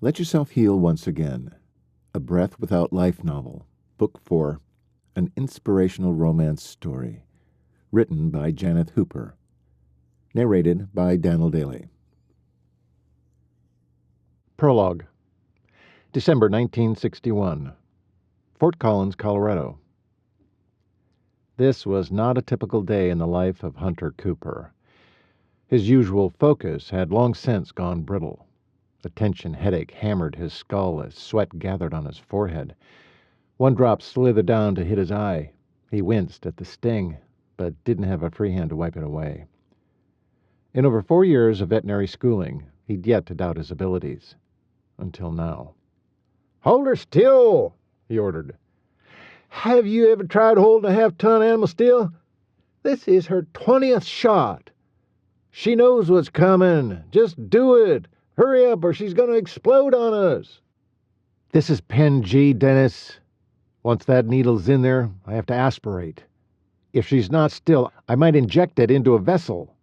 Let Yourself Heal Once Again, a Breath Without Life novel, Book 4, an inspirational romance story, written by Janith Hooper, narrated by Dannul Dailey. Prologue. December 1961. Fort Collins, Colorado. This was not a typical day in the life of Hunter Cooper. His usual focus had long since gone brittle. The tension headache hammered his skull as sweat gathered on his forehead. One drop slithered down to hit his eye. He winced at the sting, but didn't have a free hand to wipe it away. In over 4 years of veterinary schooling, he'd yet to doubt his abilities. Until now. "Hold her still," he ordered. "Have you ever tried holding a half-ton animal still? This is her 20th shot. She knows what's coming. Just do it. Hurry up or she's going to explode on us." "This is Pen G, Dennis. Once that needle's in there, I have to aspirate. If she's not still, I might inject it into a vessel.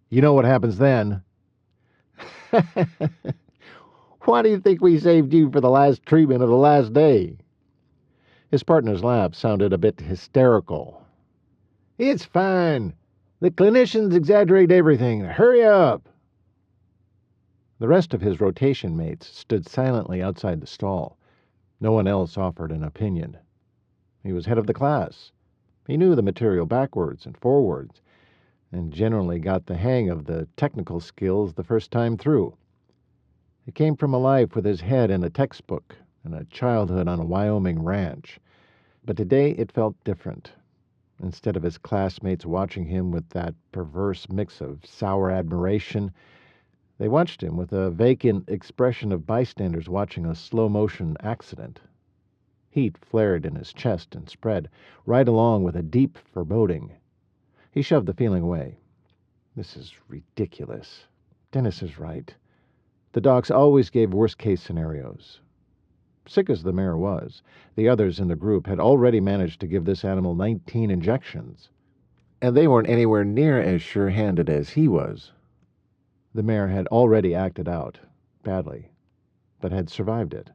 You know what happens then." "Why do you think we saved you for the last treatment of the last day?" His partner's laugh sounded a bit hysterical. "It's fine. The clinicians exaggerate everything. Hurry up." The rest of his rotation mates stood silently outside the stall. No one else offered an opinion. He was head of the class. He knew the material backwards and forwards, and generally got the hang of the technical skills the first time through. He came from a life with his head in a textbook and a childhood on a Wyoming ranch. But today it felt different. Instead of his classmates watching him with that perverse mix of sour admiration, they watched him with a vacant expression of bystanders watching a slow-motion accident. Heat flared in his chest and spread, right along with a deep foreboding. He shoved the feeling away. This is ridiculous. Dennis is right. The docs always gave worst-case scenarios. Sick as the mare was, the others in the group had already managed to give this animal 19 injections, and they weren't anywhere near as sure-handed as he was. The mare had already acted out, badly, but had survived it.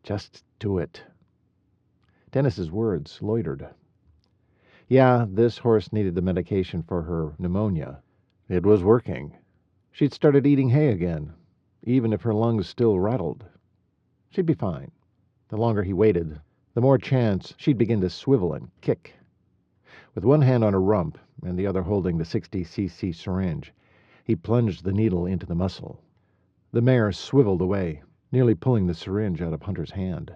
Just do it. Dennis's words loitered. Yeah, this horse needed the medication for her pneumonia. It was working. She'd started eating hay again, even if her lungs still rattled. She'd be fine. The longer he waited, the more chance she'd begin to swivel and kick. With one hand on her rump and the other holding the 60cc syringe, he plunged the needle into the muscle. The mare swiveled away, nearly pulling the syringe out of Hunter's hand.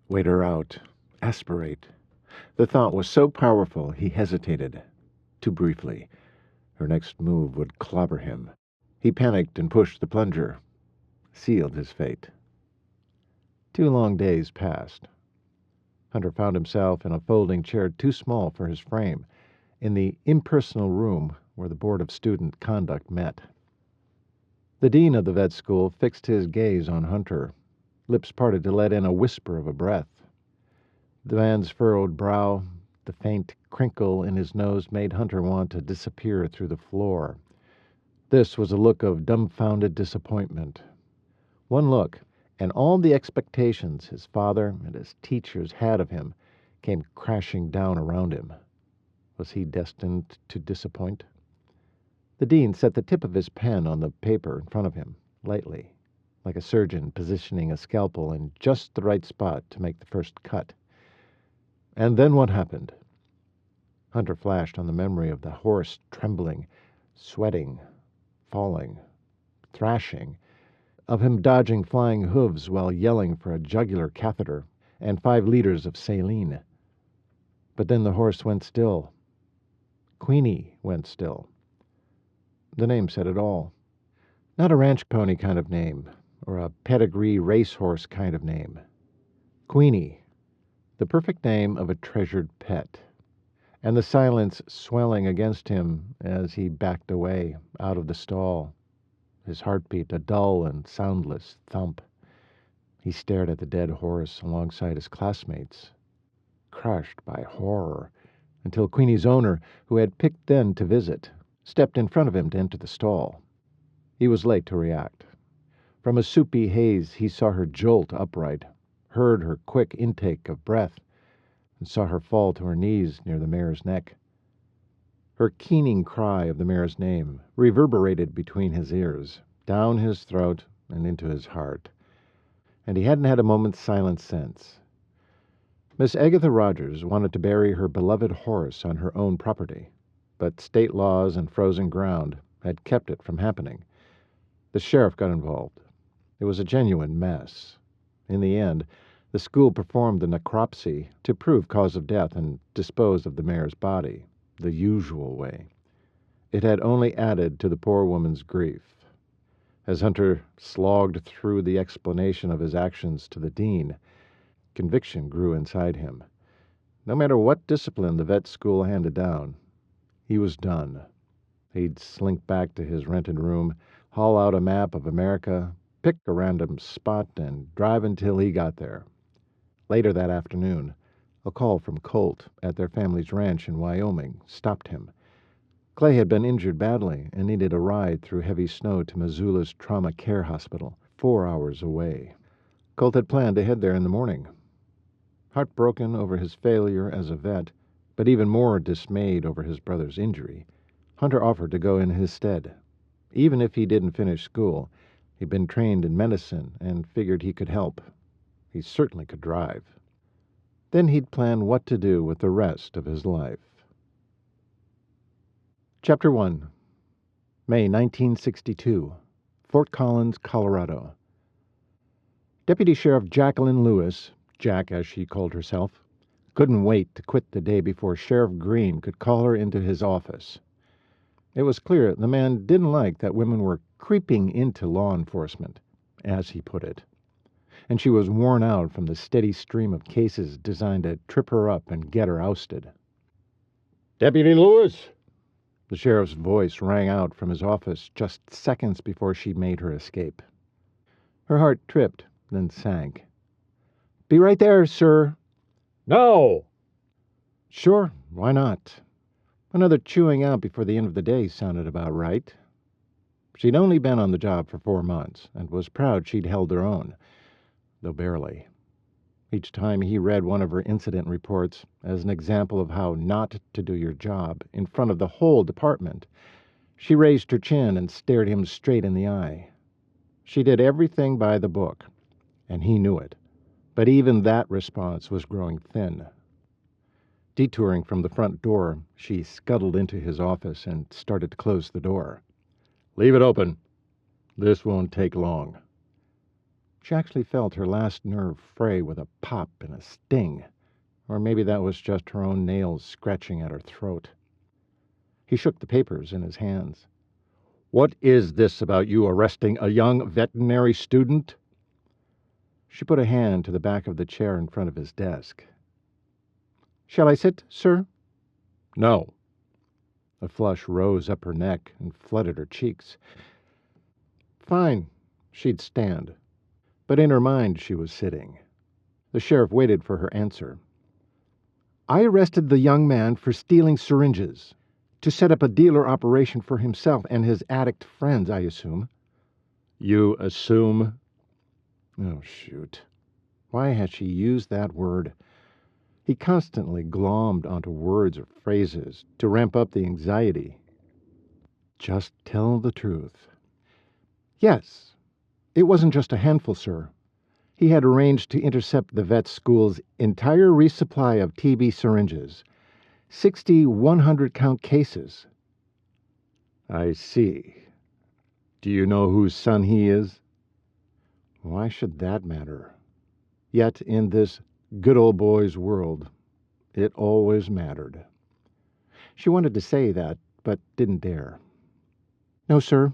Wait her out. Aspirate. The thought was so powerful he hesitated. Too briefly. Her next move would clobber him. He panicked and pushed the plunger. Sealed his fate. 2 long days passed. Hunter found himself in a folding chair too small for his frame, in the impersonal room where the Board of Student Conduct met. The dean of the vet school fixed his gaze on Hunter, lips parted to let in a whisper of a breath. The man's furrowed brow, the faint crinkle in his nose made Hunter want to disappear through the floor. This was a look of dumbfounded disappointment. One look, and all the expectations his father and his teachers had of him came crashing down around him. Was he destined to disappoint? The dean set the tip of his pen on the paper in front of him, lightly, like a surgeon positioning a scalpel in just the right spot to make the first cut. And then what happened? Hunter flashed on the memory of the horse trembling, sweating, falling, thrashing, of him dodging flying hooves while yelling for a jugular catheter and 5 liters of saline. But then the horse went still. Queenie went still. The name said it all. Not a ranch pony kind of name, or a pedigree racehorse kind of name. Queenie, the perfect name of a treasured pet. And the silence swelling against him as he backed away out of the stall. His heartbeat a dull and soundless thump. He stared at the dead horse alongside his classmates, crushed by horror, until Queenie's owner, who had picked then to visit, stepped in front of him to enter the stall. He was late to react. From a soupy haze, he saw her jolt upright, heard her quick intake of breath, and saw her fall to her knees near the mare's neck. Her keening cry of the mare's name reverberated between his ears, down his throat and into his heart, and he hadn't had a moment's silence since. Miss Agatha Rogers wanted to bury her beloved horse on her own property, but state laws and frozen ground had kept it from happening. The sheriff got involved. It was a genuine mess. In the end, the school performed the necropsy to prove cause of death and dispose of the mare's body, the usual way. It had only added to the poor woman's grief. As Hunter slogged through the explanation of his actions to the dean, conviction grew inside him. No matter what discipline the vet school handed down, he was done. He'd slink back to his rented room, haul out a map of America, pick a random spot, and drive until he got there. Later that afternoon, a call from Colt at their family's ranch in Wyoming stopped him. Clay had been injured badly and needed a ride through heavy snow to Missoula's trauma care hospital, 4 hours away. Colt had planned to head there in the morning. Heartbroken over his failure as a vet, but even more dismayed over his brother's injury, Hunter offered to go in his stead. Even if he didn't finish school, he'd been trained in medicine and figured he could help. He certainly could drive. Then he'd plan what to do with the rest of his life. Chapter 1. May 1962. Fort Collins, Colorado. Deputy Sheriff Jacquelyn Lewis, Jack as she called herself, couldn't wait to quit the day before Sheriff Green could call her into his office. It was clear the man didn't like that women were creeping into law enforcement, as he put it, and she was worn out from the steady stream of cases designed to trip her up and get her ousted. "Deputy Lewis!" The sheriff's voice rang out from his office just seconds before she made her escape. Her heart tripped, then sank. "Be right there, sir." "No!" "Sure, why not?" Another chewing out before the end of the day sounded about right. She'd only been on the job for 4 months, and was proud she'd held her own, though barely. Each time he read one of her incident reports as an example of how not to do your job in front of the whole department, she raised her chin and stared him straight in the eye. She did everything by the book, and he knew it, but even that response was growing thin. Detouring from the front door, she scuttled into his office and started to close the door. "Leave it open. This won't take long." She actually felt her last nerve fray with a pop and a sting, or maybe that was just her own nails scratching at her throat. He shook the papers in his hands. "What is this about you arresting a young veterinary student?" She put a hand to the back of the chair in front of his desk. "Shall I sit, sir?" "No." A flush rose up her neck and flooded her cheeks. Fine, she'd stand. But in her mind she was sitting. The sheriff waited for her answer. "I arrested the young man for stealing syringes, to set up a dealer operation for himself and his addict friends, I assume." "You assume?" Oh, shoot. Why had she used that word? He constantly glommed onto words or phrases to ramp up the anxiety. Just tell the truth. "Yes. It wasn't just a handful, sir. He had arranged to intercept the vet school's entire resupply of TB syringes. 60 100-count cases." "I see. Do you know whose son he is?" Why should that matter? Yet in this good old boy's world, it always mattered. She wanted to say that, but didn't dare. "No, sir.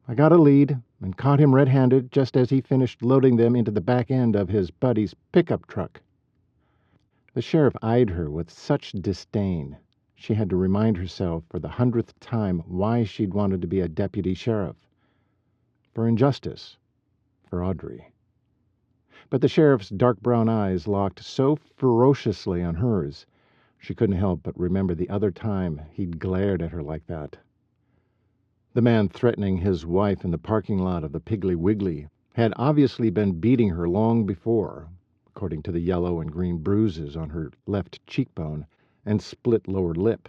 I got a lead and caught him red-handed just as he finished loading them into the back end of his buddy's pickup truck." The sheriff eyed her with such disdain, she had to remind herself for the 100th time why she'd wanted to be a deputy sheriff. For injustice. For Audrey. But the sheriff's dark brown eyes locked so ferociously on hers, she couldn't help but remember the other time he'd glared at her like that. The man threatening his wife in the parking lot of the Piggly Wiggly had obviously been beating her long before, according to the yellow and green bruises on her left cheekbone and split lower lip.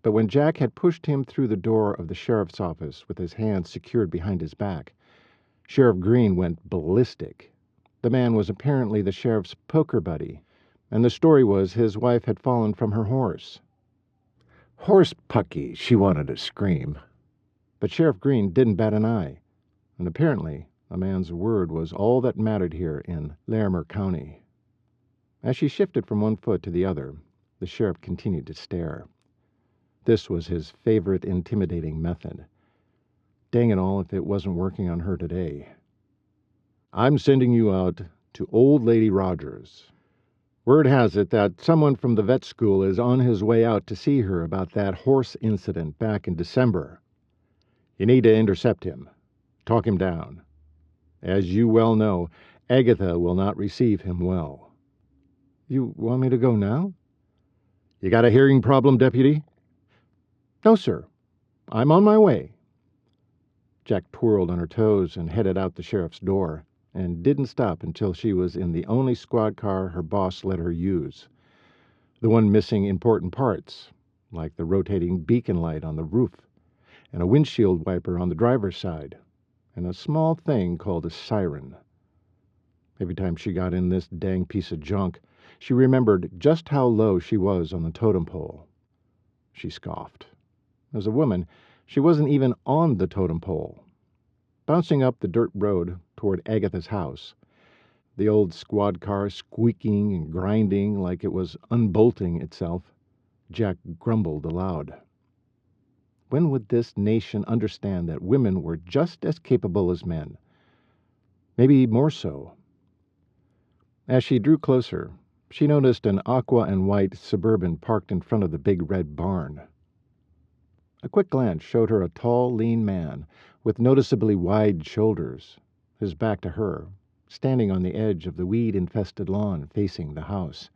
But when Jack had pushed him through the door of the sheriff's office with his hands secured behind his back, Sheriff Green went ballistic. The man was apparently the sheriff's poker buddy, and the story was his wife had fallen from her horse. "Horse pucky," she wanted to scream. But Sheriff Green didn't bat an eye, and apparently a man's word was all that mattered here in Larimer County. As she shifted from one foot to the other, the sheriff continued to stare. This was his favorite intimidating method. Dang it all if it wasn't working on her today. "I'm sending you out to Old Lady Rogers. Word has it that someone from the vet school is on his way out to see her about that horse incident back in December. You need to intercept him. Talk him down. As you well know, Agatha will not receive him well." "You want me to go now?" "You got a hearing problem, Deputy?" "No, sir. I'm on my way." Jack twirled on her toes and headed out the sheriff's door, and didn't stop until she was in the only squad car her boss let her use. The one missing important parts, like the rotating beacon light on the roof, and a windshield wiper on the driver's side, and a small thing called a siren. Every time she got in this dang piece of junk, she remembered just how low she was on the totem pole. She scoffed. As a woman, she wasn't even on the totem pole. Bouncing up the dirt road toward Agatha's house, the old squad car squeaking and grinding like it was unbolting itself, Jack grumbled aloud. When would this nation understand that women were just as capable as men? Maybe more so. As she drew closer, she noticed an aqua and white Suburban parked in front of the big red barn. A quick glance showed her a tall, lean man with noticeably wide shoulders, his back to her, standing on the edge of the weed-infested lawn facing the house.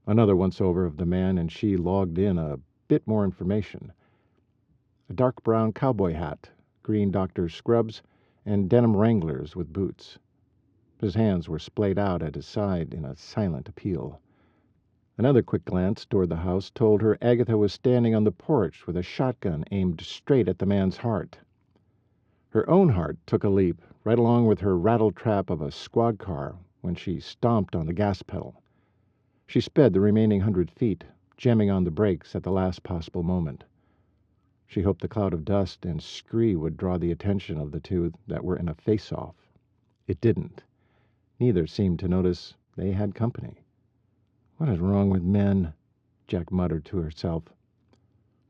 Another once-over of the man and she logged in a bit more information. A dark brown cowboy hat, green doctor's scrubs, and denim Wranglers with boots. His hands were splayed out at his side in a silent appeal. Another quick glance toward the house told her Agatha was standing on the porch with a shotgun aimed straight at the man's heart. Her own heart took a leap, right along with her rattle-trap of a squad car, when she stomped on the gas pedal. She sped the remaining 100 feet, jamming on the brakes at the last possible moment. She hoped the cloud of dust and scree would draw the attention of the two that were in a face-off. It didn't. Neither seemed to notice they had company. "What is wrong with men?" Jack muttered to herself.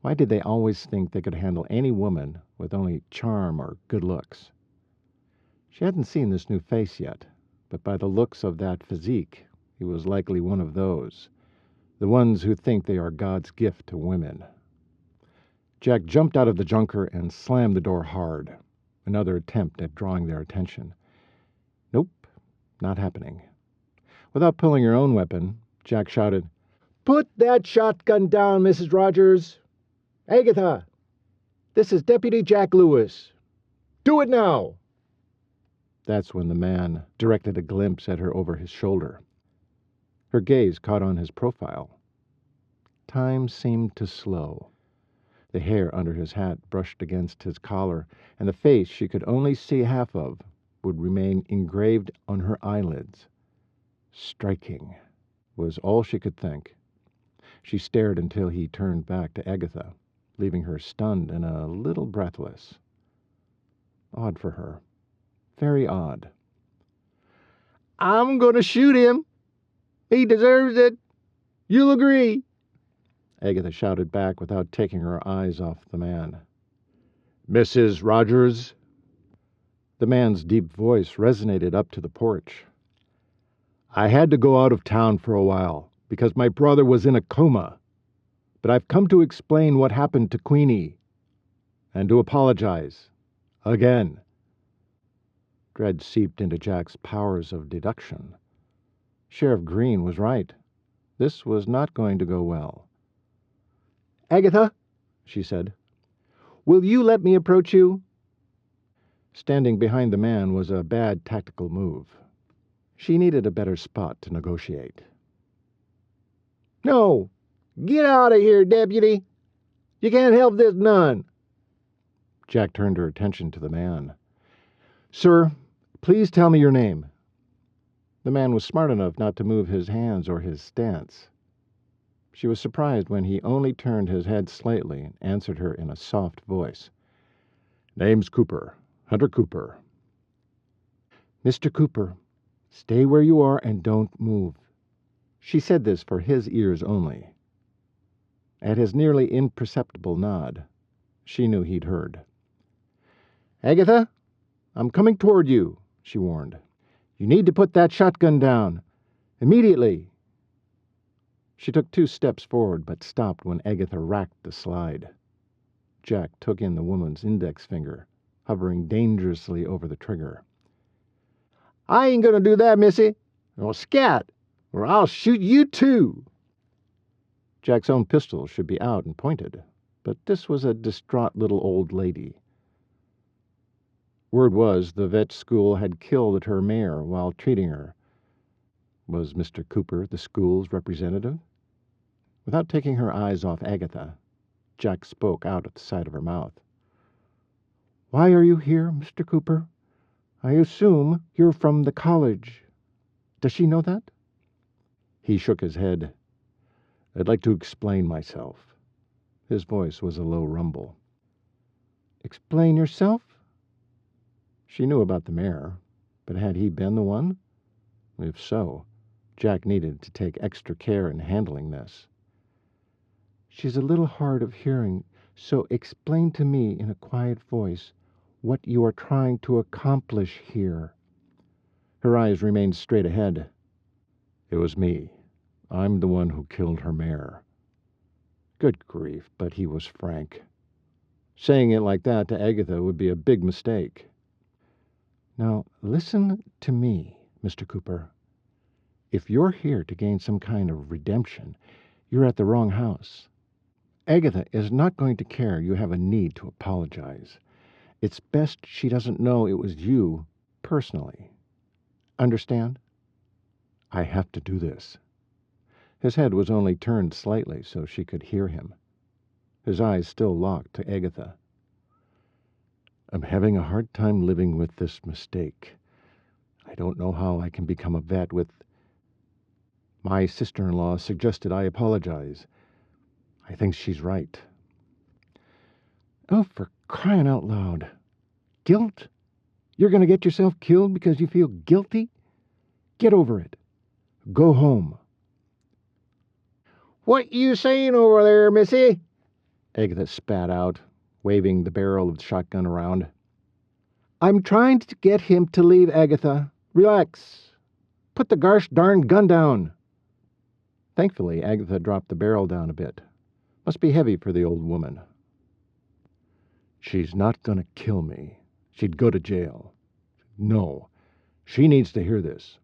Why did they always think they could handle any woman with only charm or good looks? She hadn't seen this new face yet, but by the looks of that physique, he was likely one of those, the ones who think they are God's gift to women. Jack jumped out of the junker and slammed the door hard, another attempt at drawing their attention. Nope, not happening. Without pulling her own weapon, Jack shouted, "Put that shotgun down, Mrs. Rogers! Agatha, this is Deputy Jack Lewis. Do it now!" That's when the man directed a glimpse at her over his shoulder. Her gaze caught on his profile. Time seemed to slow. The hair under his hat brushed against his collar, and the face she could only see half of would remain engraved on her eyelids. Striking was all she could think. She stared until he turned back to Agatha, leaving her stunned and a little breathless. Odd for her. Very odd. "I'm going to shoot him. He deserves it. You'll agree," Agatha shouted back without taking her eyes off the man. "Mrs. Rogers?" The man's deep voice resonated up to the porch. "I had to go out of town for a while because my brother was in a coma. But I've come to explain what happened to Queenie and to apologize. Again." Dread seeped into Jack's powers of deduction. Sheriff Green was right. This was not going to go well. "Agatha," she said, Will you let me approach you?" Standing behind the man was a bad tactical move. She needed a better spot to negotiate. "No! Get out of here, deputy! You can't help this none!" Jack turned her attention to the man. "Sir, please tell me your name." The man was smart enough not to move his hands or his stance. She was surprised when he only turned his head slightly and answered her in a soft voice. "Name's Cooper. Hunter Cooper." "Mr. Cooper, stay where you are and don't move." She said this for his ears only. At his nearly imperceptible nod, she knew he'd heard. "Agatha, I'm coming toward you," she warned. "You need to put that shotgun down. Immediately." She took 2 steps forward, but stopped when Agatha racked the slide. Jack took in the woman's index finger, hovering dangerously over the trigger. "I ain't gonna do that, missy. Or scat, or I'll shoot you too." Jack's own pistol should be out and pointed, but this was a distraught little old lady. Word was the vet school had killed her mare while treating her. Was Mr. Cooper the school's representative? Without taking her eyes off Agatha, Jack spoke out at the side of her mouth. "Why are you here, Mr. Cooper? I assume you're from the college. Does she know that?" He shook his head. "I'd like to explain myself." His voice was a low rumble. "Explain yourself?" She knew about the mare, but had he been the one? If so, Jack needed to take extra care in handling this. "She's a little hard of hearing, so explain to me in a quiet voice what you are trying to accomplish here." Her eyes remained straight ahead. "It was me. I'm the one who killed her mare." Good grief, but he was frank. Saying it like that to Agatha would be a big mistake. "Now, listen to me, Mr. Cooper. If you're here to gain some kind of redemption, you're at the wrong house. Agatha is not going to care you have a need to apologize. It's best she doesn't know it was you personally. Understand? I have to do this." His head was only turned slightly so she could hear him. His eyes still locked to Agatha. "I'm having a hard time living with this mistake. I don't know how I can become a vet with... My sister-in-law suggested I apologize. I think she's right." "Oh, for crying out loud. Guilt? You're going to get yourself killed because you feel guilty? Get over it. Go home." "What you saying over there, missy?" Agatha spat out, waving the barrel of the shotgun around. "I'm trying to get him to leave, Agatha. Relax. Put the gosh darn gun down." Thankfully, Agatha dropped the barrel down a bit. Must be heavy for the old woman. "She's not going to kill me. She'd go to jail. No, she needs to hear this."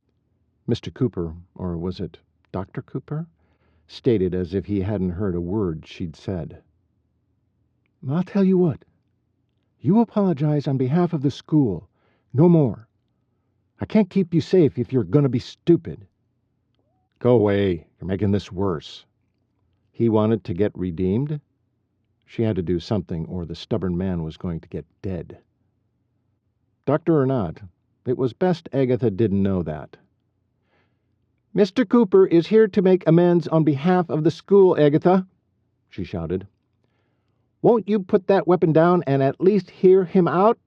Mr. Cooper, or was it Dr. Cooper, stated as if he hadn't heard a word she'd said. "I'll tell you what. You apologize on behalf of the school. No more. I can't keep you safe if you're going to be stupid." "Go away. You're making this worse." He wanted to get redeemed? She had to do something or the stubborn man was going to get dead. Doctor or not, it was best Agatha didn't know that. "Mr. Cooper is here to make amends on behalf of the school, Agatha," she shouted. "Won't you put that weapon down and at least hear him out?"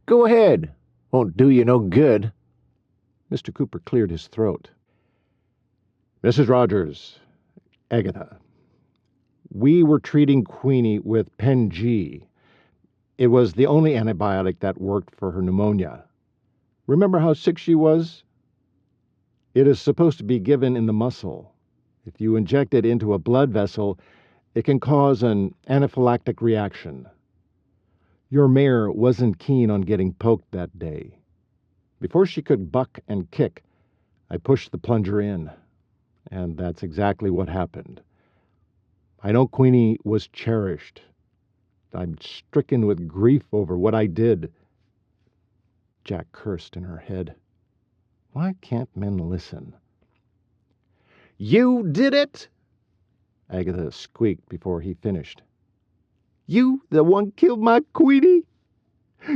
"Go ahead. Won't do you no good." Mr. Cooper cleared his throat. "Mrs. Rogers, Agatha, we were treating Queenie with Pen G. It was the only antibiotic that worked for her pneumonia. Remember how sick she was? It is supposed to be given in the muscle. If you inject it into a blood vessel, it can cause an anaphylactic reaction. Your mare wasn't keen on getting poked that day. Before she could buck and kick, I pushed the plunger in, and that's exactly what happened. I know Queenie was cherished. I'm stricken with grief over what I did." Jack cursed in her head. Why can't men listen? "You did it?" Agatha squeaked before he finished. "You the one killed my Queenie?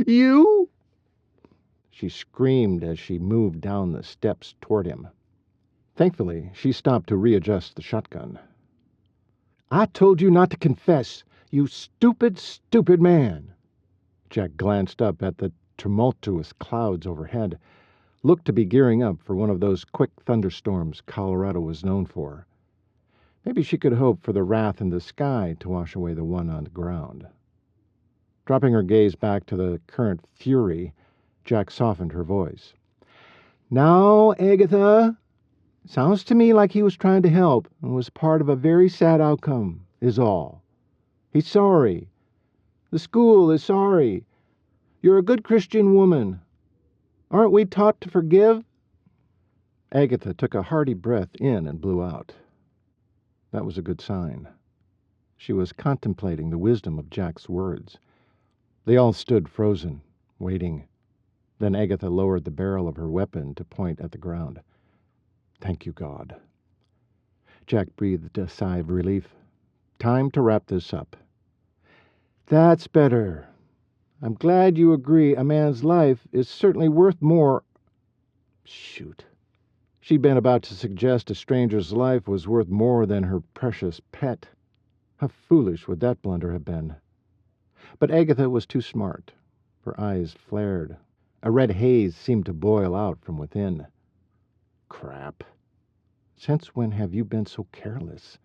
You?" She screamed as she moved down the steps toward him. Thankfully, she stopped to readjust the shotgun. "I told you not to confess, you stupid, stupid man." Jack glanced up at the tumultuous clouds overhead, looked to be gearing up for one of those quick thunderstorms Colorado was known for. Maybe she could hope for the wrath in the sky to wash away the one on the ground. Dropping her gaze back to the current fury, Jack softened her voice. "Now, Agatha, sounds to me like he was trying to help and was part of a very sad outcome, is all. He's sorry. The school is sorry. You're a good Christian woman. Aren't we taught to forgive?" Agatha took a hearty breath in and blew out. That was a good sign. She was contemplating the wisdom of Jack's words. They all stood frozen, waiting. Then Agatha lowered the barrel of her weapon to point at the ground. "Thank you, God." Jack breathed a sigh of relief. "Time to wrap this up." "That's better. I'm glad you agree a man's life is certainly worth more—" Shoot. She'd been about to suggest a stranger's life was worth more than her precious pet. How foolish would that blunder have been? But Agatha was too smart. Her eyes flared. A red haze seemed to boil out from within. Crap. Since when have you been so careless?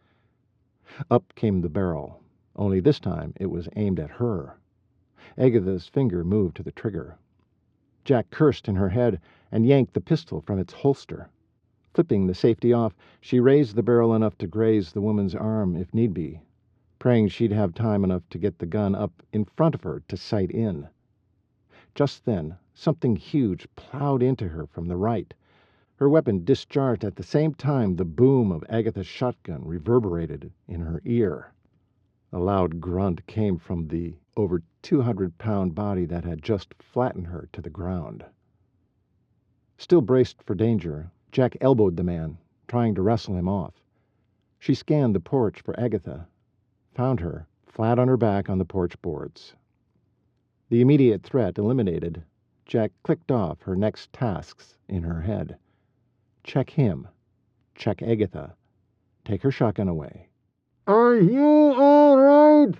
Up came the barrel, only this time it was aimed at her. Agatha's finger moved to the trigger. Jack cursed in her head and yanked the pistol from its holster. Flipping the safety off, she raised the barrel enough to graze the woman's arm if need be, praying she'd have time enough to get the gun up in front of her to sight in. Just then, something huge plowed into her from the right. Her weapon discharged at the same time the boom of Agatha's shotgun reverberated in her ear. A loud grunt came from the over 200-pound body that had just flattened her to the ground. Still braced for danger, Jack elbowed the man, trying to wrestle him off. She scanned the porch for Agatha, found her flat on her back on the porch boards. The immediate threat eliminated, Jack clicked off her next tasks in her head. Check him. Check Agatha. Take her shotgun away. "Are you all right?"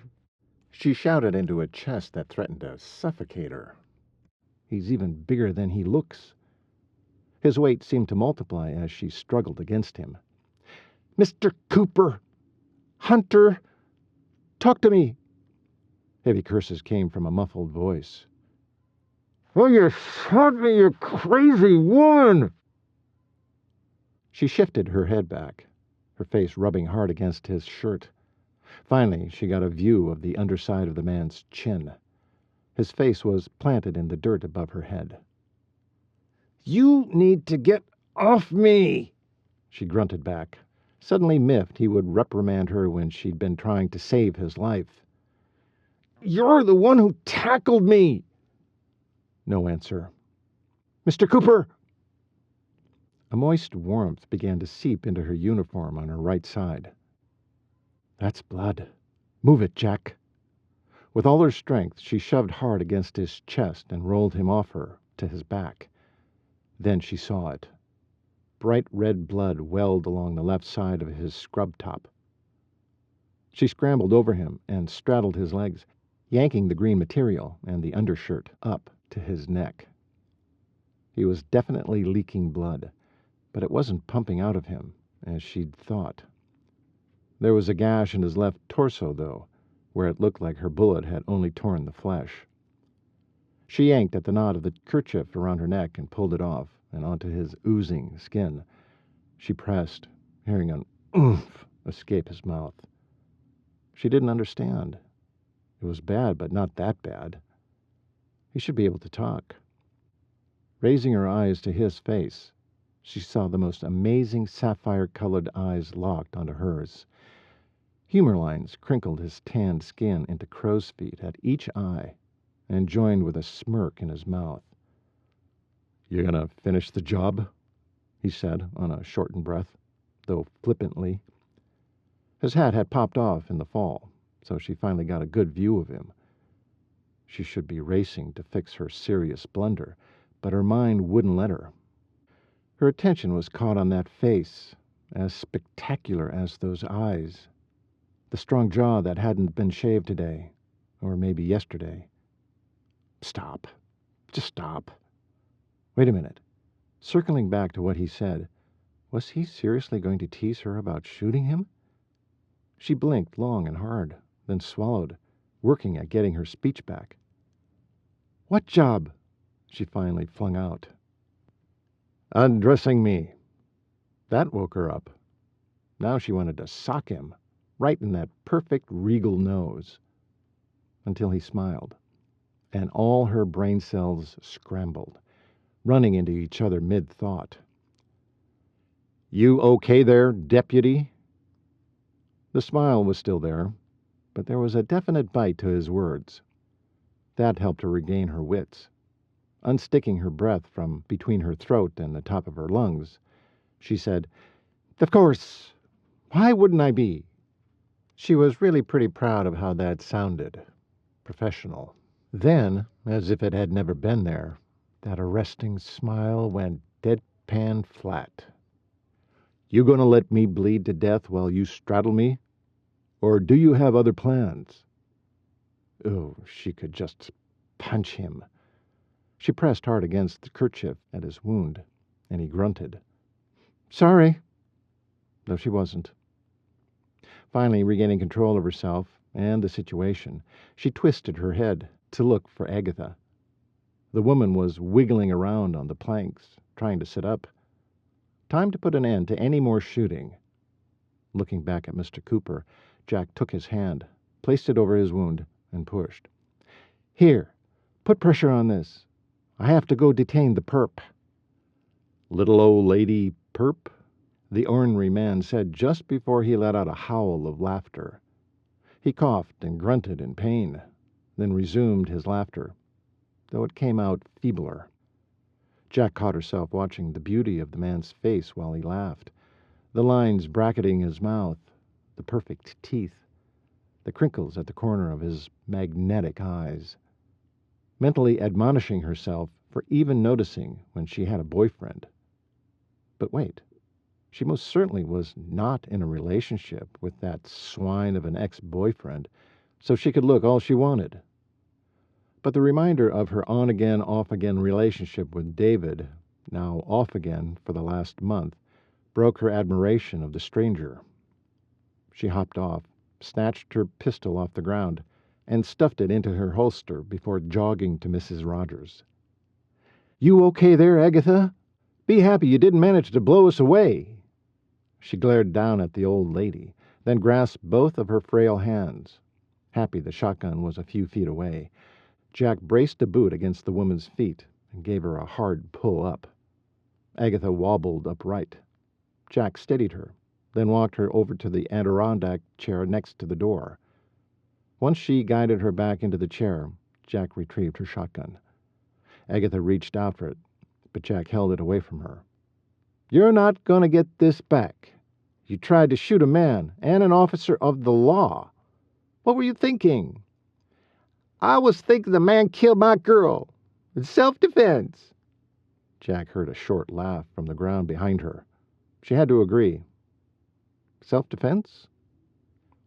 she shouted into a chest that threatened to suffocate her. He's even bigger than he looks. His weight seemed to multiply as she struggled against him. "Mr. Cooper! Hunter! Talk to me!" Heavy curses came from a muffled voice. "Well, you shot me, you crazy woman!" She shifted her head back, her face rubbing hard against his shirt. Finally, she got a view of the underside of the man's chin. His face was planted in the dirt above her head. "You need to get off me," she grunted back, suddenly miffed he would reprimand her when she'd been trying to save his life. "You're the one who tackled me." No answer. "Mr. Cooper!" A moist warmth began to seep into her uniform on her right side. "That's blood. Move it, Jack." With all her strength, she shoved hard against his chest and rolled him off her to his back. Then she saw it. Bright red blood welled along the left side of his scrub top. She scrambled over him and straddled his legs, yanking the green material and the undershirt up to his neck. He was definitely leaking blood, but it wasn't pumping out of him, as she'd thought. There was a gash in his left torso, though, where it looked like her bullet had only torn the flesh. She yanked at the knot of the kerchief around her neck and pulled it off and onto his oozing skin. She pressed, hearing an oomph escape his mouth. She didn't understand. It was bad, but not that bad. He should be able to talk. Raising her eyes to his face, she saw the most amazing sapphire-colored eyes locked onto hers. Humor lines crinkled his tanned skin into crow's feet at each eye and joined with a smirk in his mouth. "You gonna finish the job?" he said on a shortened breath, though flippantly. His hat had popped off in the fall, so she finally got a good view of him. She should be racing to fix her serious blunder, but her mind wouldn't let her. Her attention was caught on that face, as spectacular as those eyes, the strong jaw that hadn't been shaved today, or maybe yesterday. Stop. Just stop. Wait a minute. Circling back to what he said, was he seriously going to tease her about shooting him? She blinked long and hard, then swallowed, working at getting her speech back. "What job?" she finally flung out. "Undressing me." That woke her up. Now she wanted to sock him, right in that perfect regal nose. Until he smiled, and all her brain cells scrambled, running into each other mid-thought. "You okay there, deputy?" The smile was still there, but there was a definite bite to his words. That helped her regain her wits. Unsticking her breath from between her throat and the top of her lungs, she said, "Of course. Why wouldn't I be?" She was really pretty proud of how that sounded. Professional. Then, as if it had never been there, that arresting smile went deadpan flat. "You gonna let me bleed to death while you straddle me? Or do you have other plans?" Oh, she could just punch him. She pressed hard against the kerchief at his wound, and he grunted. "Sorry." Though she wasn't. Finally, regaining control of herself and the situation, she twisted her head to look for Agatha. The woman was wiggling around on the planks, trying to sit up. Time to put an end to any more shooting. Looking back at Mr. Cooper, Jack took his hand, placed it over his wound, and pushed. "Here, put pressure on this. I have to go detain the perp." "Little old lady perp?" the ornery man said just before he let out a howl of laughter. He coughed and grunted in pain, then resumed his laughter, though it came out feebler. Jack caught herself watching the beauty of the man's face while he laughed, the lines bracketing his mouth, the perfect teeth, the crinkles at the corner of his magnetic eyes, mentally admonishing herself for even noticing when she had a boyfriend. But wait, she most certainly was not in a relationship with that swine of an ex-boyfriend, so she could look all she wanted. But the reminder of her on-again, off-again relationship with David, now off again for the last month, broke her admiration of the stranger. She hopped off, snatched her pistol off the ground, and stuffed it into her holster before jogging to Mrs. Rogers. "You okay there, Agatha? Be happy you didn't manage to blow us away." She glared down at the old lady, then grasped both of her frail hands. Happy the shotgun was a few feet away, Jack braced a boot against the woman's feet and gave her a hard pull up. Agatha wobbled upright. Jack steadied her, then walked her over to the Adirondack chair next to the door. Once she guided her back into the chair, Jack retrieved her shotgun. Agatha reached out for it, but Jack held it away from her. "You're not going to get this back. You tried to shoot a man and an officer of the law. What were you thinking?" "I was thinking the man killed my girl. It's self-defense." Jack heard a short laugh from the ground behind her. She had to agree. Self-defense?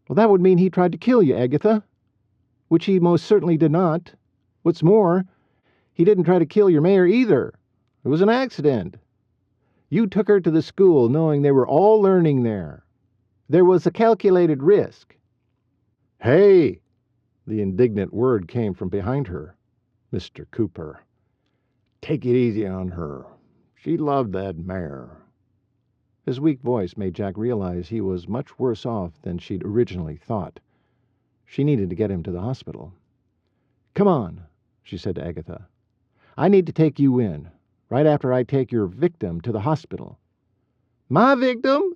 Well, that would mean he tried to kill you, Agatha. Which he most certainly did not. What's more, he didn't try to kill your mayor either. It was an accident. You took her to the school knowing they were all learning there. There was a calculated risk. "Hey!" The indignant word came from behind her. Mr. Cooper. "Take it easy on her. She loved that mare." His weak voice made Jack realize he was much worse off than she'd originally thought. She needed to get him to the hospital. "Come on," she said to Agatha. "I need to take you in, right after I take your victim to the hospital." "My victim?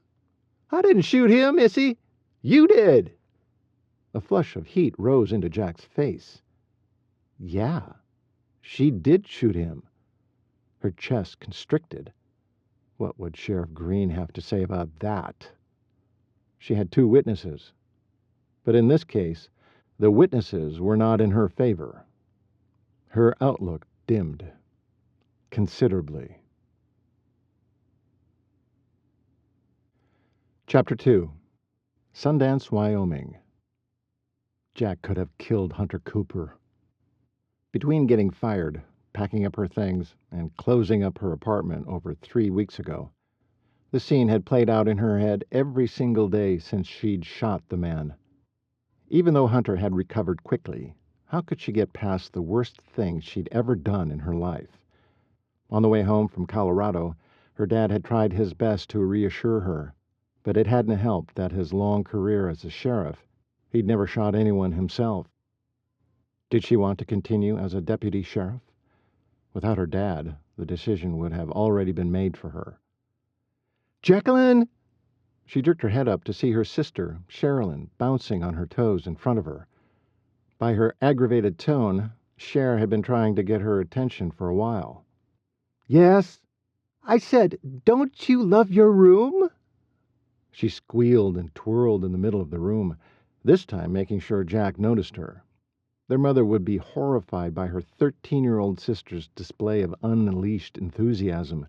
I didn't shoot him, Missy. You did! A flush of heat rose into Jack's face. Yeah, she did shoot him. Her chest constricted. What would Sheriff Green have to say about that? She had 2 witnesses. But in this case, the witnesses were not in her favor. Her outlook dimmed considerably. Chapter 2. Sundance, Wyoming. Jack could have killed Hunter Cooper. Between getting fired, packing up her things, and closing up her apartment over 3 weeks ago, the scene had played out in her head every single day since she'd shot the man. Even though Hunter had recovered quickly, how could she get past the worst thing she'd ever done in her life? On the way home from Colorado, her dad had tried his best to reassure her, but it hadn't helped that his long career as a sheriff, he'd never shot anyone himself. Did she want to continue as a deputy sheriff? Without her dad, the decision would have already been made for her. Jacquelyn! She jerked her head up to see her sister, Sherilyn, bouncing on her toes in front of her. By her aggravated tone, Cher had been trying to get her attention for a while. Yes? I said, don't you love your room? She squealed and twirled in the middle of the room, this time making sure Jack noticed her. Their mother would be horrified by her 13-year-old sister's display of unleashed enthusiasm.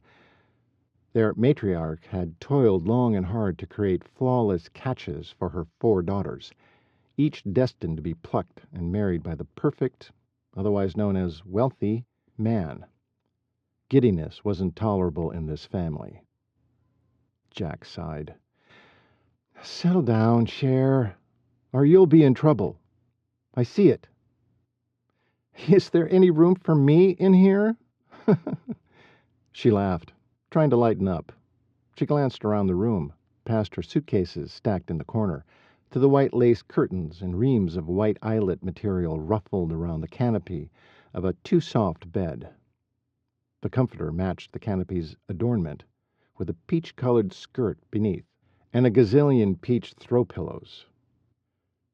Their matriarch had toiled long and hard to create flawless catches for her 4 daughters, each destined to be plucked and married by the perfect, otherwise known as wealthy, man. Giddiness wasn't tolerable in this family. Jack sighed. Settle down, Cher, or you'll be in trouble. I see it. Is there any room for me in here? She laughed, trying to lighten up. She glanced around the room, past her suitcases stacked in the corner, to the white lace curtains and reams of white eyelet material ruffled around the canopy of a too-soft bed. The comforter matched the canopy's adornment, with a peach-colored skirt beneath and a gazillion peach throw pillows.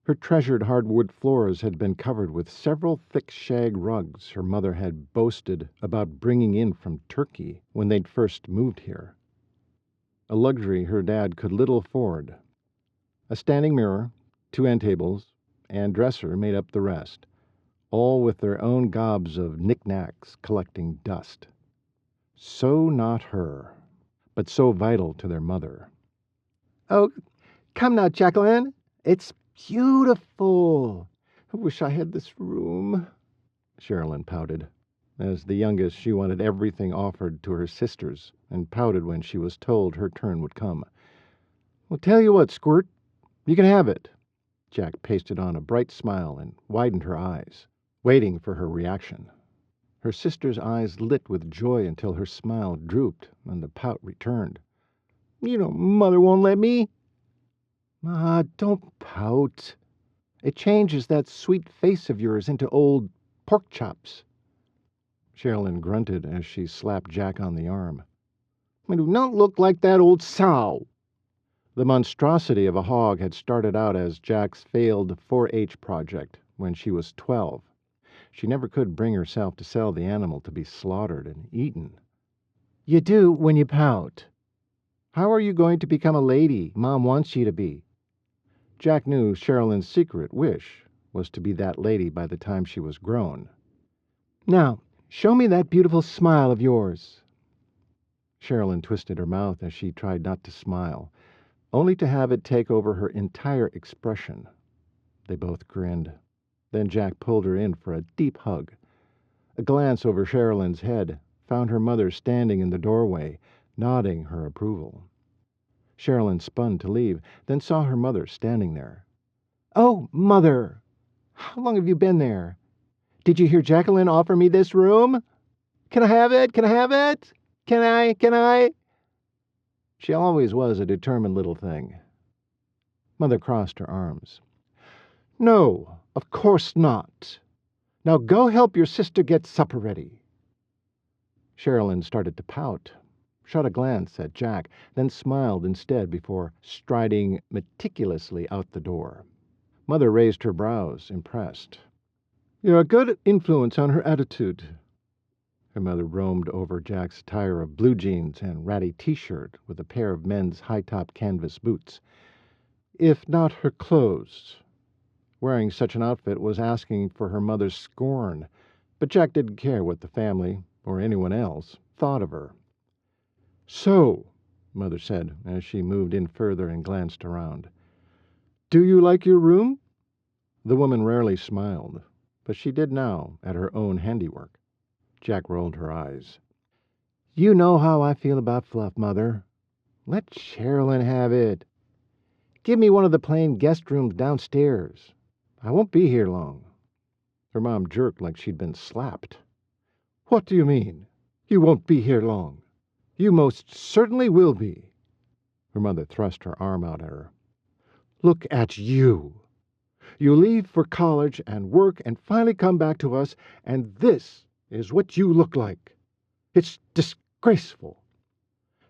Her treasured hardwood floors had been covered with several thick shag rugs her mother had boasted about bringing in from Turkey when they'd first moved here. A luxury her dad could little afford. A standing mirror, 2 end tables, and dresser made up the rest, all with their own gobs of knickknacks collecting dust. So not her, but so vital to their mother. Oh, come now, Jacquelyn. It's beautiful. I wish I had this room. Sherilyn pouted. As the youngest, she wanted everything offered to her sisters, and pouted when she was told her turn would come. Well, tell you what, Squirt, you can have it. Jack pasted on a bright smile and widened her eyes, waiting for her reaction. Her sister's eyes lit with joy until her smile drooped and the pout returned. You know Mother won't let me. Ma, don't pout. It changes that sweet face of yours into old pork chops. Sherilyn grunted as she slapped Jack on the arm. I do not look like that old sow. The monstrosity of a hog had started out as Jack's failed 4-H project when she was 12. She never could bring herself to sell the animal to be slaughtered and eaten. You do when you pout. How are you going to become a lady Mom wants you to be? Jack knew Sherilyn's secret wish was to be that lady by the time she was grown. Now, show me that beautiful smile of yours. Sherilyn twisted her mouth as she tried not to smile, only to have it take over her entire expression. They both grinned. Then Jack pulled her in for a deep hug. A glance over Sherilyn's head found her mother standing in the doorway, nodding her approval. Sherilyn spun to leave, then saw her mother standing there. Oh, Mother! How long have you been there? Did you hear Jacquelyn offer me this room? Can I have it? Can I have it? Can I? She always was a determined little thing. Mother crossed her arms. No, of course not. Now go help your sister get supper ready. Sherilyn started to pout. shot a glance at Jack, then smiled instead before striding meticulously out the door. Mother raised her brows, impressed. "You're a good influence on her attitude." Her mother roamed over Jack's attire of blue jeans and ratty T-shirt with a pair of men's high-top canvas boots. If not her clothes. Wearing such an outfit was asking for her mother's scorn, but Jack didn't care what the family, or anyone else, thought of her. "So," Mother said, as she moved in further and glanced around, "do you like your room?" The woman rarely smiled, but she did now at her own handiwork. Jack rolled her eyes. "You know how I feel about fluff, Mother. Let Sherilyn have it. Give me one of the plain guest rooms downstairs. I won't be here long." Her mom jerked like she'd been slapped. "What do you mean? You won't be here long? You most certainly will be." Her mother thrust her arm out at her. "Look at you. You leave for college and work and finally come back to us, and this is what you look like. It's disgraceful.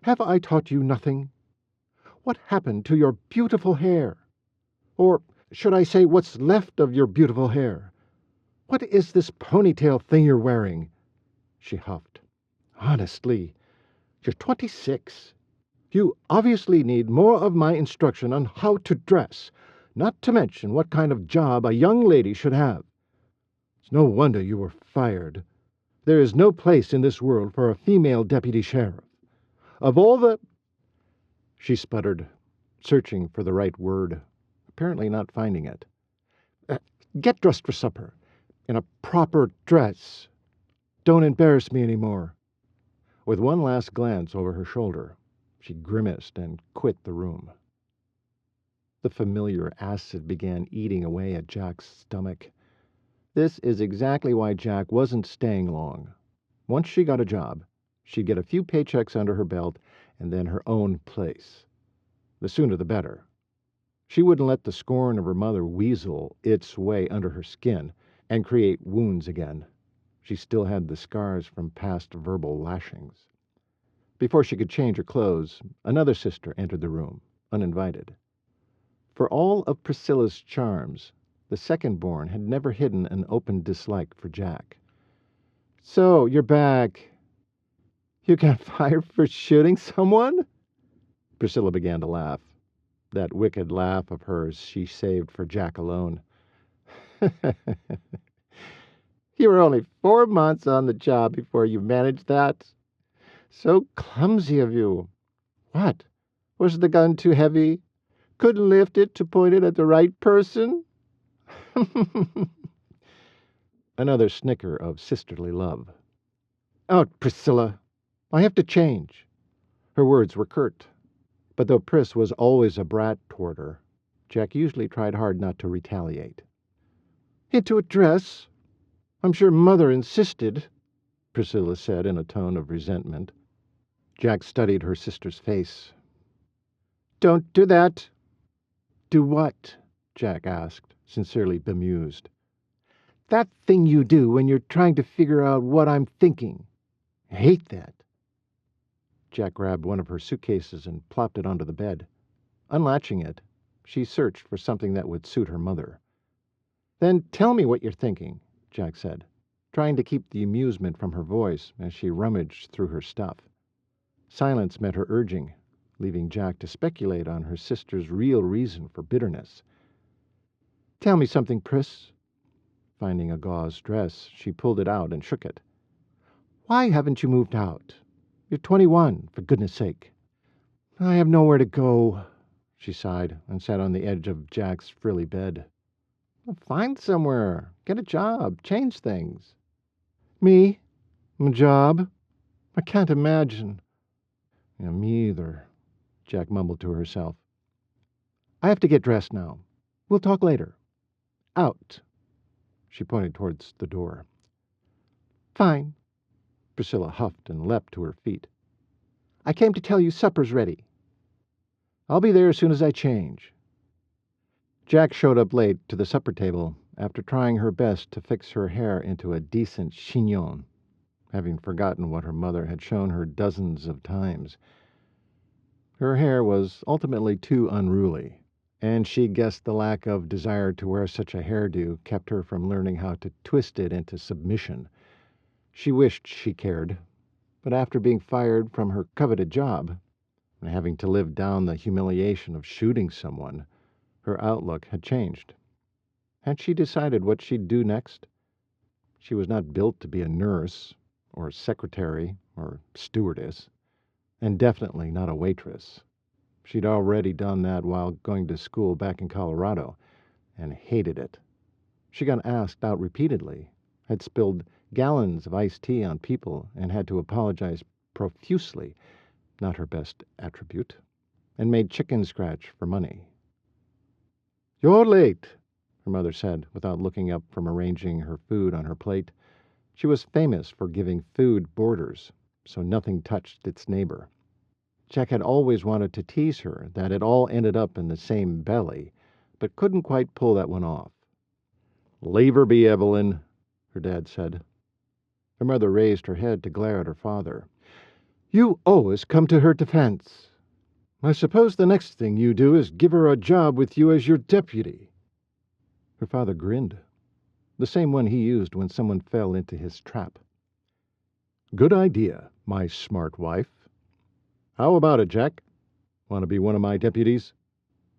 Have I taught you nothing? What happened to your beautiful hair? Or should I say what's left of your beautiful hair? What is this ponytail thing you're wearing?" She huffed. "Honestly, you're 26. You obviously need more of my instruction on how to dress, not to mention what kind of job a young lady should have. It's no wonder you were fired. There is no place in this world for a female deputy sheriff. Of all the—" She sputtered, searching for the right word, apparently not finding it. "Get dressed for supper. In a proper dress. Don't embarrass me any more." With one last glance over her shoulder, she grimaced and quit the room. The familiar acid began eating away at Jack's stomach. This is exactly why Jack wasn't staying long. Once she got a job, she'd get a few paychecks under her belt and then her own place. The sooner the better. She wouldn't let the scorn of her mother weasel its way under her skin and create wounds again. She still had the scars from past verbal lashings. Before she could change her clothes, another sister entered the room, uninvited. For all of Priscilla's charms, the second-born had never hidden an open dislike for Jack. "So, you're back. You got fired for shooting someone?" Priscilla began to laugh. That wicked laugh of hers she saved for Jack alone. "You were only 4 months on the job before you managed that. So clumsy of you. What? Was the gun too heavy? Couldn't lift it to point it at the right person?" Another snicker of sisterly love. "Out, Priscilla. I have to change." Her words were curt, but though Pris was always a brat toward her, Jack usually tried hard not to retaliate. "Into a dress? I'm sure Mother insisted," Priscilla said in a tone of resentment. Jack studied her sister's face. "Don't do that." "Do what?" Jack asked, sincerely bemused. "That thing you do when you're trying to figure out what I'm thinking. I hate that." Jack grabbed one of her suitcases and plopped it onto the bed. Unlatching it, she searched for something that would suit her mother. "Then tell me what you're thinking," Jack said, trying to keep the amusement from her voice as she rummaged through her stuff. Silence met her urging, leaving Jack to speculate on her sister's real reason for bitterness. "Tell me something, Pris." Finding a gauze dress, she pulled it out and shook it. "Why haven't you moved out? You're 21, for goodness sake." "I have nowhere to go," she sighed, and sat on the edge of Jack's frilly bed. "Find somewhere. Get a job. Change things." "Me? A job? I can't imagine." "Yeah, me either," Jack mumbled to herself. "I have to get dressed now. We'll talk later. Out." She pointed towards the door. "Fine." Priscilla huffed and leapt to her feet. "I came to tell you supper's ready." "I'll be there as soon as I change." Jack showed up late to the supper table after trying her best to fix her hair into a decent chignon. having forgotten what her mother had shown her dozens of times. Her hair was ultimately too unruly, and she guessed the lack of desire to wear such a hairdo kept her from learning how to twist it into submission. She wished she cared, but after being fired from her coveted job and having to live down the humiliation of shooting someone, her outlook had changed. Had she decided what she'd do next? She was not built to be a nurse, or secretary, or stewardess, and definitely not a waitress. She'd already done that while going to school back in Colorado, and hated it. She got asked out repeatedly, had spilled gallons of iced tea on people, and had to apologize profusely, not her best attribute, and made chicken scratch for money. "You're late," her mother said, without looking up from arranging her food on her plate. She was famous for giving food borders, so nothing touched its neighbor. Jack had always wanted to tease her that it all ended up in the same belly, but couldn't quite pull that one off. "Leave her be, Evelyn," her dad said. Her mother raised her head to glare at her father. "You always come to her defense. I suppose the next thing you do is give her a job with you as your deputy." Her father grinned, the same one he used when someone fell into his trap. "Good idea, my smart wife. How about it, Jack? Want to be one of my deputies?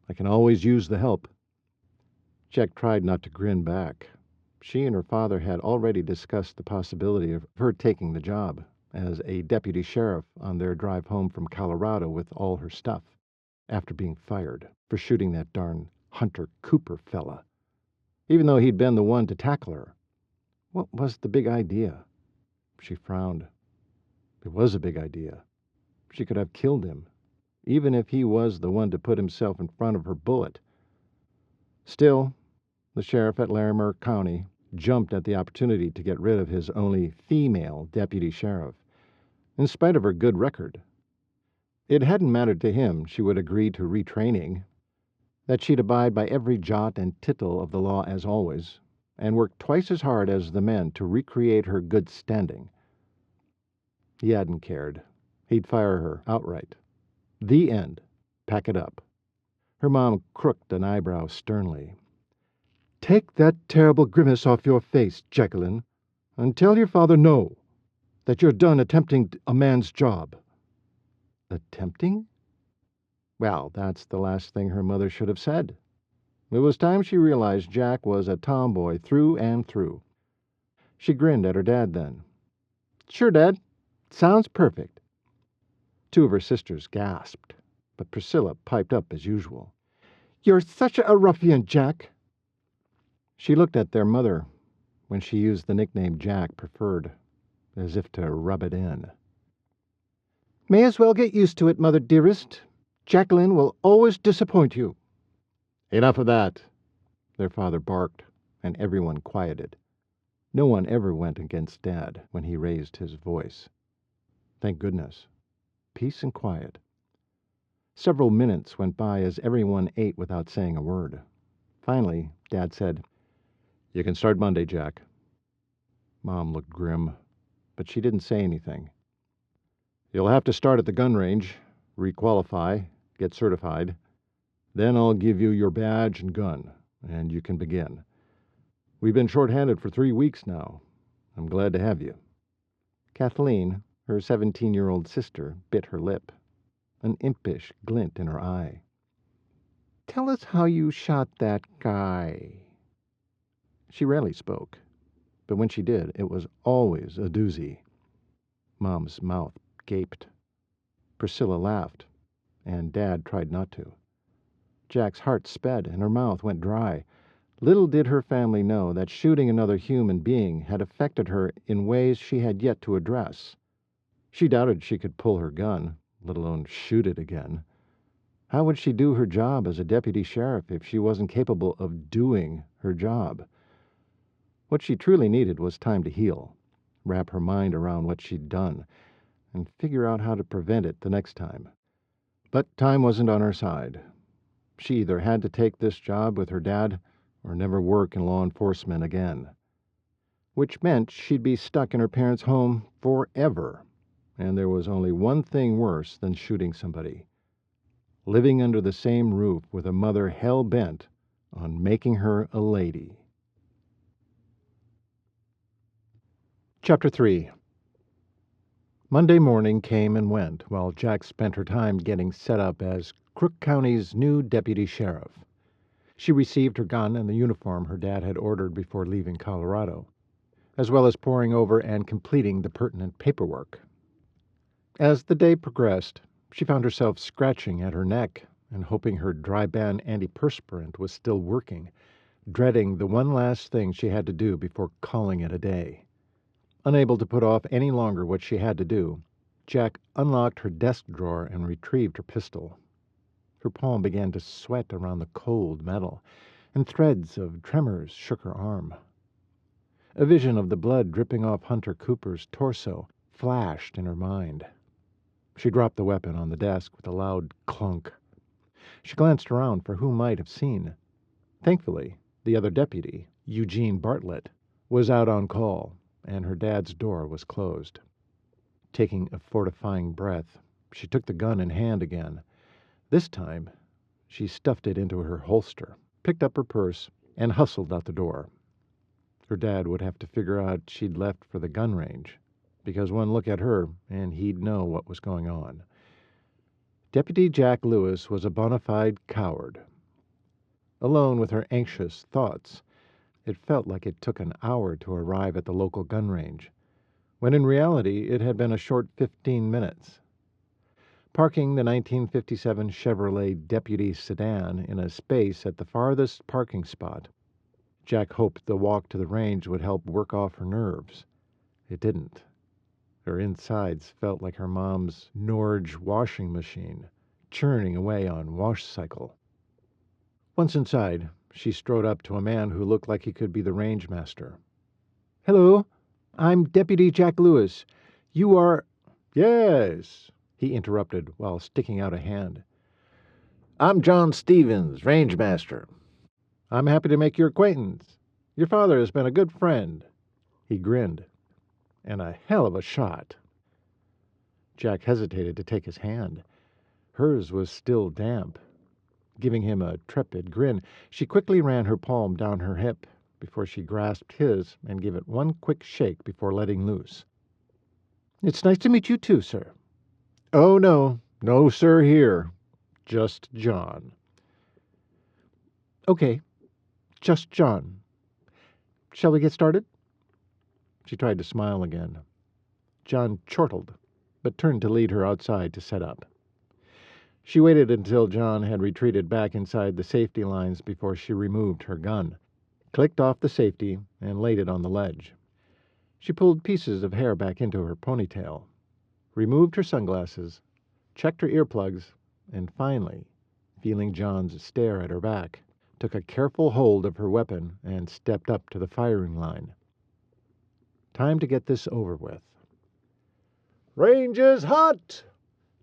I can always use the help." Jack tried not to grin back. She and her father had already discussed the possibility of her taking the job as a deputy sheriff on their drive home from Colorado with all her stuff, after being fired for shooting that darn Hunter Cooper fella. Even though he'd been the one to tackle her. What was the big idea? She frowned. It was a big idea. She could have killed him, even if he was the one to put himself in front of her bullet. Still, the sheriff at Larimer County jumped at the opportunity to get rid of his only female deputy sheriff, in spite of her good record. It hadn't mattered to him she would agree to retraining, that she'd abide by every jot and tittle of the law as always, and work twice as hard as the men to recreate her good standing. He hadn't cared. He'd fire her outright. The end. Pack it up. Her mom crooked an eyebrow sternly. "Take that terrible grimace off your face, Jacquelyn, and tell your father no, that you're done attempting a man's job." Attempting? Well, that's the last thing her mother should have said. It was time she realized Jack was a tomboy through and through. She grinned at her dad then. "Sure, Dad. Sounds perfect." Two of her sisters gasped, but Priscilla piped up as usual. "You're such a ruffian, Jack." She looked at their mother when she used the nickname Jack preferred, as if to rub it in. "May as well get used to it, Mother dearest. Jacquelyn will always disappoint you." "Enough of that," their father barked, and everyone quieted. No one ever went against Dad when he raised his voice. Thank goodness. Peace and quiet. Several minutes went by as everyone ate without saying a word. Finally, Dad said, "You can start Monday, Jack." Mom looked grim, but she didn't say anything. "You'll have to start at the gun range, requalify, get certified. Then I'll give you your badge and gun, and you can begin. We've been short-handed for 3 weeks now. I'm glad to have you." Kathleen, her 17-year-old sister, bit her lip, an impish glint in her eye. "Tell us how you shot that guy." She rarely spoke, but when she did, it was always a doozy. Mom's mouth gaped. Priscilla laughed, and Dad tried not to. Jack's heart sped, and her mouth went dry. Little did her family know that shooting another human being had affected her in ways she had yet to address. She doubted she could pull her gun, let alone shoot it again. How would she do her job as a deputy sheriff if she wasn't capable of doing her job? What she truly needed was time to heal, wrap her mind around what she'd done, and figure out how to prevent it the next time. But time wasn't on her side. She either had to take this job with her dad or never work in law enforcement again. which meant she'd be stuck in her parents' home forever. And there was only one thing worse than shooting somebody: living under the same roof with a mother hell-bent on making her a lady. Chapter 3. Monday morning came and went while Jack spent her time getting set up as Crook County's new deputy sheriff. She received her gun and the uniform her dad had ordered before leaving Colorado, as well as poring over and completing the pertinent paperwork. As the day progressed, she found herself scratching at her neck and hoping her dry-band antiperspirant was still working, dreading the one last thing she had to do before calling it a day. Unable to put off any longer what she had to do, Jack unlocked her desk drawer and retrieved her pistol. Her palm began to sweat around the cold metal, and threads of tremors shook her arm. A vision of the blood dripping off Hunter Cooper's torso flashed in her mind. She dropped the weapon on the desk with a loud clunk. She glanced around for who might have seen. Thankfully, the other deputy, Eugene Bartlett, was out on call, and her dad's door was closed. Taking a fortifying breath, she took the gun in hand again. This time, she stuffed it into her holster, picked up her purse, and hustled out the door. Her dad would have to figure out she'd left for the gun range, because one look at her and he'd know what was going on. Deputy Jack Lewis was a bona fide coward. Alone with her anxious thoughts, it felt like it took an hour to arrive at the local gun range, when in reality it had been a short 15 minutes. Parking the 1957 Chevrolet Deputy sedan in a space at the farthest parking spot, Jack hoped the walk to the range would help work off her nerves. It didn't. Her insides felt like her mom's Norge washing machine, churning away on wash cycle. Once inside, she strode up to a man who looked like he could be the range master. "Hello, I'm Deputy Jack Lewis. You are—" "Yes," he interrupted while sticking out a hand. "I'm John Stevens, range master. I'm happy to make your acquaintance. Your father has been a good friend." He grinned. "And a hell of a shot." Jack hesitated to take his hand. Hers was still damp. Giving him a trepid grin, she quickly ran her palm down her hip before she grasped his and gave it one quick shake before letting loose. "It's nice to meet you too, sir." "Oh, no. No, sir, here. Just John." "Okay. Just John. Shall we get started?" She tried to smile again. John chortled, but turned to lead her outside to set up. She waited until John had retreated back inside the safety lines before she removed her gun, clicked off the safety, and laid it on the ledge. She pulled pieces of hair back into her ponytail, removed her sunglasses, checked her earplugs, and finally, feeling John's stare at her back, took a careful hold of her weapon and stepped up to the firing line. Time to get this over with. "Range is hot!"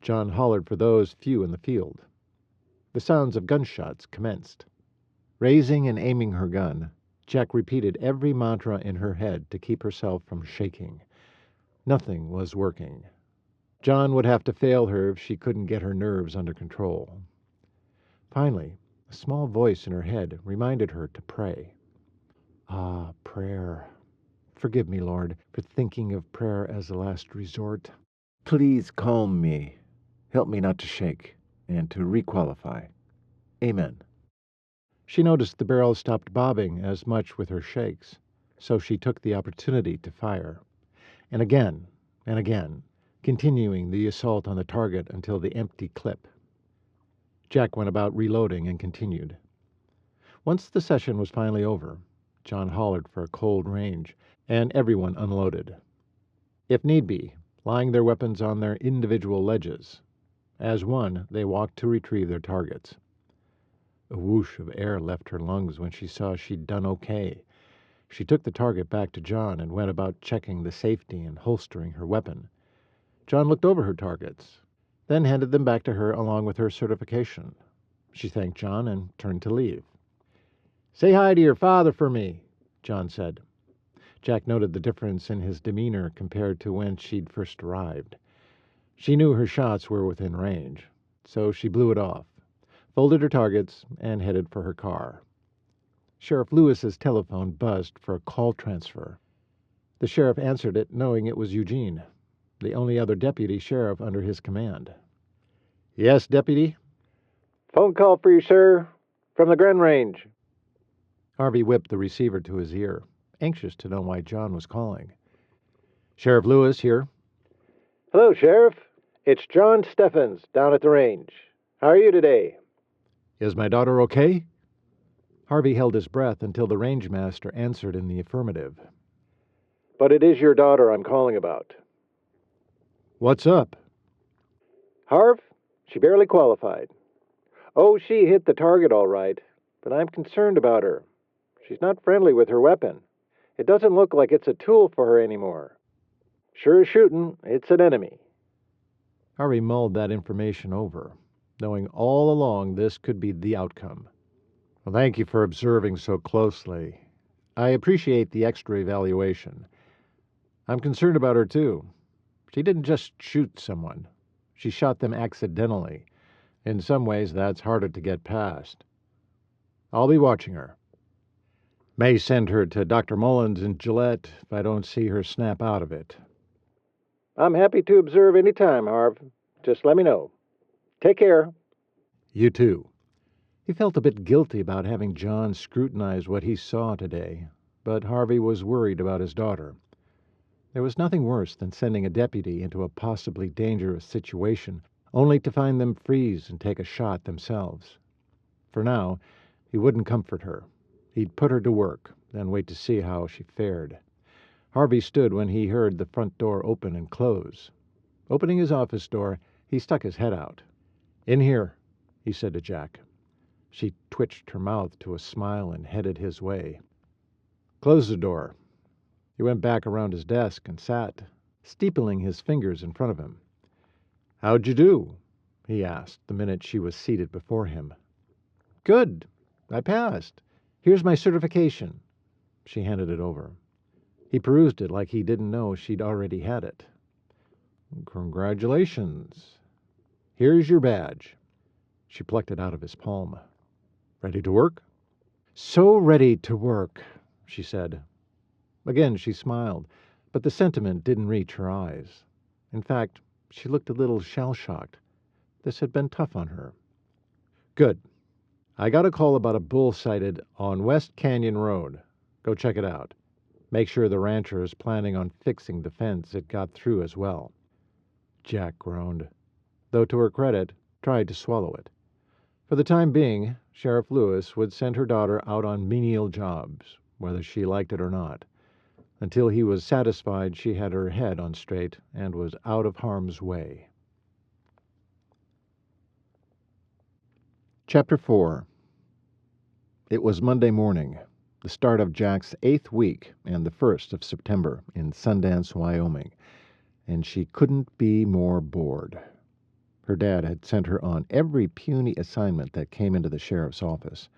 John hollered for those few in the field. The sounds of gunshots commenced. Raising and aiming her gun, Jack repeated every mantra in her head to keep herself from shaking. Nothing was working. John would have to fail her if she couldn't get her nerves under control. Finally, a small voice in her head reminded her to pray. Ah, prayer. Forgive me, Lord, for thinking of prayer as a last resort. Please calm me. Help me not to shake, and to requalify. Amen. She noticed the barrel stopped bobbing as much with her shakes, so she took the opportunity to fire. And again, continuing the assault on the target until the empty clip. Jack went about reloading and continued. Once the session was finally over, John hollered for a cold range, and everyone unloaded. If need be, lying their weapons on their individual ledges. As one, they walked to retrieve their targets. A whoosh of air left her lungs when she saw she'd done okay. She took the target back to John and went about checking the safety and holstering her weapon. John looked over her targets, then handed them back to her along with her certification. She thanked John and turned to leave. "Say hi to your father for me," John said. Jack noted the difference in his demeanor compared to when she'd first arrived. She knew her shots were within range, so she blew it off, folded her targets, and headed for her car. Sheriff Lewis's telephone buzzed for a call transfer. The sheriff answered it, knowing it was Eugene, the only other deputy sheriff under his command. "Yes, deputy?" "Phone call for you, sir. From the Grand Range." Harvey whipped the receiver to his ear, anxious to know why John was calling. "Sheriff Lewis here." "Hello, Sheriff. It's John Steffens down at the range. How are you today?" "Is my daughter okay?" Harvey held his breath until the rangemaster answered in the affirmative. "But it is your daughter I'm calling about." "What's up?" "Harv, she barely qualified. Oh, she hit the target all right, but I'm concerned about her. She's not friendly with her weapon. It doesn't look like it's a tool for her anymore. Sure as shooting, it's an enemy." Harvey mulled that information over, knowing all along this could be the outcome. "Well, thank you for observing so closely. I appreciate the extra evaluation. I'm concerned about her, too. She didn't just shoot someone. She shot them accidentally. In some ways, that's harder to get past. I'll be watching her. May send her to Dr. Mullins in Gillette if I don't see her snap out of it." "I'm happy to observe any time, Harv. Just let me know. Take care." "You too." He felt a bit guilty about having John scrutinize what he saw today, but Harvey was worried about his daughter. There was nothing worse than sending a deputy into a possibly dangerous situation, only to find them freeze and take a shot themselves. For now, he wouldn't comfort her. He'd put her to work, then wait to see how she fared. Harvey stood when he heard the front door open and close. Opening his office door, he stuck his head out. "In here," he said to Jack. She twitched her mouth to a smile and headed his way. "Close the door." He went back around his desk and sat, steepling his fingers in front of him. "How'd you do?" he asked the minute she was seated before him. "Good. I passed. Here's my certification." She handed it over. He perused it like he didn't know she'd already had it. "Congratulations. Here's your badge." She plucked it out of his palm. "Ready to work?" "So ready to work," she said. Again she smiled, but the sentiment didn't reach her eyes. In fact, she looked a little shell-shocked. This had been tough on her. "Good. I got a call about a bull sighted on West Canyon Road. Go check it out. Make sure the rancher is planning on fixing the fence it got through as well." Jack groaned, though to her credit, tried to swallow it. For the time being, Sheriff Lewis would send her daughter out on menial jobs, whether she liked it or not, until he was satisfied she had her head on straight and was out of harm's way. Chapter 4. It was Monday morning, the start of Jack's 8th week and the 1st of September in Sundance, Wyoming, and she couldn't be more bored. Her dad had sent her on every puny assignment that came into the sheriff's office.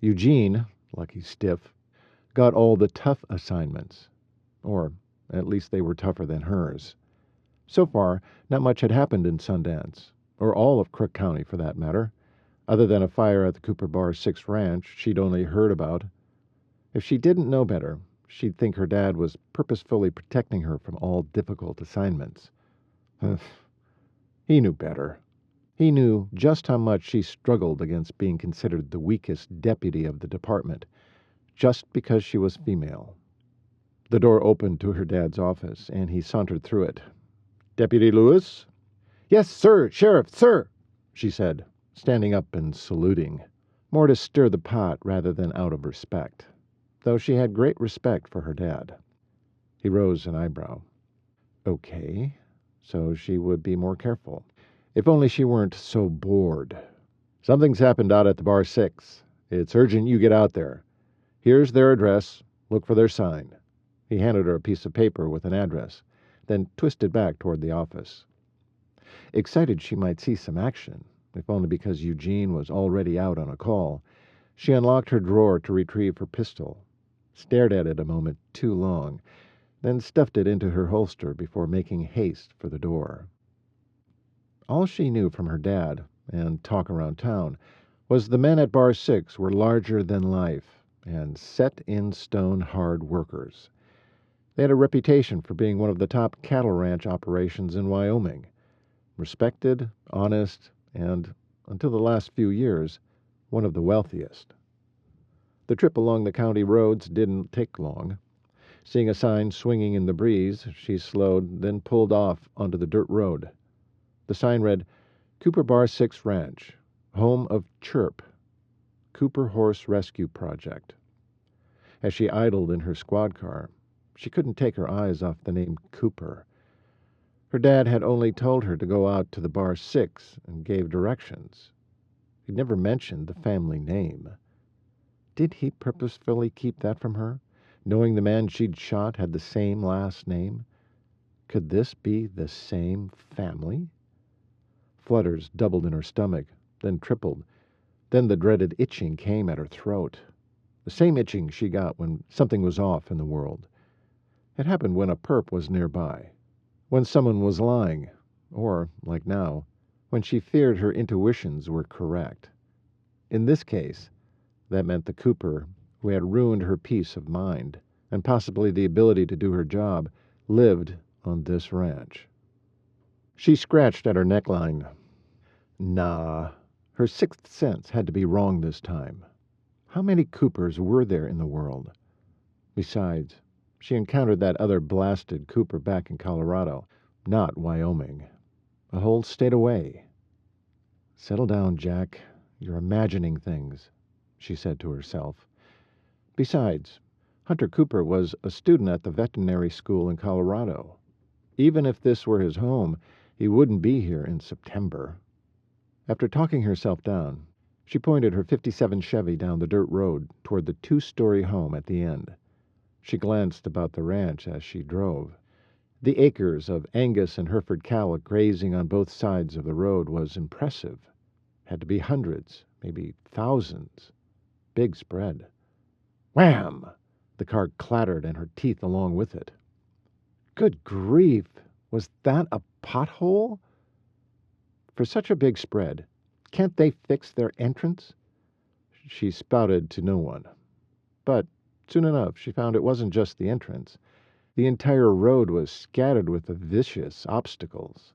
Eugene, lucky stiff, got all the tough assignments, or at least they were tougher than hers. So far, not much had happened in Sundance, or all of Crook County for that matter, other than a fire at the Cooper Bar 6 ranch she'd only heard about. If she didn't know better, she'd think her dad was purposefully protecting her from all difficult assignments. He knew better. He knew just how much she struggled against being considered the weakest deputy of the department, just because she was female. The door opened to her dad's office, and he sauntered through it. "Deputy Lewis?" "Yes, sir, Sheriff, sir," she said, standing up and saluting, more to stir the pot rather than out of respect, though she had great respect for her dad. He rose an eyebrow. Okay, so she would be more careful. If only she weren't so bored. "Something's happened out at the Bar 6. It's urgent you get out there. Here's their address. Look for their sign." He handed her a piece of paper with an address, then twisted back toward the office. Excited she might see some action, if only because Eugene was already out on a call, she unlocked her drawer to retrieve her pistol, stared at it a moment too long, then stuffed it into her holster before making haste for the door. All she knew from her dad, and talk around town, was the men at Bar 6 were larger than life and set-in-stone hard workers. They had a reputation for being one of the top cattle ranch operations in Wyoming. Respected, honest, and, until the last few years, one of the wealthiest. The trip along the county roads didn't take long. Seeing a sign swinging in the breeze, she slowed, then pulled off onto the dirt road. The sign read, Cooper Bar 6 Ranch, home of Chirp, Cooper Horse Rescue Project. As she idled in her squad car, she couldn't take her eyes off the name Cooper. Her dad had only told her to go out to the Bar 6 and gave directions. He'd never mentioned the family name. Did he purposefully keep that from her, knowing the man she'd shot had the same last name? Could this be the same family? Flutters doubled in her stomach, then tripled. Then the dreaded itching came at her throat. The same itching she got when something was off in the world. It happened when a perp was nearby, when someone was lying, or, like now, when she feared her intuitions were correct. In this case, that meant the Cooper, who had ruined her peace of mind, and possibly the ability to do her job, lived on this ranch. She scratched at her neckline. Nah, her sixth sense had to be wrong this time. How many Coopers were there in the world? Besides, she encountered that other blasted Cooper back in Colorado, not Wyoming. A whole state away. Settle down, Jack. You're imagining things, she said to herself. Besides, Hunter Cooper was a student at the veterinary school in Colorado. Even if this were his home, he wouldn't be here in September. After talking herself down, she pointed her '57 Chevy down the dirt road toward the two-story home at the end. She glanced about the ranch as she drove. The acres of Angus and Hereford cattle grazing on both sides of the road was impressive. Had to be hundreds, maybe thousands. Big spread. Wham! The car clattered and her teeth along with it. Good grief! Was that a pothole? For such a big spread, can't they fix their entrance? She spouted to no one. But soon enough she found it wasn't just the entrance. The entire road was scattered with the vicious obstacles.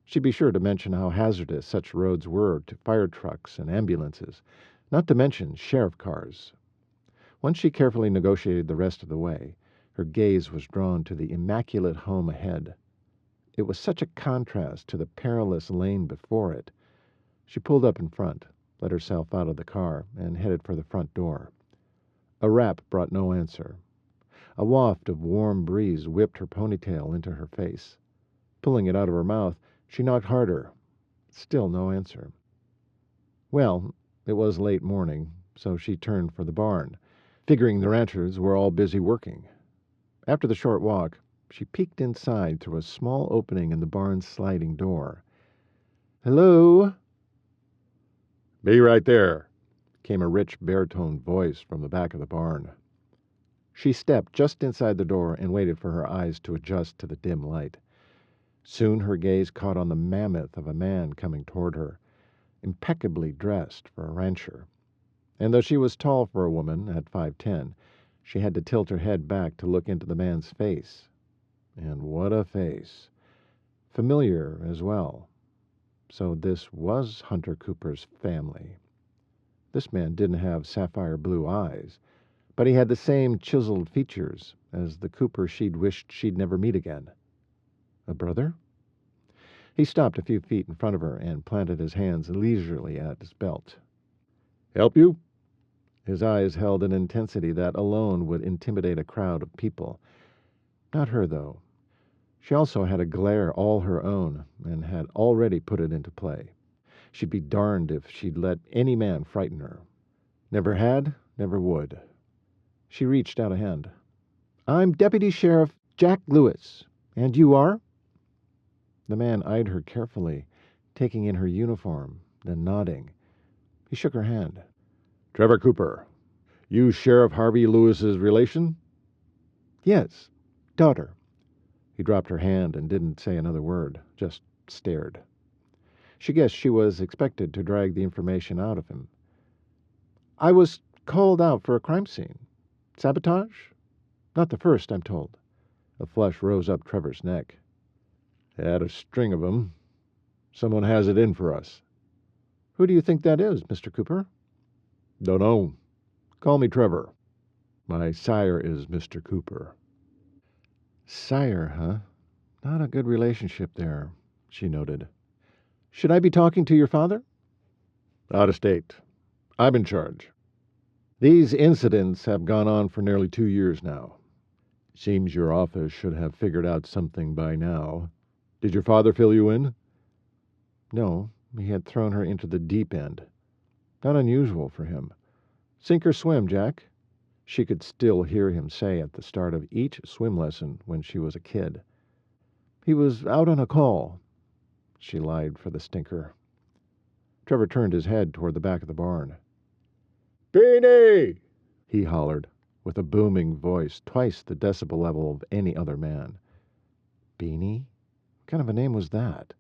She'd be sure to mention how hazardous such roads were to fire trucks and ambulances, not to mention sheriff cars. Once she carefully negotiated the rest of the way, her gaze was drawn to the immaculate home ahead. It was such a contrast to the perilous lane before it. She pulled up in front, let herself out of the car, and headed for the front door. A rap brought no answer. A waft of warm breeze whipped her ponytail into her face. Pulling it out of her mouth, she knocked harder. Still no answer. Well, it was late morning, so she turned for the barn, figuring the ranchers were all busy working. After the short walk, she peeked inside through a small opening in the barn's sliding door. "Hello?" "Be right there," came a rich baritone voice from the back of the barn. She stepped just inside the door and waited for her eyes to adjust to the dim light. Soon her gaze caught on the mammoth of a man coming toward her, impeccably dressed for a rancher. And though she was tall for a woman at 5'10", she had to tilt her head back to look into the man's face. And what a face. Familiar as well. So this was Hunter Cooper's family. This man didn't have sapphire blue eyes, but he had the same chiseled features as the Cooper she'd wished she'd never meet again. A brother? He stopped a few feet in front of her and planted his hands leisurely at his belt. "Help you?" His eyes held an intensity that alone would intimidate a crowd of people. Not her, though. She also had a glare all her own, and had already put it into play. She'd be darned if she'd let any man frighten her. Never had, never would. She reached out a hand. "I'm Deputy Sheriff Jack Lewis. And you are?" The man eyed her carefully, taking in her uniform, then nodding. He shook her hand. "Trevor Cooper. You Sheriff Harvey Lewis's relation? Yes, daughter. He dropped her hand and didn't say another word, just stared. She guessed she was expected to drag the information out of him. I was called out for a crime scene. Sabotage? Not the first, I'm told. A flush rose up Trevor's neck. Had a string of 'em. Someone has it in for us. Who do you think that is, Mr. Cooper? Dunno. Call me Trevor. My sire is Mr. Cooper. Sire, huh? Not a good relationship there, she noted. Should I be talking to your father? Out of state. I'm in charge. These incidents have gone on for nearly 2 years now. Seems your office should have figured out something by now. Did your father fill you in? No, he had thrown her into the deep end. Not unusual for him. Sink or swim, Jack. She could still hear him say at the start of each swim lesson when she was a kid. He was out on a call. She lied for the stinker. Trevor turned his head toward the back of the barn. Queenie! He hollered, with a booming voice twice the decibel level of any other man. Beanie? What kind of a name was that?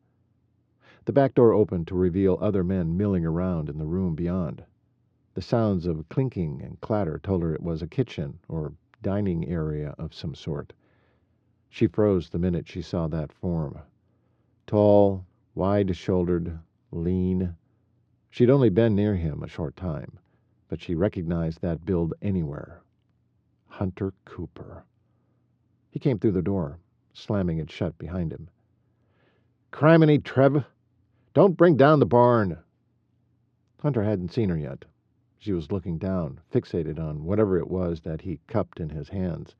The back door opened to reveal other men milling around in the room beyond. The sounds of clinking and clatter told her it was a kitchen or dining area of some sort. She froze the minute she saw that form. Tall, wide-shouldered, lean. She'd only been near him a short time, but she recognized that build anywhere. Hunter Cooper. He came through the door, slamming it shut behind him. Criminy, Trev! Don't bring down the barn! Hunter hadn't seen her yet. She was looking down, fixated on whatever it was that he cupped in his hands,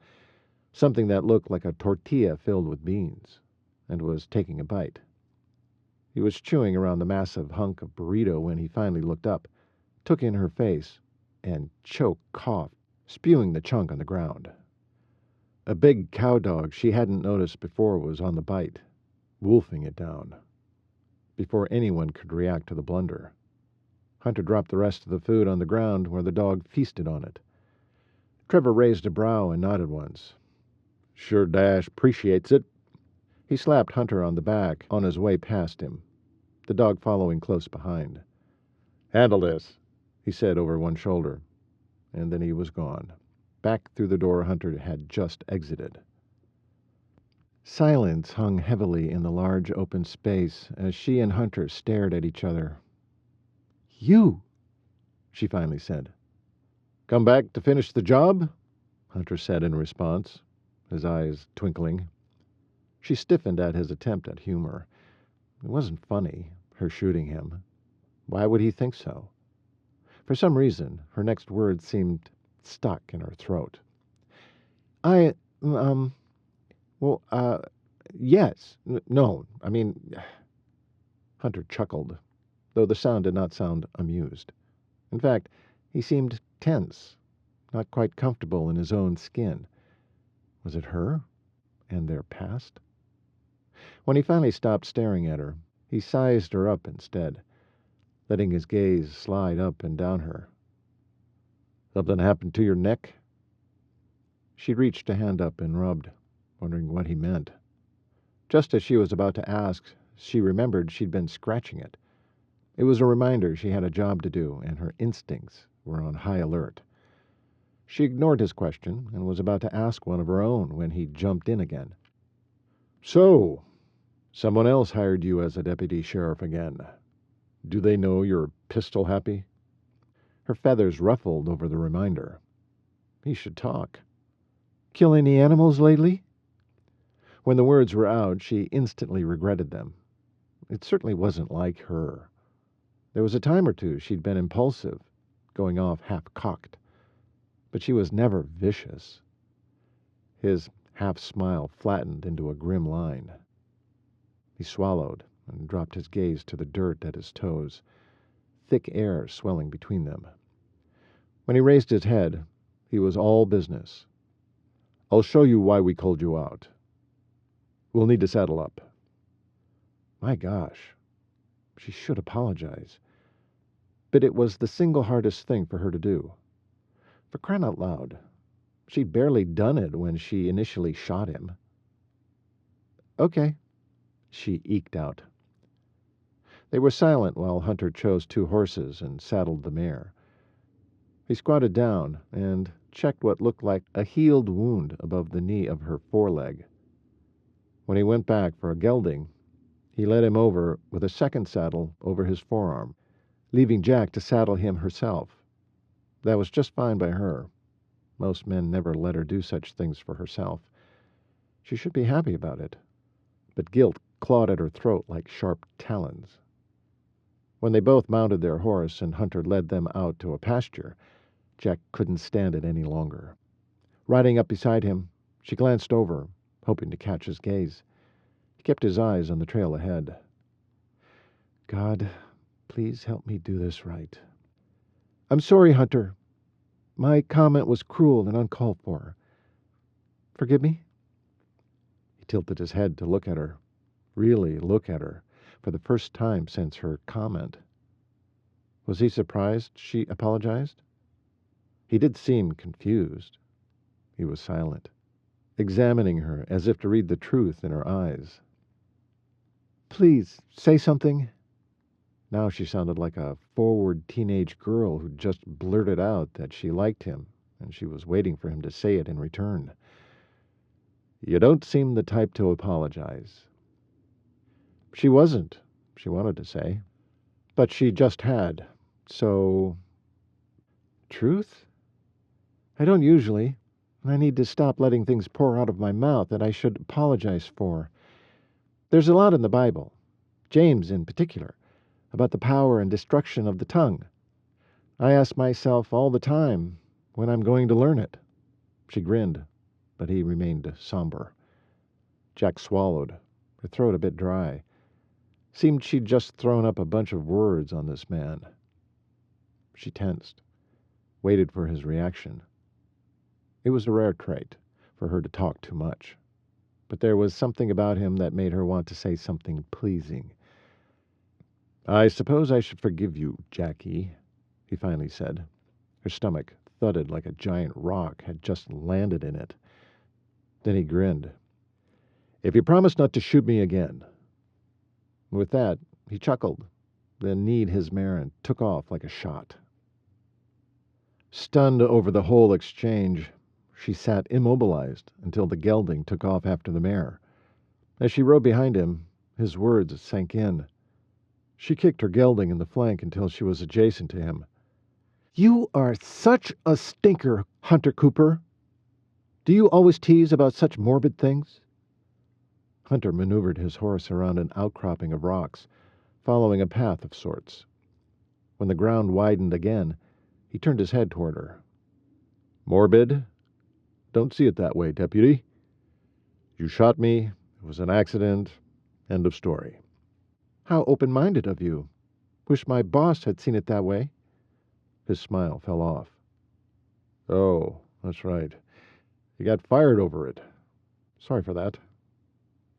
something that looked like a tortilla filled with beans, and was taking a bite. He was chewing around the massive hunk of burrito when he finally looked up, took in her face, and coughed, spewing the chunk on the ground. A big cow dog she hadn't noticed before was on the bite, wolfing it down. Before anyone could react to the blunder, Hunter dropped the rest of the food on the ground where the dog feasted on it. Trevor raised a brow and nodded once. Sure dash appreciates it. He slapped Hunter on the back on his way past him, the dog following close behind. Handle this, he said over one shoulder, and then he was gone, back through the door Hunter had just exited. Silence hung heavily in the large open space as she and Hunter stared at each other. You, she finally said. Come back to finish the job? Hunter said in response, his eyes twinkling. She stiffened at his attempt at humor. It wasn't funny, her shooting him. Why would he think so? For some reason, her next words seemed stuck in her throat. Yes. No, I mean... Hunter chuckled, though the sound did not sound amused. In fact, he seemed tense, not quite comfortable in his own skin. Was it her and their past? When he finally stopped staring at her, he sized her up instead, letting his gaze slide up and down her. Something happened to your neck? She reached a hand up and rubbed, wondering what he meant. Just as she was about to ask, she remembered she'd been scratching it. It was a reminder she had a job to do, and her instincts were on high alert. She ignored his question and was about to ask one of her own when he jumped in again. So, someone else hired you as a deputy sheriff again. Do they know you're pistol happy? Her feathers ruffled over the reminder. He should talk. Kill any animals lately? When the words were out, she instantly regretted them. It certainly wasn't like her. There was a time or two she'd been impulsive, going off half-cocked. But she was never vicious. His half-smile flattened into a grim line. He swallowed and dropped his gaze to the dirt at his toes, thick air swelling between them. When he raised his head, he was all business. I'll show you why we called you out. We'll need to saddle up. My gosh. She should apologize. But it was the single hardest thing for her to do. For crying out loud, she'd barely done it when she initially shot him. Okay, she eked out. They were silent while Hunter chose 2 horses and saddled the mare. He squatted down and checked what looked like a healed wound above the knee of her foreleg. When he went back for a gelding, he led him over with a second saddle over his forearm, leaving Jack to saddle him herself. That was just fine by her. Most men never let her do such things for herself. She should be happy about it. But guilt clawed at her throat like sharp talons. When they both mounted their horse and Hunter led them out to a pasture, Jack couldn't stand it any longer. Riding up beside him, she glanced over, hoping to catch his gaze. He kept his eyes on the trail ahead. God, please help me do this right. I'm sorry, Hunter. My comment was cruel and uncalled for. Forgive me? He tilted his head to look at her, really look at her, for the first time since her comment. Was he surprised she apologized? He did seem confused. He was silent, examining her as if to read the truth in her eyes. Please, say something. Now she sounded like a forward teenage girl who'd just blurted out that she liked him, and she was waiting for him to say it in return. You don't seem the type to apologize. She wasn't, she wanted to say, but she just had, so... Truth? I don't usually, and I need to stop letting things pour out of my mouth that I should apologize for. There's a lot in the Bible, James in particular, about the power and destruction of the tongue. I ask myself all the time when I'm going to learn it. She grinned, but he remained somber. Jack swallowed, her throat a bit dry. Seemed she'd just thrown up a bunch of words on this man. She tensed, waited for his reaction. It was a rare trait for her to talk too much, but there was something about him that made her want to say something pleasing. I suppose I should forgive you, Jackie, he finally said. Her stomach thudded like a giant rock had just landed in it. Then he grinned. If you promise not to shoot me again. With that, he chuckled, then kneed his mare and took off like a shot. Stunned over the whole exchange, she sat immobilized until the gelding took off after the mare. As she rode behind him, his words sank in. She kicked her gelding in the flank until she was adjacent to him. You are such a stinker, Hunter Cooper. Do you always tease about such morbid things? Hunter maneuvered his horse around an outcropping of rocks, following a path of sorts. When the ground widened again, he turned his head toward her. Morbid? Don't see it that way, Deputy. You shot me. It was an accident. End of story. How open-minded of you. Wish my boss had seen it that way. His smile fell off. Oh, that's right. You got fired over it. Sorry for that.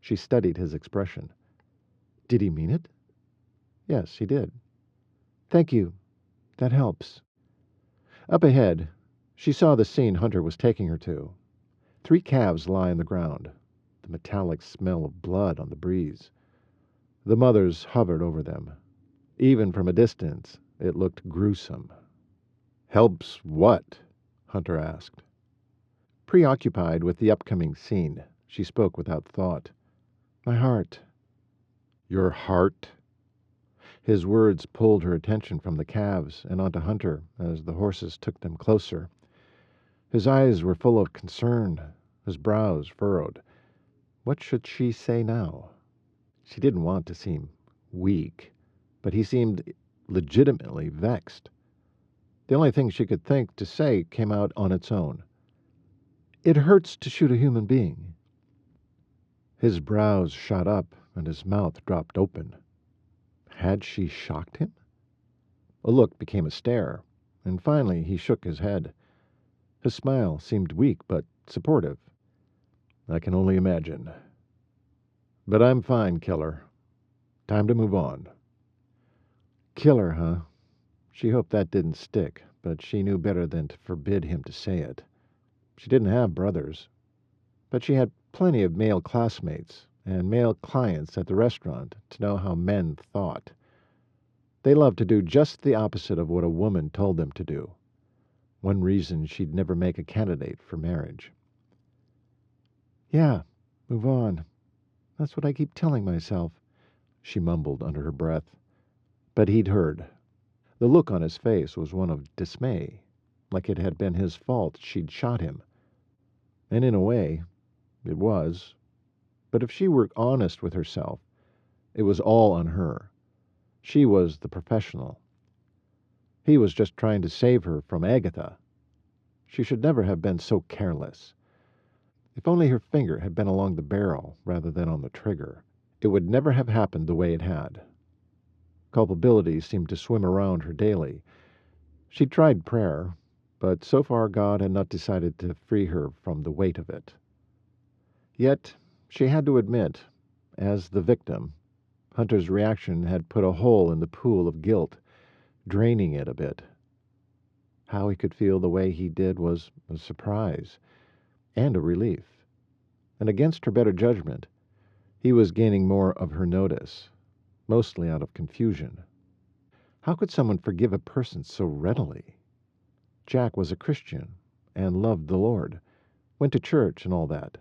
She studied his expression. Did he mean it? Yes, he did. Thank you. That helps. Up ahead, she saw the scene Hunter was taking her to. 3 calves lie on the ground, the metallic smell of blood on the breeze. The mothers hovered over them. Even from a distance, it looked gruesome. Helps what? Hunter asked. Preoccupied with the upcoming scene, she spoke without thought. My heart. Your heart? His words pulled her attention from the calves and onto Hunter as the horses took them closer. His eyes were full of concern, his brows furrowed. What should she say now? She didn't want to seem weak, but he seemed legitimately vexed. The only thing she could think to say came out on its own. It hurts to shoot a human being. His brows shot up and his mouth dropped open. Had she shocked him? A look became a stare, and finally he shook his head. His smile seemed weak but supportive. I can only imagine. But I'm fine, killer. Time to move on. Killer, huh? She hoped that didn't stick, but she knew better than to forbid him to say it. She didn't have brothers, but she had plenty of male classmates and male clients at the restaurant to know how men thought. They loved to do just the opposite of what a woman told them to do. One reason she'd never make a candidate for marriage. Yeah, move on. That's what I keep telling myself, she mumbled under her breath. But he'd heard. The look on his face was one of dismay, like it had been his fault she'd shot him. And in a way, it was. But if she were honest with herself, it was all on her. She was the professional. He was just trying to save her from Agatha. She should never have been so careless. If only her finger had been along the barrel rather than on the trigger, it would never have happened the way it had. Culpability seemed to swim around her daily. She tried prayer, but so far God had not decided to free her from the weight of it. Yet, she had to admit, as the victim, Hunter's reaction had put a hole in the pool of guilt, draining it a bit. How he could feel the way he did was a surprise and a relief. And against her better judgment, he was gaining more of her notice, mostly out of confusion. How could someone forgive a person so readily? Jack was a Christian and loved the Lord, went to church and all that.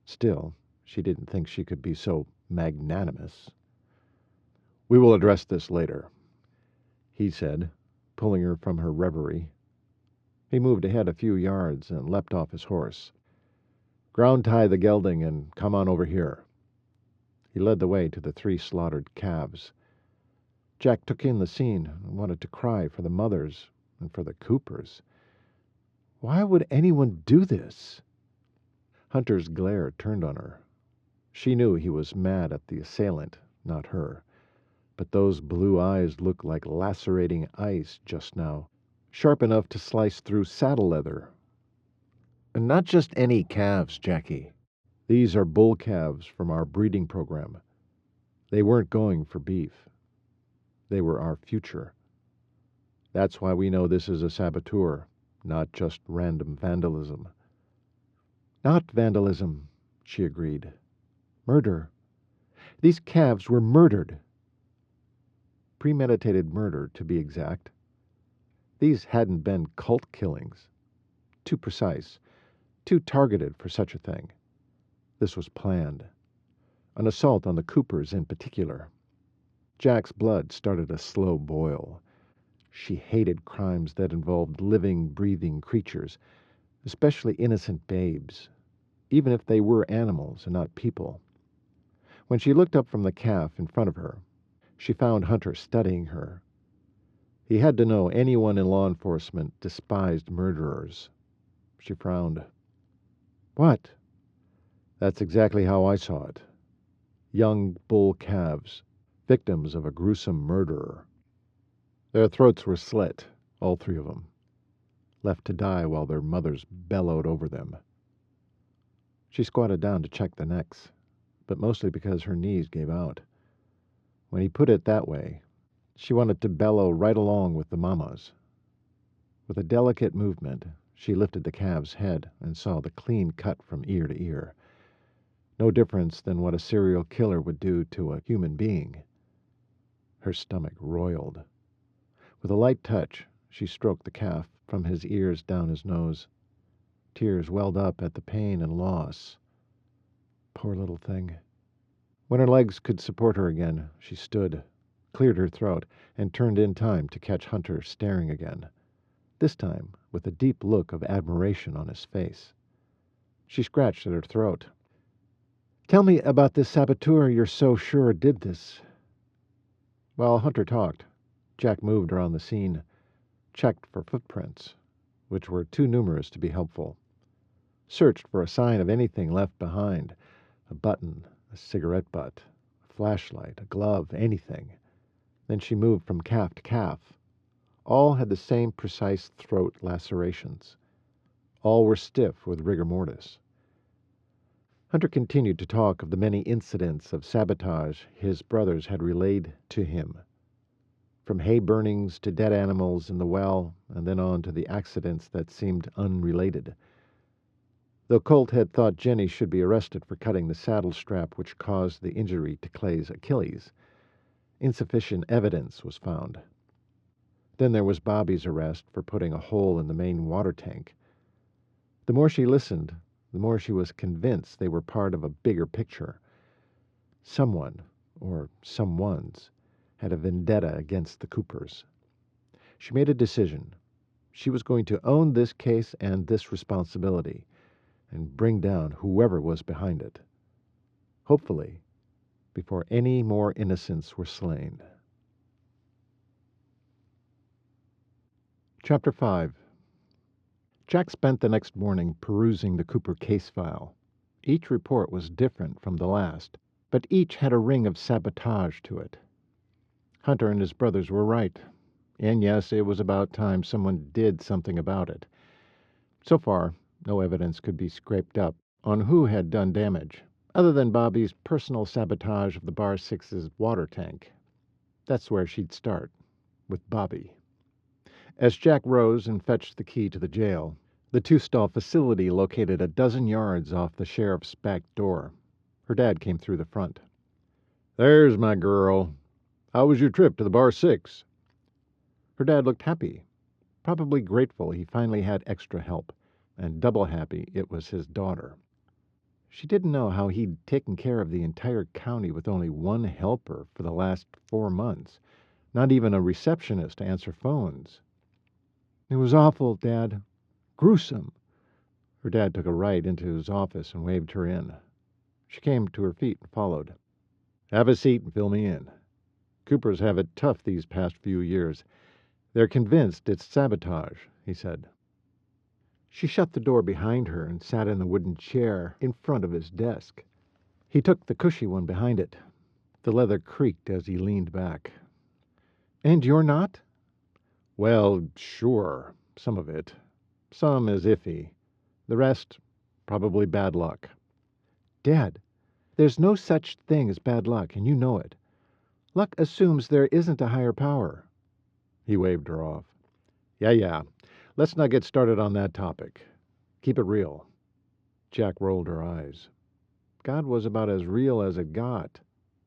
Still, she didn't think she could be so magnanimous. We will address this later, he said, pulling her from her reverie. He moved ahead a few yards and leapt off his horse. Ground tie the gelding and come on over here. He led the way to the 3 slaughtered calves. Jack took in the scene and wanted to cry for the mothers and for the Coopers. Why would anyone do this? Hunter's glare turned on her. She knew he was mad at the assailant, not her. But those blue eyes looked like lacerating ice just now, sharp enough to slice through saddle leather. And not just any calves, Jackie. These are bull calves from our breeding program. They weren't going for beef. They were our future. That's why we know this is a saboteur, not just random vandalism. Not vandalism, she agreed. Murder. These calves were murdered. Premeditated murder, to be exact. These hadn't been cult killings. Too precise, too targeted for such a thing. This was planned. An assault on the Coopers in particular. Jack's blood started a slow boil. She hated crimes that involved living, breathing creatures, especially innocent babes, even if they were animals and not people. When she looked up from the calf in front of her, she found Hunter studying her. He had to know anyone in law enforcement despised murderers. She frowned. What? That's exactly how I saw it. Young bull calves, victims of a gruesome murderer. Their throats were slit, all 3 of them, left to die while their mothers bellowed over them. She squatted down to check the necks, but mostly because her knees gave out. When he put it that way, she wanted to bellow right along with the mamas. With a delicate movement, she lifted the calf's head and saw the clean cut from ear to ear. No difference than what a serial killer would do to a human being. Her stomach roiled. With a light touch, she stroked the calf from his ears down his nose. Tears welled up at the pain and loss. Poor little thing. When her legs could support her again, she stood, cleared her throat, and turned in time to catch Hunter staring again, this time with a deep look of admiration on his face. She scratched at her throat. Tell me about this saboteur you're so sure did this. While Hunter talked, Jack moved around the scene, checked for footprints, which were too numerous to be helpful, searched for a sign of anything left behind, a button, a cigarette butt, a flashlight, a glove, anything. Then she moved from calf to calf. All had the same precise throat lacerations. All were stiff with rigor mortis. Hunter continued to talk of the many incidents of sabotage his brothers had relayed to him. from hay burnings to dead animals in the well, and then on to the accidents that seemed unrelated. Though Colt had thought Jenny should be arrested for cutting the saddle strap which caused the injury to Clay's Achilles, insufficient evidence was found. Then there was Bobby's arrest for putting a hole in the main water tank. The more she listened, the more she was convinced they were part of a bigger picture. Someone, or someones, had a vendetta against the Coopers. She made a decision. She was going to own this case and this responsibility, and bring down whoever was behind it. Hopefully, before any more innocents were slain. Chapter 5. Jack spent the next morning perusing the Cooper case file. Each report was different from the last, but each had a ring of sabotage to it. Hunter and his brothers were right, and yes, it was about time someone did something about it. So far, no evidence could be scraped up on who had done damage, other than Bobby's personal sabotage of the Bar 6's water tank. That's where she'd start, with Bobby. As Jack rose and fetched the key to the jail, the two-stall facility located a dozen yards off the sheriff's back door. Her dad came through the front. "There's my girl. How was your trip to the Bar 6? Her dad looked happy, probably grateful he finally had extra help, and double happy it was his daughter. She didn't know how he'd taken care of the entire county with only one helper for the last 4 months, not even a receptionist to answer phones. It was awful, Dad. Gruesome. Her dad took a right into his office and waved her in. She came to her feet and followed. Have a seat and fill me in. Coopers have it tough these past few years. They're convinced it's sabotage," he said. She shut the door behind her and sat in the wooden chair in front of his desk. He took the cushy one behind it. The leather creaked as he leaned back. And you're not? Well, sure, some of it. Some is iffy. The rest, probably bad luck. Dad, there's no such thing as bad luck, and you know it. Luck assumes there isn't a higher power. He waved her off. Yeah. Let's not get started on that topic. Keep it real. Jack rolled her eyes. God was about as real as it got.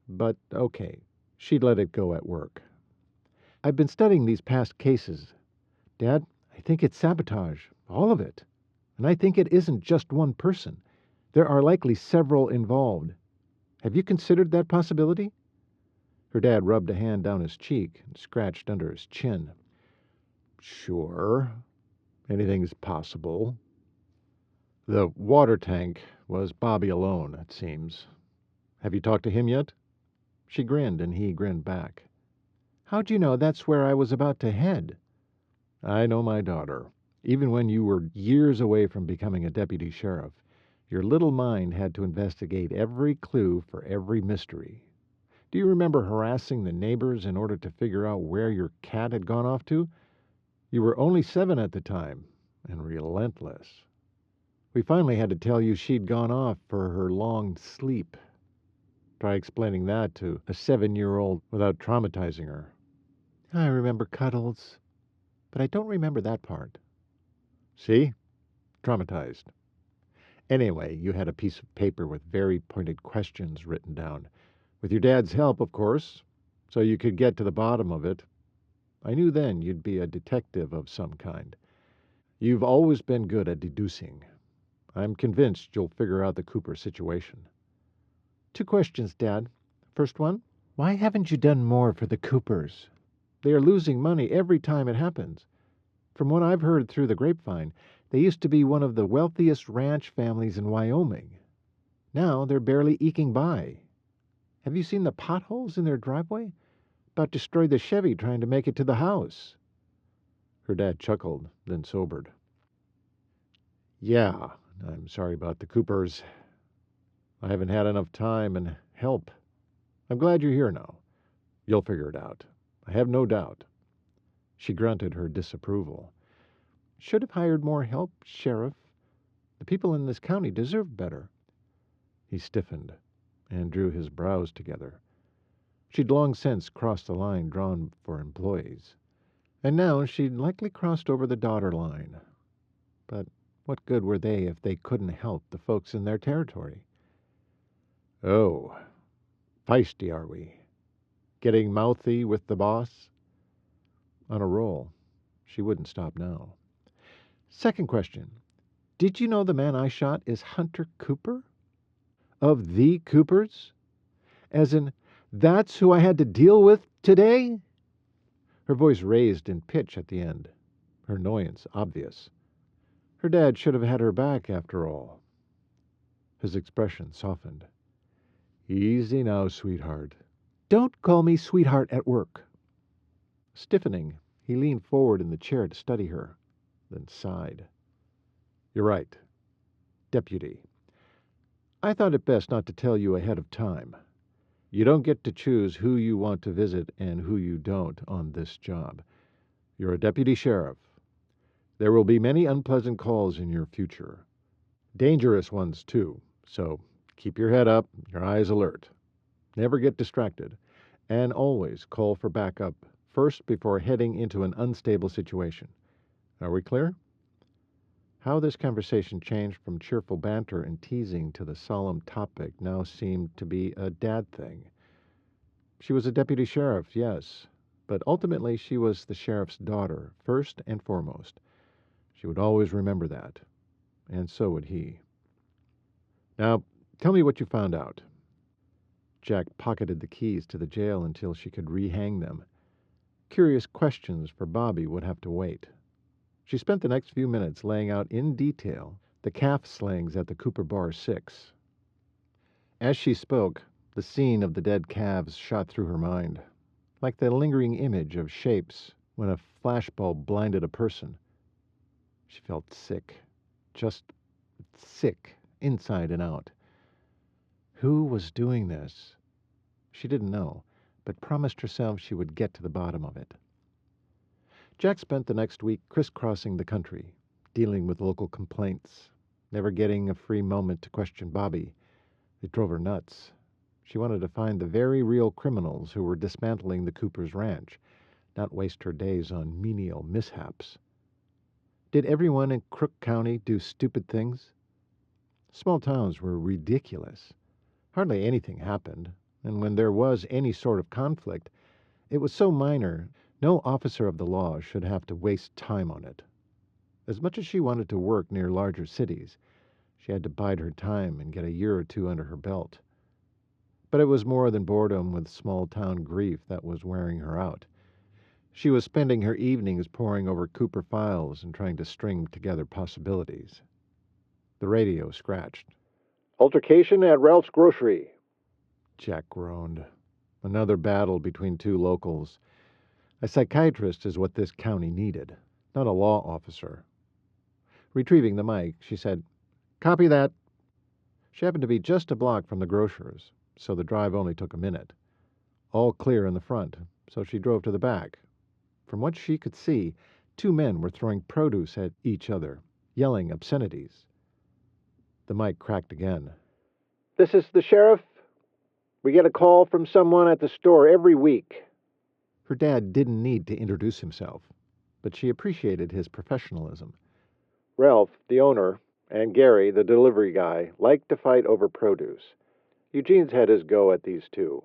But, okay, she'd let it go at work. I've been studying these past cases. Dad, I think it's sabotage, all of it. And I think it isn't just one person. There are likely several involved. Have you considered that possibility? Her dad rubbed a hand down his cheek and scratched under his chin. Sure. Anything's possible. The water tank was Bobby alone, it seems. Have you talked to him yet? She grinned, and he grinned back. How'd you know that's where I was about to head? I know my daughter. Even when you were years away from becoming a deputy sheriff, your little mind had to investigate every clue for every mystery. Do you remember harassing the neighbors in order to figure out where your cat had gone off to? You were only 7 at the time, and relentless. We finally had to tell you she'd gone off for her long sleep. Try explaining that to a 7-year-old without traumatizing her. I remember cuddles, but I don't remember that part. See? Traumatized. Anyway, you had a piece of paper with very pointed questions written down. With your dad's help, of course, so you could get to the bottom of it. I knew then you'd be a detective of some kind. You've always been good at deducing. I'm convinced you'll figure out the Cooper situation. 2 questions, Dad. First one, why haven't you done more for the Coopers? They are losing money every time it happens. From what I've heard through the grapevine, they used to be one of the wealthiest ranch families in Wyoming. Now they're barely eking by. Have you seen the potholes in their driveway? About destroyed the Chevy trying to make it to the house. Her dad chuckled, then sobered. Yeah, I'm sorry about the Coopers. I haven't had enough time and help. I'm glad you're here now. You'll figure it out. I have no doubt. She grunted her disapproval. Should have hired more help, Sheriff. The people in this county deserve better. He stiffened and drew his brows together. She'd long since crossed the line drawn for employees, and now she'd likely crossed over the dotted line. But what good were they if they couldn't help the folks in their territory? Oh, feisty are we? Getting mouthy with the boss? On a roll. She wouldn't stop now. Second question. Did you know the man I shot is Hunter Cooper? Of the Coopers? As in, that's who I had to deal with today? Her voice raised in pitch at the end, her annoyance obvious. Her dad should have had her back after all. His expression softened. Easy now, sweetheart. Don't call me sweetheart at work. Stiffening, he leaned forward in the chair to study her, then sighed. You're right. Deputy. I thought it best not to tell you ahead of time. You don't get to choose who you want to visit and who you don't on this job. You're a deputy sheriff. There will be many unpleasant calls in your future. Dangerous ones, too, so keep your head up, your eyes alert. Never get distracted, and always call for backup first before heading into an unstable situation. Are we clear? How this conversation changed from cheerful banter and teasing to the solemn topic now seemed to be a dad thing. She was a deputy sheriff, yes, but ultimately she was the sheriff's daughter, first and foremost. She would always remember that, and so would he. Now, tell me what you found out. Jack pocketed the keys to the jail until she could rehang them. Curious questions for Bobby would have to wait. She spent the next few minutes laying out in detail the calf slayings at the Cooper Bar 6. As she spoke, the scene of the dead calves shot through her mind, like the lingering image of shapes when a flashbulb blinded a person. She felt sick, just sick, inside and out. Who was doing this? She didn't know, but promised herself she would get to the bottom of it. Jack spent the next week crisscrossing the country, dealing with local complaints, never getting a free moment to question Bobby. It drove her nuts. She wanted to find the very real criminals who were dismantling the Cooper's ranch, not waste her days on menial mishaps. Did everyone in Crook County do stupid things? Small towns were ridiculous. Hardly anything happened, and when there was any sort of conflict, it was so minor, no officer of the law should have to waste time on it. As much as she wanted to work near larger cities, she had to bide her time and get a year or two under her belt. But it was more than boredom with small-town grief that was wearing her out. She was spending her evenings poring over Cooper files and trying to string together possibilities. The radio scratched. Altercation at Ralph's Grocery. Jack groaned. Another battle between two locals. A psychiatrist is what this county needed, not a law officer. Retrieving the mic, she said, "Copy that." She happened to be just a block from the grocer's, so the drive only took a minute. All clear in the front, so she drove to the back. From what she could see, two men were throwing produce at each other, yelling obscenities. The mic cracked again. This is the sheriff. We get a call from someone at the store every week. Her dad didn't need to introduce himself, but she appreciated his professionalism. Ralph, the owner, and Gary, the delivery guy, like to fight over produce. Eugene's had his go at these two.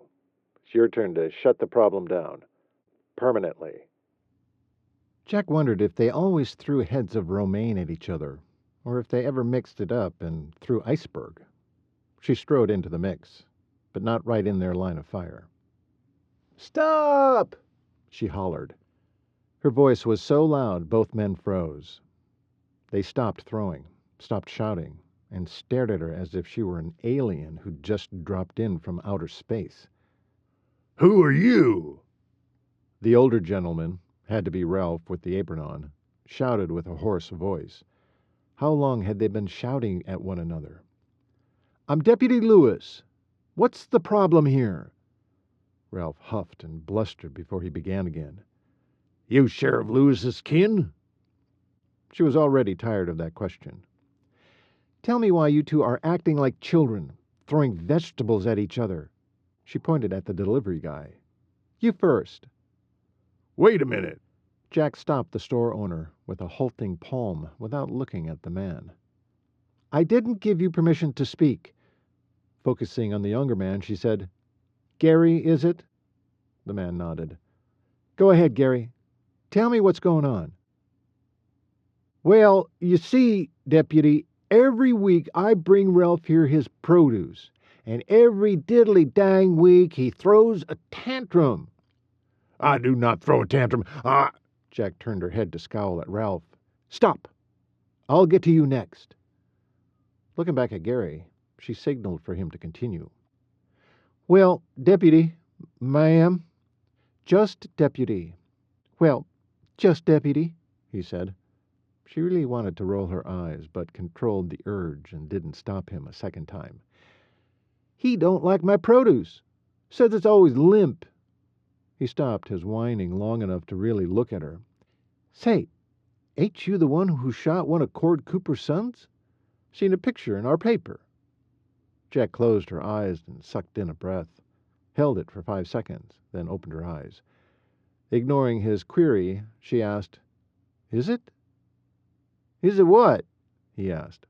It's your turn to shut the problem down. Permanently. Jack wondered if they always threw heads of romaine at each other, or if they ever mixed it up and threw iceberg. She strode into the mix, but not right in their line of fire. "Stop!" she hollered. Her voice was so loud both men froze. They stopped throwing, stopped shouting, and stared at her as if she were an alien who'd just dropped in from outer space. "Who are you?" The older gentleman, had to be Ralph with the apron on, shouted with a hoarse voice. How long had they been shouting at one another? "I'm Deputy Lewis. What's the problem here?" Ralph huffed and blustered before he began again. "You Sheriff Lewis's kin?" She was already tired of that question. "Tell me why you two are acting like children, throwing vegetables at each other." She pointed at the delivery guy. "You first." Wait a minute. Jack stopped the store owner with a halting palm without looking at the man. "I didn't give you permission to speak." Focusing on the younger man, she said, "Gary, is it?" The man nodded. "Go ahead, Gary. Tell me what's going on." "Well, you see, Deputy, every week I bring Ralph here his produce, and every diddly dang week he throws a tantrum." I do not throw a tantrum. Jack turned her head to scowl at Ralph. "Stop! I'll get to you next." Looking back at Gary, she signaled for him to continue. "Well, Deputy, ma'am, just Deputy. Well, just Deputy," he said. She really wanted to roll her eyes, but controlled the urge and didn't stop him a second time. "He don't like my produce. Says it's always limp." He stopped his whining long enough to really look at her. "Say, ain't you the one who shot one of Cord Cooper's sons? Seen a picture in our paper." Jack closed her eyes and sucked in a breath, held it for 5 seconds, then opened her eyes. Ignoring his query, she asked, "Is it?" "Is it what?" he asked.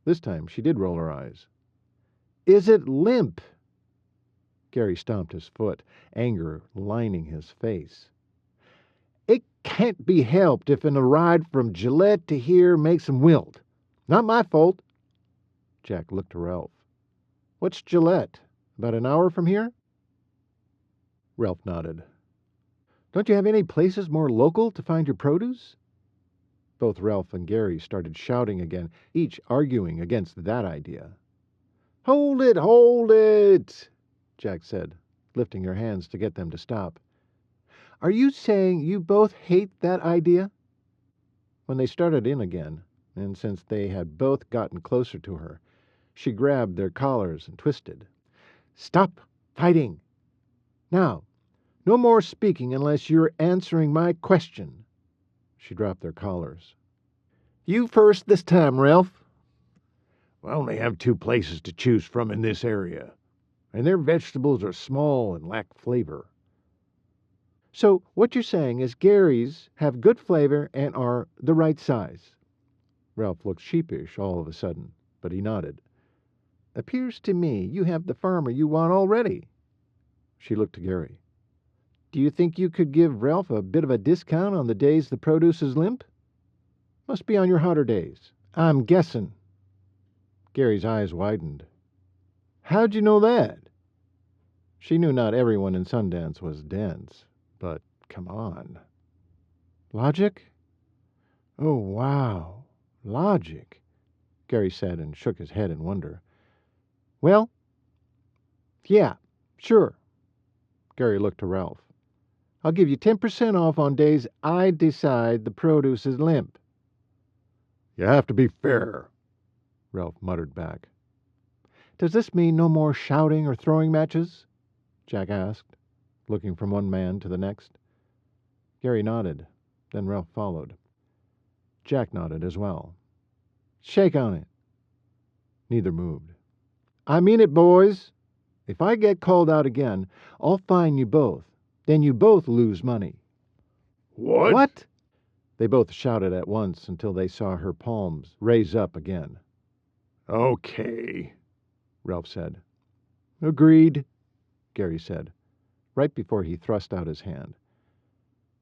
This time she did roll her eyes. "Is it limp?" Gary stomped his foot, anger lining his face. "It can't be helped if a ride from Gillette to here makes him wilt. Not my fault." Jack looked to Ralph. "What's Gillette? About an hour from here?" Ralph nodded. "Don't you have any places more local to find your produce?" Both Ralph and Gary started shouting again, each arguing against that idea. "Hold it, hold it!" Jack said, lifting her hands to get them to stop. "Are you saying you both hate that idea?" When they started in again, and since they had both gotten closer to her, she grabbed their collars and twisted. "Stop fighting! Now, no more speaking unless you're answering my question." She dropped their collars. "You first this time, Ralph." I only have 2 places to choose from in this area, and their vegetables are small and lack flavor. "So what you're saying is Gary's have good flavor and are the right size." Ralph looked sheepish all of a sudden, but he nodded. "Appears to me you have the farmer you want already." She looked to Gary. "Do you think you could give Ralph a bit of a discount on the days the produce is limp?" "Must be on your hotter days, I'm guessing." Gary's eyes widened. "How'd you know that?" She knew not everyone in Sundance was dense, but come on. "Logic? Oh, wow. Logic," Gary said and shook his head in wonder. "Well, yeah, sure." Gary looked to Ralph. "I'll give you 10% off on days I decide the produce is limp." You have to be fair," Ralph muttered back. "Does this mean no more shouting or throwing matches?" Jack asked, looking from one man to the next. Gary nodded, then Ralph followed. Jack nodded as well. "Shake on it." Neither moved. "I mean it, boys. If I get called out again, I'll fine you both. Then you both lose money." What? "What?" They both shouted at once until they saw her palms raise up again. Okay, Ralph said. "Agreed," Gary said, right before he thrust out his hand.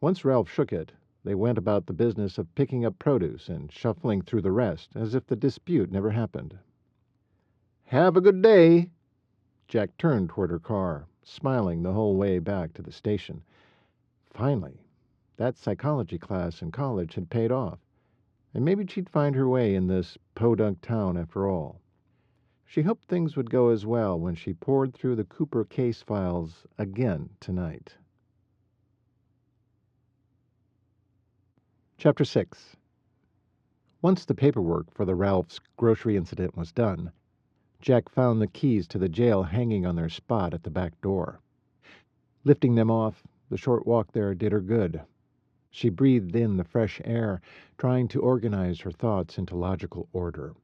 Once Ralph shook it, they went about the business of picking up produce and shuffling through the rest as if the dispute never happened. "Have a good day." Jack turned toward her car, smiling the whole way back to the station. Finally, that psychology class in college had paid off, and maybe she'd find her way in this podunk town after all. She hoped things would go as well when she pored through the Cooper case files again tonight. Chapter 6. Once the paperwork for the Ralph's grocery incident was done, Jack found the keys to the jail hanging on their spot at the back door. Lifting them off, the short walk there did her good. She breathed in the fresh air, trying to organize her thoughts into logical order.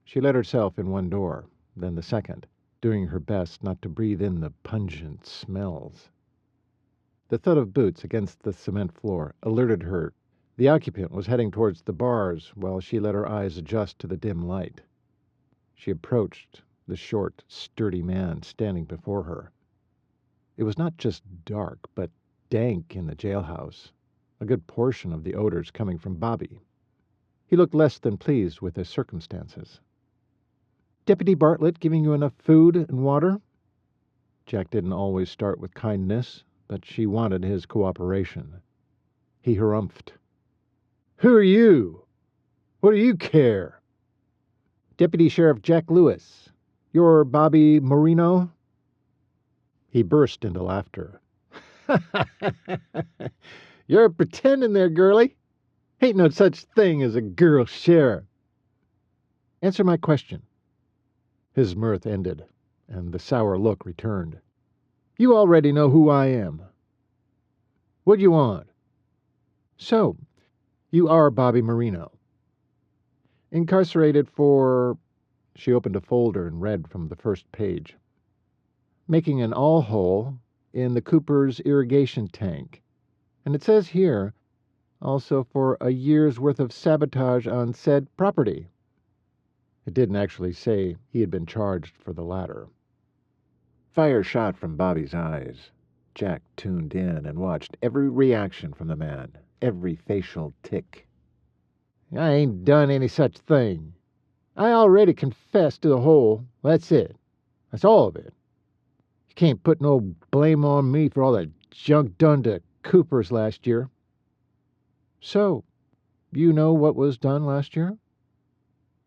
She let herself in one door, then the second. doing her best not to breathe in the pungent smells. The thud of boots against the cement floor alerted her. The occupant was heading towards the bars while she let her eyes adjust to the dim light. She approached the short, sturdy man standing before her. It was not just dark, but dank in the jailhouse, a good portion of the odors coming from Bobby. He looked less than pleased with the circumstances. "Deputy Bartlett giving you enough food and water?" Jack didn't always start with kindness, but she wanted his cooperation. He harumphed. "Who are you? What do you care?" "Deputy Sheriff Jack Lewis. You're Bobby Marino?" He burst into laughter. "You're pretending there, girlie. Ain't no such thing as a girl sheriff." "Answer my question." His mirth ended, and the sour look returned. "You already know who I am. What do you want?" "So, you are Bobby Marino. Incarcerated for..." She opened a folder and read from the first page. "Making an all-hole in the Cooper's irrigation tank. And it says here, also for a year's worth of sabotage on said property." It didn't actually say he had been charged for the latter. Fire shot from Bobby's eyes. Jack tuned in and watched every reaction from the man, every facial tick. "I ain't done any such thing. I already confessed to the whole. That's it. That's all of it. You can't put no blame on me for all the junk done to Coopers last year." "So, you know what was done last year?"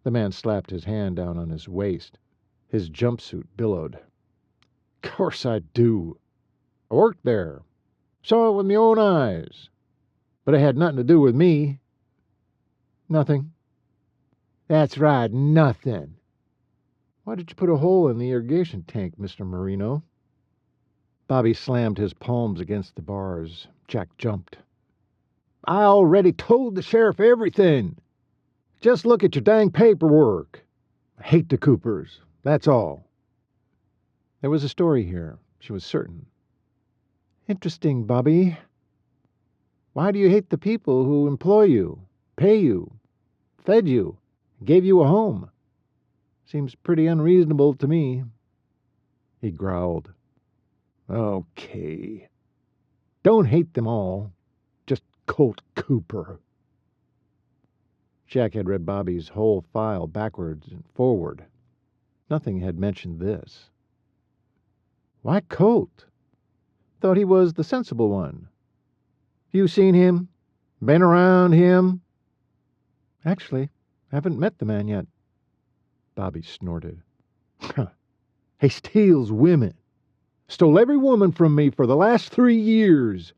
The man slapped his hand down on his waist. His jumpsuit billowed. "Course I do. I worked there. Saw it with my own eyes. But it had nothing to do with me." "Nothing." "That's right, nothing. Why did you put a hole in the irrigation tank, Mr. Marino?" Bobby slammed his palms against the bars. Jack jumped. "I already told the sheriff everything. Just look at your dang paperwork. I hate the Coopers. That's all." There was a story here, she was certain. "Interesting, Bobby. Why do you hate the people who employ you, pay you, fed you, gave you a home? Seems pretty unreasonable to me." He growled. "Okay. Don't hate them all. Just Colt Cooper." Jack had read Bobby's whole file backwards and forward. Nothing had mentioned this. "Why Colt? Thought he was the sensible one. You seen him? Been around him?" "Actually, haven't met the man yet." Bobby snorted. "He steals women. Stole every woman from me for the last 3 years.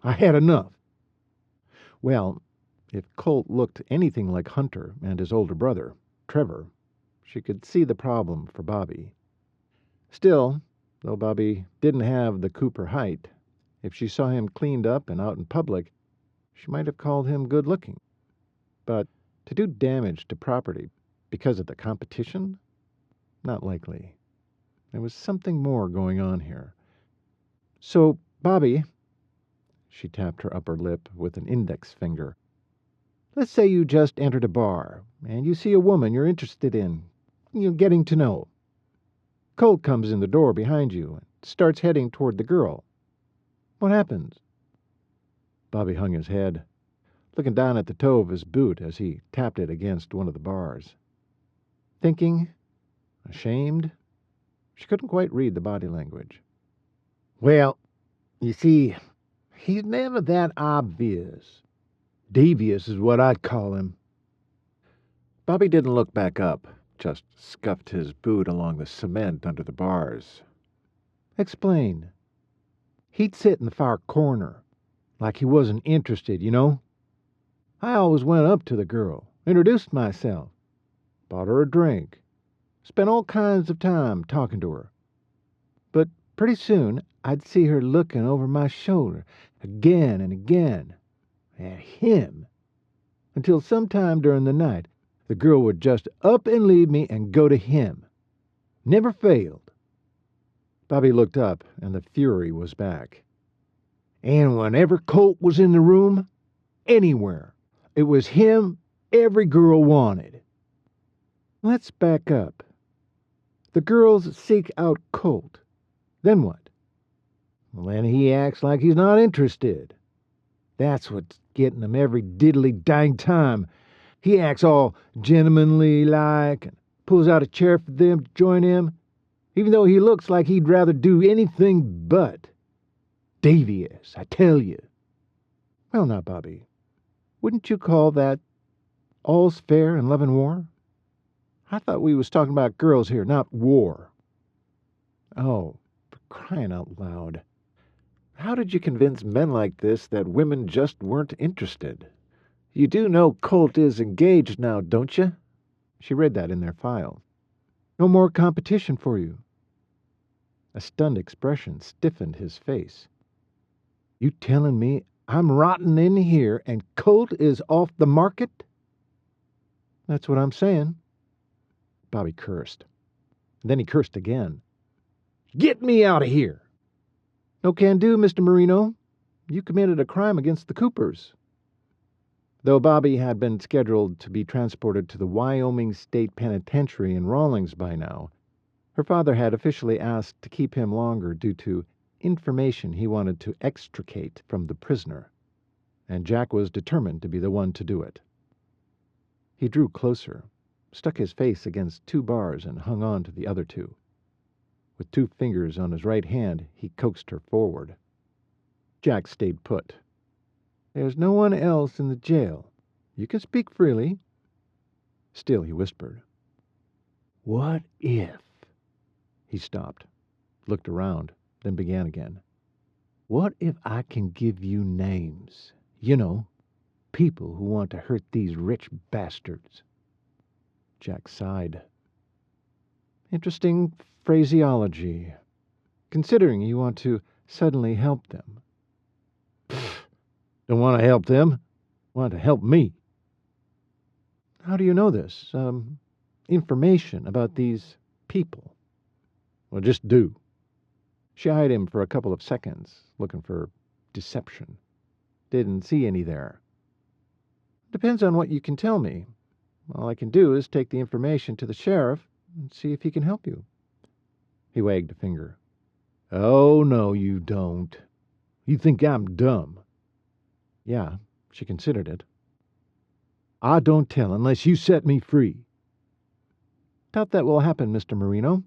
I had enough." Well, if Colt looked anything like Hunter and his older brother, Trevor, she could see the problem for Bobby. Still, though Bobby didn't have the Cooper height, if she saw him cleaned up and out in public, she might have called him good-looking. But to do damage to property because of the competition? Not likely. There was something more going on here. "So, Bobby," she tapped her upper lip with an index finger, "let's say you just entered a bar, and you see a woman you're interested in, you're getting to know. Colt comes in the door behind you and starts heading toward the girl. What happens?" Bobby hung his head, looking down at the toe of his boot as he tapped it against one of the bars. Thinking? Ashamed? She couldn't quite read the body language. "Well, you see, he's never that obvious. Devious is what I'd call him." Bobby didn't look back up, just scuffed his boot along the cement under the bars. "Explain." "He'd sit in the far corner, like he wasn't interested, you know. I always went up to the girl, introduced myself, bought her a drink, spent all kinds of time talking to her. But pretty soon I'd see her looking over my shoulder again and again at him, until sometime during the night the girl would just up and leave me and go to him. Never failed. Bobby looked up, and the fury was back. And whenever Colt was in the room, anywhere, it was him every girl wanted. Let's back up. The girls seek out Colt. Then what? Well, then he acts like he's not interested. That's what's getting him every diddly dang time. He acts all gentlemanly like and pulls out a chair for them to join him, even though he looks like he'd rather do anything but. Devious, I tell you. Well, now, Bobby, wouldn't you call that all's fair in love and war? I thought we was talking about girls here, not war. Oh, for crying out loud. How did you convince men like this that women just weren't interested? You do know Colt is engaged now, don't you? She read that in their file. No more competition for you. A stunned expression stiffened his face. You telling me I'm rotting in here and Colt is off the market? That's what I'm saying. Bobby cursed. Then he cursed again. Get me out of here! No can do, Mr. Marino. You committed a crime against the Coopers. Though Bobby had been scheduled to be transported to the Wyoming State Penitentiary in Rawlins by now, her father had officially asked to keep him longer due to information he wanted to extricate from the prisoner, and Jack was determined to be the one to do it. He drew closer, stuck his face against 2 bars, and hung on to the other 2. With 2 fingers on his right hand, he coaxed her forward. Jack stayed put. There's no one else in the jail. You can speak freely. Still he whispered. What if? He stopped, looked around, then began again. What if I can give you names? You know, people who want to hurt these rich bastards. Jack sighed. Interesting phraseology, considering you want to suddenly help them. Don't want to help them. Want to help me. How do you know this? Information about these people. Well, just do. She eyed him for a couple of seconds, looking for deception. Didn't see any there. Depends on what you can tell me. All I can do is take the information to the sheriff and see if he can help you. He wagged a finger. Oh, no, you don't. You think I'm dumb. Yeah, she considered it. I don't tell unless you set me free. Doubt that will happen, Mr. Marino.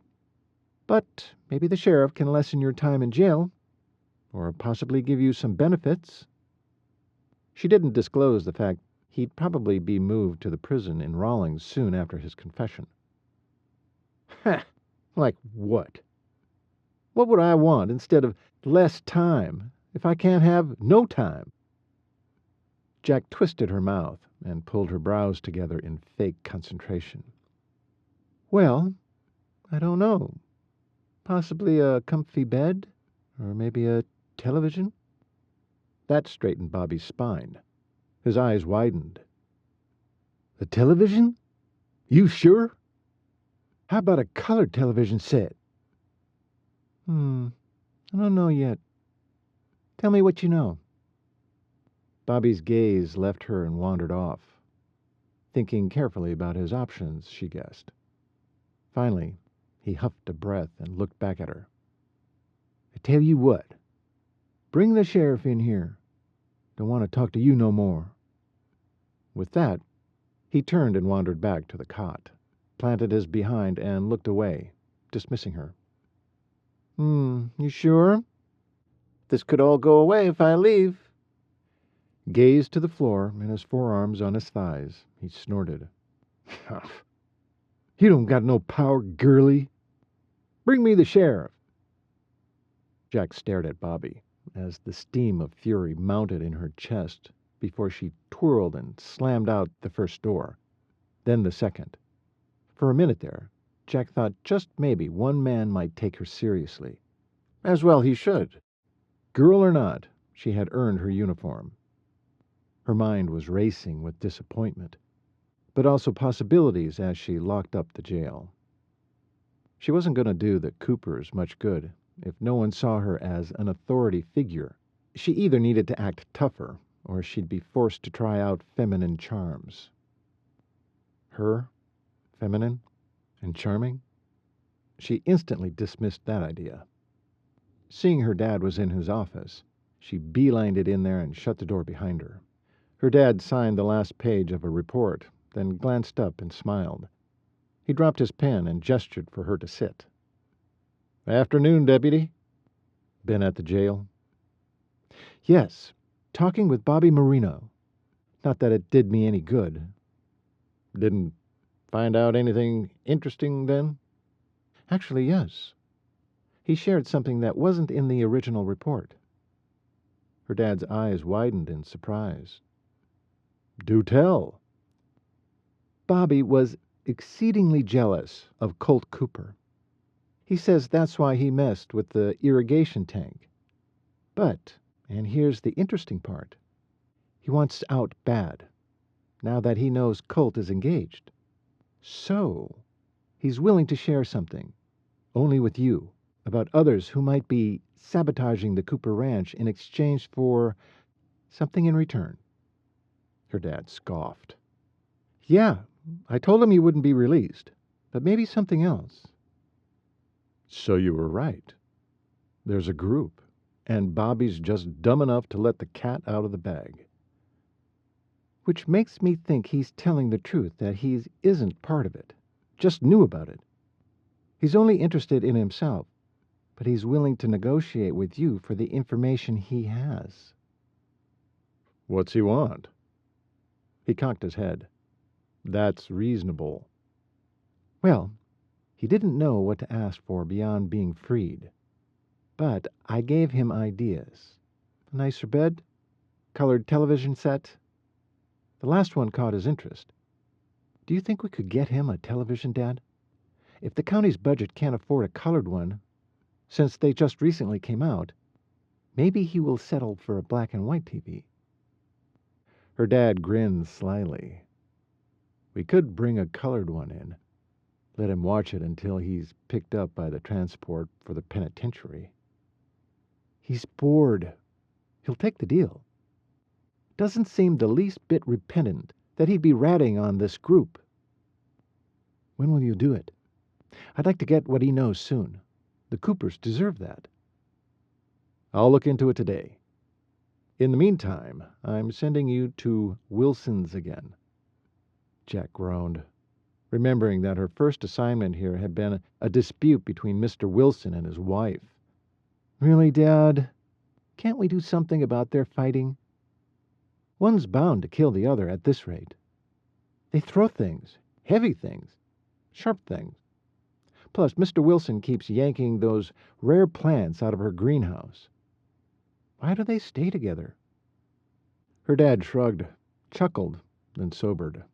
But maybe the sheriff can lessen your time in jail, or possibly give you some benefits. She didn't disclose the fact he'd probably be moved to the prison in Rawlins soon after his confession. Ha! Like what? What would I want instead of less time if I can't have no time? Jack twisted her mouth and pulled her brows together in fake concentration. Well, I don't know. Possibly a comfy bed, or maybe a television? That straightened Bobby's spine. His eyes widened. The television? You sure? How about a colored television set? I don't know yet. Tell me what you know. Bobby's gaze left her and wandered off, thinking carefully about his options, she guessed. Finally, he huffed a breath and looked back at her. I tell you what. Bring the sheriff in here. Don't want to talk to you no more. With that, he turned and wandered back to the cot, planted his behind, and looked away, dismissing her. You sure? This could all go away if I leave. Gazed to the floor and his forearms on his thighs. He snorted. You don't got no power, girlie. Bring me the sheriff. Jack stared at Bobby as the steam of fury mounted in her chest before she twirled and slammed out the first door, then the second. For a minute there, Jack thought just maybe one man might take her seriously. As well he should. Girl or not, she had earned her uniform. Her mind was racing with disappointment, but also possibilities as she locked up the jail. She wasn't going to do the Coopers much good if no one saw her as an authority figure. She either needed to act tougher, or she'd be forced to try out feminine charms. Her? Feminine? And charming? She instantly dismissed that idea. Seeing her dad was in his office, she beelined it in there and shut the door behind her. Her dad signed the last page of a report, then glanced up and smiled. He dropped his pen and gestured for her to sit. "Afternoon, Deputy." "Been at the jail?" "Yes, talking with Bobby Marino. Not that it did me any good." "Didn't find out anything interesting then?" "Actually, yes. He shared something that wasn't in the original report." Her dad's eyes widened in surprise. "Do tell." Bobby was exceedingly jealous of Colt Cooper. He says that's why he messed with the irrigation tank. But, and here's the interesting part, he wants out bad, now that he knows Colt is engaged. So, he's willing to share something, only with you, about others who might be sabotaging the Cooper Ranch in exchange for something in return. Her dad scoffed. "Yeah, I told him he wouldn't be released, but maybe something else." "So you were right. There's a group, and Bobby's just dumb enough to let the cat out of the bag." "Which makes me think he's telling the truth, that he isn't part of it, just knew about it. He's only interested in himself, but he's willing to negotiate with you for the information he has." "What's he want?" He cocked his head. "That's reasonable." "Well, he didn't know what to ask for beyond being freed. But I gave him ideas. A nicer bed, colored television set. The last one caught his interest. Do you think we could get him a television, Dad? If the county's budget can't afford a colored one, since they just recently came out, maybe he will settle for a black and white TV." Her dad grinned slyly. "We could bring a colored one in. Let him watch it until he's picked up by the transport for the penitentiary." "He's bored. He'll take the deal. Doesn't seem the least bit repentant that he'd be ratting on this group." "When will you do it? I'd like to get what he knows soon. The Coopers deserve that." "I'll look into it today. In the meantime, I'm sending you to Wilson's again." Jack groaned, remembering that her first assignment here had been a dispute between Mr. Wilson and his wife. "Really, Dad? Can't we do something about their fighting? One's bound to kill the other at this rate. They throw things, heavy things, sharp things. Plus, Mr. Wilson keeps yanking those rare plants out of her greenhouse. Why do they stay together?" Her dad shrugged, chuckled, then sobered.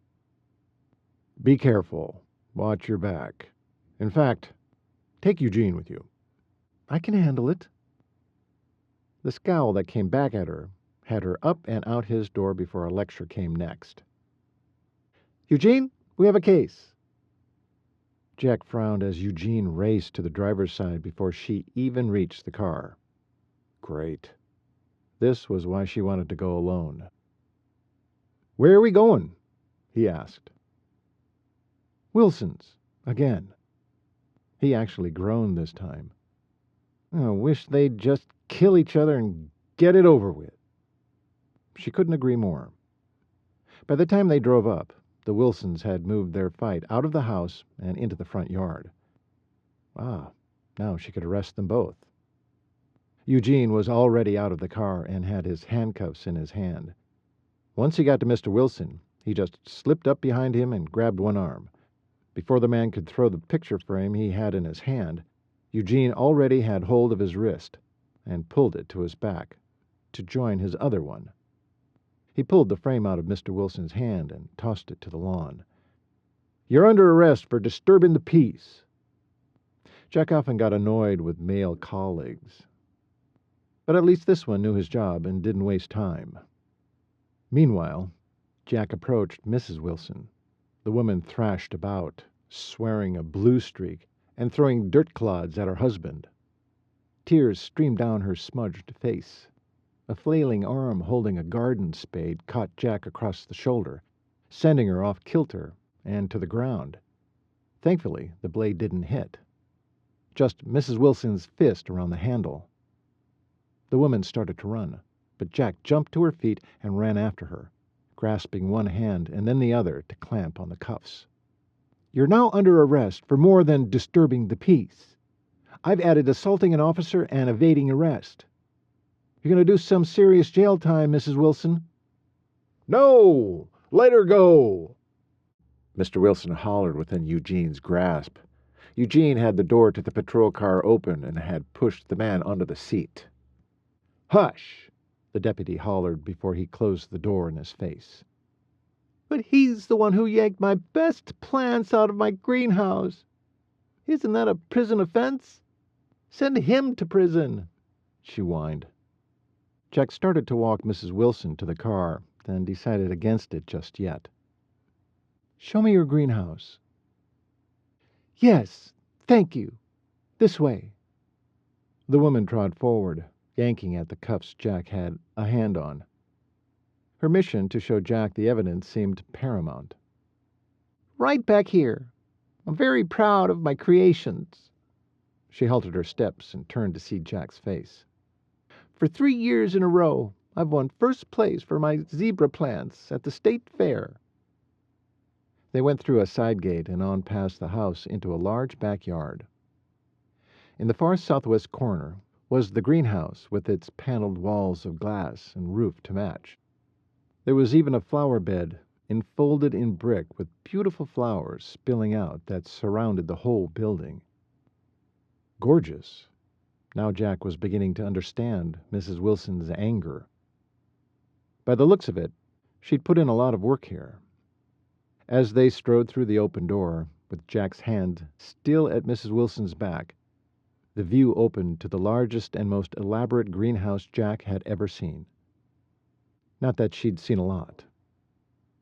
"Be careful. Watch your back. In fact, take Eugene with you." "I can handle it." The scowl that came back at her had her up and out his door before a lecture came next. "Eugene, we have a case." Jack frowned as Eugene raced to the driver's side before she even reached the car. Great. This was why she wanted to go alone. "Where are we going?" he asked. "Wilson's, again." He actually groaned this time. "I wish they'd just kill each other and get it over with." She couldn't agree more. By the time they drove up, the Wilsons had moved their fight out of the house and into the front yard. Now she could arrest them both. Eugene was already out of the car and had his handcuffs in his hand. Once he got to Mr. Wilson, he just slipped up behind him and grabbed one arm. Before the man could throw the picture frame he had in his hand, Eugene already had hold of his wrist and pulled it to his back to join his other one. He pulled the frame out of Mr. Wilson's hand and tossed it to the lawn. "You're under arrest for disturbing the peace." Jack often got annoyed with male colleagues, but at least this one knew his job and didn't waste time. Meanwhile, Jack approached Mrs. Wilson. The woman thrashed about, swearing a blue streak and throwing dirt clods at her husband. Tears streamed down her smudged face. A flailing arm holding a garden spade caught Jack across the shoulder, sending her off kilter and to the ground. Thankfully, the blade didn't hit. Just Mrs. Wilson's fist around the handle. The woman started to run, but Jack jumped to her feet and ran after her, grasping one hand and then the other to clamp on the cuffs. "You're now under arrest for more than disturbing the peace. I've added assaulting an officer and evading arrest. You're going to do some serious jail time, Mrs. Wilson." "No! Let her go!" Mr. Wilson hollered within Eugene's grasp. Eugene had the door to the patrol car open and had pushed the man onto the seat. "Hush!" the deputy hollered before he closed the door in his face. "But he's the one who yanked my best plants out of my greenhouse. Isn't that a prison offense? Send him to prison," she whined. Jack started to walk Mrs. Wilson to the car, then decided against it just yet. "Show me your greenhouse." "Yes, thank you. This way." The woman trod forward, yanking at the cuffs Jack had a hand on. Her mission to show Jack the evidence seemed paramount. "Right back here. I'm very proud of my creations." She halted her steps and turned to see Jack's face. "For 3 years in a row, I've won first place for my zebra plants at the state fair." They went through a side gate and on past the house into a large backyard. In the far southwest corner was the greenhouse with its paneled walls of glass and roof to match. There was even a flower bed enfolded in brick with beautiful flowers spilling out that surrounded the whole building. Gorgeous. Now Jack was beginning to understand Mrs. Wilson's anger. By the looks of it, she'd put in a lot of work here. As they strode through the open door, with Jack's hand still at Mrs. Wilson's back, the view opened to the largest and most elaborate greenhouse Jack had ever seen. Not that she'd seen a lot.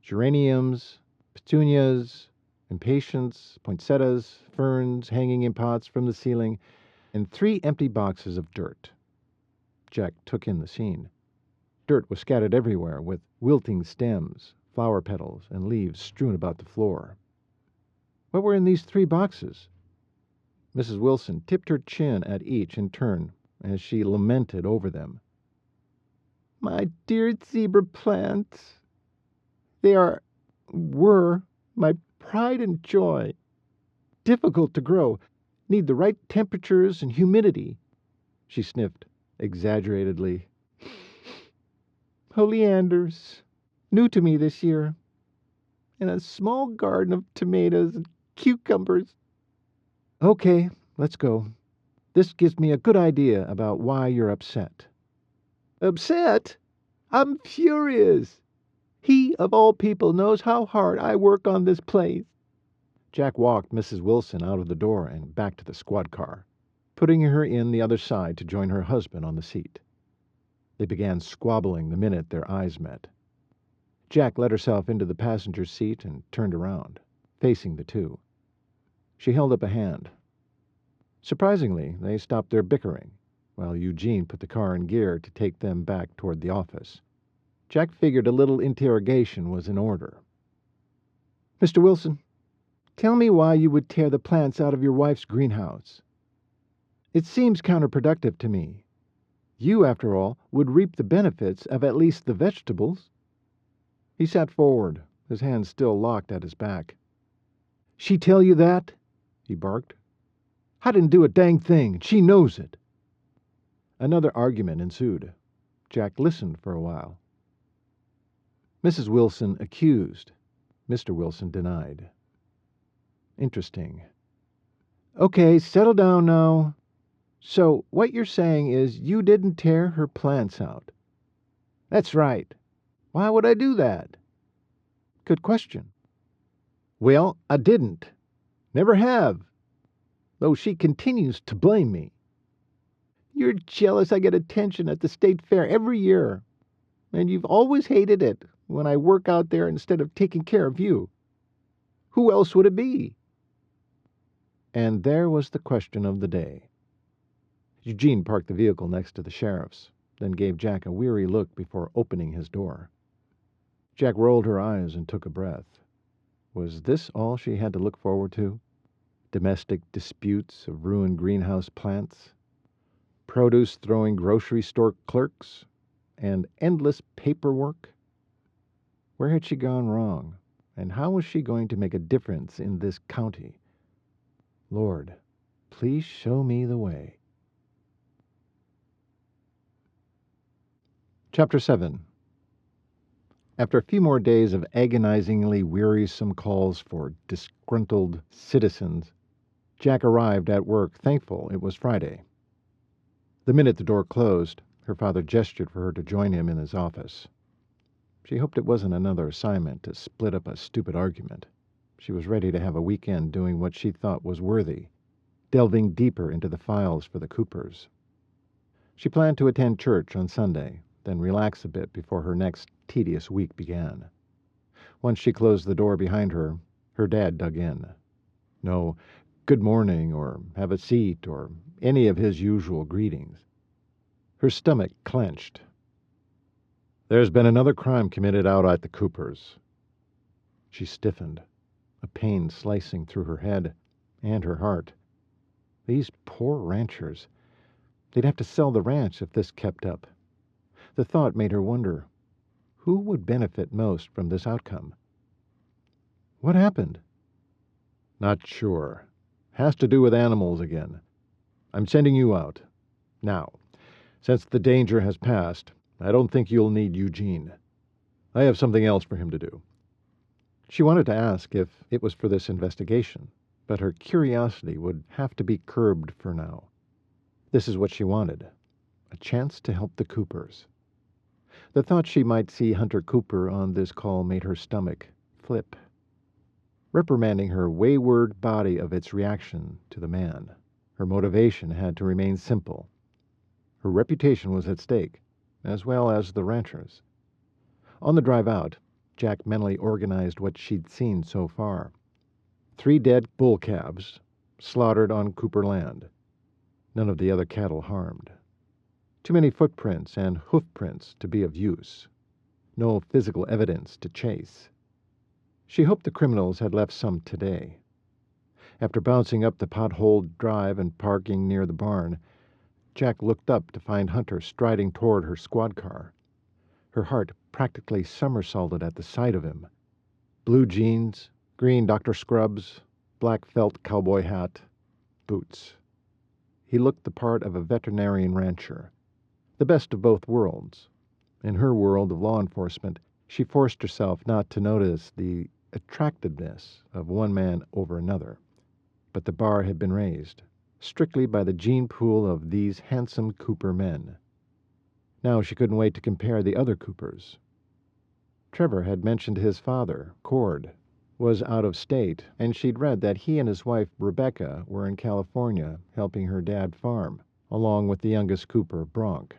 Geraniums, petunias, impatiens, poinsettias, ferns hanging in pots from the ceiling, and 3 empty boxes of dirt. Jack took in the scene. Dirt was scattered everywhere, with wilting stems, flower petals, and leaves strewn about the floor. What were in these 3 boxes? Mrs. Wilson tipped her chin at each in turn as she lamented over them. "My dear zebra plants. They were my pride and joy. Difficult to grow, need the right temperatures and humidity." She sniffed exaggeratedly. "Oleanders, new to me this year, and a small garden of tomatoes and cucumbers." "Okay, let's go. This gives me a good idea about why you're upset." "Upset? I'm furious. He, of all people, knows how hard I work on this place." Jack walked Mrs. Wilson out of the door and back to the squad car, putting her in the other side to join her husband on the seat. They began squabbling the minute their eyes met. Jack let herself into the passenger seat and turned around, facing the two. She held up a hand. Surprisingly, they stopped their bickering, while Eugene put the car in gear to take them back toward the office. Jack figured a little interrogation was in order. "Mr. Wilson, tell me why you would tear the plants out of your wife's greenhouse. It seems counterproductive to me. You, after all, would reap the benefits of at least the vegetables." He sat forward, his hands still locked at his back. "She tell you that?" he barked. "I didn't do a dang thing, and she knows it." Another argument ensued. Jack listened for a while. Mrs. Wilson accused. Mr. Wilson denied. Interesting. "Okay, settle down now. So, what you're saying is you didn't tear her plants out." "That's right. Why would I do that?" Good question. "Well, I didn't. Never have. Though she continues to blame me. You're jealous I get attention at the state fair every year, and you've always hated it when I work out there instead of taking care of you. Who else would it be?" And there was the question of the day. Eugene parked the vehicle next to the sheriff's, then gave Jack a weary look before opening his door. Jack rolled her eyes and took a breath. Was this all she had to look forward to? Domestic disputes of ruined greenhouse plants, produce-throwing grocery store clerks, and endless paperwork? Where had she gone wrong, and how was she going to make a difference in this county? Lord, please show me the way. Chapter 7. After a few more days of agonizingly wearisome calls for disgruntled citizens, Jack arrived at work thankful it was Friday. The minute the door closed, her father gestured for her to join him in his office. She hoped it wasn't another assignment to split up a stupid argument. She was ready to have a weekend doing what she thought was worthy, delving deeper into the files for the Coopers. She planned to attend church on Sunday, then relax a bit before her next tedious week began. Once she closed the door behind her, her dad dug in. No good morning or have a seat or any of his usual greetings. Her stomach clenched. There's been another crime committed out at the Coopers. She stiffened, a pain slicing through her head and her heart. These poor ranchers. They'd have to sell the ranch if this kept up. The thought made her wonder, who would benefit most from this outcome? What happened? Not sure. Has to do with animals again. I'm sending you out. Now, since the danger has passed, I don't think you'll need Eugene. I have something else for him to do. She wanted to ask if it was for this investigation, but her curiosity would have to be curbed for now. This is what she wanted, a chance to help the Coopers. The thought she might see Hunter Cooper on this call made her stomach flip, reprimanding her wayward body of its reaction to the man. Her motivation had to remain simple. Her reputation was at stake, as well as the ranchers. On the drive out, Jack mentally organized what she'd seen so far. 3 dead bull calves, slaughtered on Cooper land. None of the other cattle harmed. Too many footprints and hoof prints to be of use. No physical evidence to chase. She hoped the criminals had left some today. After bouncing up the potholed drive and parking near the barn, Jack looked up to find Hunter striding toward her squad car. Her heart practically somersaulted at the sight of him. Blue jeans, green doctor scrubs, black felt cowboy hat, boots. He looked the part of a veterinarian rancher. The best of both worlds. In her world of law enforcement, she forced herself not to notice the attractiveness of one man over another. But the bar had been raised, strictly by the gene pool of these handsome Cooper men. Now she couldn't wait to compare the other Coopers. Trevor had mentioned his father, Cord, was out of state, and she'd read that he and his wife, Rebecca, were in California helping her dad farm, along with the youngest Cooper, Bronk.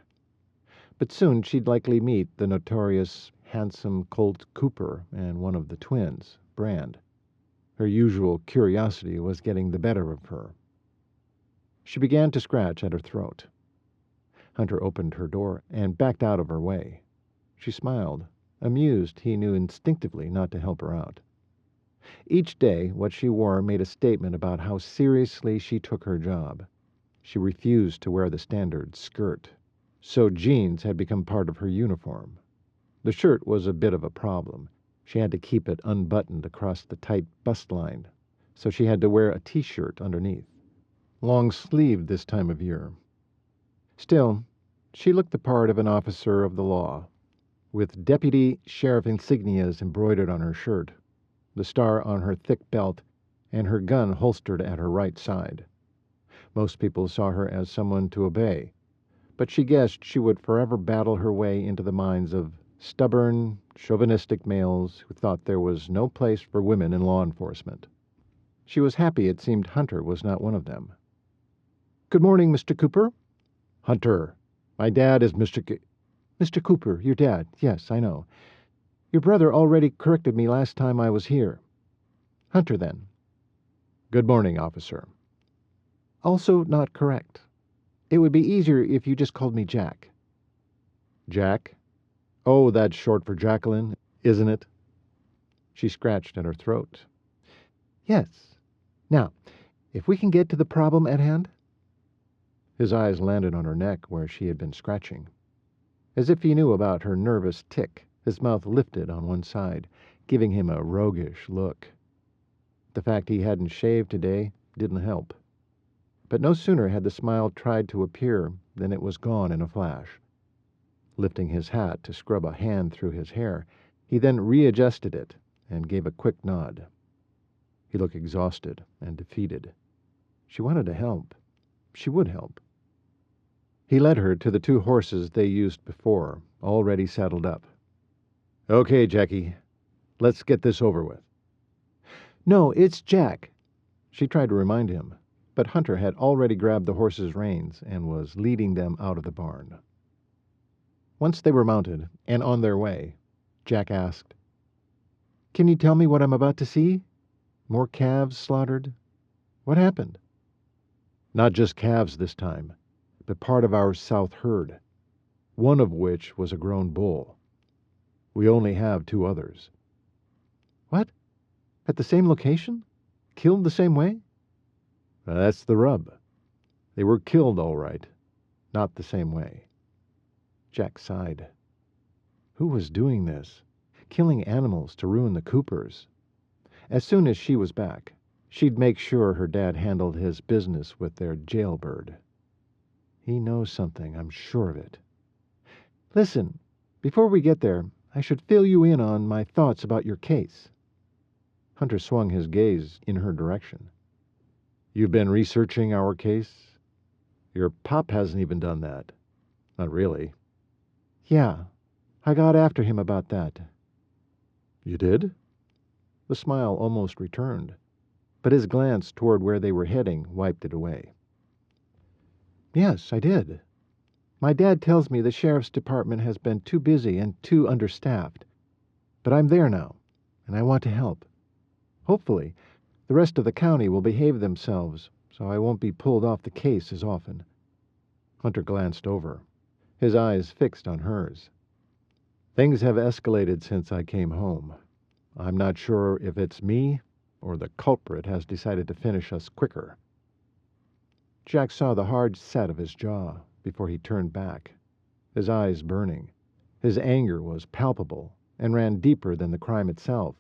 But soon she'd likely meet the notorious handsome Colt Cooper and one of the twins, Brand. Her usual curiosity was getting the better of her. She began to scratch at her throat. Hunter opened her door and backed out of her way. She smiled, amused he knew instinctively not to help her out. Each day, what she wore made a statement about how seriously she took her job. She refused to wear the standard skirt, so jeans had become part of her uniform. The shirt was a bit of a problem. She had to keep it unbuttoned across the tight bust line, so she had to wear a T-shirt underneath. Long-sleeved this time of year. Still, she looked the part of an officer of the law, with deputy sheriff insignias embroidered on her shirt, the star on her thick belt, and her gun holstered at her right side. Most people saw her as someone to obey, but she guessed she would forever battle her way into the minds of stubborn, chauvinistic males who thought there was no place for women in law enforcement. She was happy it seemed Hunter was not one of them. "Good morning, Mr. Cooper." "Hunter. My dad is Mr. Mr. Cooper, your dad. Yes, I know. Your brother already corrected me last time I was here." "Hunter, then." "Good morning, officer. Also not correct. It would be easier if you just called me Jack. Jack? Oh, that's short for Jacquelyn, isn't it? She scratched at her throat. Yes. Now, if we can get to the problem at hand. His eyes landed on her neck where she had been scratching. As if he knew about her nervous tic, his mouth lifted on one side, giving him a roguish look. The fact he hadn't shaved today didn't help. But no sooner had the smile tried to appear than it was gone in a flash. Lifting his hat to scrub a hand through his hair, he then readjusted it and gave a quick nod. He looked exhausted and defeated. She wanted to help. She would help. He led her to the 2 horses they used before, already saddled up. Okay, Jackie, let's get this over with. No, it's Jack. She tried to remind him, but Hunter had already grabbed the horses' reins and was leading them out of the barn. Once they were mounted and on their way, Jack asked, Can you tell me what I'm about to see? More calves slaughtered? What happened? Not just calves this time, but part of our south herd, one of which was a grown bull. We only have 2 others. What? At the same location? Killed the same way? That's the rub. They were killed all right, not the same way. Jack sighed. Who was doing this? Killing animals to ruin the Coopers? As soon as she was back, she'd make sure her dad handled his business with their jailbird. He knows something, I'm sure of it. Listen, before we get there, I should fill you in on my thoughts about your case. Hunter swung his gaze in her direction. You've been researching our case? Your pop hasn't even done that. Not really. Yeah, I got after him about that. You did? The smile almost returned, but his glance toward where they were heading wiped it away. Yes, I did. My dad tells me the sheriff's department has been too busy and too understaffed. But I'm there now, and I want to help. Hopefully, the rest of the county will behave themselves, so I won't be pulled off the case as often. Hunter glanced over, his eyes fixed on hers. Things have escalated since I came home. I'm not sure if it's me or the culprit has decided to finish us quicker. Jack saw the hard set of his jaw before he turned back, his eyes burning. His anger was palpable and ran deeper than the crime itself.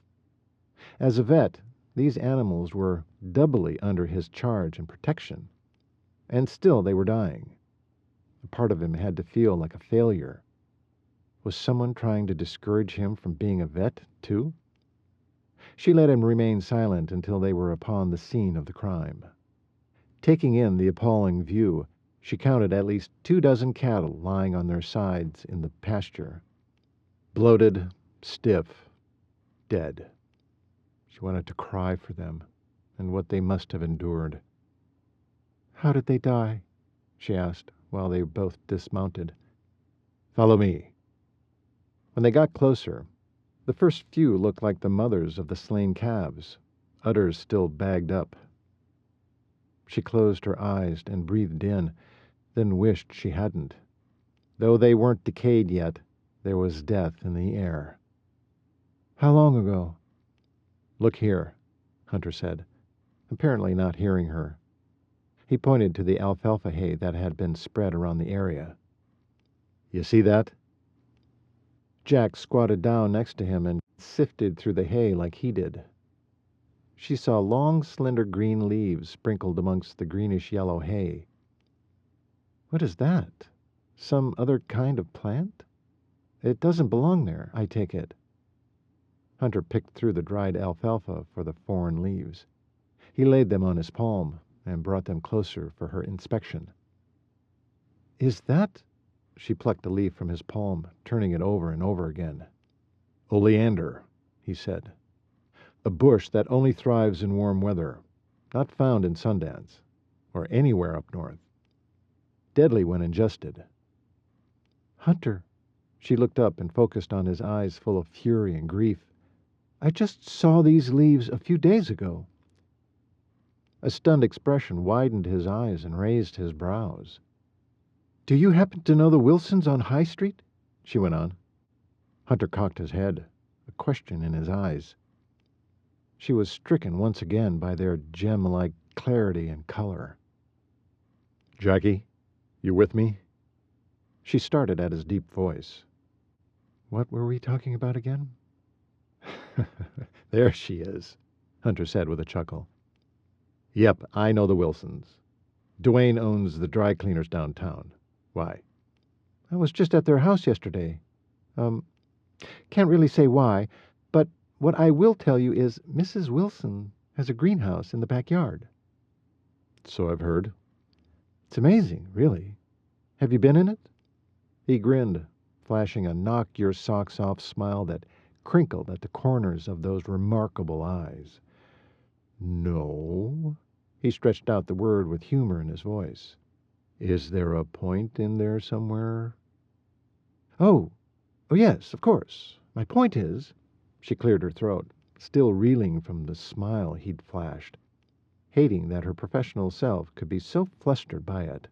As a vet, these animals were doubly under his charge and protection, and still they were dying. A part of him had to feel like a failure. Was someone trying to discourage him from being a vet, too? She let him remain silent until they were upon the scene of the crime. Taking in the appalling view, she counted at least 24 cattle lying on their sides in the pasture. Bloated, stiff, dead. She wanted to cry for them and what they must have endured. How did they die? She asked while they both dismounted. Follow me. When they got closer, the first few looked like the mothers of the slain calves, udders still bagged up. She closed her eyes and breathed in, then wished she hadn't. Though they weren't decayed yet, there was death in the air. How long ago? Look here, Hunter said, apparently not hearing her. He pointed to the alfalfa hay that had been spread around the area. You see that? Jack squatted down next to him and sifted through the hay like he did. She saw long, slender green leaves sprinkled amongst the greenish-yellow hay. What is that? Some other kind of plant? It doesn't belong there, I take it. Hunter picked through the dried alfalfa for the foreign leaves. He laid them on his palm and brought them closer for her inspection. Is that? She plucked a leaf from his palm, turning it over and over again. Oleander, he said. A bush that only thrives in warm weather, not found in Sundance, or anywhere up north. Deadly when ingested. Hunter, she looked up and focused on his eyes full of fury and grief. I just saw these leaves a few days ago. A stunned expression widened his eyes and raised his brows. "Do you happen to know the Wilsons on High Street?" she went on. Hunter cocked his head, a question in his eyes. She was stricken once again by their gem-like clarity and color. "Jackie, you with me?" She started at his deep voice. What were we talking about again? There she is, Hunter said with a chuckle. "Yep, I know the Wilsons. Dwayne owns the dry cleaners downtown. Why?" "I was just at their house yesterday. Can't really say why, but what I will tell you is Mrs. Wilson has a greenhouse in the backyard." "So I've heard." "It's amazing, really. Have you been in it?" He grinned, flashing a knock-your-socks-off smile that crinkled at the corners of those remarkable eyes. "No." He stretched out the word with humor in his voice. "Is there a point in there somewhere?" Oh, yes, of course. My point is," she cleared her throat, still reeling from the smile he'd flashed, hating that her professional self could be so flustered by it.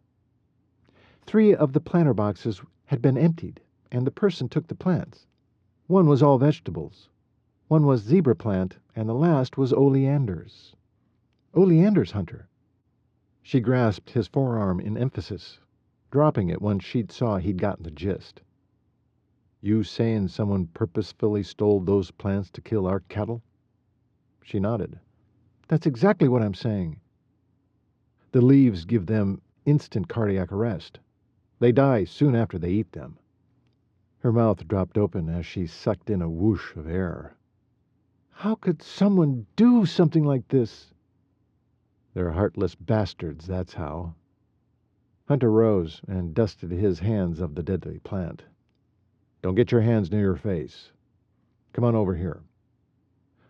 3 of the planter boxes had been emptied, and the person took the plants. One was all vegetables. One was zebra plant, and the last was oleanders. Oleanders, Hunter." She grasped his forearm in emphasis, dropping it when she saw he'd gotten the gist. "You saying someone purposefully stole those plants to kill our cattle?" She nodded. "That's exactly what I'm saying. The leaves give them instant cardiac arrest. They die soon after they eat them." Her mouth dropped open as she sucked in a whoosh of air. "How could someone do something like this?" "They're heartless bastards, that's how." Hunter rose and dusted his hands of the deadly plant. "Don't get your hands near your face. Come on over here."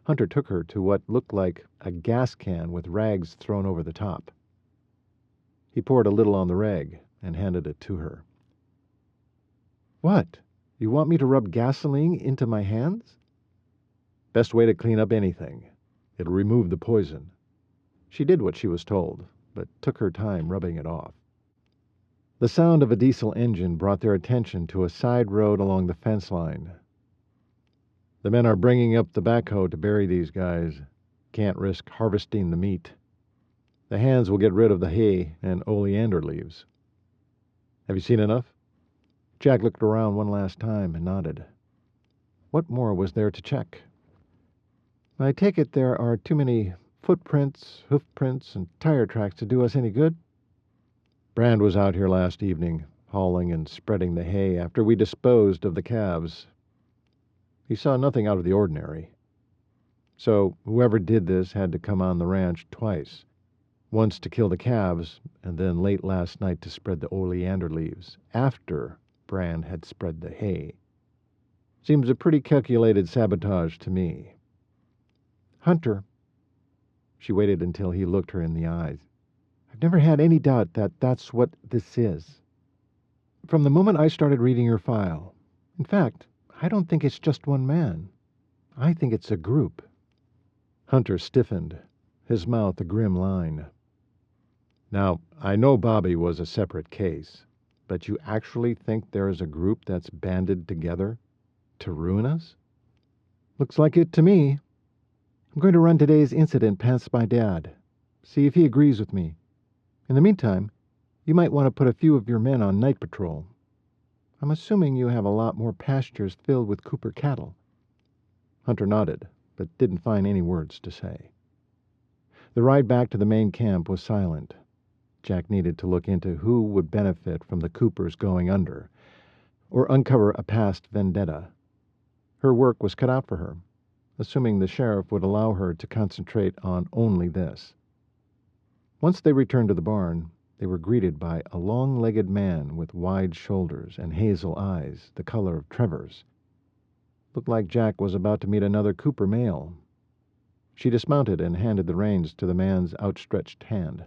Hunter took her to what looked like a gas can with rags thrown over the top. He poured a little on the rag and handed it to her. "What? You want me to rub gasoline into my hands?" "Best way to clean up anything. It'll remove the poison." She did what she was told, but took her time rubbing it off. The sound of a diesel engine brought their attention to a side road along the fence line. "The men are bringing up the backhoe to bury these guys. Can't risk harvesting the meat. The hands will get rid of the hay and oleander leaves." "Have you seen enough?" Jack looked around one last time and nodded. What more was there to check? "I take it there are too many footprints, hoofprints, and tire tracks to do us any good?" "Brand was out here last evening, hauling and spreading the hay after we disposed of the calves. He saw nothing out of the ordinary. So whoever did this had to come on the ranch twice. Once to kill the calves, and then late last night to spread the oleander leaves, after Brand had spread the hay. Seems a pretty calculated sabotage to me." "Hunter." She waited until he looked her in the eyes. "I've never had any doubt that that's what this is. From the moment I started reading your file. In fact, I don't think it's just one man. I think it's a group." Hunter stiffened, his mouth a grim line. "Now, I know Bobby was a separate case, but you actually think there is a group that's banded together to ruin us?" "Looks like it to me. I'm going to run today's incident past my dad, see if he agrees with me. In the meantime, you might want to put a few of your men on night patrol. I'm assuming you have a lot more pastures filled with Cooper cattle." Hunter nodded, but didn't find any words to say. The ride back to the main camp was silent. Jack needed to look into who would benefit from the Coopers going under, or uncover a past vendetta. Her work was cut out for her, assuming the sheriff would allow her to concentrate on only this. Once they returned to the barn, they were greeted by a long-legged man with wide shoulders and hazel eyes, the color of Trevor's. Looked like Jack was about to meet another Cooper male. She dismounted and handed the reins to the man's outstretched hand.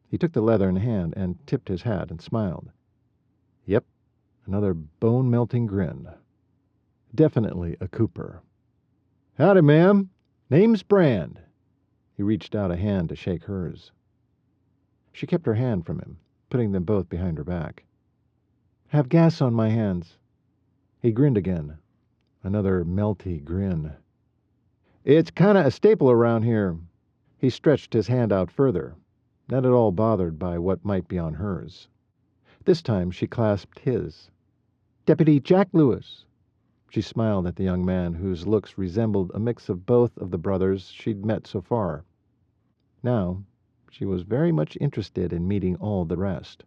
He took the leathern hand and tipped his hat and smiled. Yep, another bone-melting grin. Definitely a Cooper. "Howdy, ma'am. Name's Brand." He reached out a hand to shake hers. She kept her hand from him, putting them both behind her back. "Have gas on my hands." He grinned again. Another melty grin. "It's kind of a staple around here." He stretched his hand out further, not at all bothered by what might be on hers. This time she clasped his. "Deputy Jack Lewis." She smiled at the young man whose looks resembled a mix of both of the brothers she'd met so far. Now, she was very much interested in meeting all the rest.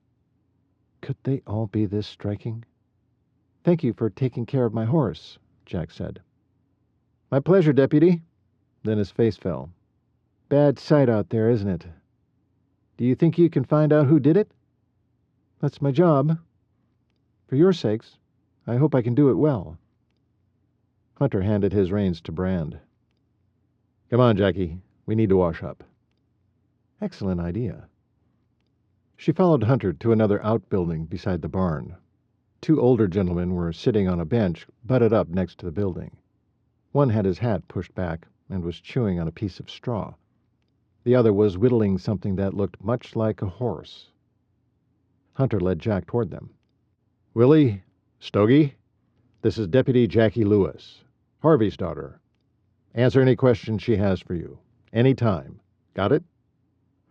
Could they all be this striking? "Thank you for taking care of my horse," Jack said. "My pleasure, Deputy." Then his face fell. "Bad sight out there, isn't it? Do you think you can find out who did it?" "That's my job. For your sakes, I hope I can do it well." Hunter handed his reins to Brand. "Come on, Jackie. We need to wash up." Excellent idea. She followed Hunter to another outbuilding beside the barn. Two older gentlemen were sitting on a bench butted up next to the building. One had his hat pushed back and was chewing on a piece of straw. The other was whittling something that looked much like a horse. Hunter led Jack toward them. "Willie, Stogie, this is Deputy Jackie Lewis, Harvey's daughter. Answer any questions she has for you. Any time. Got it?"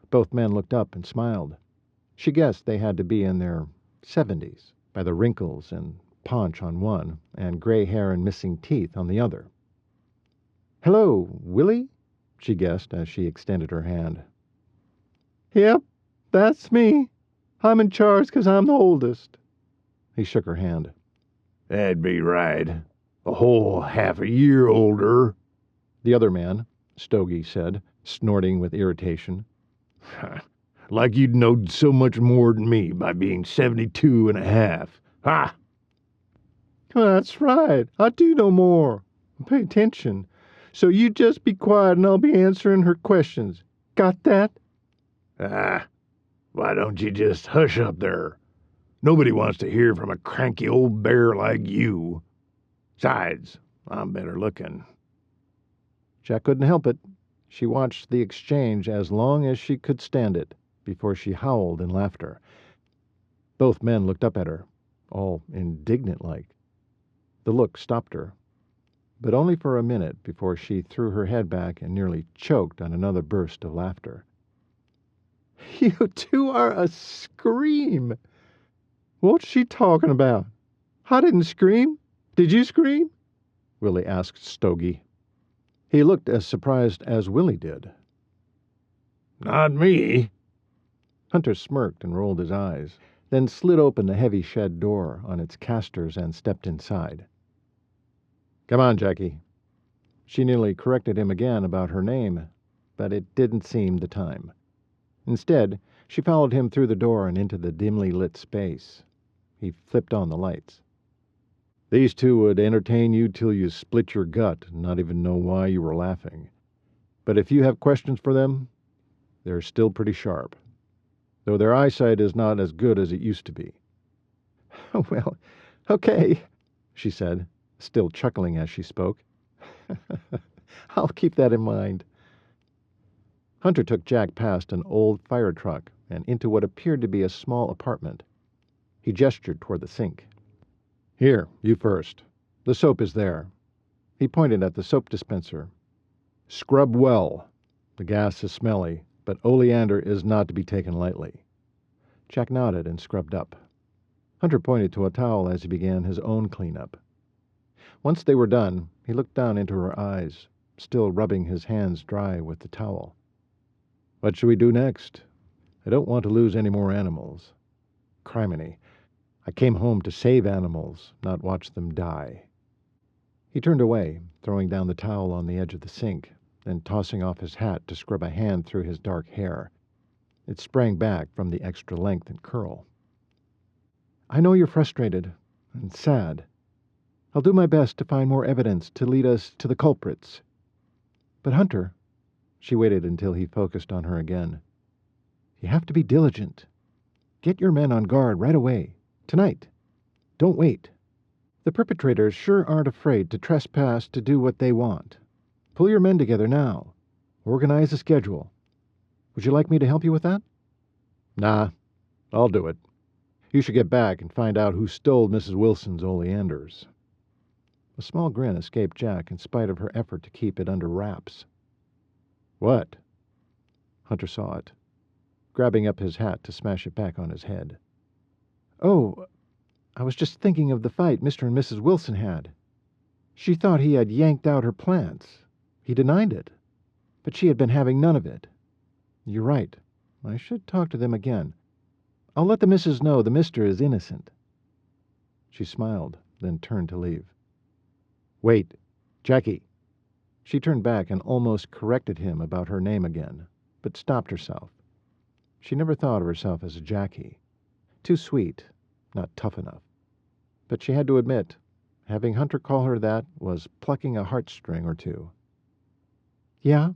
Both men looked up and smiled. She guessed they had to be in their 70s by the wrinkles and paunch on one and gray hair and missing teeth on the other. "Hello, Willie?" she guessed as she extended her hand. "Yep, that's me. I'm in charge 'cause I'm the oldest." He shook her hand. "That'd be right. A whole half a year older." The other man, Stogie said, snorting with irritation. "Like you'd knowed so much more than me by being 72 and a half. Ha!" "That's right. I do know more. Pay attention. So you just be quiet and I'll be answering her questions. Got that?" Why don't you just hush up there? Nobody wants to hear from a cranky old bear like you. Besides, I'm better looking." Jack couldn't help it. She watched the exchange as long as she could stand it before she howled in laughter. Both men looked up at her, all indignant-like. The look stopped her, but only for a minute before she threw her head back and nearly choked on another burst of laughter. "You two are a scream." "What's she talking about? I didn't scream. Did you scream?" Willie asked Stogie. He looked as surprised as Willie did. "Not me." Hunter smirked and rolled his eyes, then slid open the heavy shed door on its casters and stepped inside. "Come on, Jackie." She nearly corrected him again about her name, but it didn't seem the time. Instead, she followed him through the door and into the dimly lit space. He flipped on the lights. "These two would entertain you till you split your gut and not even know why you were laughing. But if you have questions for them, they're still pretty sharp, though their eyesight is not as good as it used to be." "Well, okay," she said, still chuckling as she spoke. "I'll keep that in mind." Hunter took Jack past an old fire truck and into what appeared to be a small apartment. He gestured toward the sink. "Here, you first. The soap is there." He pointed at the soap dispenser. "Scrub well. The gas is smelly, but oleander is not to be taken lightly." Jack nodded and scrubbed up. Hunter pointed to a towel as he began his own cleanup. Once they were done, he looked down into her eyes, still rubbing his hands dry with the towel. "What should we do next? I don't want to lose any more animals. Criminy, I came home to save animals, not watch them die." He turned away, throwing down the towel on the edge of the sink, then tossing off his hat to scrub a hand through his dark hair. It sprang back from the extra length and curl. "I know you're frustrated and sad. I'll do my best to find more evidence to lead us to the culprits. But Hunter," she waited until he focused on her again, "you have to be diligent. Get your men on guard right away. Tonight. Don't wait. The perpetrators sure aren't afraid to trespass to do what they want. Pull your men together now, Organize a schedule. Would you like me to help you with that? Nah, I'll do it. You should get back and find out who stole Mrs. Wilson's oleanders. A small grin escaped Jack in spite of her effort to keep it under wraps. What? Hunter saw it, grabbing up his hat to smash it back on his head. Oh, I was just thinking of the fight Mr. and Mrs. Wilson had. She thought he had yanked out her plants. He denied it, but she had been having none of it. You're right. I should talk to them again. I'll let the missus know the mister is innocent. She smiled, then turned to leave. Wait, Jackie. She turned back and almost corrected him about her name again, but stopped herself. She never thought of herself as a Jackie. Too sweet, not tough enough. But she had to admit, having Hunter call her that was plucking a heartstring or two. Yeah?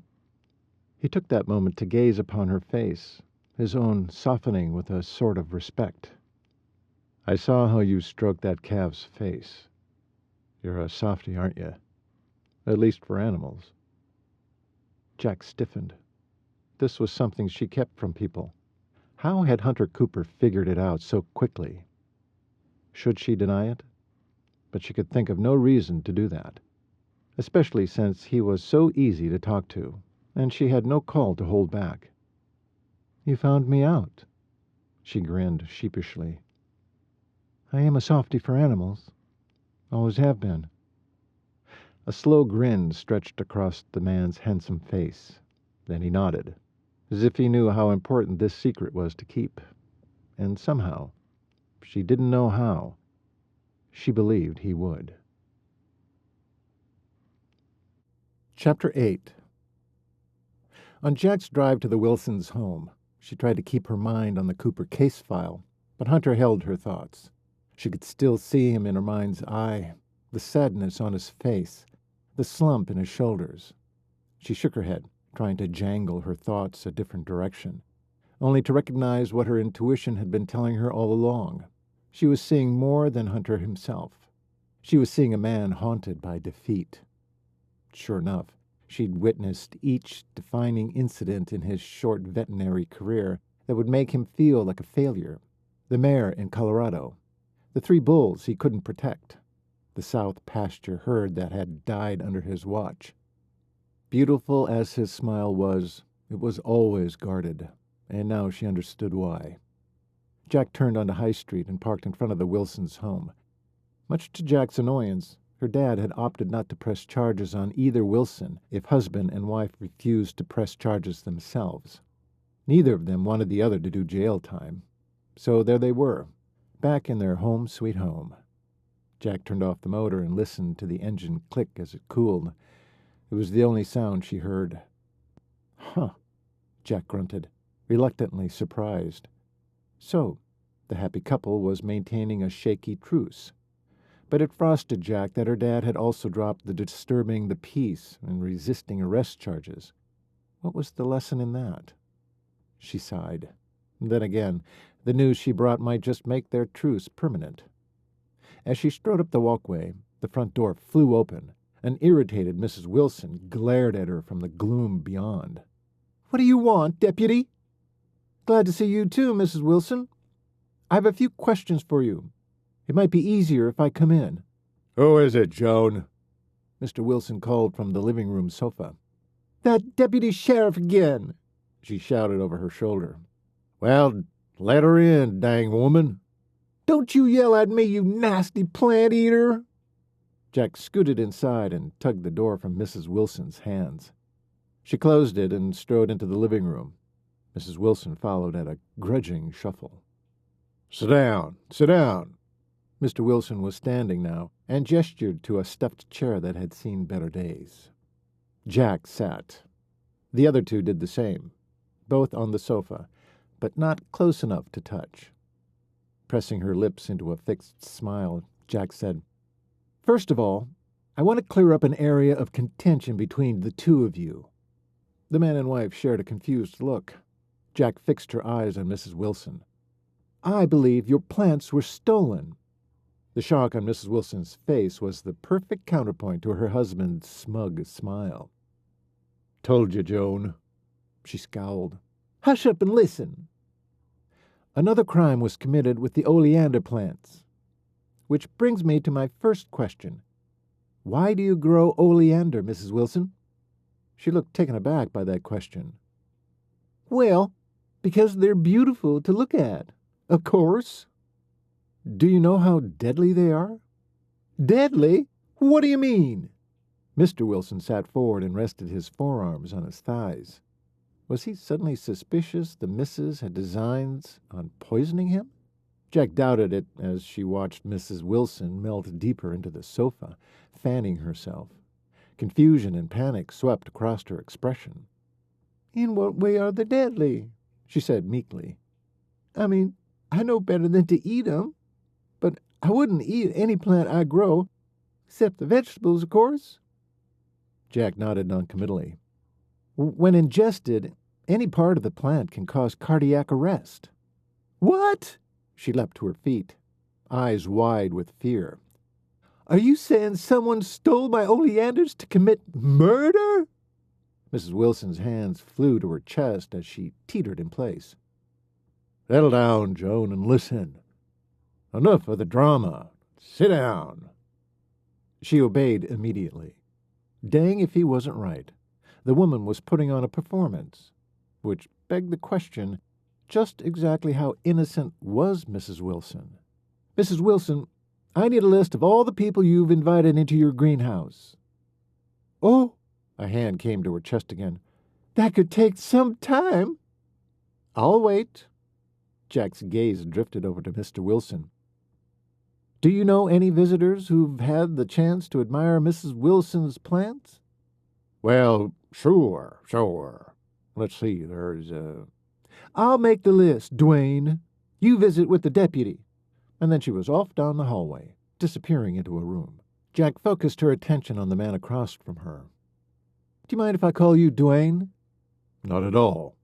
He took that moment to gaze upon her face, his own softening with a sort of respect. I saw how you stroked that calf's face. You're a softy, aren't you? At least for animals. Jack stiffened. This was something she kept from people. How had Hunter Cooper figured it out so quickly? Should she deny it? But she could think of no reason to do that, especially since he was so easy to talk to, and she had no call to hold back. You found me out. She grinned sheepishly. I am a softy for animals. Always have been. A slow grin stretched across the man's handsome face. Then he nodded, as if he knew how important this secret was to keep. And somehow, she didn't know how, she believed he would. Chapter 8. On Jack's drive to the Wilsons' home, she tried to keep her mind on the Cooper case file, but Hunter held her thoughts. She could still see him in her mind's eye, the sadness on his face, the slump in his shoulders. She shook her head, trying to jangle her thoughts a different direction, only to recognize what her intuition had been telling her all along. She was seeing more than Hunter himself. She was seeing a man haunted by defeat. Sure enough, she'd witnessed each defining incident in his short veterinary career that would make him feel like a failure. The mare in Colorado, the 3 bulls he couldn't protect, the South pasture herd that had died under his watch. Beautiful as his smile was, it was always guarded, and now she understood why. Jack turned onto High Street and parked in front of the Wilsons' home. Much to Jack's annoyance, her dad had opted not to press charges on either Wilson if husband and wife refused to press charges themselves. Neither of them wanted the other to do jail time. So there they were, back in their home sweet home. Jack turned off the motor and listened to the engine click as it cooled. It was the only sound she heard. Huh, Jack grunted, reluctantly surprised. So, the happy couple was maintaining a shaky truce. But it frosted Jack that her dad had also dropped the disturbing the peace and resisting arrest charges. What was the lesson in that? She sighed. Then again, the news she brought might just make their truce permanent. As she strode up the walkway, the front door flew open. An irritated Mrs. Wilson glared at her from the gloom beyond. "What do you want, deputy?" "Glad to see you too, Mrs. Wilson. I have a few questions for you. It might be easier if I come in." Who is it, Joan? Mr. Wilson called from the living room sofa. "That deputy sheriff again," she shouted over her shoulder. Well, let her in, dang woman. "Don't you yell at me, you nasty plant eater!" Jack scooted inside and tugged the door from Mrs. Wilson's hands. She closed it and strode into the living room. Mrs. Wilson followed at a grudging shuffle. Sit down, sit down. Mr. Wilson was standing now and gestured to a stuffed chair that had seen better days. Jack sat. The other two did the same, both on the sofa, but not close enough to touch. Pressing her lips into a fixed smile, Jack said, "First of all, I want to clear up an area of contention between the two of you." The man and wife shared a confused look. Jack fixed her eyes on Mrs. Wilson. "I believe your plants were stolen." The shock on Mrs. Wilson's face was the perfect counterpoint to her husband's smug smile. Told you, Joan. She scowled. Hush up and listen. Another crime was committed with the oleander plants. Which brings me to my first question. Why do you grow oleander, Mrs. Wilson? She looked taken aback by that question. Well, because they're beautiful to look at, of course. Do you know how deadly they are? Deadly? What do you mean? Mr. Wilson sat forward and rested his forearms on his thighs. Was he suddenly suspicious the missus had designs on poisoning him? Jack doubted it as she watched Mrs. Wilson melt deeper into the sofa, fanning herself. Confusion and panic swept across her expression. In what way are they deadly? She said meekly. I mean, I know better than to eat 'em, but I wouldn't eat any plant I grow, except the vegetables, of course. Jack nodded noncommittally. When ingested, any part of the plant can cause cardiac arrest. What? She leapt to her feet, eyes wide with fear. Are you saying someone stole my oleanders to commit murder? Mrs. Wilson's hands flew to her chest as she teetered in place. Settle down, Joan, and listen. Enough of the drama. Sit down. She obeyed immediately. Dang if he wasn't right. The woman was putting on a performance, which begged the question, just exactly how innocent was Mrs. Wilson? Mrs. Wilson, I need a list of all the people you've invited into your greenhouse. Oh, a hand came to her chest again. That could take some time. I'll wait. Jack's gaze drifted over to Mr. Wilson. Do you know any visitors who've had the chance to admire Mrs. Wilson's plants? Well, sure. Let's see, there's I'll make the list, Dwayne. You visit with the deputy. And then she was off down the hallway, disappearing into a room. Jack focused her attention on the man across from her. Do you mind if I call you Dwayne? Not at all.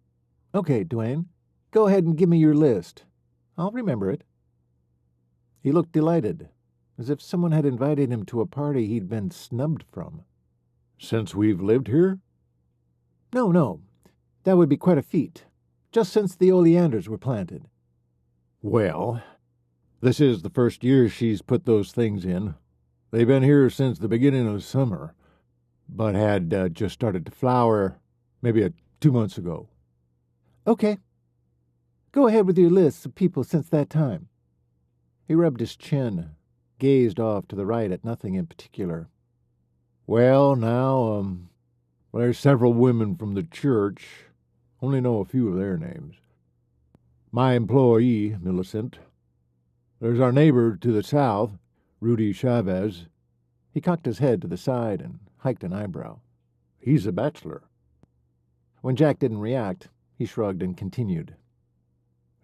Okay, Dwayne. Go ahead and give me your list. I'll remember it. He looked delighted, as if someone had invited him to a party he'd been snubbed from. Since we've lived here? No. That would be quite a feat. Just since the oleanders were planted. Well, this is the first year she's put those things in. They've been here since the beginning of summer, but had just started to flower maybe 2 months ago. Okay. Go ahead with your lists of people since that time. He rubbed his chin, gazed off to the right at nothing in particular. Well, now, there's several women from the church. Only know a few of their names. My employee, Millicent. There's our neighbor to the south, Rudy Chavez. He cocked his head to the side and hiked an eyebrow. He's a bachelor. When Jack didn't react, he shrugged and continued.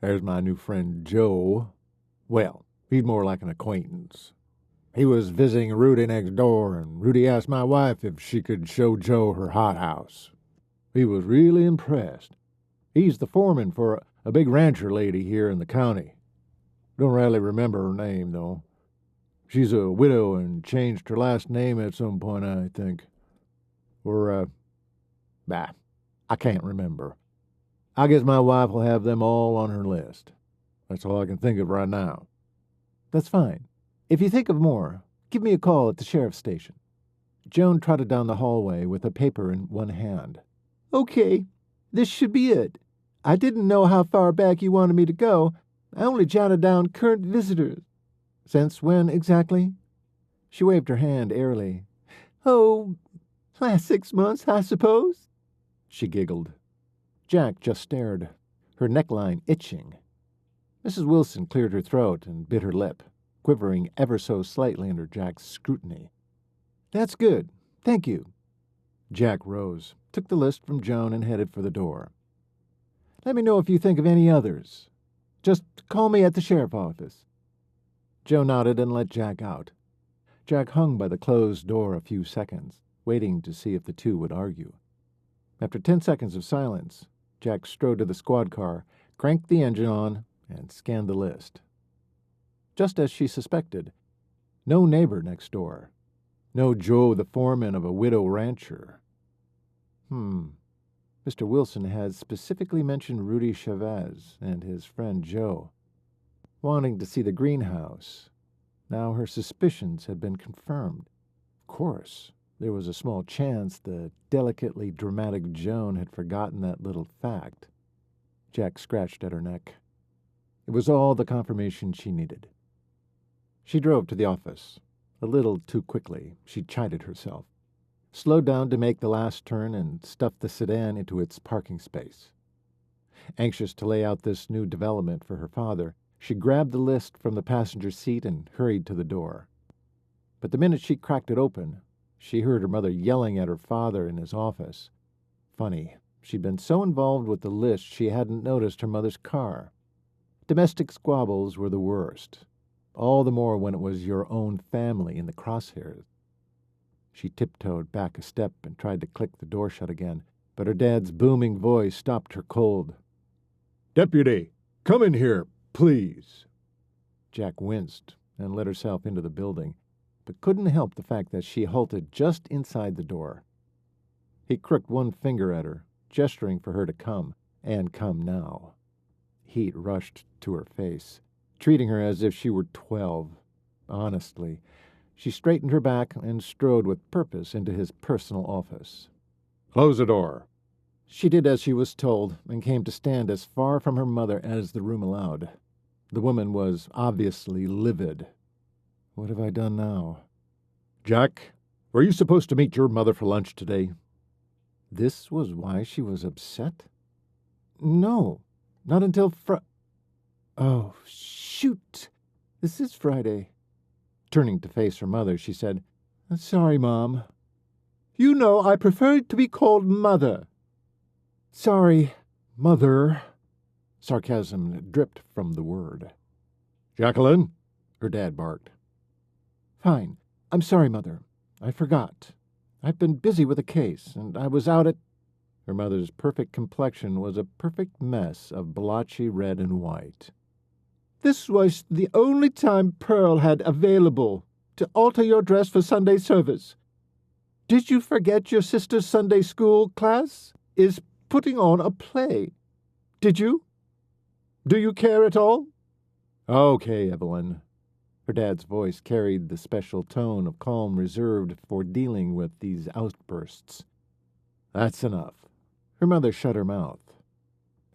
There's my new friend Joe. Well, he's more like an acquaintance. He was visiting Rudy next door, and Rudy asked my wife if she could show Joe her hothouse. He was really impressed. He's the foreman for a big rancher lady here in the county. Don't really remember her name, though. She's a widow and changed her last name at some point, I think. Or, I can't remember. I guess my wife will have them all on her list. That's all I can think of right now. That's fine. If you think of more, give me a call at the sheriff's station. Joan trotted down the hallway with a paper in one hand. Okay, this should be it. I didn't know how far back you wanted me to go. I only jotted down current visitors. Since when exactly? She waved her hand airily. Oh, last 6 months, I suppose. She giggled. Jack just stared, her neckline itching. Mrs. Wilson cleared her throat and bit her lip, quivering ever so slightly under Jack's scrutiny. That's good. Thank you. Jack rose, took the list from Joan, and headed for the door. Let me know if you think of any others. Just call me at the sheriff's office. Joe nodded and let Jack out. Jack hung by the closed door a few seconds, waiting to see if the two would argue. After 10 seconds of silence, Jack strode to the squad car, cranked the engine on, and scanned the list. Just as she suspected, no neighbor next door. No Joe the foreman of a widow rancher. Mr. Wilson had specifically mentioned Rudy Chavez and his friend Joe, wanting to see the greenhouse. Now her suspicions had been confirmed. Of course, there was a small chance the delicately dramatic Joan had forgotten that little fact. Jack scratched at her neck. It was all the confirmation she needed. She drove to the office. A little too quickly, she chided herself. Slowed down to make the last turn and stuffed the sedan into its parking space. Anxious to lay out this new development for her father, she grabbed the list from the passenger seat and hurried to the door. But the minute she cracked it open, she heard her mother yelling at her father in his office. Funny, she'd been so involved with the list she hadn't noticed her mother's car. Domestic squabbles were the worst, all the more when it was your own family in the crosshairs. She tiptoed back a step and tried to click the door shut again, but her dad's booming voice stopped her cold. "Deputy, come in here, please." Jack winced and let herself into the building, but couldn't help the fact that she halted just inside the door. He crooked one finger at her, gesturing for her to come, and come now. Heat rushed to her face, treating her as if she were 12. Honestly, she straightened her back and strode with purpose into his personal office. "Close the door." She did as she was told and came to stand as far from her mother as the room allowed. The woman was obviously livid. What have I done now? "Jack, were you supposed to meet your mother for lunch today?" This was why she was upset? No, not until Oh, shoot! This is Friday. Turning to face her mother, she said, "Sorry, Mom. You know I prefer to be called Mother." "Sorry, Mother." Sarcasm dripped from the word. "Jacquelyn," her dad barked. "Fine. I'm sorry, Mother. I forgot. I've been busy with a case, and I was out at—" Her mother's perfect complexion was a perfect mess of blotchy red and white. "This was the only time Pearl had available to alter your dress for Sunday service. Did you forget your sister's Sunday school class is putting on a play? Did you? Do you care at all?" "Okay, Evelyn." Her dad's voice carried the special tone of calm reserved for dealing with these outbursts. "That's enough." Her mother shut her mouth.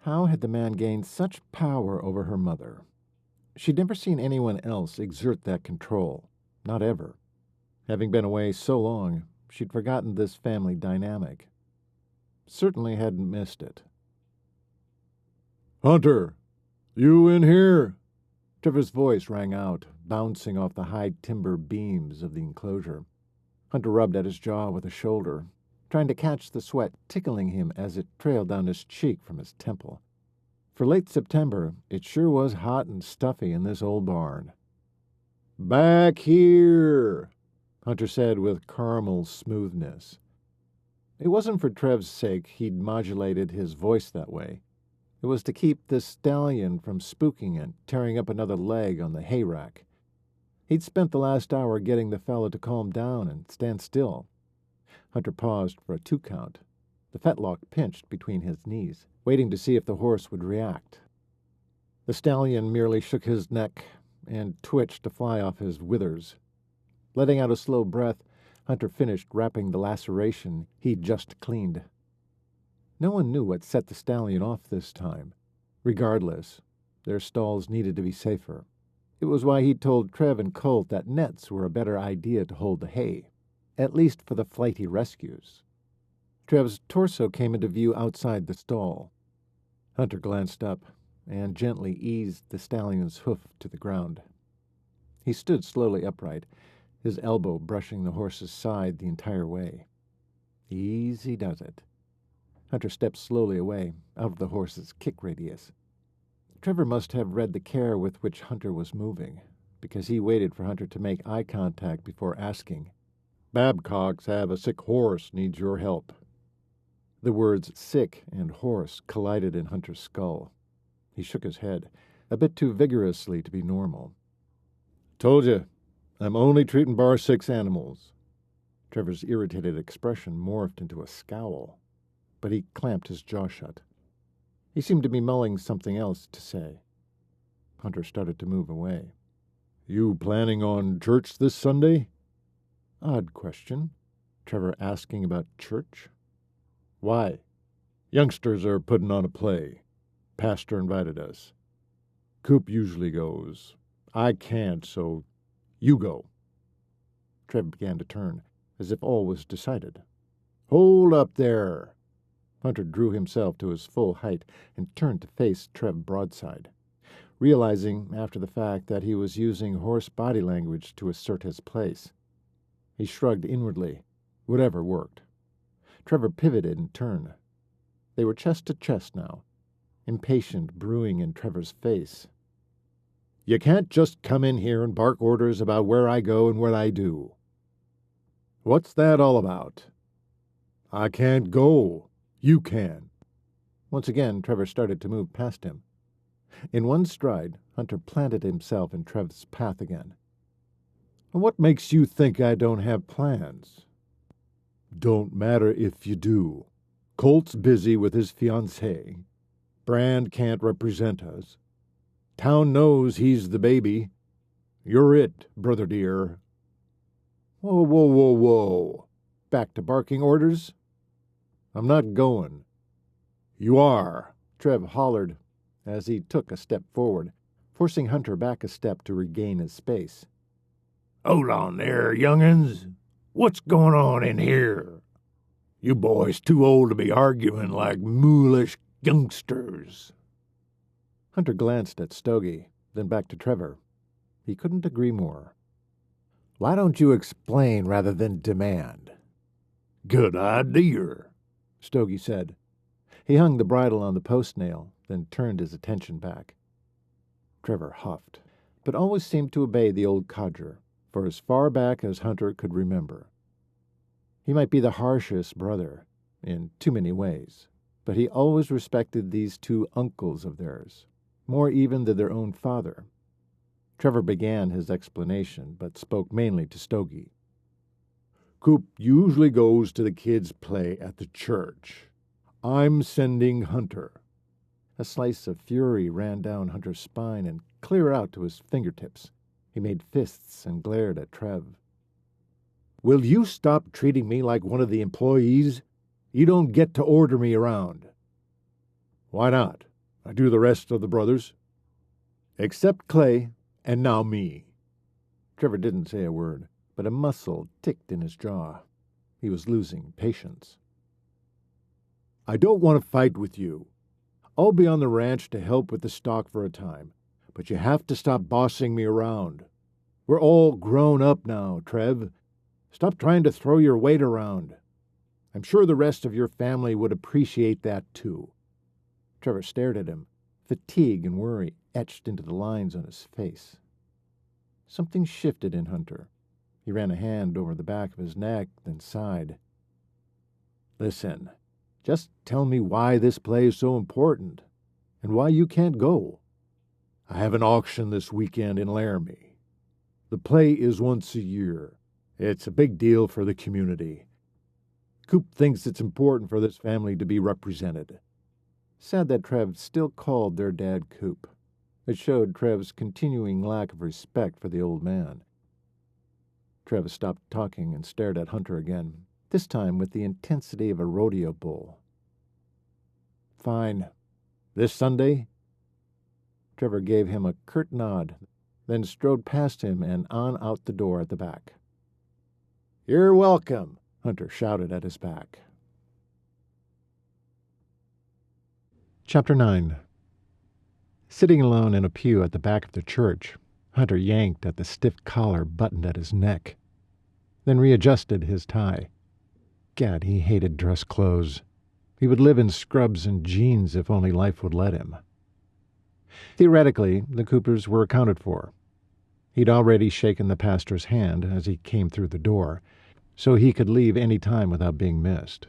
How had the man gained such power over her mother? She'd never seen anyone else exert that control, not ever. Having been away so long, she'd forgotten this family dynamic. Certainly hadn't missed it. "Hunter, you in here?" Trevor's voice rang out, bouncing off the high timber beams of the enclosure. Hunter rubbed at his jaw with a shoulder, trying to catch the sweat tickling him as it trailed down his cheek from his temple. For late September, it sure was hot and stuffy in this old barn. "Back here," Hunter said with caramel smoothness. It wasn't for Trev's sake he'd modulated his voice that way. It was to keep this stallion from spooking and tearing up another leg on the hay rack. He'd spent the last hour getting the fellow to calm down and stand still. Hunter paused for a 2 count. The fetlock pinched between his knees, waiting to see if the horse would react. The stallion merely shook his neck and twitched to fly off his withers. Letting out a slow breath, Hunter finished wrapping the laceration he'd just cleaned. No one knew what set the stallion off this time. Regardless, their stalls needed to be safer. It was why he'd told Trev and Colt that nets were a better idea to hold the hay, at least for the flighty rescues. Trev's torso came into view outside the stall. Hunter glanced up and gently eased the stallion's hoof to the ground. He stood slowly upright, his elbow brushing the horse's side the entire way. Easy does it. Hunter stepped slowly away, out of the horse's kick radius. Trevor must have read the care with which Hunter was moving, because he waited for Hunter to make eye contact before asking, "Babcocks have a sick horse needs your help." The words sick and horse collided in Hunter's skull. He shook his head, a bit too vigorously to be normal. "Told you, I'm only treating bar 6 animals." Trevor's irritated expression morphed into a scowl. but he clamped his jaw shut. He seemed to be mulling something else to say. Hunter started to move away. "You planning on church this Sunday?" Odd question. Trevor asking about church. "Why?" "Youngsters are putting on a play. Pastor invited us. Coop usually goes. I can't, so you go." Trev began to turn, as if all was decided. "Hold up there!" Hunter drew himself to his full height and turned to face Trev broadside, realizing after the fact that he was using hoarse body language to assert his place. He shrugged inwardly. Whatever worked. Trevor pivoted and turned. They were chest to chest now, impatient brewing in Trevor's face. "You can't just come in here and bark orders about where I go and what I do." "What's that all about?" "I can't go. You can." Once again, Trevor started to move past him. In one stride, Hunter planted himself in Trev's path again. "What makes you think I don't have plans?" "Don't matter if you do. Colt's busy with his fiancée. Brand can't represent us. Town knows he's the baby. You're it, brother dear." "Whoa, whoa, whoa, whoa. Back to barking orders?" "I'm not going." "You are," Trev hollered as he took a step forward, forcing Hunter back a step to regain his space. "Hold on there, young'uns. What's going on in here? You boys too old to be arguing like mulish youngsters." Hunter glanced at Stogie, then back to Trevor. He couldn't agree more. "Why don't you explain rather than demand?" "Good idea," Stogie said. He hung the bridle on the post nail, then turned his attention back. Trevor huffed, but always seemed to obey the old codger, for as far back as Hunter could remember. He might be the harshest brother, in too many ways, but he always respected these two uncles of theirs, more even than their own father. Trevor began his explanation, but spoke mainly to Stogie. "Coop usually goes to the kids' play at the church. I'm sending Hunter." A slice of fury ran down Hunter's spine and clear out to his fingertips. He made fists and glared at Trev. "Will you stop treating me like one of the employees? You don't get to order me around." "Why not? I do the rest of the brothers." "Except Clay, and now me." Trevor didn't say a word, but a muscle ticked in his jaw. He was losing patience. "I don't want to fight with you. I'll be on the ranch to help with the stock for a time, but you have to stop bossing me around. We're all grown up now, Trev. Stop trying to throw your weight around. I'm sure the rest of your family would appreciate that too." Trevor stared at him, fatigue and worry etched into the lines on his face. Something shifted in Hunter. He ran a hand over the back of his neck, then sighed. "Listen, just tell me why this play is so important, and why you can't go." "I have an auction this weekend in Laramie. The play is once a year. It's a big deal for the community. Coop thinks it's important for this family to be represented." Sad that Trev still called their dad Coop. It showed Trev's continuing lack of respect for the old man. Trev stopped talking and stared at Hunter again, this time with the intensity of a rodeo bull. "Fine. This Sunday?" Trevor gave him a curt nod, then strode past him and on out the door at the back. "You're welcome," Hunter shouted at his back. Chapter 9. Sitting alone in a pew at the back of the church, Hunter yanked at the stiff collar buttoned at his neck, then readjusted his tie. Gad, he hated dress clothes. He would live in scrubs and jeans if only life would let him. Theoretically, the Coopers were accounted for. He'd already shaken the pastor's hand as he came through the door, so he could leave any time without being missed.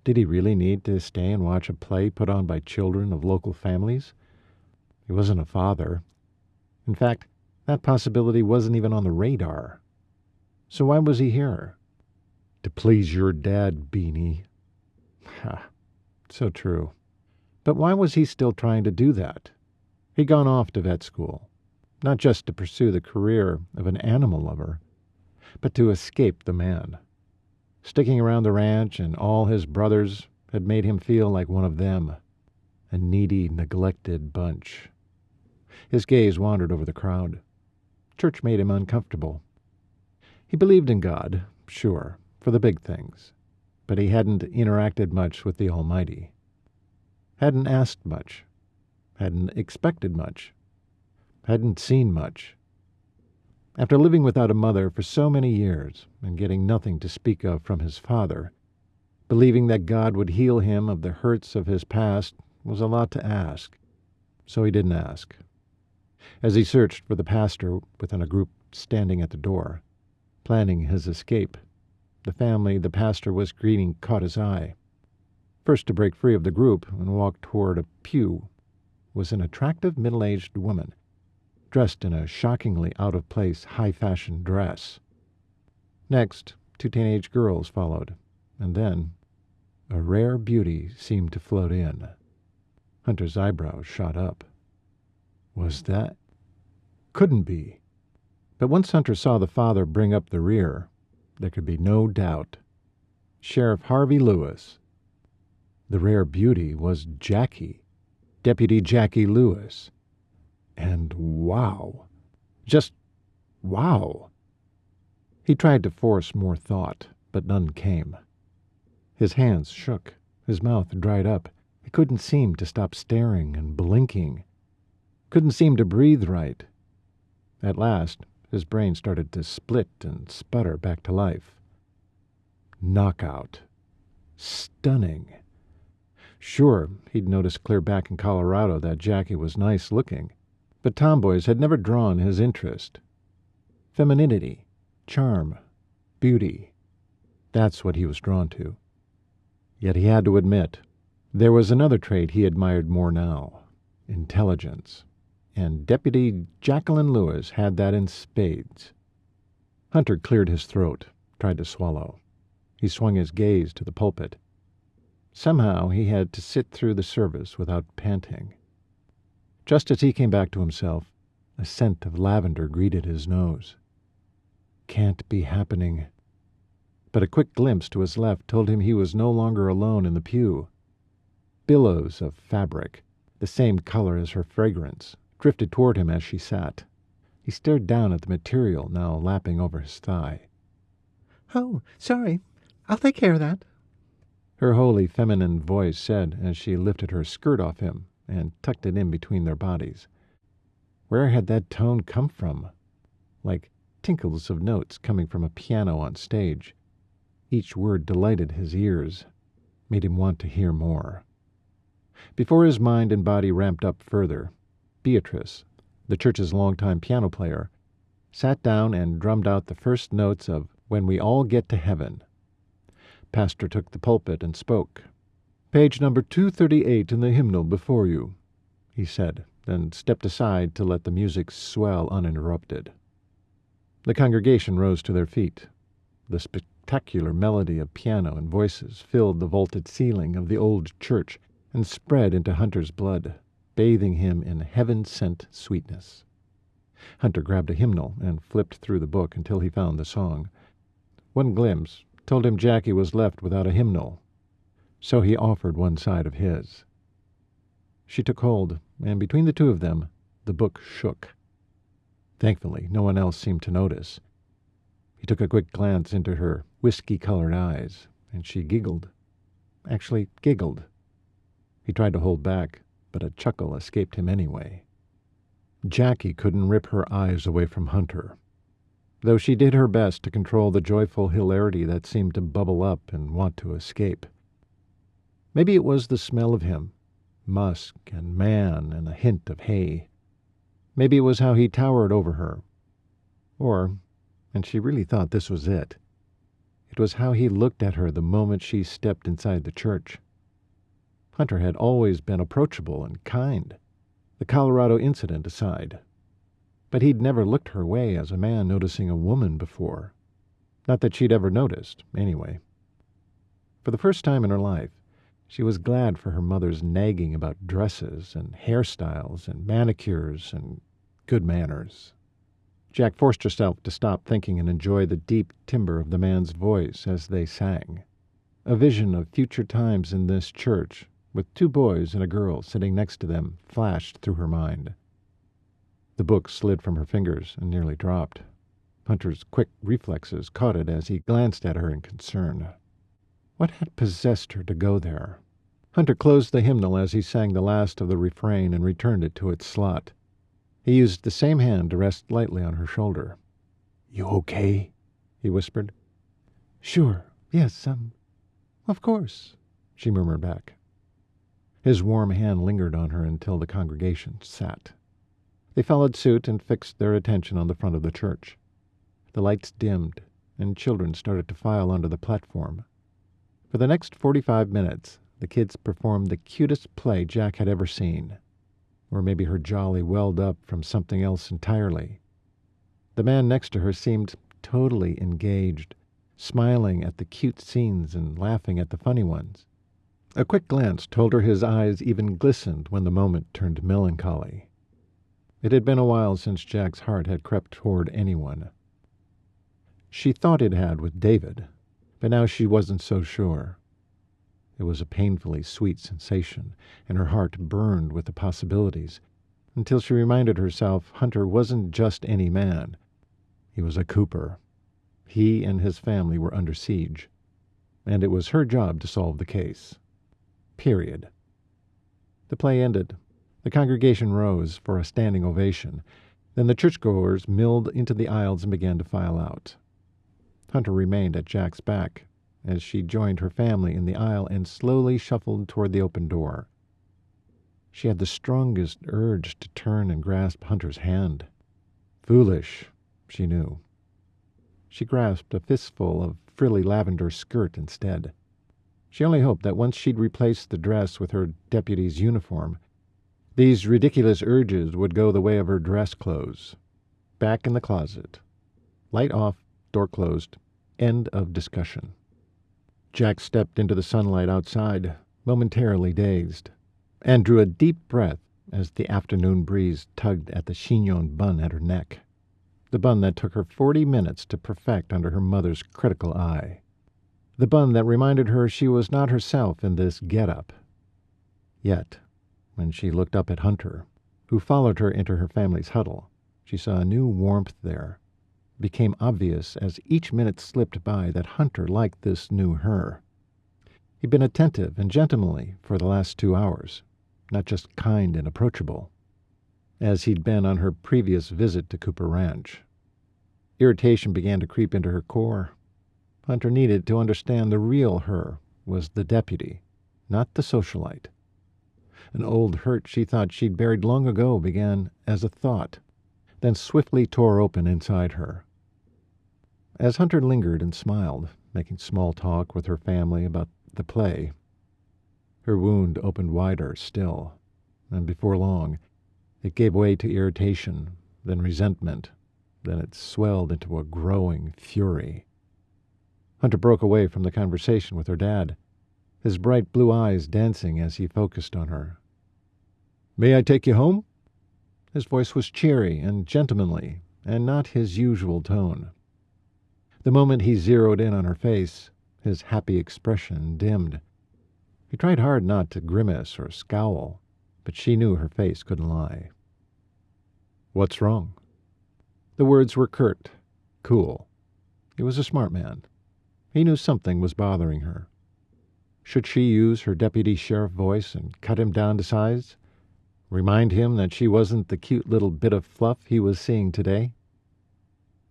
Did he really need to stay and watch a play put on by children of local families? He wasn't a father. In fact, that possibility wasn't even on the radar. So why was he here? To please your dad, Beanie. Ha, So true. But why was he still trying to do that? He'd gone off to vet school, not just to pursue the career of an animal lover, but to escape the man. Sticking around the ranch and all his brothers had made him feel like one of them, a needy, neglected bunch. His gaze wandered over the crowd. Church made him uncomfortable. He believed in God, sure, for the big things, but he hadn't interacted much with the Almighty. Hadn't asked much. Hadn't expected much. Hadn't seen much. After living without a mother for so many years and getting nothing to speak of from his father, believing that God would heal him of the hurts of his past was a lot to ask, so he didn't ask. As he searched for the pastor within a group standing at the door, planning his escape, the family the pastor was greeting caught his eye. First to break free of the group and walk toward a pew was an attractive middle-aged woman, dressed in a shockingly out-of-place high-fashion dress. Next, 2 teenage girls followed, and then a rare beauty seemed to float in. Hunter's eyebrows shot up. Was that? Couldn't be. But once Hunter saw the father bring up the rear, there could be no doubt. Sheriff Harvey Lewis. The rare beauty was Jackie, Deputy Jackie Lewis. And wow. Just wow. He tried to force more thought, but none came. His hands shook, his mouth dried up. He couldn't seem to stop staring and blinking. Couldn't seem to breathe right. At last, his brain started to split and sputter back to life. Knockout. Stunning. Sure, he'd noticed clear back in Colorado that Jackie was nice looking, but tomboys had never drawn his interest. Femininity, charm, beauty. That's what he was drawn to. Yet he had to admit, there was another trait he admired more now, intelligence. And Deputy Jacquelyn Lewis had that in spades. Hunter cleared his throat, tried to swallow. He swung his gaze to the pulpit. Somehow he had to sit through the service without panting. Just as he came back to himself, a scent of lavender greeted his nose. Can't be happening. But a quick glimpse to his left told him he was no longer alone in the pew. Billows of fabric, the same color as her fragrance, drifted toward him as she sat. He stared down at the material now lapping over his thigh. "Oh, sorry. I'll take care of that," her wholly feminine voice said as she lifted her skirt off him and tucked it in between their bodies. Where had that tone come from? Like tinkles of notes coming from a piano on stage. Each word delighted his ears, made him want to hear more. Before his mind and body ramped up further, Beatrice, the church's longtime piano player, sat down and drummed out the first notes of When We All Get to Heaven. Pastor took the pulpit and spoke. "Page number 238 in the hymnal before you," he said, then stepped aside to let the music swell uninterrupted. The congregation rose to their feet. The spectacular melody of piano and voices filled the vaulted ceiling of the old church and spread into Hunter's blood, bathing him in heaven-sent sweetness. Hunter grabbed a hymnal and flipped through the book until he found the song. One glimpse told him Jackie was left without a hymnal, so he offered one side of his. She took hold, and between the two of them, the book shook. Thankfully, no one else seemed to notice. He took a quick glance into her whiskey-colored eyes, and she giggled. Actually, giggled. He tried to hold back, but a chuckle escaped him anyway. Jackie couldn't rip her eyes away from Hunter, though she did her best to control the joyful hilarity that seemed to bubble up and want to escape. Maybe it was the smell of him, musk and man and a hint of hay. Maybe it was how he towered over her. Or, and she really thought this was it was how he looked at her the moment she stepped inside the church. Hunter had always been approachable and kind, the Colorado incident aside. But he'd never looked her way as a man noticing a woman before. Not that she'd ever noticed, anyway. For the first time in her life, She was glad for her mother's nagging about dresses and hairstyles and manicures and good manners. Jack forced herself to stop thinking and enjoy the deep timbre of the man's voice as they sang. A vision of future times in this church, with 2 boys and a girl sitting next to them, flashed through her mind. The book slid from her fingers and nearly dropped. Hunter's quick reflexes caught it as he glanced at her in concern. What had possessed her to go there? Hunter closed the hymnal as he sang the last of the refrain and returned it to its slot. He used the same hand to rest lightly on her shoulder. "You okay?" he whispered. "Sure, yes, of course," she murmured back. His warm hand lingered on her until the congregation sat. They followed suit and fixed their attention on the front of the church. The lights dimmed, and children started to file onto the platform. For the next 45 minutes, the kids performed the cutest play Jack had ever seen. Or maybe her jolly welled up from something else entirely. The man next to her seemed totally engaged, smiling at the cute scenes and laughing at the funny ones. A quick glance told her his eyes even glistened when the moment turned melancholy. It had been a while since Jack's heart had crept toward anyone. She thought it had with David, but now she wasn't so sure. It was a painfully sweet sensation, and her heart burned with the possibilities, until she reminded herself Hunter wasn't just any man. He was a Cooper. He and his family were under siege, and it was her job to solve the case. Period. The play ended. The congregation rose for a standing ovation. Then the churchgoers milled into the aisles and began to file out. Hunter remained at Jack's back as she joined her family in the aisle and slowly shuffled toward the open door. She had the strongest urge to turn and grasp Hunter's hand. Foolish, she knew. She grasped a fistful of frilly lavender skirt instead. She only hoped that once she'd replaced the dress with her deputy's uniform, these ridiculous urges would go the way of her dress clothes. Back in the closet. Light off, door closed. End of discussion. Jack stepped into the sunlight outside, momentarily dazed, and drew a deep breath as the afternoon breeze tugged at the chignon bun at her neck, the bun that took her 40 minutes to perfect under her mother's critical eye, the bun that reminded her she was not herself in this get-up. Yet, when she looked up at Hunter, who followed her into her family's huddle, she saw a new warmth there. It became obvious as each minute slipped by that Hunter liked this new her. He'd been attentive and gentlemanly for the last 2 hours, not just kind and approachable, as he'd been on her previous visit to Cooper Ranch. Irritation began to creep into her core. Hunter needed to understand the real her was the deputy, not the socialite. An old hurt she thought she'd buried long ago began as a thought, then swiftly tore open inside her. As Hunter lingered and smiled, making small talk with her family about the play, her wound opened wider still, and before long it gave way to irritation, then resentment, then it swelled into a growing fury. Hunter broke away from the conversation with her dad, his bright blue eyes dancing as he focused on her. "May I take you home?" His voice was cheery and gentlemanly, and not his usual tone. The moment he zeroed in on her face, his happy expression dimmed. He tried hard not to grimace or scowl, but she knew her face couldn't lie. "What's wrong?" The words were curt, cool. He was a smart man. He knew something was bothering her. Should she use her deputy sheriff voice and cut him down to size? Remind him that she wasn't the cute little bit of fluff he was seeing today?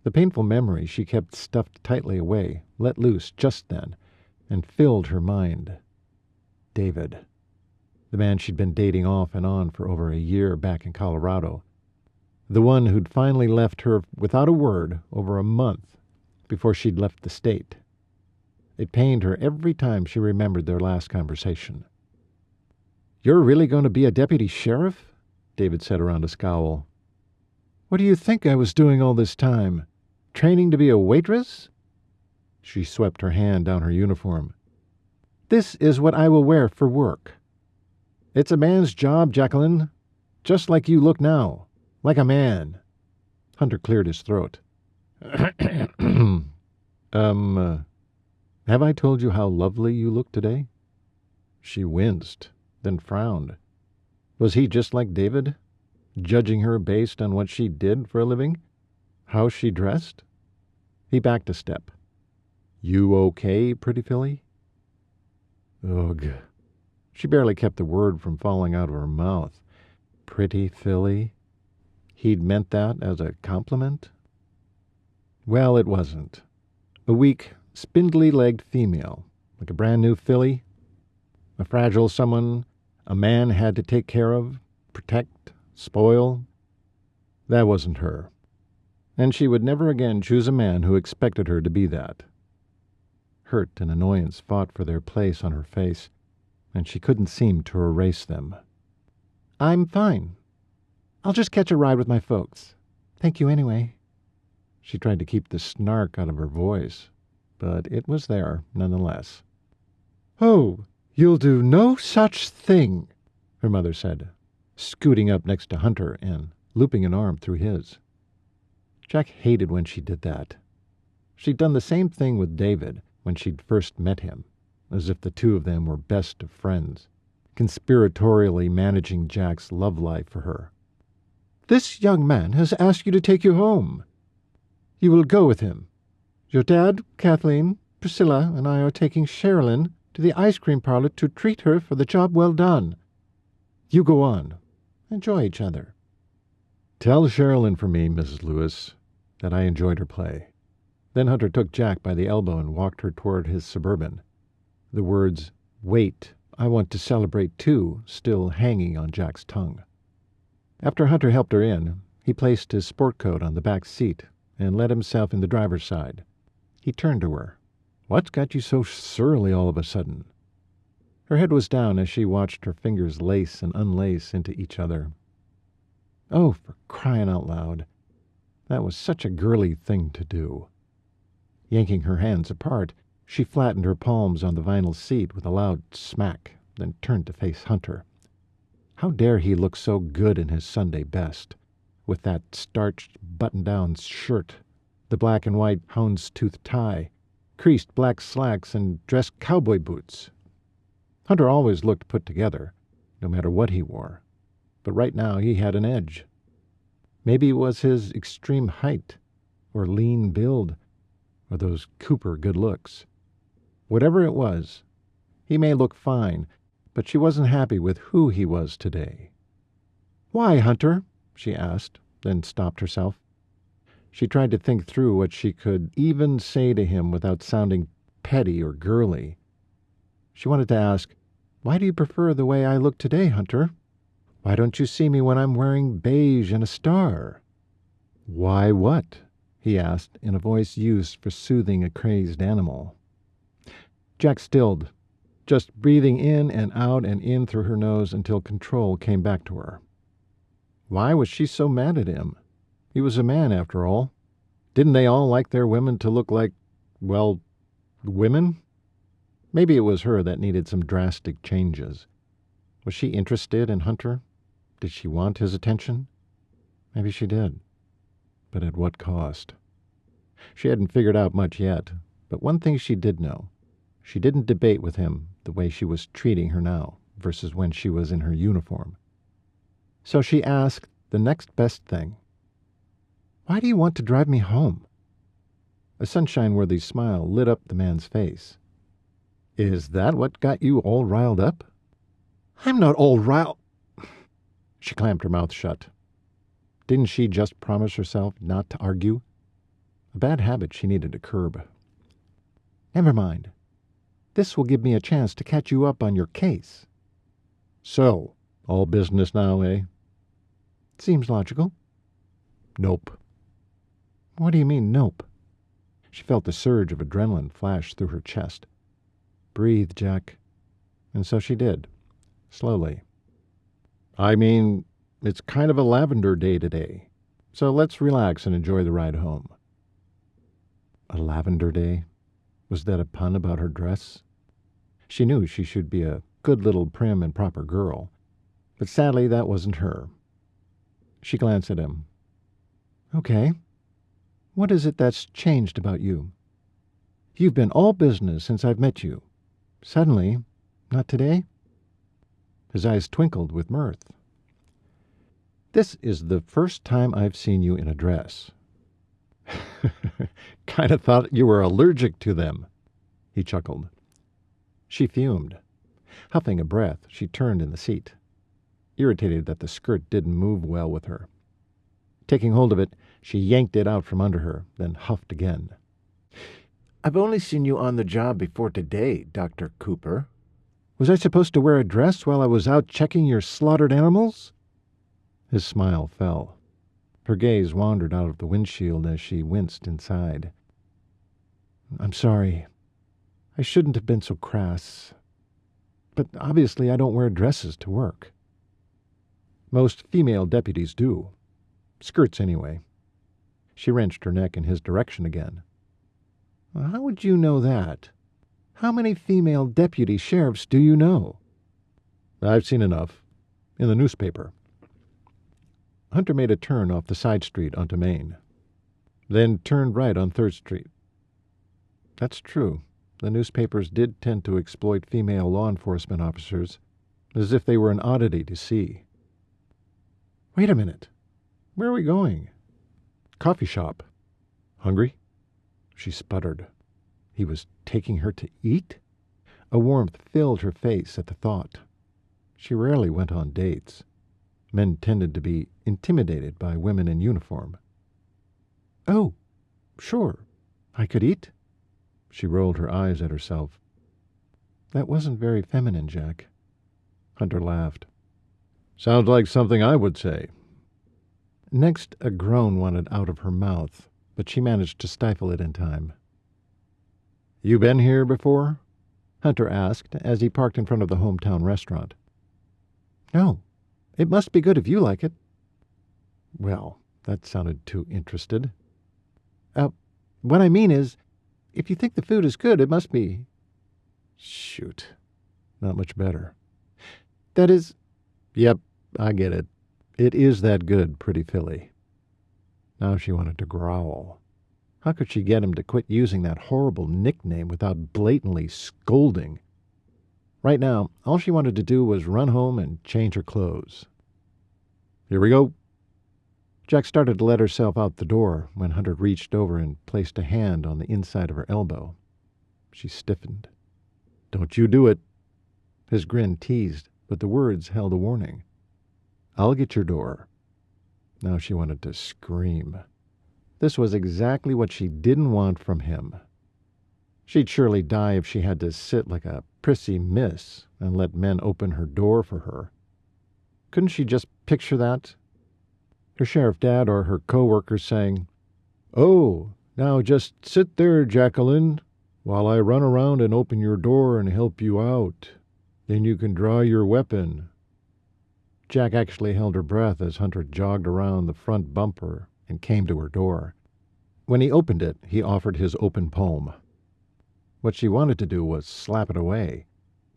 The painful memory she kept stuffed tightly away let loose just then and filled her mind. David, the man she'd been dating off and on for over a year back in Colorado, the one who'd finally left her without a word over a month before she'd left the state. It pained her every time she remembered their last conversation. "You're really going to be a deputy sheriff?" David said around a scowl. "What do you think I was doing all this time? Training to be a waitress?" She swept her hand down her uniform. This is what I will wear for work. It's a man's job, Jacquelyn. Just like you look now. Like a man. Hunter cleared his throat. Have I told you how lovely you look today? She winced, then frowned. Was he just like David? Judging her based on what she did for a living? How she dressed? He backed a step. You okay, pretty filly? Ugh. She barely kept the word from falling out of her mouth. Pretty filly? He'd meant that as a compliment? Well, it wasn't. A weak, spindly-legged female, like a brand-new filly. A fragile someone a man had to take care of, protect, spoil. That wasn't her. And she would never again choose a man who expected her to be that. Hurt and annoyance fought for their place on her face, and she couldn't seem to erase them. I'm fine. I'll just catch a ride with my folks. Thank you anyway. She tried to keep the snark out of her voice, but it was there nonetheless. Oh, you'll do no such thing, her mother said, scooting up next to Hunter and looping an arm through his. Jack hated when she did that. She'd done the same thing with David when she'd first met him, as if the two of them were best of friends, conspiratorially managing Jack's love life for her. This young man has asked you to take you home. You will go with him. Your dad, Kathleen, Priscilla, and I are taking Sherilyn to the ice cream parlor to treat her for the job well done. You go on. Enjoy each other. Tell Sherilyn for me, Mrs. Lewis, that I enjoyed her play. Then Hunter took Jack by the elbow and walked her toward his Suburban, the words, "Wait, I want to celebrate too," still hanging on Jack's tongue. After Hunter helped her in, he placed his sport coat on the back seat and let himself in the driver's side. He turned to her. What's got you so surly all of a sudden? Her head was down as she watched her fingers lace and unlace into each other. Oh, for crying out loud. That was such a girly thing to do. Yanking her hands apart, she flattened her palms on the vinyl seat with a loud smack, then turned to face Hunter. How dare he look so good in his Sunday best, with that starched button-down shirt, the black and white houndstooth tie, creased black slacks, and dressed cowboy boots. Hunter always looked put together, no matter what he wore, but right now he had an edge. Maybe it was his extreme height, or lean build, or those Cooper good looks. Whatever it was, he may look fine, but she wasn't happy with who he was today. Why, Hunter? She asked, then stopped herself. She tried to think through what she could even say to him without sounding petty or girly. She wanted to ask, why do you prefer the way I look today, Hunter? Why don't you see me when I'm wearing beige and a star? Why what? He asked in a voice used for soothing a crazed animal. Jack stilled, just breathing in and out and in through her nose until control came back to her. Why was she so mad at him? He was a man, after all. Didn't they all like their women to look like, well, women? Maybe it was her that needed some drastic changes. Was she interested in Hunter? Did she want his attention? Maybe she did. But at what cost? She hadn't figured out much yet, but one thing she did know. She didn't debate with him the way she was treating her now versus when she was in her uniform. So she asked the next best thing. Why do you want to drive me home? A sunshine-worthy smile lit up the man's face. Is that what got you all riled up? I'm not all riled. She clamped her mouth shut. Didn't she just promise herself not to argue? A bad habit she needed to curb. Never mind. This will give me a chance to catch you up on your case. So, all business now, eh? Seems logical. Nope. What do you mean, nope? She felt the surge of adrenaline flash through her chest. Breathe, Jack. And so she did, slowly. I mean, it's kind of a lavender day today, so let's relax and enjoy the ride home. A lavender day? Was that a pun about her dress? She knew she should be a good little prim and proper girl, but sadly that wasn't her. She glanced at him. Okay. What is it that's changed about you? You've been all business since I've met you. Suddenly, not today? His eyes twinkled with mirth. This is the first time I've seen you in a dress. Kind of thought you were allergic to them, he chuckled. She fumed. Huffing a breath, she turned in the seat, irritated that the skirt didn't move well with her. Taking hold of it, she yanked it out from under her, then huffed again. I've only seen you on the job before today, Dr. Cooper. Was I supposed to wear a dress while I was out checking your slaughtered animals? His smile fell. Her gaze wandered out of the windshield as she winced inside. I'm sorry. I shouldn't have been so crass. But obviously I don't wear dresses to work. Most female deputies do. Skirts, anyway. She wrenched her neck in his direction again. How would you know that? How many female deputy sheriffs do you know? I've seen enough. In the newspaper. Hunter made a turn off the side street onto Main, then turned right on 3rd Street. That's true. The newspapers did tend to exploit female law enforcement officers, as if they were an oddity to see. Wait a minute. Where are we going? Coffee shop. Hungry? She sputtered. He was taking her to eat? A warmth filled her face at the thought. She rarely went on dates. Men tended to be intimidated by women in uniform. Oh, sure. I could eat? She rolled her eyes at herself. That wasn't very feminine, Jack. Hunter laughed. Sounds like something I would say. Next, a groan wanted out of her mouth, but she managed to stifle it in time. You been here before? Hunter asked as he parked in front of the hometown restaurant. No. It must be good if you like it. Well, that sounded too interested. What I mean is, if you think the food is good, it must be... Shoot. Not much better. That is... Yep, I get it. It is that good, pretty filly. Now she wanted to growl. How could she get him to quit using that horrible nickname without blatantly scolding? Right now, all she wanted to do was run home and change her clothes. Here we go. Jack started to let herself out the door when Hunter reached over and placed a hand on the inside of her elbow. She stiffened. Don't you do it. His grin teased, but the words held a warning. I'll get your door. Now she wanted to scream. This was exactly what she didn't want from him. She'd surely die if she had to sit like a prissy miss and let men open her door for her. Couldn't she just picture that? Her sheriff dad or her co-workers saying, Oh, now just sit there, Jacquelyn, while I run around and open your door and help you out. Then you can draw your weapon. Jack actually held her breath as Hunter jogged around the front bumper and came to her door. When he opened it, he offered his open palm. What she wanted to do was slap it away,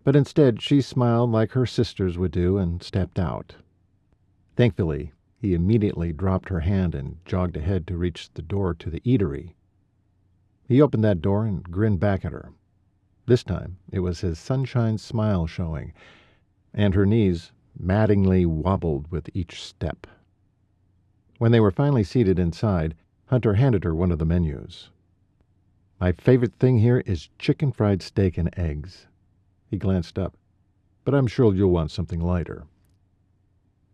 but instead she smiled like her sisters would do and stepped out. Thankfully, he immediately dropped her hand and jogged ahead to reach the door to the eatery. He opened that door and grinned back at her. This time, it was his sunshine smile showing, and her knees maddeningly wobbled with each step. When they were finally seated inside, Hunter handed her one of the menus. My favorite thing here is chicken fried steak and eggs. He glanced up. But I'm sure you'll want something lighter.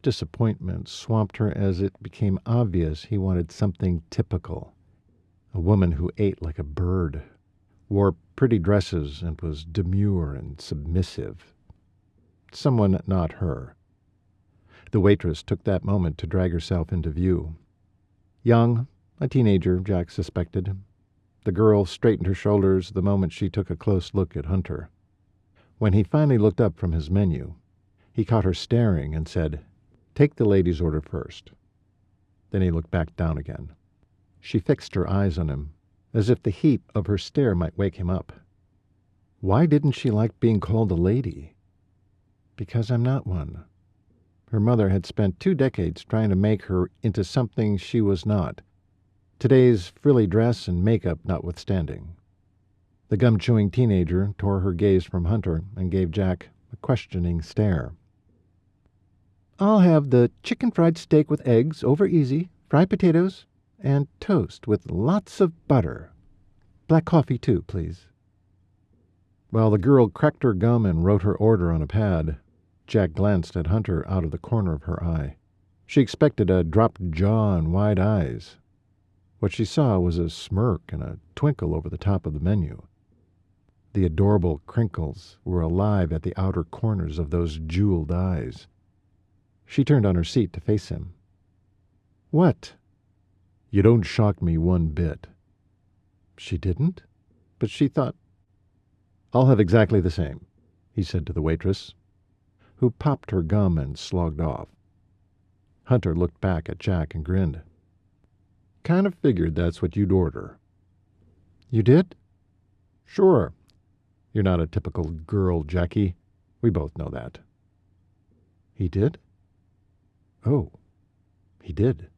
Disappointment swamped her as it became obvious he wanted something typical. A woman who ate like a bird, wore pretty dresses, and was demure and submissive. Someone not her. The waitress took that moment to drag herself into view. Young, a teenager, Jack suspected. The girl straightened her shoulders the moment she took a close look at Hunter. When he finally looked up from his menu, he caught her staring and said, Take the lady's order first. Then he looked back down again. She fixed her eyes on him, as if the heat of her stare might wake him up. Why didn't she like being called a lady? Because I'm not one. Her mother had spent 2 decades trying to make her into something she was not, today's frilly dress and makeup notwithstanding. The gum-chewing teenager tore her gaze from Hunter and gave Jack a questioning stare. I'll have the chicken fried steak with eggs over easy, fried potatoes, and toast with lots of butter. Black coffee, too, please. While the girl cracked her gum and wrote her order on a pad, Jack glanced at Hunter out of the corner of her eye. She expected a dropped jaw and wide eyes. What she saw was a smirk and a twinkle over the top of the menu. The adorable crinkles were alive at the outer corners of those jeweled eyes. She turned on her seat to face him. What? You don't shock me one bit. She didn't? But she thought. I'll have exactly the same, he said to the waitress, who popped her gum and slogged off. Hunter looked back at Jack and grinned. Kind of figured that's what you'd order. You did? Sure. You're not a typical girl, Jackie. We both know that. He did? Oh, he did.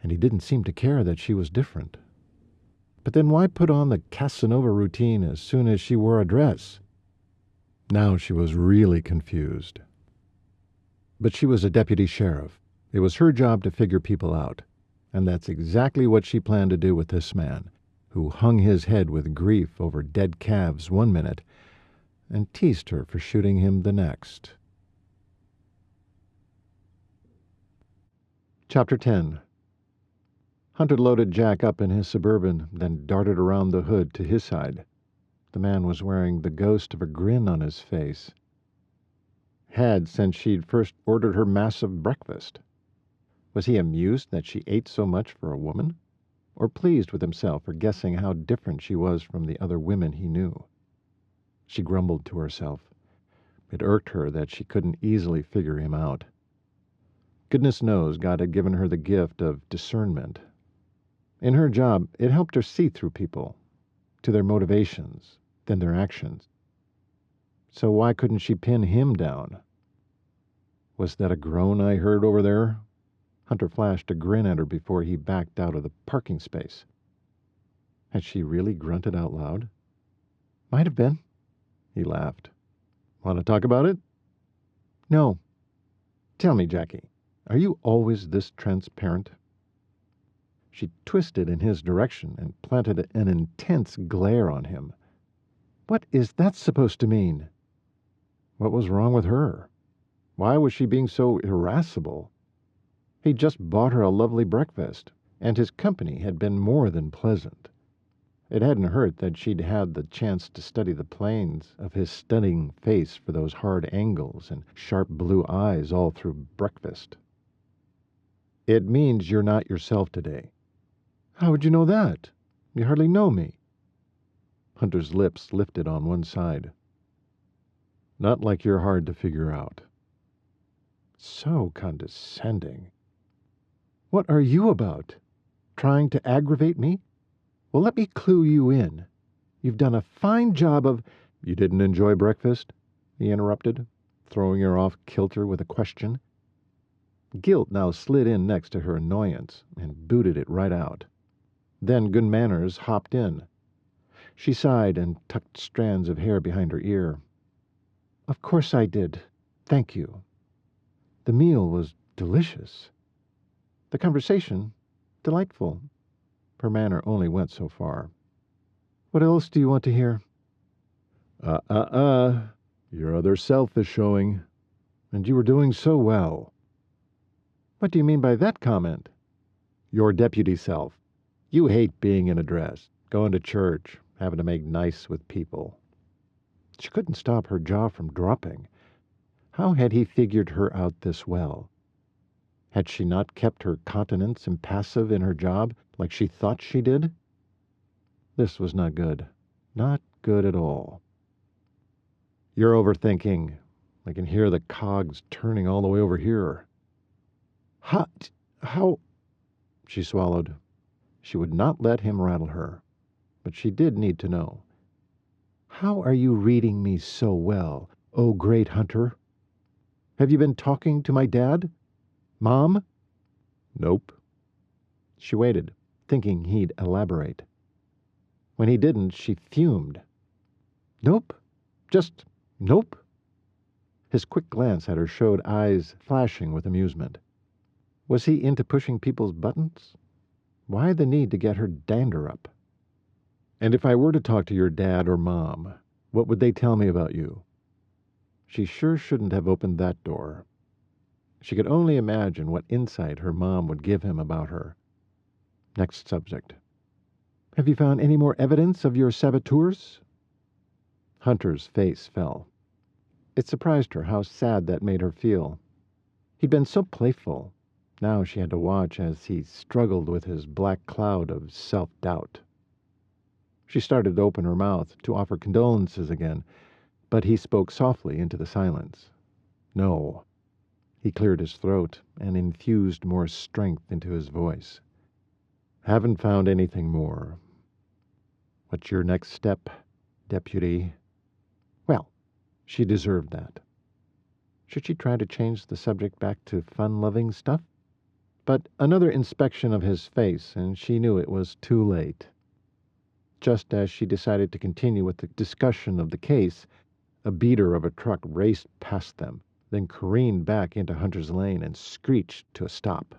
And he didn't seem to care that she was different. But then why put on the Casanova routine as soon as she wore a dress? Now she was really confused. But she was a deputy sheriff. It was her job to figure people out. And that's exactly what she planned to do with this man, who hung his head with grief over dead calves one minute and teased her for shooting him the next. Chapter 10. Hunter loaded Jack up in his Suburban, then darted around the hood to his side. The man was wearing the ghost of a grin on his face. Had since she'd first ordered her massive breakfast. Was he amused that she ate so much for a woman? Or pleased with himself for guessing how different she was from the other women he knew? She grumbled to herself. It irked her that she couldn't easily figure him out. Goodness knows God had given her the gift of discernment. In her job, it helped her see through people, to their motivations, then their actions. So why couldn't she pin him down? Was that a groan I heard over there? Hunter flashed a grin at her before he backed out of the parking space. Had she really grunted out loud? Might have been. He laughed. Want to talk about it? No. Tell me, Jackie, are you always this transparent? She twisted in his direction and planted an intense glare on him. What is that supposed to mean? What was wrong with her? Why was she being so irascible? He'd just bought her a lovely breakfast, and his company had been more than pleasant. It hadn't hurt that she'd had the chance to study the planes of his stunning face for those hard angles and sharp blue eyes all through breakfast. It means you're not yourself today. How would you know that? You hardly know me. Hunter's lips lifted on one side. Not like you're hard to figure out. So condescending. What are you about? Trying to aggravate me? Well, let me clue you in. You've done a fine job of... You didn't enjoy breakfast? He interrupted, throwing her off kilter with a question. Guilt now slid in next to her annoyance and booted it right out. Then good manners hopped in. She sighed and tucked strands of hair behind her ear. Of course I did. Thank you. The meal was delicious. The conversation, delightful. Her manner only went so far. What else do you want to hear? Your other self is showing. And you were doing so well. What do you mean by that comment? Your deputy self. You hate being in a dress, going to church, having to make nice with people. She couldn't stop her jaw from dropping. How had he figured her out this well? Had she not kept her countenance impassive in her job like she thought she did? This was not good. Not good at all. You're overthinking. I can hear the cogs turning all the way over here. How? She swallowed. She would not let him rattle her, but she did need to know. How are you reading me so well, oh great hunter? Have you been talking to my dad? Mom? Nope. She waited, thinking he'd elaborate. When he didn't, she fumed. Nope. Just nope. His quick glance at her showed eyes flashing with amusement. Was he into pushing people's buttons? Why the need to get her dander up? And if I were to talk to your dad or mom, what would they tell me about you? She sure shouldn't have opened that door. She could only imagine what insight her mom would give him about her. Next subject. Have you found any more evidence of your saboteurs? Hunter's face fell. It surprised her how sad that made her feel. He'd been so playful. Now she had to watch as he struggled with his black cloud of self-doubt. She started to open her mouth to offer condolences again, but he spoke softly into the silence. No. He cleared his throat and infused more strength into his voice. Haven't found anything more. What's your next step, deputy? Well, she deserved that. Should she try to change the subject back to fun-loving stuff? But another inspection of his face, and she knew it was too late. Just as she decided to continue with the discussion of the case, a beater of a truck raced past them, then careened back into Hunter's lane and screeched to a stop.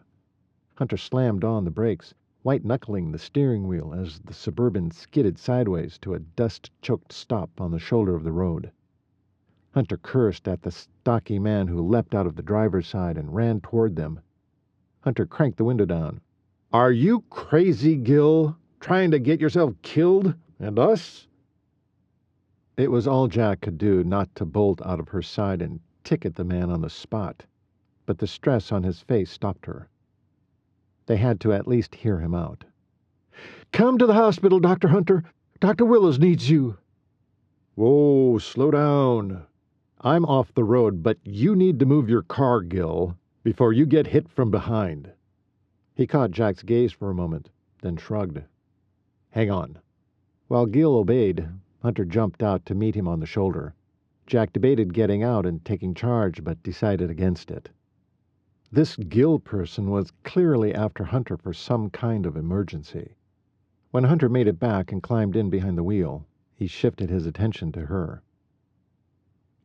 Hunter slammed on the brakes, white-knuckling the steering wheel as the Suburban skidded sideways to a dust-choked stop on the shoulder of the road. Hunter cursed at the stocky man who leapt out of the driver's side and ran toward them. Hunter cranked the window down. Are you crazy, Gil? Trying to get yourself killed? And us? It was all Jack could do not to bolt out of her side and ticket the man on the spot, but the stress on his face stopped her. They had to at least hear him out. Come to the hospital, Dr. Hunter. Dr. Willows needs you. Whoa, slow down. I'm off the road, but you need to move your car, Gil, before you get hit from behind. He caught Jack's gaze for a moment, then shrugged. Hang on. While Gil obeyed, Hunter jumped out to meet him on the shoulder. Jack debated getting out and taking charge, but decided against it. This Gil person was clearly after Hunter for some kind of emergency. When Hunter made it back and climbed in behind the wheel, he shifted his attention to her.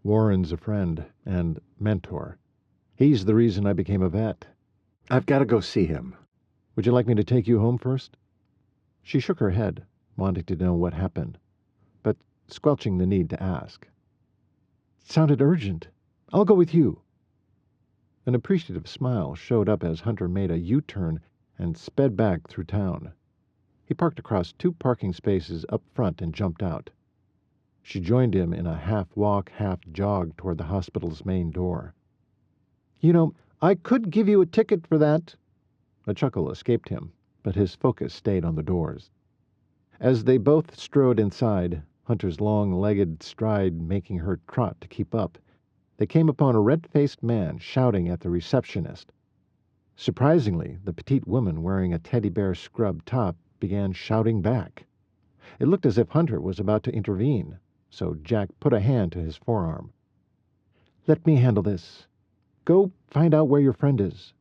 Warren's a friend and mentor. He's the reason I became a vet. I've got to go see him. Would you like me to take you home first? She shook her head, wanting to know what happened, but squelching the need to ask. It sounded urgent. I'll go with you. An appreciative smile showed up as Hunter made a U-turn and sped back through town. He parked across 2 parking spaces up front and jumped out. She joined him in a half-walk, half-jog toward the hospital's main door. You know, I could give you a ticket for that. A chuckle escaped him, but his focus stayed on the doors. As they both strode inside, Hunter's long-legged stride making her trot to keep up, they came upon a red-faced man shouting at the receptionist. Surprisingly, the petite woman wearing a teddy bear scrub top began shouting back. It looked as if Hunter was about to intervene, so Jack put a hand to his forearm. Let me handle this. Go find out where your friend is.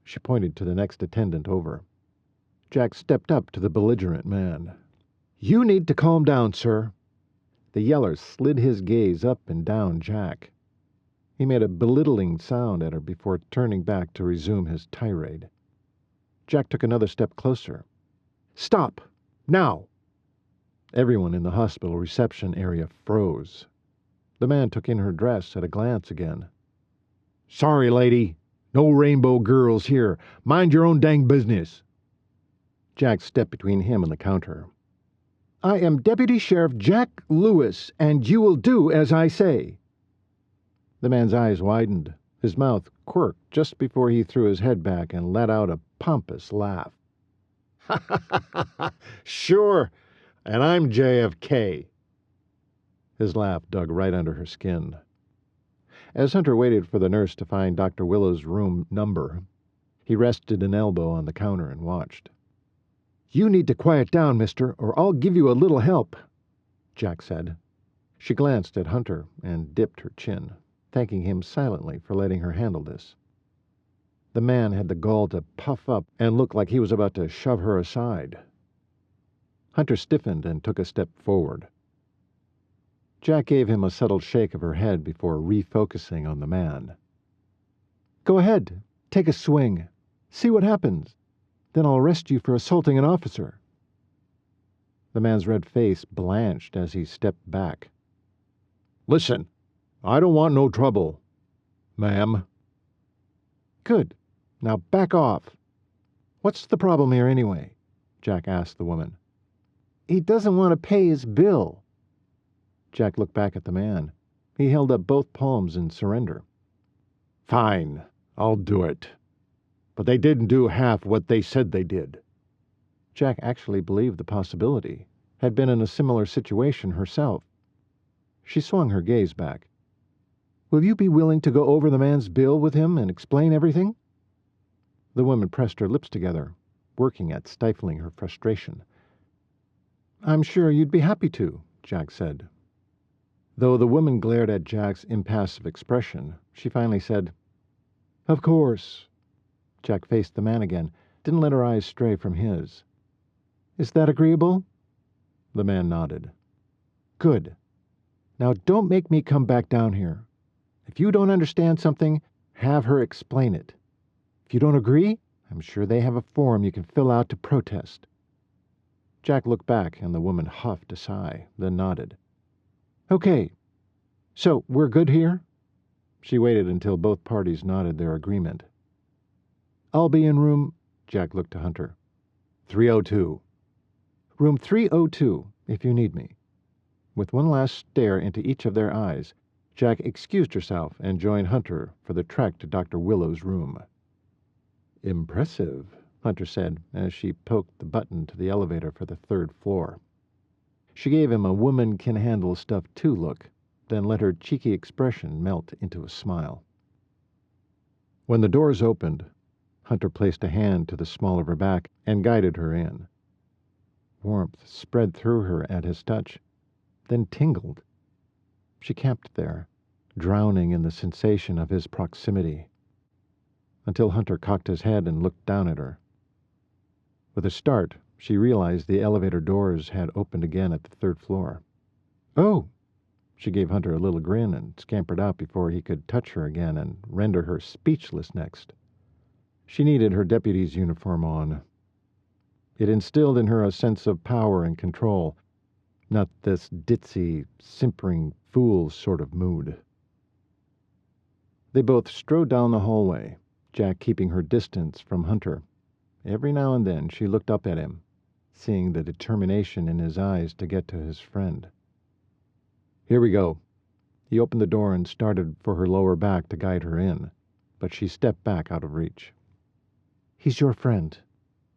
She pointed to the next attendant over. Jack stepped up to the belligerent man. You need to calm down, sir. The yeller slid his gaze up and down Jack. He made a belittling sound at her before turning back to resume his tirade. Jack took another step closer. Stop! Now! Everyone in the hospital reception area froze. The man took in her dress at a glance again. Sorry, lady. No rainbow girls here. Mind your own dang business. Jack stepped between him and the counter. I am Deputy Sheriff Jack Lewis, and you will do as I say. The man's eyes widened. His mouth quirked just before he threw his head back and let out a pompous laugh. Sure, and I'm JFK. His laugh dug right under her skin. As Hunter waited for the nurse to find Dr. Willow's room number, he rested an elbow on the counter and watched. You need to quiet down, mister, or I'll give you a little help, Jack said. She glanced at Hunter and dipped her chin, thanking him silently for letting her handle this. The man had the gall to puff up and look like he was about to shove her aside. Hunter stiffened and took a step forward. Jack gave him a subtle shake of her head before refocusing on the man. "Go ahead. Take a swing. See what happens. Then I'll arrest you for assaulting an officer." The man's red face blanched as he stepped back. "Listen, I don't want no trouble, ma'am." "Good. Now back off." "What's the problem here anyway?" Jack asked the woman. "He doesn't want to pay his bill." Jack looked back at the man. He held up both palms in surrender. "Fine, I'll do it. But they didn't do half what they said they did." Jack actually believed the possibility, had been in a similar situation herself. She swung her gaze back. "Will you be willing to go over the man's bill with him and explain everything?" The woman pressed her lips together, working at stifling her frustration. "I'm sure you'd be happy to," Jack said. Though the woman glared at Jack's impassive expression, she finally said, "Of course." Jack faced the man again, didn't let her eyes stray from his. "Is that agreeable?" The man nodded. "Good. Now don't make me come back down here. If you don't understand something, have her explain it. If you don't agree, I'm sure they have a form you can fill out to protest." Jack looked back, and the woman huffed a sigh, then nodded. "Okay. So we're good here?" She waited until both parties nodded their agreement. "I'll be in room—" Jack looked to Hunter. 302. "Room 302, if you need me." With one last stare into each of their eyes, Jack excused herself and joined Hunter for the trek to Dr. Willow's room. "Impressive," Hunter said as she poked the button to the elevator for the 3rd floor. She gave him a woman-can-handle-stuff-too look, then let her cheeky expression melt into a smile. When the doors opened, Hunter placed a hand to the small of her back and guided her in. Warmth spread through her at his touch, then tingled. She camped there, drowning in the sensation of his proximity, until Hunter cocked his head and looked down at her. With a start, she realized the elevator doors had opened again at the 3rd floor. "Oh!" She gave Hunter a little grin and scampered out before he could touch her again and render her speechless next. She needed her deputy's uniform on. It instilled in her a sense of power and control, not this ditzy, simpering fool sort of mood. They both strode down the hallway, Jack keeping her distance from Hunter. Every now and then she looked up at him, seeing the determination in his eyes to get to his friend. "Here we go." He opened the door and started for her lower back to guide her in, but she stepped back out of reach. "He's your friend.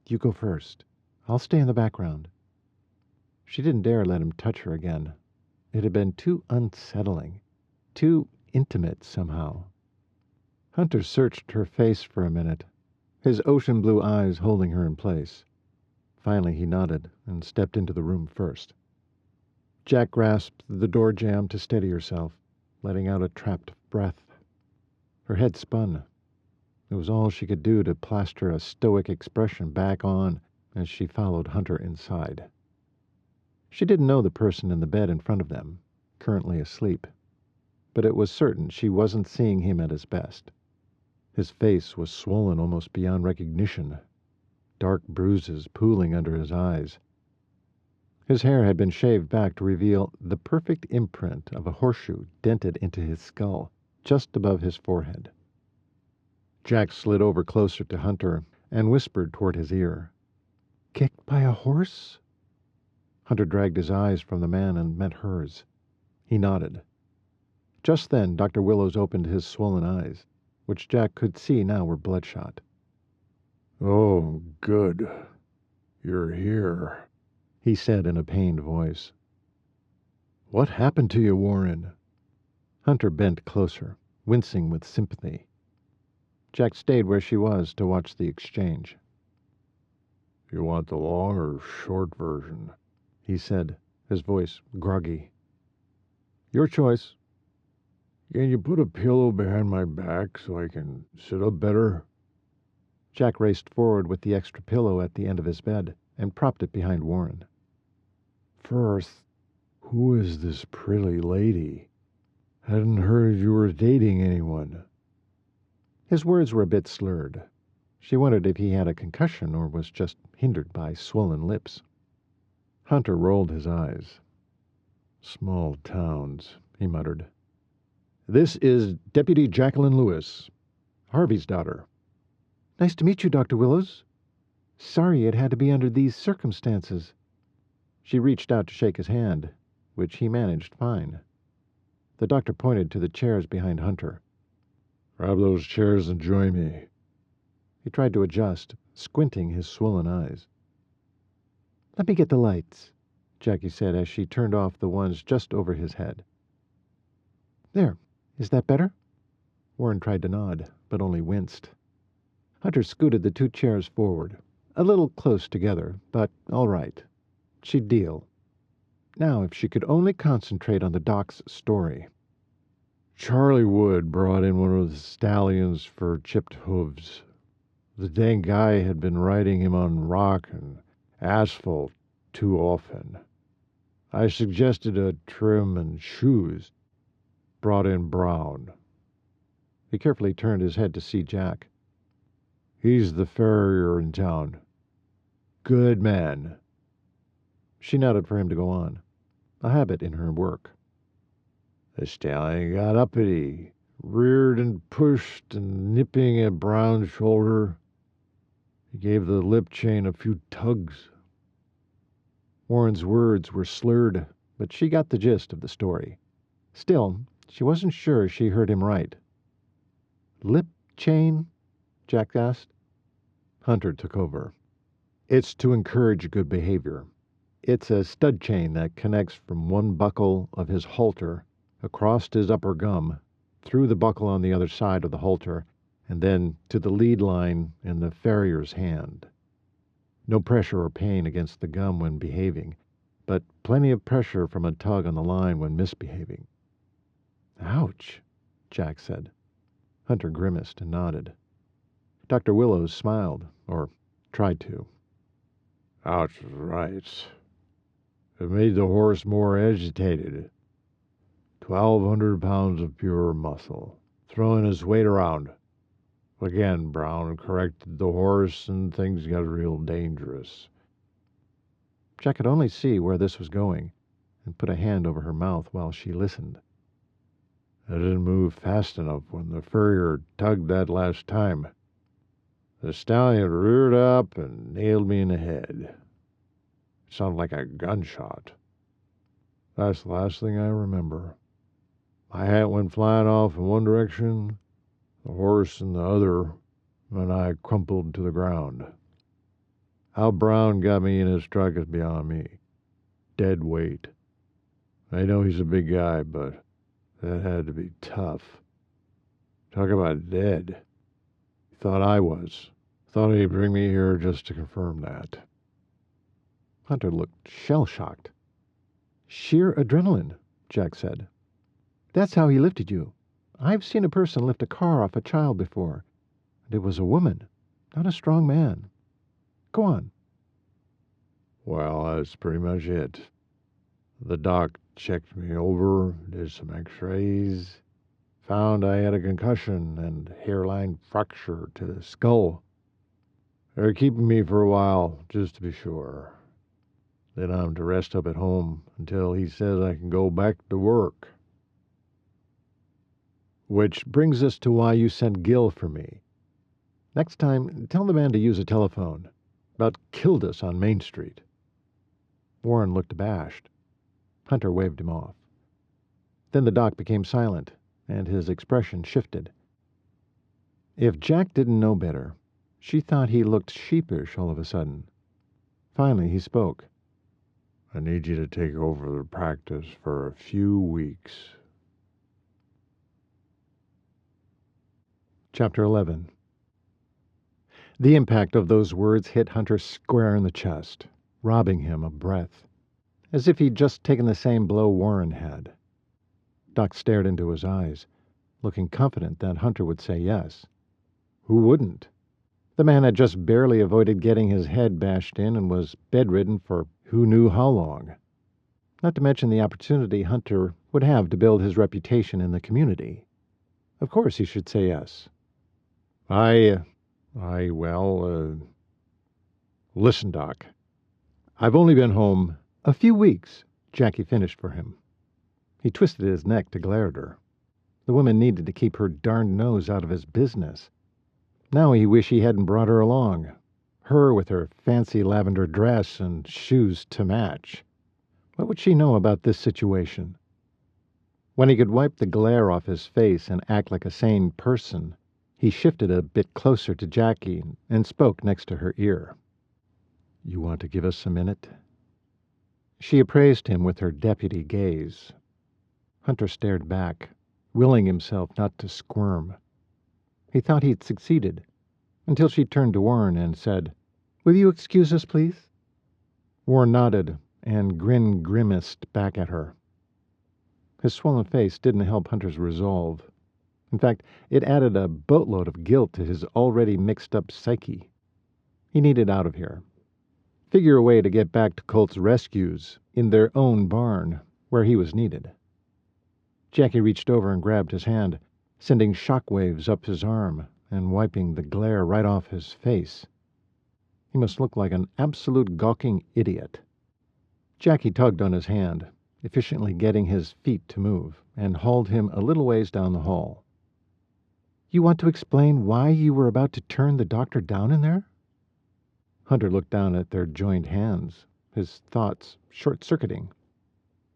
You go first. I'll stay in the background." She didn't dare let him touch her again. It had been too unsettling, too intimate somehow. Hunter searched her face for a minute, his ocean blue eyes holding her in place. Finally he nodded and stepped into the room first. Jack grasped the door jamb to steady herself, letting out a trapped breath. Her head spun. It was all she could do to plaster a stoic expression back on as she followed Hunter inside. She didn't know the person in the bed in front of them, currently asleep, but it was certain she wasn't seeing him at his best. His face was swollen almost beyond recognition, dark bruises pooling under his eyes. His hair had been shaved back to reveal the perfect imprint of a horseshoe dented into his skull, just above his forehead. Jack slid over closer to Hunter and whispered toward his ear. "Kicked by a horse?" Hunter dragged his eyes from the man and met hers. He nodded. Just then Dr. Willows opened his swollen eyes, which Jack could see now were bloodshot. "Oh, good. You're here," he said in a pained voice. "What happened to you, Warren?" Hunter bent closer, wincing with sympathy. Jack stayed where she was to watch the exchange. "You want the long or short version?" he said, his voice groggy. Your choice. Can you put a pillow behind my back so I can sit up better? Jack raced forward with the extra pillow at the end of his bed and propped it behind Warren. First, who is this pretty lady? Hadn't heard you were dating anyone. His words were a bit slurred. She wondered if he had a concussion or was just hindered by swollen lips. Hunter rolled his eyes. Small towns, he muttered. This is Deputy Jacquelyn Lewis, Harvey's daughter. Nice to meet you, Dr. Willows. Sorry it had to be under these circumstances. She reached out to shake his hand, which he managed fine. The doctor pointed to the chairs behind Hunter. Grab those chairs and join me. He tried to adjust, squinting his swollen eyes. Let me get the lights, Jackie said as she turned off the ones just over his head. There. Is that better? Warren tried to nod, but only winced. Hunter scooted the two chairs forward, a little close together, but all right. She'd deal. Now, if she could only concentrate on the doc's story. Charlie Wood brought in one of the stallions for chipped hooves. The dang guy had been riding him on rock and asphalt too often. I suggested a trim and shoes. Brought in Brown. He carefully turned his head to see Jack. He's the farrier in town. Good man. She nodded for him to go on, a habit in her work. The stallion got uppity, reared and pushed and nipping at Brown's shoulder. He gave the lip chain a few tugs. Warren's words were slurred, but she got the gist of the story. Still, she wasn't sure she heard him right. Lip chain? Jack asked. Hunter took over. It's to encourage good behavior. It's a stud chain that connects from one buckle of his halter across his upper gum, through the buckle on the other side of the halter, and then to the lead line in the farrier's hand. No pressure or pain against the gum when behaving, but plenty of pressure from a tug on the line when misbehaving. Ouch, Jack said. Hunter grimaced and nodded. Dr. Willows smiled, or tried to. Ouch is right. It made the horse more agitated. 1,200 pounds of pure muscle, throwing his weight around. Again, Brown corrected the horse, and things got real dangerous. Jack could only see where this was going, and put a hand over her mouth while she listened. I didn't move fast enough when the farrier tugged that last time. The stallion reared up and nailed me in the head. It sounded like a gunshot. That's the last thing I remember. My hat went flying off in one direction, the horse in the other, and I crumpled to the ground. How Brown got me in his truck is beyond me. Dead weight. I know he's a big guy, but that had to be tough. Talk about dead. He thought I was. Thought he'd bring me here just to confirm that. Hunter looked shell-shocked. Sheer adrenaline, Jack said. That's how he lifted you. I've seen a person lift a car off a child before, and it was a woman, not a strong man. Go on. Well, that's pretty much it. The doc checked me over, did some x-rays, found I had a concussion and hairline fracture to the skull. They're keeping me for a while, just to be sure. Then I'm to rest up at home until he says I can go back to work. Which brings us to why you sent Gil for me. Next time, tell the man to use a telephone. About killed us on Main Street. Warren looked abashed. Hunter waved him off. Then the doc became silent, and his expression shifted. If Jack didn't know better, she thought he looked sheepish all of a sudden. Finally, he spoke. I need you to take over the practice for a few weeks. Chapter 11. The impact of those words hit Hunter square in the chest, robbing him of breath, as if he'd just taken the same blow Warren had. Doc stared into his eyes, looking confident that Hunter would say yes. Who wouldn't? The man had just barely avoided getting his head bashed in and was bedridden for who knew how long. Not to mention the opportunity Hunter would have to build his reputation in the community. Of course he should say yes. Listen, Doc. I've only been home a few weeks, Jackie finished for him. He twisted his neck to glare at her. The woman needed to keep her darned nose out of his business. Now he wished he hadn't brought her along. Her with her fancy lavender dress and shoes to match. What would she know about this situation? When he could wipe the glare off his face and act like a sane person, he shifted a bit closer to Jackie and spoke next to her ear. You want to give us a minute? She appraised him with her deputy gaze. Hunter stared back, willing himself not to squirm. He thought he'd succeeded, until she turned to Warren and said, Will you excuse us, please? Warren nodded and grimaced back at her. His swollen face didn't help Hunter's resolve. In fact, it added a boatload of guilt to his already mixed-up psyche. He needed out of here. Figure a way to get back to Colt's rescues in their own barn, where he was needed. Jackie reached over and grabbed his hand, sending shockwaves up his arm and wiping the glare right off his face. He must look like an absolute gawking idiot. Jackie tugged on his hand, efficiently getting his feet to move, and hauled him a little ways down the hall. You want to explain why you were about to turn the doctor down in there? Hunter looked down at their joined hands, his thoughts short-circuiting.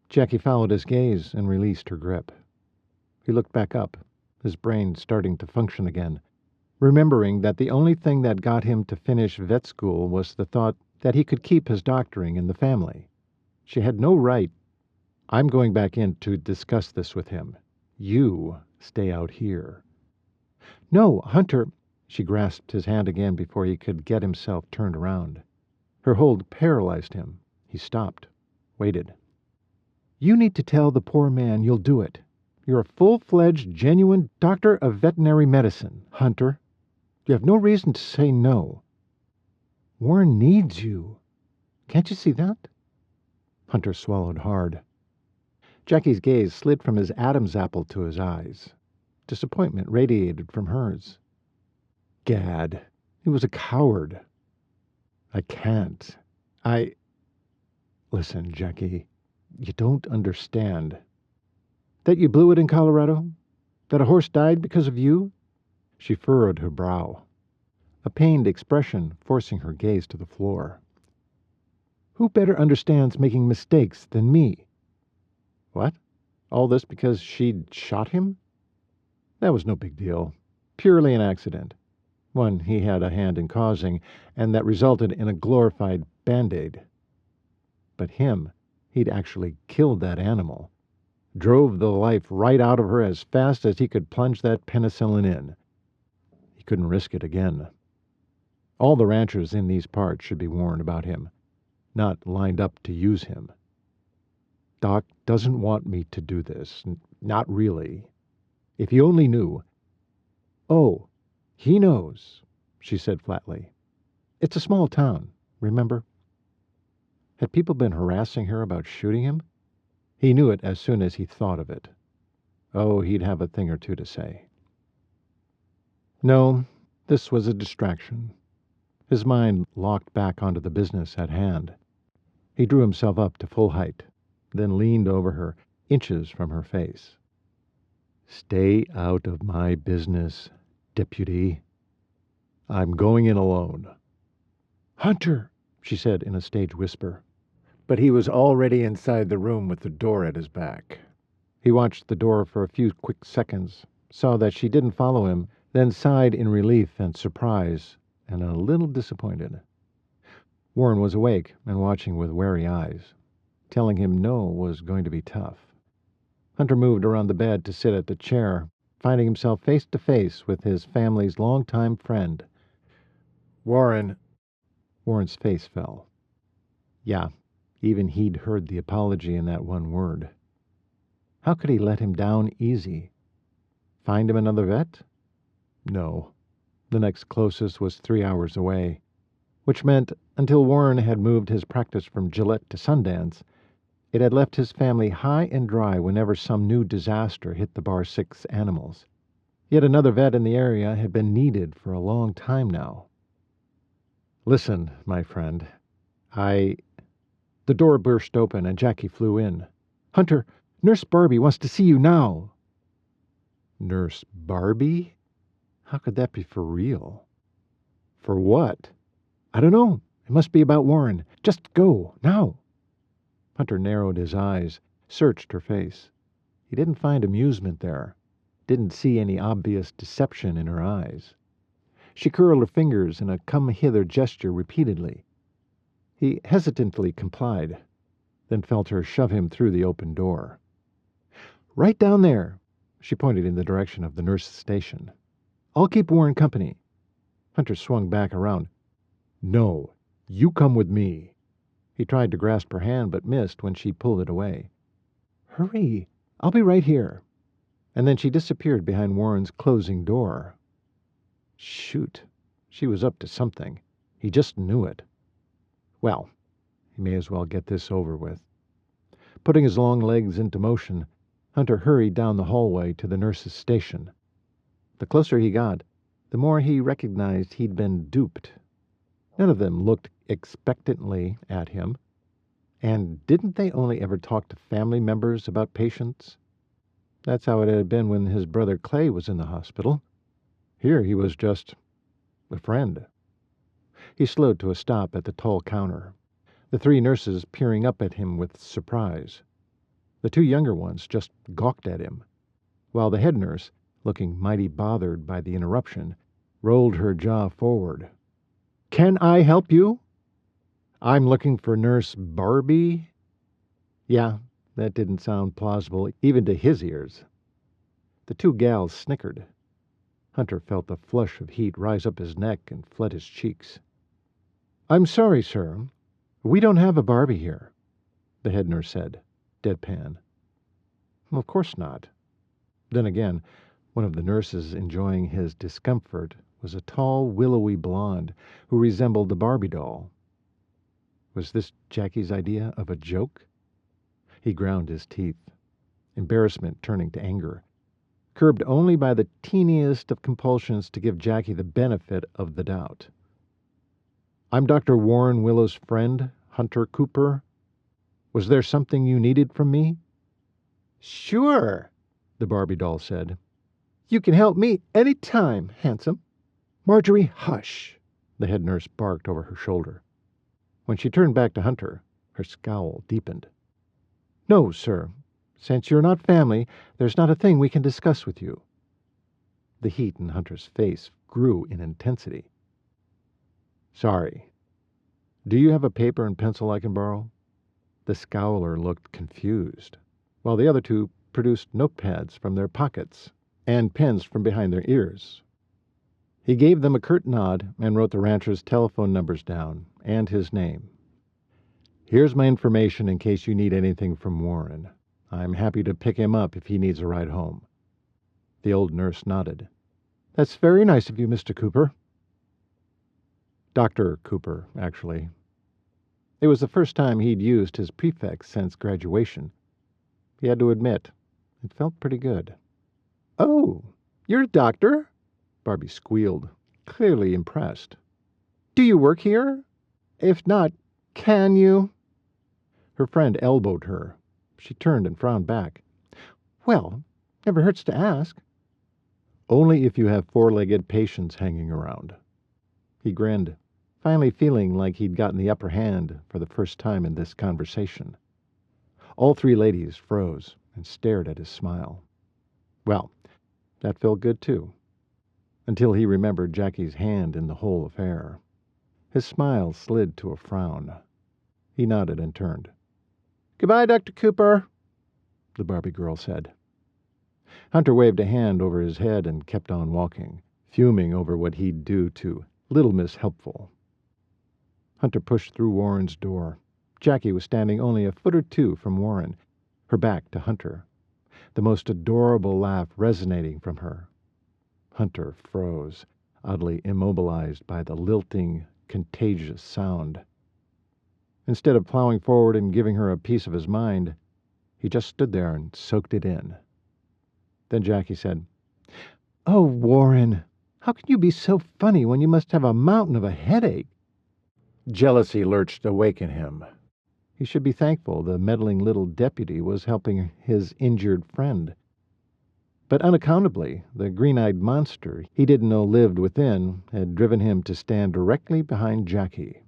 Jackie followed his gaze and released her grip. He looked back up, his brain starting to function again, remembering that the only thing that got him to finish vet school was the thought that he could keep his doctoring in the family. She had no right. I'm going back in to discuss this with him. You stay out here. No, Hunter. She grasped his hand again before he could get himself turned around. Her hold paralyzed him. He stopped, waited. You need to tell the poor man you'll do it. You're a full-fledged, genuine doctor of veterinary medicine, Hunter. You have no reason to say no. Warren needs you. Can't you see that? Hunter swallowed hard. Jackie's gaze slid from his Adam's apple to his eyes. Disappointment radiated from hers. Gad, he was a coward. I can't. Listen, Jackie, you don't understand. That you blew it in Colorado? That a horse died because of you? She furrowed her brow, a pained expression forcing her gaze to the floor. Who better understands making mistakes than me? What? All this because she'd shot him? That was no big deal. Purely an accident. One he had a hand in causing, and that resulted in a glorified Band-Aid. But him, he'd actually killed that animal. Drove the life right out of her as fast as he could plunge that penicillin in. He couldn't risk it again. All the ranchers in these parts should be warned about him, not lined up to use him. Doc doesn't want me to do this. Not really. If he only knew. Oh, he knows, she said flatly. It's a small town, remember? Had people been harassing her about shooting him? He knew it as soon as he thought of it. Oh, he'd have a thing or two to say. No, this was a distraction. His mind locked back onto the business at hand. He drew himself up to full height, then leaned over her, inches from her face. Stay out of my business, deputy. I'm going in alone. Hunter, she said in a stage whisper. But he was already inside the room with the door at his back. He watched the door for a few quick seconds, saw that she didn't follow him, then sighed in relief and surprise, and a little disappointed. Warren was awake and watching with wary eyes. Telling him no was going to be tough. Hunter moved around the bed to sit at the chair, finding himself face to face with his family's longtime friend. Warren. Warren's face fell. Yeah, even he'd heard the apology in that one word. How could he let him down easy? Find him another vet? No. The next closest was 3 hours away, which meant until Warren had moved his practice from Gillette to Sundance, it had left his family high and dry whenever some new disaster hit the Bar 6 animals. Yet another vet in the area had been needed for a long time now. Listen, my friend, The door burst open and Jackie flew in. Hunter, Nurse Barbie wants to see you now. Nurse Barbie? How could that be for real? For what? I don't know. It must be about Warren. Just go, now. Hunter narrowed his eyes, searched her face. He didn't find amusement there, didn't see any obvious deception in her eyes. She curled her fingers in a come-hither gesture repeatedly. He hesitantly complied, then felt her shove him through the open door. Right down there, she pointed in the direction of the nurse's station. I'll keep Warren company. Hunter swung back around. No, you come with me. He tried to grasp her hand but missed when she pulled it away. Hurry, I'll be right here. And then she disappeared behind Warren's closing door. Shoot, she was up to something. He just knew it. Well, he may as well get this over with. Putting his long legs into motion, Hunter hurried down the hallway to the nurse's station. The closer he got, the more he recognized he'd been duped. None of them looked expectantly at him. And didn't they only ever talk to family members about patients? That's how it had been when his brother Clay was in the hospital. Here he was just a friend. He slowed to a stop at the tall counter, the 3 nurses peering up at him with surprise. The 2 younger ones just gawked at him, while the head nurse, looking mighty bothered by the interruption, rolled her jaw forward. Can I help you? I'm looking for Nurse Barbie. Yeah, that didn't sound plausible even to his ears. The 2 gals snickered. Hunter felt the flush of heat rise up his neck and flood his cheeks. I'm sorry, sir. We don't have a Barbie here, the head nurse said, deadpan. Well, of course not. Then again, one of the nurses enjoying his discomfort was a tall, willowy blonde who resembled the Barbie doll. Was this Jackie's idea of a joke? He ground his teeth, embarrassment turning to anger, curbed only by the teeniest of compulsions to give Jackie the benefit of the doubt. I'm Dr. Warren Willow's friend, Hunter Cooper. Was there something you needed from me? Sure, the Barbie doll said. You can help me any time, handsome. Marjorie, hush, the head nurse barked over her shoulder. When she turned back to Hunter, her scowl deepened. No, sir. Since you're not family, there's not a thing we can discuss with you. The heat in Hunter's face grew in intensity. Sorry. Do you have a paper and pencil I can borrow? The scowler looked confused, while the other 2 produced notepads from their pockets and pens from behind their ears. He gave them a curt nod and wrote the rancher's telephone numbers down and his name. Here's my information in case you need anything from Warren. I'm happy to pick him up if he needs a ride home. The old nurse nodded. That's very nice of you, Mr. Cooper. Dr. Cooper, actually. It was the first time he'd used his prefix since graduation. He had to admit, it felt pretty good. Oh, you're a doctor? Barbie squealed, clearly impressed. Do you work here? If not, can you? Her friend elbowed her. She turned and frowned back. Well, never hurts to ask. Only if you have 4-legged patients hanging around. He grinned, finally feeling like he'd gotten the upper hand for the first time in this conversation. All 3 ladies froze and stared at his smile. Well, that felt good too, until he remembered Jackie's hand in the whole affair. His smile slid to a frown. He nodded and turned. Goodbye, Dr. Cooper, the Barbie girl said. Hunter waved a hand over his head and kept on walking, fuming over what he'd do to Little Miss Helpful. Hunter pushed through Warren's door. Jackie was standing only a foot or 2 from Warren, her back to Hunter. the most adorable laugh resonating from her. Hunter froze, oddly immobilized by the lilting, contagious sound. Instead of plowing forward and giving her a piece of his mind, he just stood there and soaked it in. Then Jackie said, "Oh, Warren, how can you be so funny when you must have a mountain of a headache?" Jealousy lurched awake in him. He should be thankful the meddling little deputy was helping his injured friend. But unaccountably, the green-eyed monster he didn't know lived within had driven him to stand directly behind Jackie.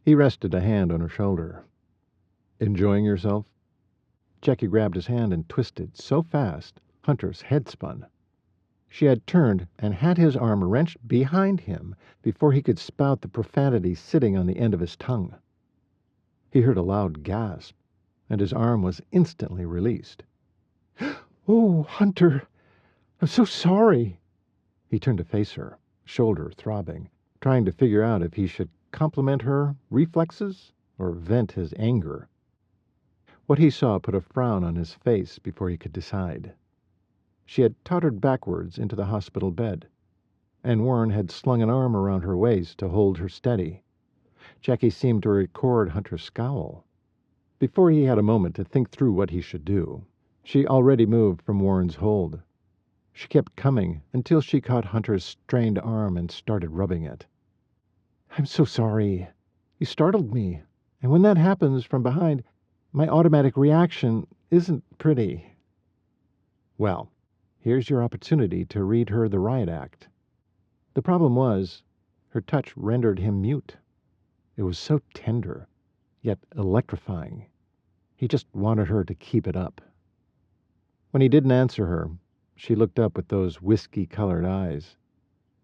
He rested a hand on her shoulder. "Enjoying yourself?" Jackie grabbed his hand and twisted so fast, Hunter's head spun. She had turned and had his arm wrenched behind him before he could spout the profanity sitting on the end of his tongue. He heard a loud gasp, and his arm was instantly released. "Oh, Hunter, I'm so sorry." He turned to face her, shoulder throbbing, trying to figure out if he should compliment her reflexes or vent his anger. What he saw put a frown on his face before he could decide. She had tottered backwards into the hospital bed, and Warren had slung an arm around her waist to hold her steady. Jackie seemed to record Hunter's scowl. Before he had a moment to think through what he should do, she already moved from Warren's hold. She kept coming until she caught Hunter's strained arm and started rubbing it. "I'm so sorry. You startled me, and when that happens from behind, my automatic reaction isn't pretty." "Well, here's your opportunity to read her the riot act." The problem was, her touch rendered him mute. It was so tender, yet electrifying. He just wanted her to keep it up. When he didn't answer her, she looked up with those whiskey-colored eyes.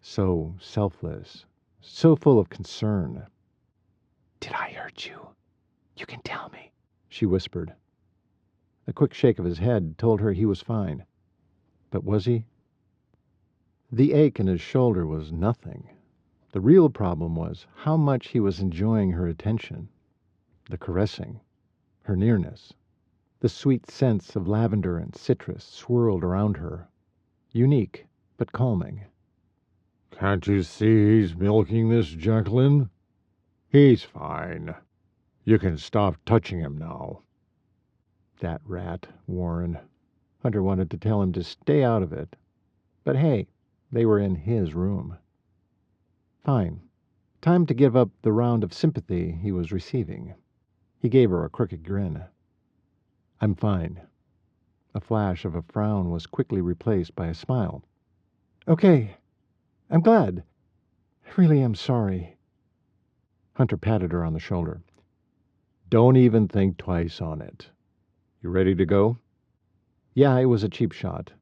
So selfless, so full of concern. "Did I hurt you? You can tell me," she whispered. A quick shake of his head told her he was fine. But was he? The ache in his shoulder was nothing. The real problem was how much he was enjoying her attention, the caressing, her nearness. The sweet scents of lavender and citrus swirled around her, unique but calming. "Can't you see he's milking this, Jacquelyn? He's fine. You can stop touching him now." That rat, Warren. Hunter wanted to tell him to stay out of it. But hey, they were in his room. Fine. Time to give up the round of sympathy he was receiving. He gave her a crooked grin. "I'm fine." A flash of a frown was quickly replaced by a smile. "Okay. I'm glad. I really am sorry." Hunter patted her on the shoulder. "Don't even think twice on it. You ready to go?" Yeah, it was a cheap shot,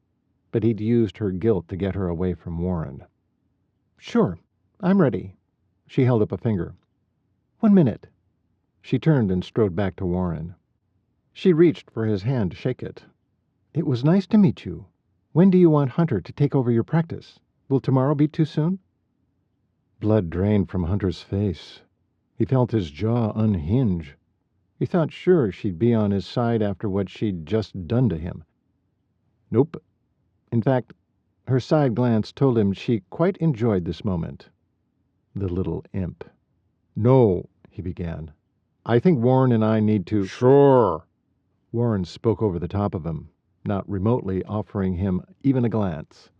but he'd used her guilt to get her away from Warren. "Sure, I'm ready." She held up a finger. "1 minute." She turned and strode back to Warren. She reached for his hand to shake it. "It was nice to meet you. When do you want Hunter to take over your practice? Will tomorrow be too soon?" Blood drained from Hunter's face. He felt his jaw unhinge. He thought sure she'd be on his side after what she'd just done to him. Nope. In fact, her side glance told him she quite enjoyed this moment. The little imp. "No," he began. "I think Warren and I need to—" "Sure." Warren spoke over the top of him, not remotely offering him even a glance.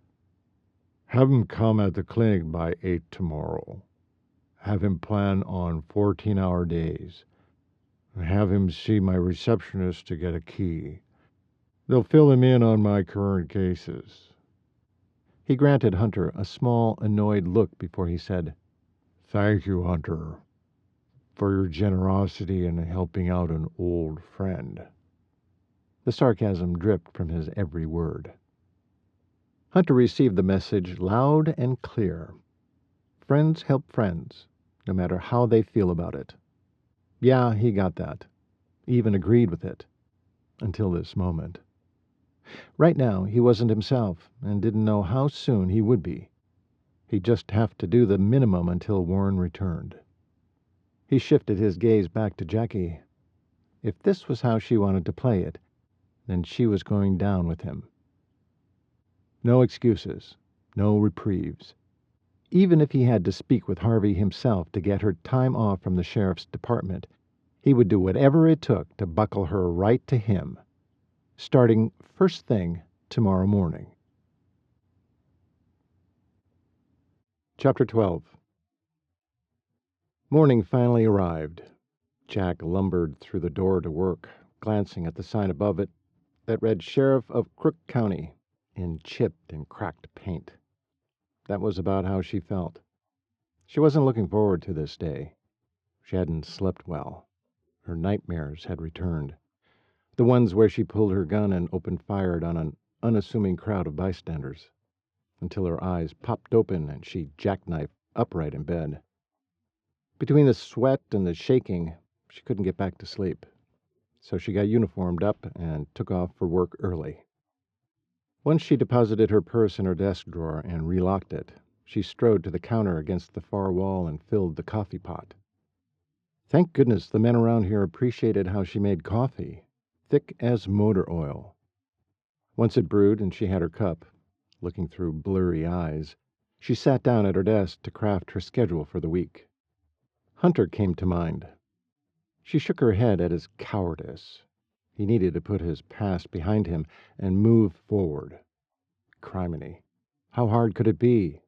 "Have him come at the clinic by 8 tomorrow. Have him plan on 14-hour days. Have him see my receptionist to get a key. They'll fill him in on my current cases." He granted Hunter a small, annoyed look before he said, "Thank you, Hunter, for your generosity in helping out an old friend." The sarcasm dripped from his every word. Hunter received the message loud and clear. Friends help friends, no matter how they feel about it. Yeah, he got that. Even agreed with it. Until this moment. Right now, he wasn't himself and didn't know how soon he would be. He'd just have to do the minimum until Warren returned. He shifted his gaze back to Jackie. If this was how she wanted to play it, then she was going down with him. No excuses, no reprieves. Even if he had to speak with Harvey himself to get her time off from the sheriff's department, he would do whatever it took to buckle her right to him, starting first thing tomorrow morning. Chapter 12. Morning finally arrived. Jack lumbered through the door to work, glancing at the sign above it that read Sheriff of Crook County in chipped and cracked paint. That was about how she felt. She wasn't looking forward to this day. She hadn't slept well. Her nightmares had returned. The ones where she pulled her gun and opened fire on an unassuming crowd of bystanders, until her eyes popped open and she jackknifed upright in bed. Between the sweat and the shaking, she couldn't get back to sleep. So she got uniformed up and took off for work early. Once she deposited her purse in her desk drawer and relocked it, she strode to the counter against the far wall and filled the coffee pot. Thank goodness the men around here appreciated how she made coffee, thick as motor oil. Once it brewed and she had her cup, looking through blurry eyes, she sat down at her desk to craft her schedule for the week. Hunter came to mind. She shook her head at his cowardice. He needed to put his past behind him and move forward. Criminy, how hard could it be?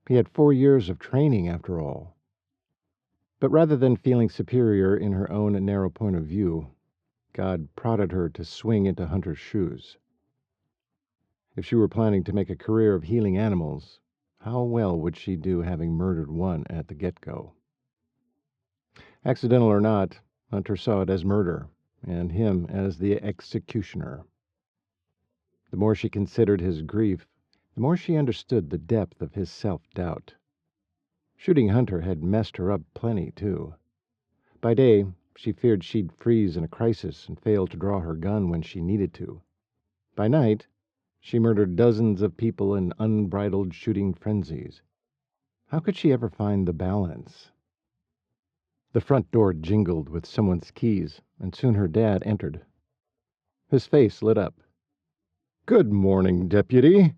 He had 4 years of training, after all. But rather than feeling superior in her own narrow point of view, God prodded her to swing into Hunter's shoes. If she were planning to make a career of healing animals, how well would she do having murdered one at the get-go? Accidental or not, Hunter saw it as murder, and him as the executioner. The more she considered his grief, the more she understood the depth of his self-doubt. Shooting Hunter had messed her up plenty, too. By day, she feared she'd freeze in a crisis and fail to draw her gun when she needed to. By night, she murdered dozens of people in unbridled shooting frenzies. How could she ever find the balance? The front door jingled with someone's keys, and soon her dad entered. His face lit up. "Good morning, Deputy."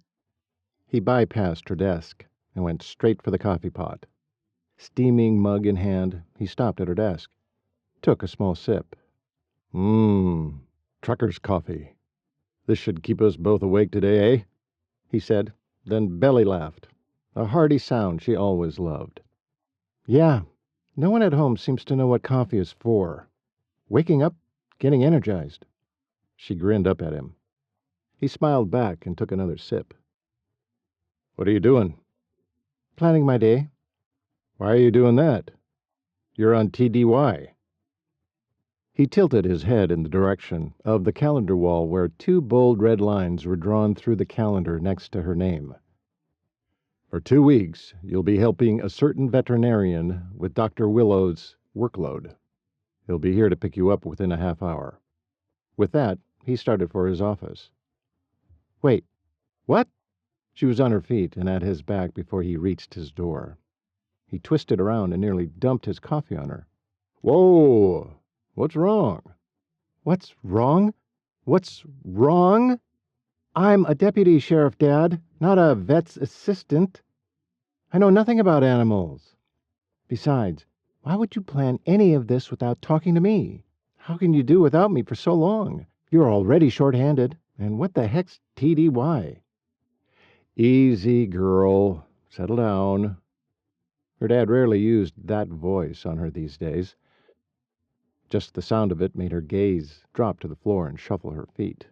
He bypassed her desk and went straight for the coffee pot. Steaming mug in hand, he stopped at her desk, took a small sip. Trucker's coffee. This should keep us both awake today, eh?" he said, then belly laughed, a hearty sound she always loved. "Yeah, no one at home seems to know what coffee is for. Waking up, getting energized." She grinned up at him. He smiled back and took another sip. "What are you doing?" "Planning my day." "Why are you doing that? You're on TDY." He tilted his head in the direction of the calendar wall where 2 bold red lines were drawn through the calendar next to her name. "For 2 weeks, you'll be helping a certain veterinarian with Dr. Willow's workload. He'll be here to pick you up within a half hour." With that, he started for his office. "Wait, what?" She was on her feet and at his back before he reached his door. He twisted around and nearly dumped his coffee on her. "Whoa! What's wrong?" "What's wrong? What's wrong? I'm a deputy sheriff, Dad, not a vet's assistant. I know nothing about animals. Besides, why would you plan any of this without talking to me? How can you do without me for so long? You're already short-handed, and what the heck's TDY?" "Easy, girl. Settle down." Her dad rarely used that voice on her these days. Just the sound of it made her gaze drop to the floor and shuffle her feet.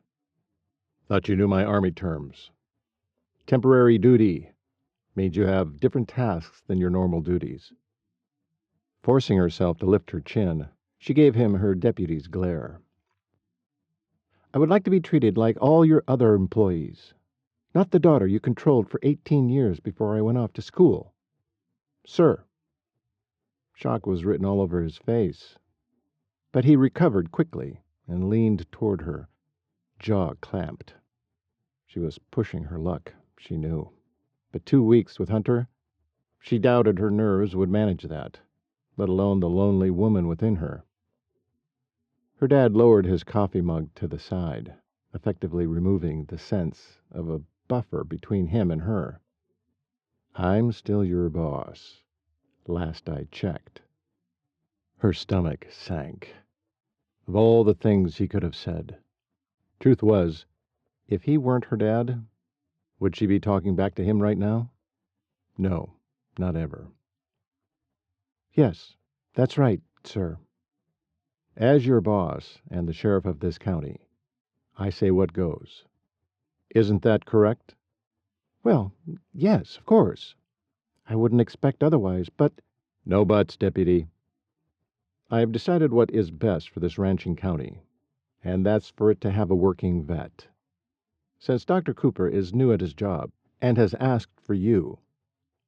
"Thought you knew my Army terms. Temporary duty made you have different tasks than your normal duties." Forcing herself to lift her chin, she gave him her deputy's glare. "I would like to be treated like all your other employees, not the daughter you controlled for 18 years before I went off to school. Sir." Shock was written all over his face. But he recovered quickly and leaned toward her, jaw clamped. She was pushing her luck, she knew. But 2 weeks with Hunter, she doubted her nerves would manage that, let alone the lonely woman within her. Her dad lowered his coffee mug to the side. effectively removing the sense of a buffer between him and her. I'm still your boss. Last I checked. Her stomach sank. Of all the things he could have said, truth was, if he weren't her dad, would she be talking back to him right now? No, not ever. Yes, that's right, sir. As your boss and the sheriff of this county, I say what goes. Isn't that correct? Well, yes, of course. I wouldn't expect otherwise, but... No buts, Deputy. I have decided what is best for this ranching county, and that's for it to have a working vet. Since Dr. Cooper is new at his job and has asked for you,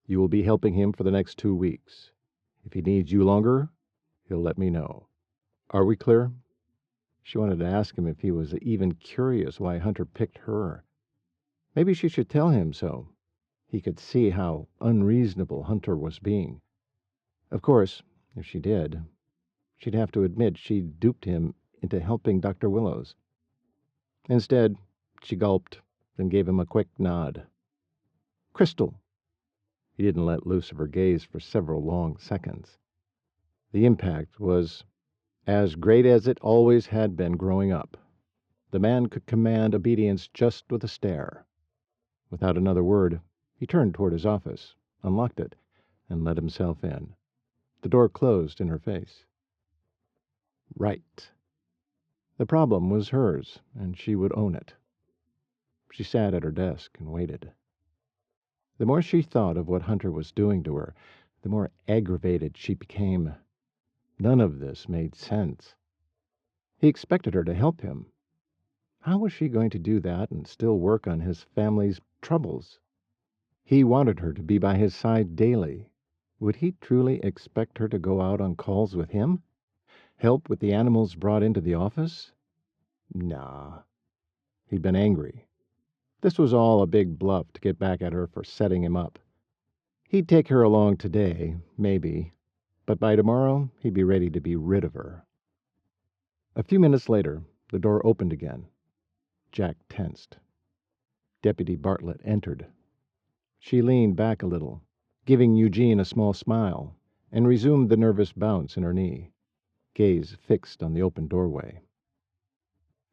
you will be helping him for the next 2 weeks. If he needs you longer, he'll let me know. Are we clear? She wanted to ask him if he was even curious why Hunter picked her. Maybe she should tell him so. He could see how unreasonable Hunter was being. Of course, if she did, she'd have to admit she'd duped him into helping Dr. Willows. Instead, she gulped, then gave him a quick nod. Crystal. He didn't let loose of her gaze for several long seconds. The impact was as great as it always had been growing up. The man could command obedience just with a stare. Without another word, he turned toward his office, unlocked it, and let himself in. The door closed in her face. Right. The problem was hers, and she would own it. She sat at her desk and waited. The more she thought of what Hunter was doing to her, the more aggravated she became. None of this made sense. He expected her to help him. How was she going to do that and still work on his family's troubles? He wanted her to be by his side daily. Would he truly expect her to go out on calls with him? Help with the animals brought into the office? Nah. He'd been angry. This was all a big bluff to get back at her for setting him up. He'd take her along today, maybe, but by tomorrow he'd be ready to be rid of her. A few minutes later, the door opened again. Jack tensed. Deputy Bartlett entered. She leaned back a little, giving Eugene a small smile, and resumed the nervous bounce in her knee, gaze fixed on the open doorway.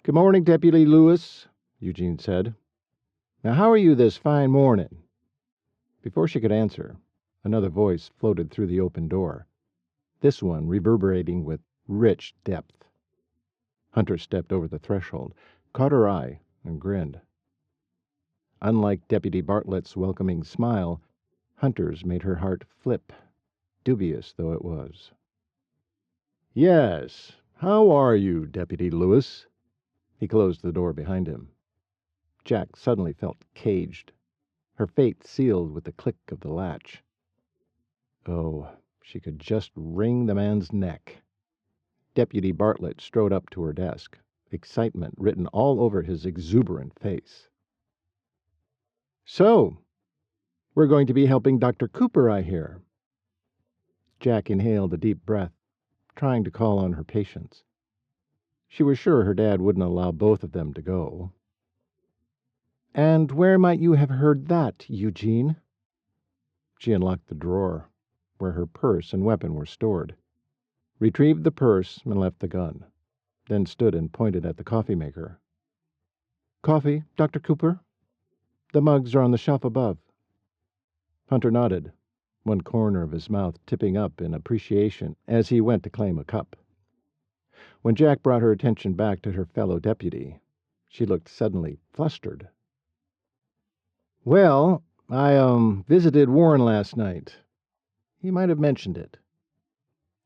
Good morning, Deputy Lewis, Eugene said. Now, how are you this fine morning? Before she could answer, another voice floated through the open door, this one reverberating with rich depth. Hunter stepped over the threshold, caught her eye, and grinned. Unlike Deputy Bartlett's welcoming smile, Hunter's made her heart flip, dubious though it was. Yes, how are you, Deputy Lewis? He closed the door behind him. Jack suddenly felt caged, her fate sealed with the click of the latch. Oh, she could just wring the man's neck. Deputy Bartlett strode up to her desk, excitement written all over his exuberant face. So, we're going to be helping Dr. Cooper, I hear. Jack inhaled a deep breath, trying to call on her patience. She was sure her dad wouldn't allow both of them to go. And where might you have heard that, Eugene? She unlocked the drawer, where her purse and weapon were stored, retrieved the purse and left the gun, then stood and pointed at the coffee maker. Coffee, Dr. Cooper? The mugs are on the shelf above. Hunter nodded, one corner of his mouth tipping up in appreciation as he went to claim a cup. When Jack brought her attention back to her fellow deputy, she looked suddenly flustered. Well, I visited Warren last night. He might have mentioned it.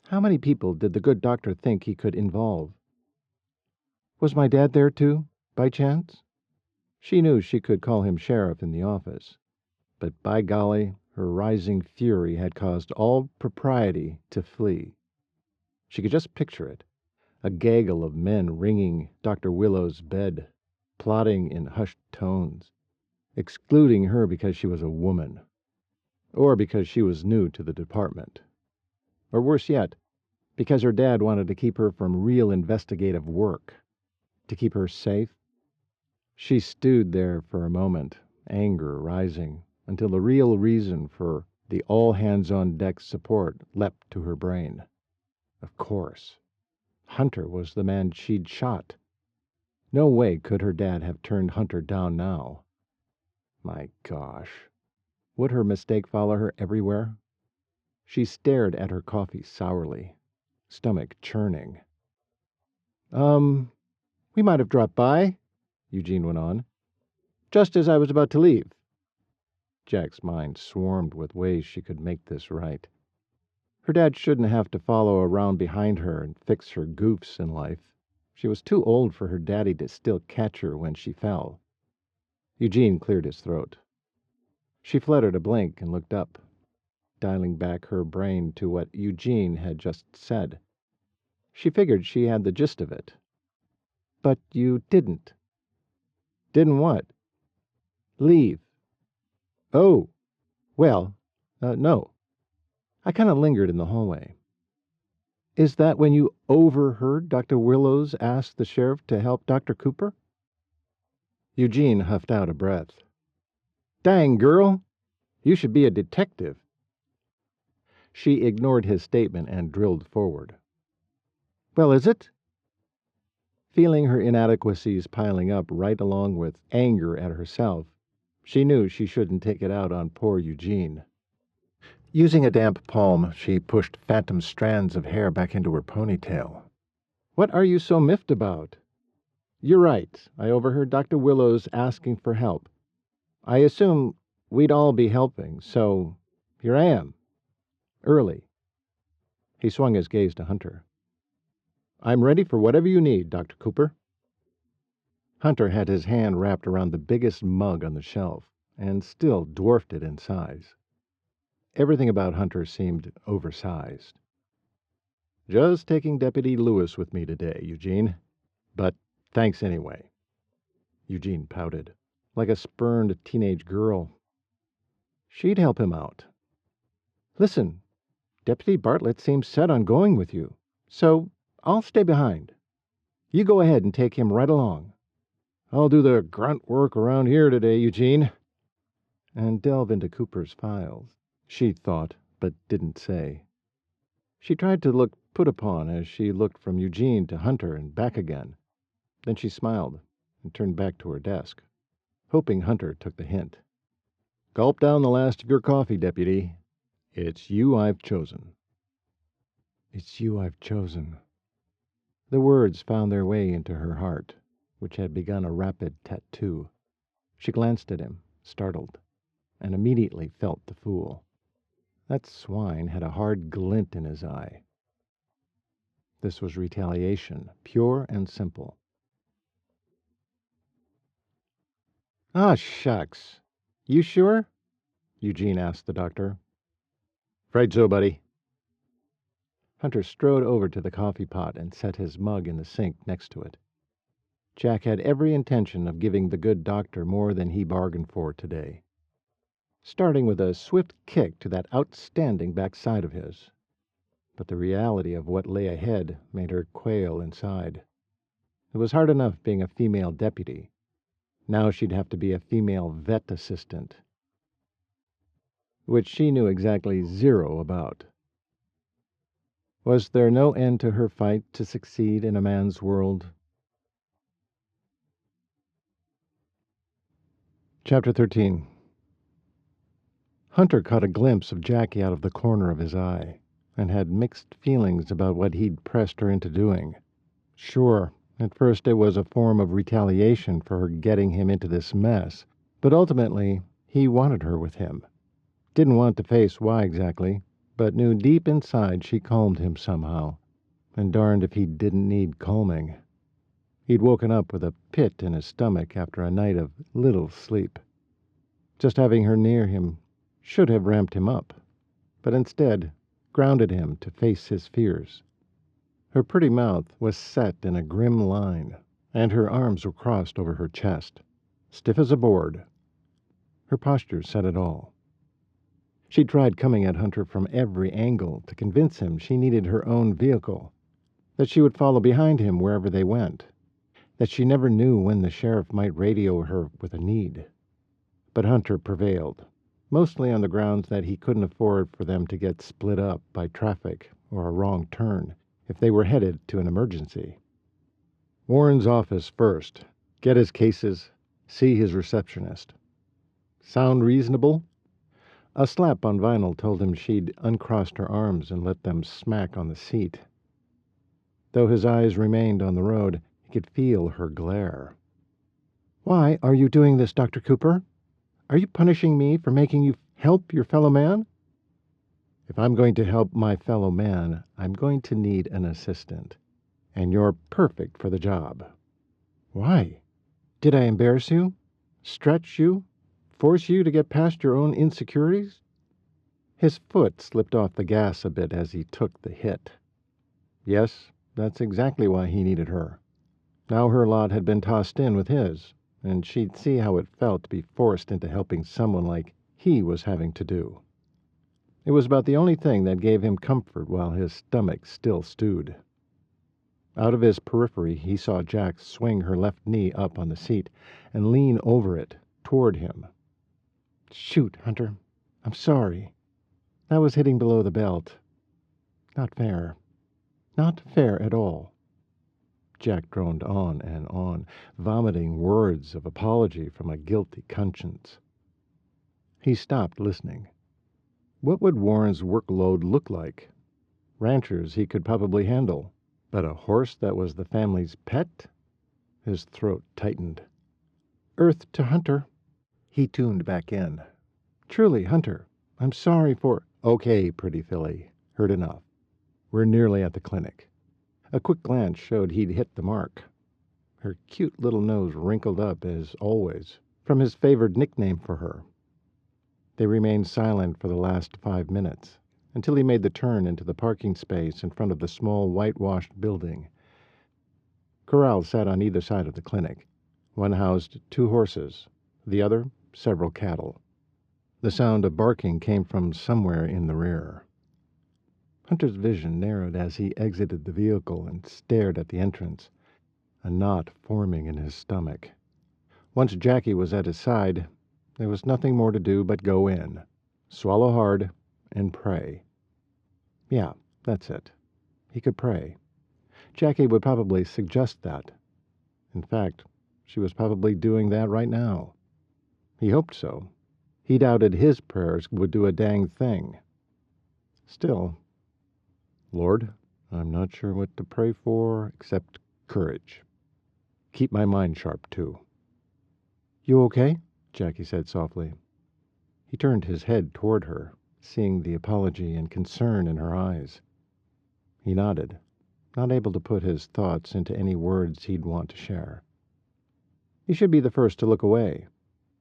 How many people did the good doctor think he could involve? Was my dad there, too, by chance? She knew she could call him sheriff in the office, but by golly, her rising fury had caused all propriety to flee. She could just picture it, a gaggle of men ringing Dr. Willow's bed, plotting in hushed tones, excluding her because she was a woman, or because she was new to the department, or worse yet, because her dad wanted to keep her from real investigative work, to keep her safe, She stewed there for a moment, anger rising, until the real reason for the all-hands-on-deck support leapt to her brain. Of course. Hunter was the man she'd shot. No way could her dad have turned Hunter down now. My gosh. Would her mistake follow her everywhere? She stared at her coffee sourly, stomach churning. We might have dropped by," Eugene went on, "just as I was about to leave." Jack's mind swarmed with ways she could make this right. Her dad shouldn't have to follow around behind her and fix her goofs in life. She was too old for her daddy to still catch her when she fell. Eugene cleared his throat. She fluttered a blink and looked up, dialing back her brain to what Eugene had just said. She figured she had the gist of it. "But you didn't." "Didn't what?" "Leave." "Oh, well, no. I kind of lingered in the hallway." "Is that when you overheard Dr. Willows ask the sheriff to help Dr. Cooper?" Eugene huffed out a breath. "Dang, girl! You should be a detective." She ignored his statement and drilled forward. "Well, is it?" Feeling her inadequacies piling up right along with anger at herself, she knew she shouldn't take it out on poor Eugene. Using a damp palm, she pushed phantom strands of hair back into her ponytail. "What are you so miffed about?" "You're right. I overheard Dr. Willows asking for help. I assume we'd all be helping, so here I am. Early." He swung his gaze to Hunter. "I'm ready for whatever you need, Dr. Cooper." Hunter had his hand wrapped around the biggest mug on the shelf, and still dwarfed it in size. Everything about Hunter seemed oversized. "Just taking Deputy Lewis with me today, Eugene. But thanks anyway." Eugene pouted, like a spurned teenage girl. She'd help him out. "Listen, Deputy Bartlett seems set on going with you, so I'll stay behind. You go ahead and take him right along." "I'll do the grunt work around here today, Eugene." And delve into Cooper's files, she thought, but didn't say. She tried to look put upon as she looked from Eugene to Hunter and back again. Then she smiled and turned back to her desk, hoping Hunter took the hint. "Gulp down the last of your coffee, Deputy. It's you I've chosen." "It's you I've chosen." The words found their way into her heart, which had begun a rapid tattoo. She glanced at him, startled, and immediately felt the fool. That swine had a hard glint in his eye. This was retaliation, pure and simple. "Ah, shucks. You sure?" Eugene asked the doctor. "Afraid so, buddy." Hunter strode over to the coffee pot and set his mug in the sink next to it. Jack had every intention of giving the good doctor more than he bargained for today, starting with a swift kick to that outstanding backside of his. But the reality of what lay ahead made her quail inside. It was hard enough being a female deputy. Now she'd have to be a female vet assistant, which she knew exactly zero about. Was there no end to her fight to succeed in a man's world? Chapter 13. Hunter caught a glimpse of Jackie out of the corner of his eye, and had mixed feelings about what he'd pressed her into doing. Sure, at first it was a form of retaliation for her getting him into this mess, but ultimately he wanted her with him. Didn't want to face why exactly, but knew deep inside she calmed him somehow, and darned if he didn't need calming. He'd woken up with a pit in his stomach after a night of little sleep. Just having her near him should have ramped him up, but instead grounded him to face his fears. Her pretty mouth was set in a grim line, and her arms were crossed over her chest, stiff as a board. Her posture said it all. She'd tried coming at Hunter from every angle to convince him she needed her own vehicle, that she would follow behind him wherever they went. that she never knew when the sheriff might radio her with a need. But Hunter prevailed, mostly on the grounds that he couldn't afford for them to get split up by traffic or a wrong turn if they were headed to an emergency. Warren's office first. Get his cases. See his receptionist. Sound reasonable? A slap on vinyl told him she'd uncrossed her arms and let them smack on the seat. Though his eyes remained on the road, he could feel her glare. "Why are you doing this, Dr. Cooper? Are you punishing me for making you help your fellow man?" "If I'm going to help my fellow man, I'm going to need an assistant. And you're perfect for the job." "Why? Did I embarrass you? Stretch you? Force you to get past your own insecurities?" His foot slipped off the gas a bit as he took the hit. Yes, that's exactly why he needed her. Now her lot had been tossed in with his, and she'd see how it felt to be forced into helping someone like he was having to do. It was about the only thing that gave him comfort while his stomach still stewed. Out of his periphery, he saw Jack swing her left knee up on the seat and lean over it toward him. "Shoot, Hunter. I'm sorry. That was hitting below the belt. Not fair. Not fair at all." Jack droned on and on, vomiting words of apology from a guilty conscience. He stopped listening. What would Warren's workload look like? Ranchers he could probably handle, but a horse that was the family's pet? His throat tightened. "Earth to Hunter." He tuned back in. "Truly, Hunter, I'm sorry for—" "Okay, pretty filly. Heard enough. We're nearly at the clinic." A quick glance showed he'd hit the mark. Her cute little nose wrinkled up, as always, from his favored nickname for her. They remained silent for the last 5 minutes, until he made the turn into the parking space in front of the small whitewashed building. Corrals sat on either side of the clinic. One housed 2 horses, the other several cattle. The sound of barking came from somewhere in the rear. Hunter's vision narrowed as he exited the vehicle and stared at the entrance, a knot forming in his stomach. Once Jackie was at his side, there was nothing more to do but go in, swallow hard, and pray. Yeah, that's it. He could pray. Jackie would probably suggest that. In fact, she was probably doing that right now. He hoped so. He doubted his prayers would do a dang thing. Still, "Lord, I'm not sure what to pray for except courage. Keep my mind sharp, too." "You okay?" Jackie said softly. He turned his head toward her, seeing the apology and concern in her eyes. He nodded, not able to put his thoughts into any words he'd want to share. He should be the first to look away,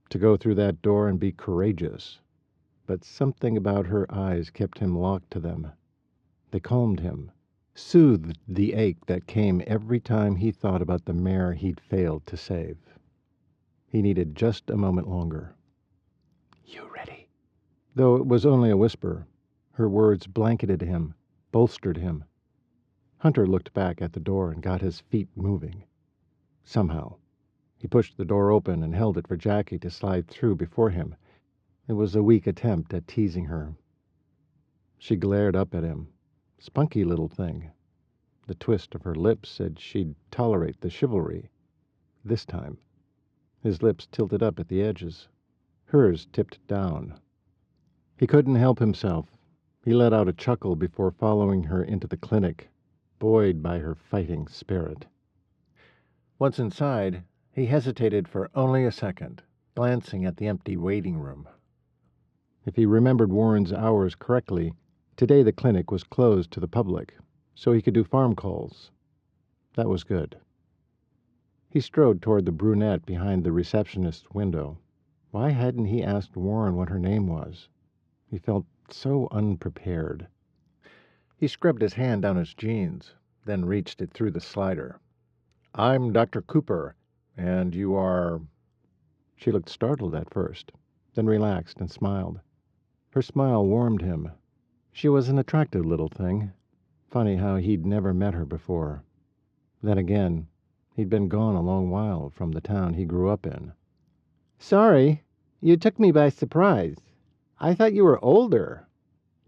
to go through that door and be courageous. But something about her eyes kept him locked to them. They calmed him, soothed the ache that came every time he thought about the mare he'd failed to save. He needed just a moment longer. "You ready?" Though it was only a whisper, her words blanketed him, bolstered him. Hunter looked back at the door and got his feet moving. Somehow. He pushed the door open and held it for Jackie to slide through before him. It was a weak attempt at teasing her. She glared up at him. Spunky little thing. The twist of her lips said she'd tolerate the chivalry. This time. His lips tilted up at the edges. Hers tipped down. He couldn't help himself. He let out a chuckle before following her into the clinic, buoyed by her fighting spirit. Once inside, he hesitated for only a second, glancing at the empty waiting room. If he remembered Warren's hours correctly, today the clinic was closed to the public, so he could do farm calls. That was good. He strode toward the brunette behind the receptionist's window. Why hadn't he asked Warren what her name was? He felt so unprepared. He scrubbed his hand down his jeans, then reached it through the slider. "I'm Dr. Cooper, and you are—" She looked startled at first, then relaxed and smiled. Her smile warmed him. She was an attractive little thing. Funny how he'd never met her before. Then again, He'd been gone a long while from the town he grew up in. Sorry, you took me by surprise. I thought you were older.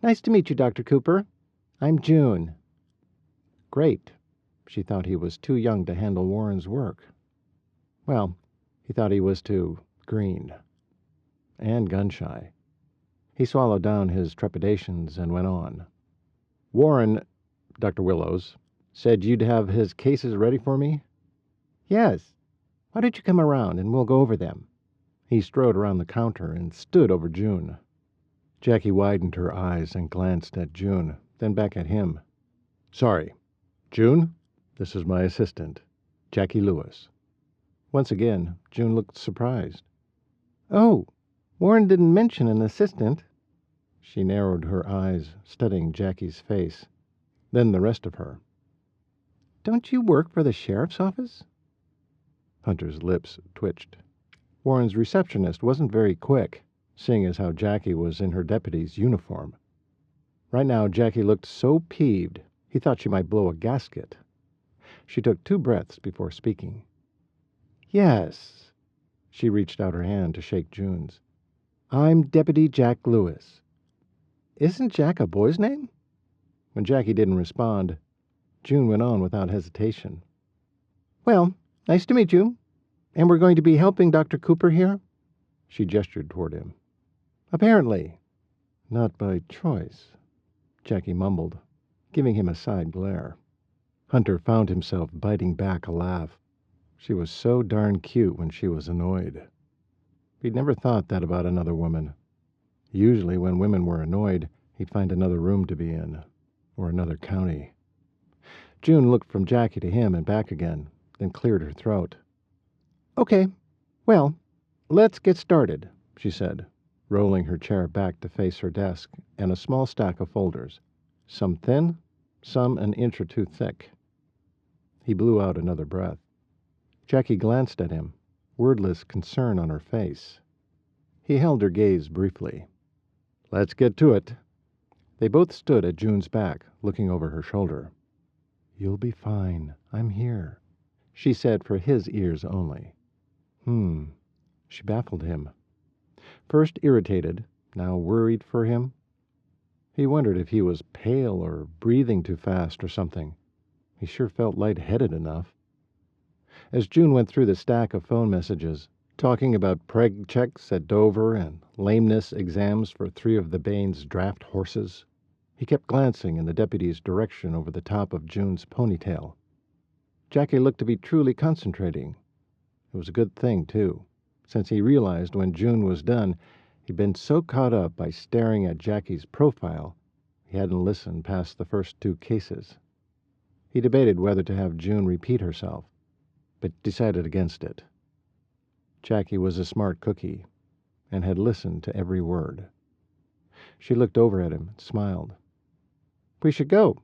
Nice to meet you, Dr. Cooper. I'm June. Great. She thought he was too young to handle Warren's work. Well, he thought he was too green. And gun-shy. He swallowed down his trepidations and went on. Warren, Dr. Willows, said you'd have his cases ready for me? Yes. Why don't you come around and we'll go over them? He strode around the counter and stood over June. Jackie widened her eyes and glanced at June, then back at him. Sorry. June, this is my assistant, Jacquelyn Lewis. Once again, June looked surprised. Oh, Warren didn't mention an assistant. She narrowed her eyes, studying Jackie's face, then the rest of her. Don't you work for the sheriff's office? Hunter's lips twitched. Warren's receptionist wasn't very quick, seeing as how Jackie was in her deputy's uniform. Right now, Jackie looked so peeved, he thought she might blow a gasket. She took 2 breaths before speaking. Yes. She reached out her hand to shake June's. I'm Deputy Jack Lewis. Isn't Jack a boy's name? When Jackie didn't respond, June went on without hesitation. Well, nice to meet you. And we're going to be helping Dr. Cooper here? She gestured toward him. Apparently. Not by choice, Jackie mumbled, giving him a side glare. Hunter found himself biting back a laugh. She was so darn cute when she was annoyed. He'd never thought that about another woman. Usually when women were annoyed, he'd find another room to be in, or another county. June looked from Jackie to him and back again, then cleared her throat. Okay, well, let's get started, she said, rolling her chair back to face her desk and a small stack of folders, some thin, some an inch or 2 thick. He blew out another breath. Jackie glanced at him, wordless concern on her face. He held her gaze briefly. Let's get to it. They both stood at June's back, looking over her shoulder. You'll be fine. I'm here, she said for his ears only. She baffled him. First irritated, now worried for him. He wondered if he was pale or breathing too fast or something. He sure felt lightheaded enough. As June went through the stack of phone messages, talking about preg checks at Dover and lameness exams for 3 of the Baines draft horses, he kept glancing in the deputy's direction over the top of June's ponytail. Jackie looked to be truly concentrating. It was a good thing, too, since he realized when June was done, he'd been so caught up by staring at Jackie's profile, he hadn't listened past the first 2 cases. He debated whether to have June repeat herself, but decided against it. Jackie was a smart cookie and had listened to every word. She looked over at him and smiled. We should go.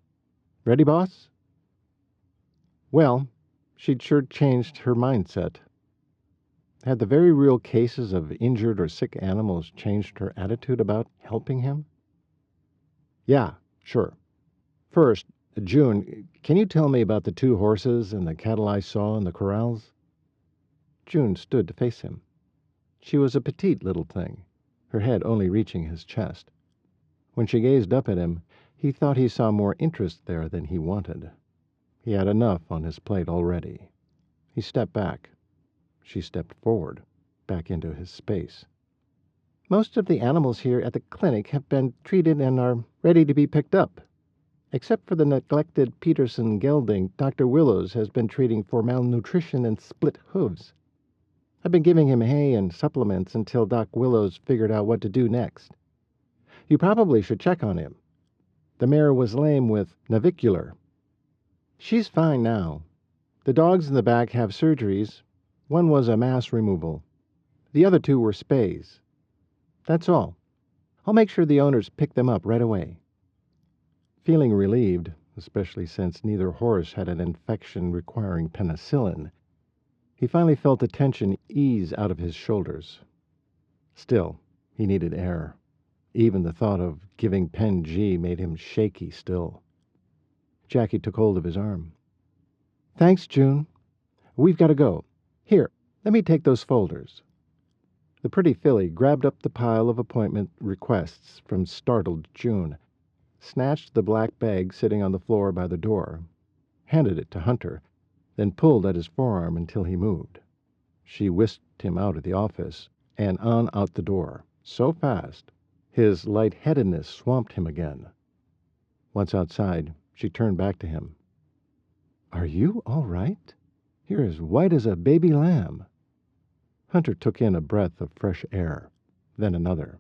Ready, boss? Well, she'd sure changed her mindset. Had the very real cases of injured or sick animals changed her attitude about helping him? Yeah, sure. First, June, can you tell me about the 2 horses and the cattle I saw in the corrals? June stood to face him. She was a petite little thing, her head only reaching his chest. When she gazed up at him, he thought he saw more interest there than he wanted. He had enough on his plate already. He stepped back. She stepped forward, back into his space. Most of the animals here at the clinic have been treated and are ready to be picked up. Except for the neglected Peterson gelding, Dr. Willows has been treating for malnutrition and split hooves. I've been giving him hay and supplements until Doc Willows figured out what to do next. You probably should check on him. The mare was lame with navicular. She's fine now. The dogs in the back have surgeries. One was a mass removal. The other 2 were spays. That's all. I'll make sure the owners pick them up right away. Feeling relieved, especially since neither horse had an infection requiring penicillin, he finally felt the tension ease out of his shoulders. Still, he needed air. Even the thought of giving Pen G made him shaky still. Jackie took hold of his arm. Thanks, June. We've got to go. Here, let me take those folders. The pretty filly grabbed up the pile of appointment requests from startled June, snatched the black bag sitting on the floor by the door, handed it to Hunter, then pulled at his forearm until he moved. She whisked him out of the office and on out the door, so fast his lightheadedness swamped him again. Once outside, she turned back to him. "Are you all right? You're as white as a baby lamb." Hunter took in a breath of fresh air, then another.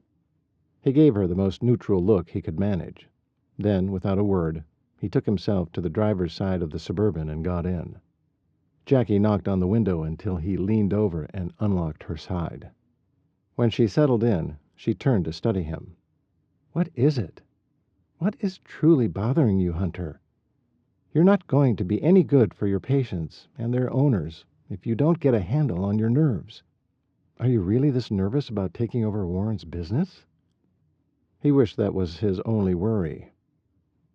He gave her the most neutral look he could manage. Then, without a word, he took himself to the driver's side of the Suburban and got in. Jackie knocked on the window until he leaned over and unlocked her side. When she settled in, she turned to study him. "What is it? What is truly bothering you, Hunter? You're not going to be any good for your patients and their owners if you don't get a handle on your nerves. Are you really this nervous about taking over Warren's business?" He wished that was his only worry.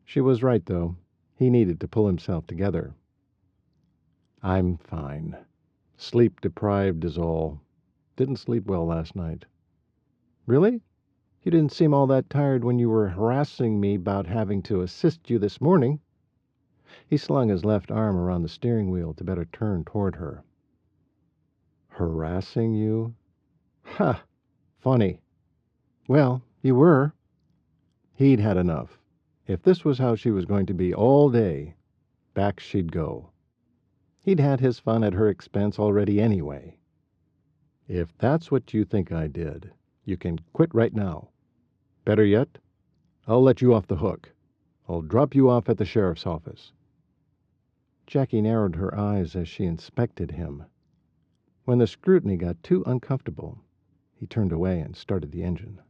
She was right, though. He needed to pull himself together. "I'm fine. Sleep-deprived is all. Didn't sleep well last night." "Really? You didn't seem all that tired when you were harassing me about having to assist you this morning." He slung his left arm around the steering wheel to better turn toward her. "Harassing you? Ha! Funny. Well, you were." He'd had enough. If this was how she was going to be all day, back she'd go. He'd had his fun at her expense already anyway. "If that's what you think I did, you can quit right now. Better yet, I'll let you off the hook. I'll drop you off at the sheriff's office." Jackie narrowed her eyes as she inspected him. When the scrutiny got too uncomfortable, he turned away and started the engine.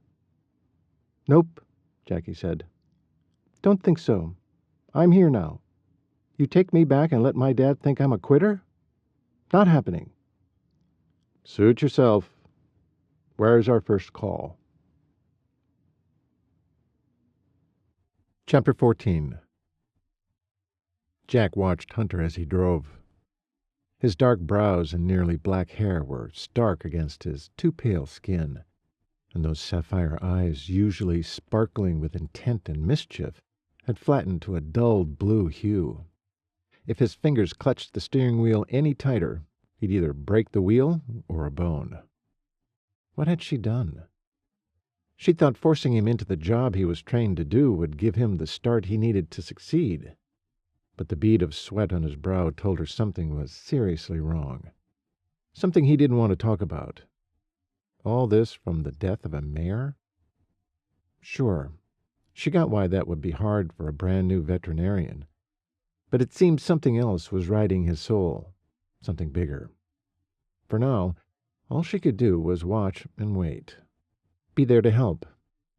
"Nope," Jackie said. "Don't think so. I'm here now. You take me back and let my dad think I'm a quitter? Not happening." "Suit yourself. Where's our first call?" Chapter 14. Jack watched Hunter as he drove. His dark brows and nearly black hair were stark against his too pale skin, and those sapphire eyes, usually sparkling with intent and mischief, had flattened to a dull blue hue. If his fingers clutched the steering wheel any tighter, he'd either break the wheel or a bone. What had she done? She thought forcing him into the job he was trained to do would give him the start he needed to succeed. But the bead of sweat on his brow told her something was seriously wrong. Something he didn't want to talk about. All this from the death of a mare? Sure, she got why that would be hard for a brand-new veterinarian. But it seemed something else was riding his soul, something bigger. For now, all she could do was watch and wait. Be there to help,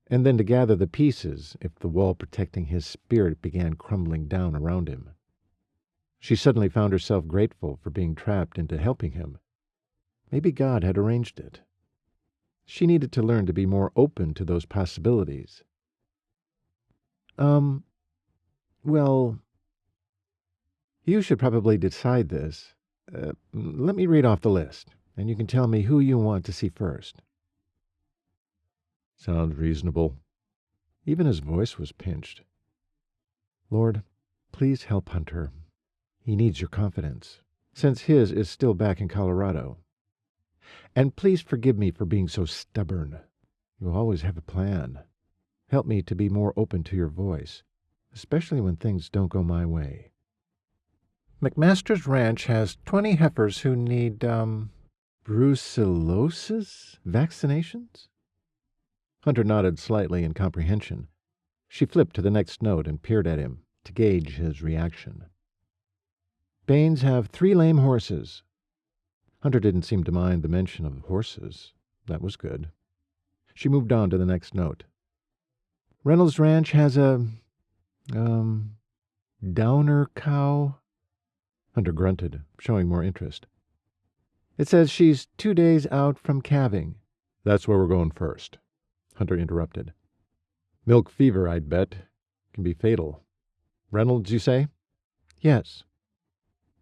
and then to gather the pieces if the wall protecting his spirit began crumbling down around him. She suddenly found herself grateful for being trapped into helping him. Maybe God had arranged it. She needed to learn to be more open to those possibilities. Well, you should probably decide this. Let me read off the list, and you can tell me who you want to see first." Sounds reasonable. Even his voice was pinched. "Lord, please help Hunter. He needs your confidence, since his is still back in Colorado. And please forgive me for being so stubborn. You always have a plan. Help me to be more open to your voice, especially when things don't go my way. McMaster's ranch has 20 heifers who need, brucellosis vaccinations?" Hunter nodded slightly in comprehension. She flipped to the next note and peered at him to gauge his reaction. "Baines have 3 lame horses." Hunter didn't seem to mind the mention of horses. That was good. She moved on to the next note. "Reynolds Ranch has a, downer cow." Hunter grunted, showing more interest. "It says she's 2 days out from calving." "That's where we're going first," Hunter interrupted. "Milk fever, I'd bet. Can be fatal. Reynolds, you say?" "Yes."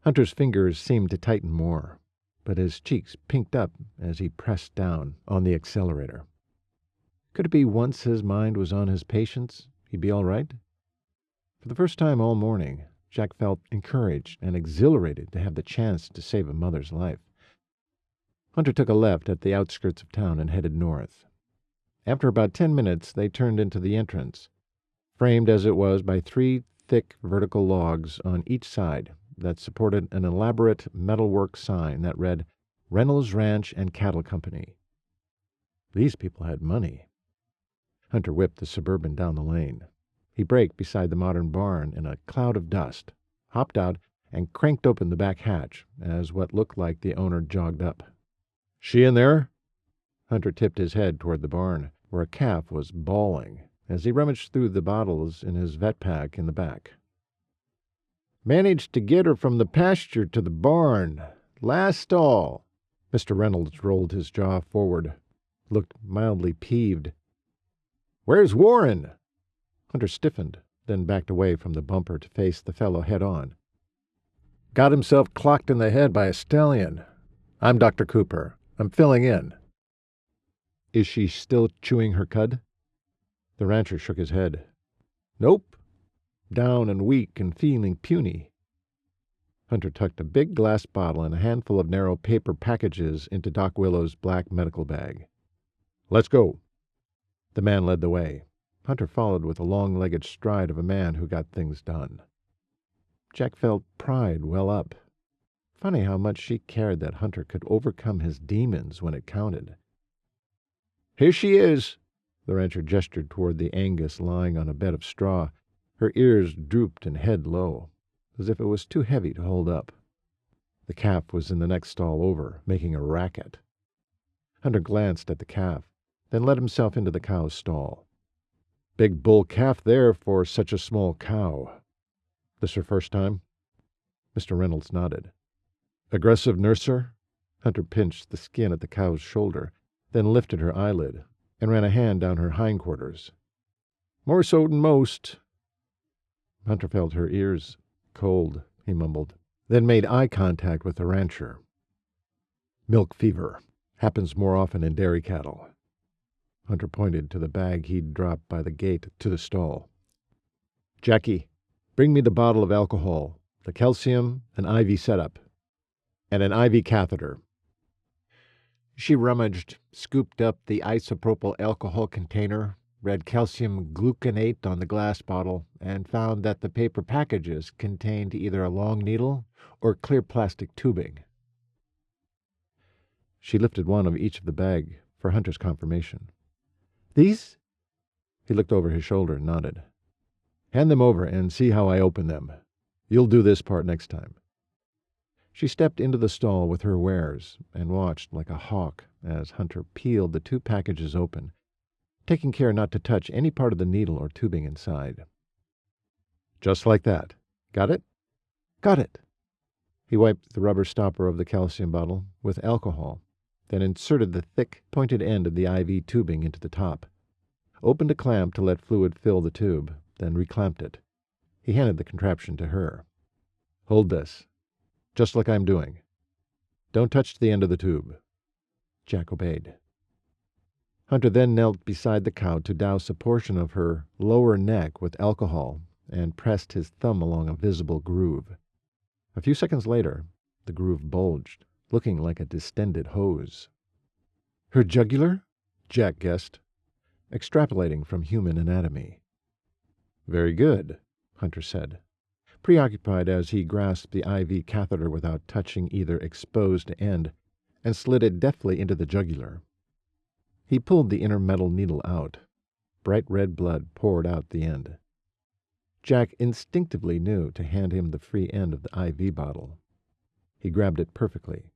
Hunter's fingers seemed to tighten more, but his cheeks pinked up as he pressed down on the accelerator. Could it be once his mind was on his patients, he'd be all right? For the first time all morning, Jack felt encouraged and exhilarated to have the chance to save a mother's life. Hunter took a left at the outskirts of town and headed north. After about 10 minutes, they turned into the entrance, framed as it was by 3 thick vertical logs on each side that supported an elaborate metalwork sign that read, Reynolds Ranch and Cattle Company. These people had money. Hunter whipped the Suburban down the lane. He braked beside the modern barn in a cloud of dust, hopped out, and cranked open the back hatch as what looked like the owner jogged up. "She in there?" Hunter tipped his head toward the barn, where a calf was bawling, as he rummaged through the bottles in his vet pack in the back. "Managed to get her from the pasture to the barn. Last stall." Mr. Reynolds rolled his jaw forward, looked mildly peeved. "Where's Warren?" Hunter stiffened, then backed away from the bumper to face the fellow head-on. "Got himself clocked in the head by a stallion. I'm Dr. Cooper. I'm filling in." "Is she still chewing her cud?" The rancher shook his head. "Nope. Down and weak and feeling puny." Hunter tucked a big glass bottle and a handful of narrow paper packages into Doc Willow's black medical bag. "Let's go." The man led the way. Hunter followed with the long-legged stride of a man who got things done. Jack felt pride well up. Funny how much she cared that Hunter could overcome his demons when it counted. "Here she is." The rancher gestured toward the Angus lying on a bed of straw, her ears drooped and head low, as if it was too heavy to hold up. The calf was in the next stall over, making a racket. Hunter glanced at the calf, then let himself into the cow's stall. "Big bull calf there for such a small cow." "This her first time?" Mr. Reynolds nodded. "Aggressive nurser?" Hunter pinched the skin at the cow's shoulder, then lifted her eyelid and ran a hand down her hindquarters. "More so than most." Hunter felt her ears. "Cold," he mumbled, then made eye contact with the rancher. "Milk fever. Happens more often in dairy cattle." Hunter pointed to the bag he'd dropped by the gate to the stall. "Jackie, bring me the bottle of alcohol, the calcium, an IV setup, and an IV catheter." She rummaged, scooped up the isopropyl alcohol container, read calcium gluconate on the glass bottle, and found that the paper packages contained either a long needle or clear plastic tubing. She lifted one of each of the bag for Hunter's confirmation. "These?" He looked over his shoulder and nodded. "Hand them over and see how I open them. You'll do this part next time." She stepped into the stall with her wares and watched like a hawk as Hunter peeled the 2 packages open, taking care not to touch any part of the needle or tubing inside. "Just like that. Got it?" "Got it." He wiped the rubber stopper of the calcium bottle with alcohol, then inserted the thick, pointed end of the IV tubing into the top, opened a clamp to let fluid fill the tube, then reclamped it. He handed the contraption to her. "Hold this. Just like I'm doing. Don't touch the end of the tube." Jack obeyed. Hunter then knelt beside the cow to douse a portion of her lower neck with alcohol and pressed his thumb along a visible groove. A few seconds later, the groove bulged, looking like a distended hose. "Her jugular?" Jack guessed, extrapolating from human anatomy. "Very good," Hunter said, preoccupied as he grasped the IV catheter without touching either exposed end, and slid it deftly into the jugular. He pulled the inner metal needle out. Bright red blood poured out the end. Jack instinctively knew to hand him the free end of the IV bottle. He grabbed it perfectly,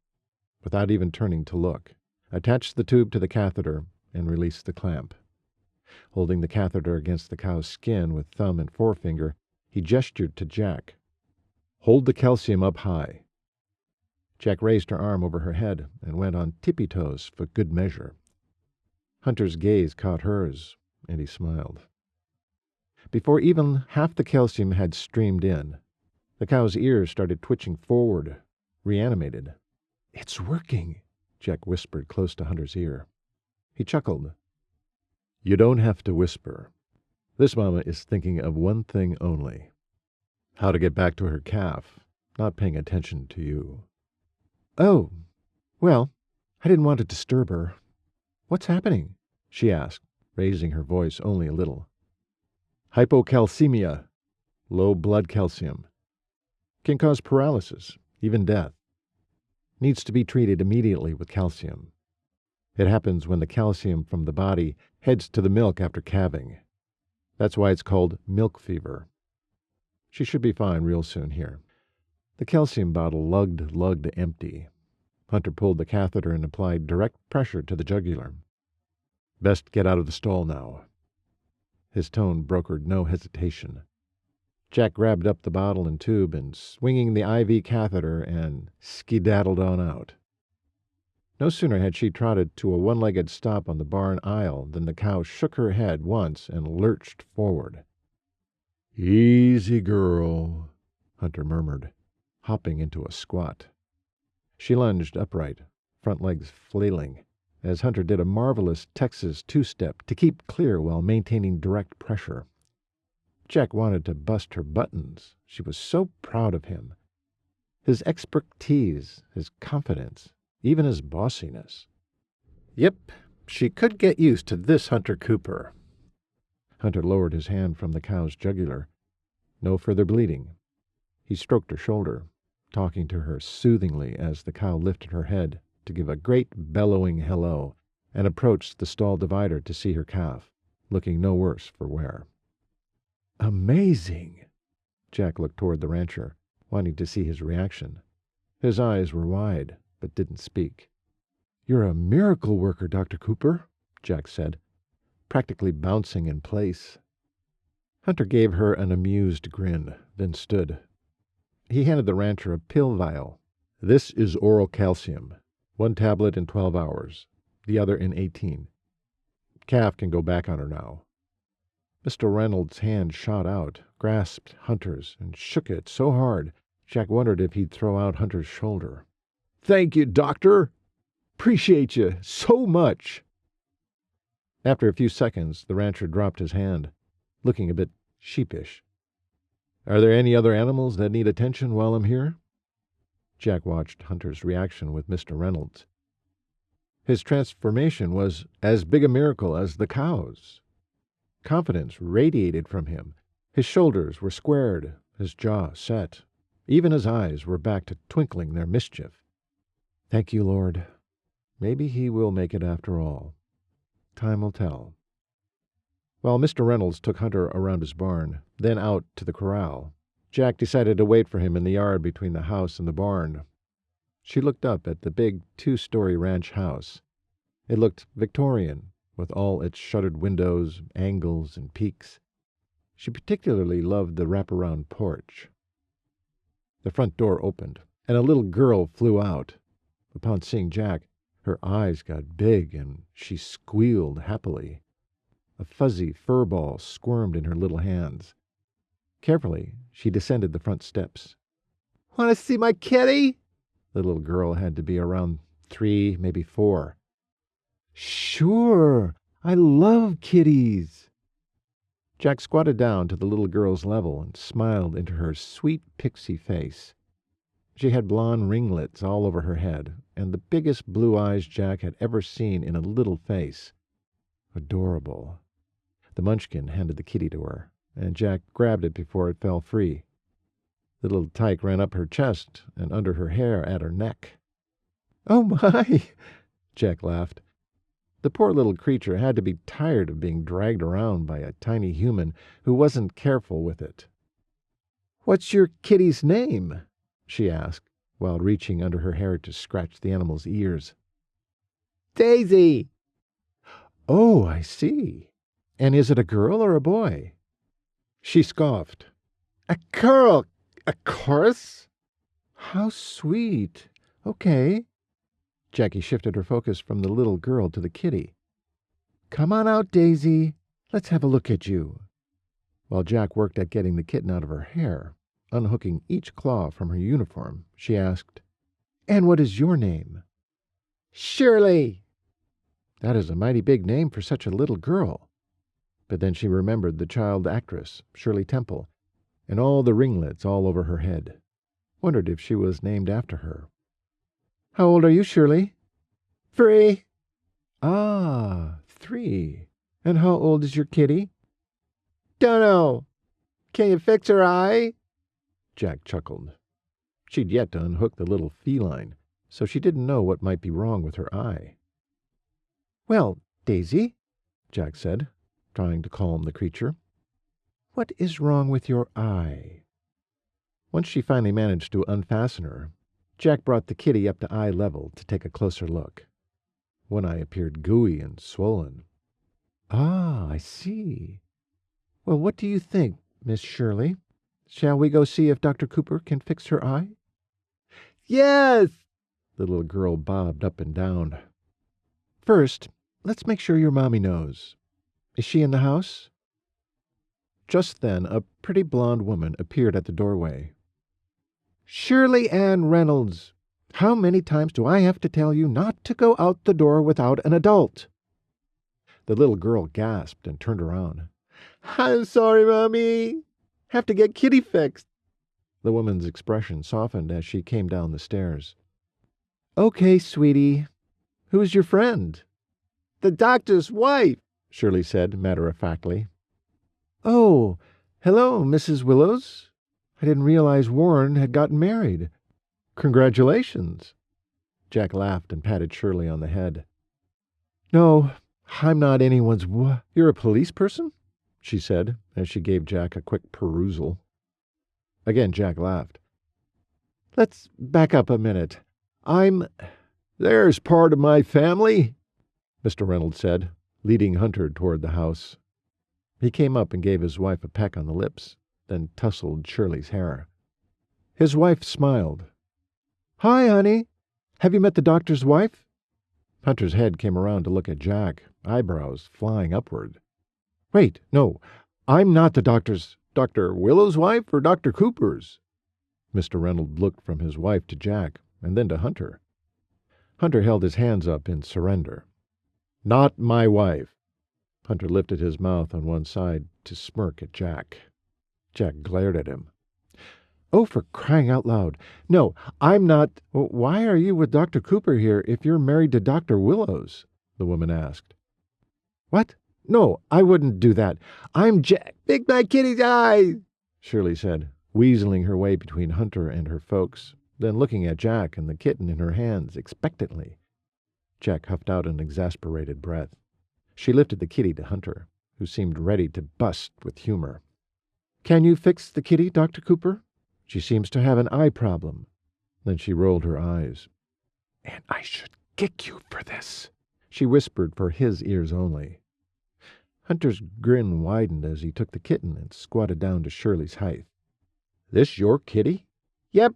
without even turning to look, attached the tube to the catheter, and released the clamp. Holding the catheter against the cow's skin with thumb and forefinger, he gestured to Jack. "Hold the calcium up high." Jack raised her arm over her head and went on tippy-toes for good measure. Hunter's gaze caught hers, and he smiled. Before even half the calcium had streamed in, The cow's ears started twitching forward, reanimated. "It's working," Jack whispered close to Hunter's ear. He chuckled. "You don't have to whisper. This mama is thinking of one thing only. How to get back to her calf, not paying attention to you." "Oh, well, I didn't want to disturb her. What's happening?" she asked, raising her voice only a little. "Hypocalcemia, low blood calcium. Can cause paralysis, even death. Needs to be treated immediately with calcium. It happens when the calcium from the body heads to the milk after calving. That's why it's called milk fever. She should be fine real soon here." The calcium bottle lugged empty. Hunter pulled the catheter and applied direct pressure to the jugular. "Best get out of the stall now." His tone brokered no hesitation. Jack grabbed up the bottle and tube and, swinging the IV catheter, and skedaddled on out. No sooner had she trotted to a one-legged stop on the barn aisle than the cow shook her head once and lurched forward. "Easy, girl," Hunter murmured, hopping into a squat. She lunged upright, front legs flailing, as Hunter did a marvelous Texas two-step to keep clear while maintaining direct pressure. Jack wanted to bust her buttons. She was so proud of him. His expertise, his confidence, even his bossiness. Yep, she could get used to this Hunter Cooper. Hunter lowered his hand from the cow's jugular. No further bleeding. He stroked her shoulder, talking to her soothingly as the cow lifted her head to give a great bellowing hello and approached the stall divider to see her calf, looking no worse for wear. "Amazing!" Jack looked toward the rancher, wanting to see his reaction. His eyes were wide, but didn't speak. "You're a miracle worker, Dr. Cooper," Jack said, practically bouncing in place. Hunter gave her an amused grin, then stood. He handed the rancher a pill vial. "This is oral calcium. 1 tablet in 12 hours, the other in 18. Calf can go back on her now." Mr. Reynolds' hand shot out, grasped Hunter's, and shook it so hard Jack wondered if he'd throw out Hunter's shoulder. "Thank you, Doctor. Appreciate you so much." After a few seconds, the rancher dropped his hand, looking a bit sheepish. "Are there any other animals that need attention while I'm here?" Jack watched Hunter's reaction with Mr. Reynolds. His transformation was as big a miracle as the cow's. Confidence radiated from him. His shoulders were squared, his jaw set. Even his eyes were back to twinkling their mischief. "Thank you, Lord. Maybe he will make it after all. Time will tell." While Mr. Reynolds took Hunter around his barn, then out to the corral, Jack decided to wait for him in the yard between the house and the barn. She looked up at the big 2-story ranch house. It looked Victorian, with all its shuttered windows, angles, and peaks. She particularly loved the wraparound porch. The front door opened, and a little girl flew out. Upon seeing Jack, her eyes got big, and she squealed happily. A fuzzy fur ball squirmed in her little hands. Carefully, she descended the front steps. "Want to see my kitty?" The little girl had to be around 3, maybe 4. "Sure, I love kitties." Jack squatted down to the little girl's level and smiled into her sweet pixie face. She had blonde ringlets all over her head, and the biggest blue eyes Jack had ever seen in a little face. Adorable. The munchkin handed the kitty to her, and Jack grabbed it before it fell free. The little tyke ran up her chest and under her hair at her neck. "Oh, my!" Jack laughed. The poor little creature had to be tired of being dragged around by a tiny human who wasn't careful with it. "What's your kitty's name?" she asked, while reaching under her hair to scratch the animal's ears. "Daisy." "Oh, I see. And is it a girl or a boy?" She scoffed. "A girl, of course." "How sweet. Okay." Jackie shifted her focus from the little girl to the kitty. "Come on out, Daisy. Let's have a look at you." While Jack worked at getting the kitten out of her hair, Unhooking each claw from her uniform, she asked, "And what is your name?" "Shirley." That is a mighty big name for such a little girl. But then she remembered the child actress, Shirley Temple, and all the ringlets all over her head. Wondered if she was named after her. "How old are you, Shirley?" "3." "Ah, 3. And how old is your kitty?" "Dunno. Can you fix her eye?" Jack chuckled. She'd yet to unhook the little feline, so she didn't know what might be wrong with her eye. "Well, Daisy," Jack said, trying to calm the creature, "what is wrong with your eye?" Once she finally managed to unfasten her, Jack brought the kitty up to eye level to take a closer look. One eye appeared gooey and swollen. "Ah, I see. Well, what do you think, Miss Shirley? Shall we go see if Dr. Cooper can fix her eye?" "Yes!" The little girl bobbed up and down. "First, let's make sure your mommy knows. Is she in the house?" Just then a pretty blonde woman appeared at the doorway. "Shirley Ann Reynolds, how many times do I have to tell you not to go out the door without an adult?" The little girl gasped and turned around. "I'm sorry, Mommy. Have to get Kitty fixed." The woman's expression softened as she came down the stairs. "Okay, sweetie. Who's your friend?" "The doctor's wife," Shirley said matter-of-factly. "Oh, hello, Mrs. Willows. I didn't realize Warren had gotten married. Congratulations." Jack laughed and patted Shirley on the head. "No, I'm not anyone's You're a police person?" she said, as she gave Jack a quick perusal. Again Jack laughed. "Let's back up a minute. There's part of my family," Mr. Reynolds said, leading Hunter toward the house. He came up and gave his wife a peck on the lips, then tousled Shirley's hair. His wife smiled. "Hi, honey. Have you met the doctor's wife?" Hunter's head came around to look at Jack, eyebrows flying upward. "Wait, no. I'm not the doctor's. Dr. Willow's wife or Dr. Cooper's?" Mr. Reynolds looked from his wife to Jack and then to Hunter. Hunter held his hands up in surrender. "Not my wife." Hunter lifted his mouth on one side to smirk at Jack. Jack glared at him. "Oh, for crying out loud. No, I'm not. Why are you with Dr. Cooper here if you're married to Dr. Willows?" the woman asked. "What? No, I wouldn't do that. I'm Jack." "Pick my kitty's eye," Shirley said, weaseling her way between Hunter and her folks, then looking at Jack and the kitten in her hands expectantly. Jack huffed out an exasperated breath. She lifted the kitty to Hunter, who seemed ready to bust with humor. "Can you fix the kitty, Dr. Cooper? She seems to have an eye problem." Then she rolled her eyes. "And I should kick you for this," she whispered for his ears only. Hunter's grin widened as he took the kitten and squatted down to Shirley's height. "This your kitty?" "Yep."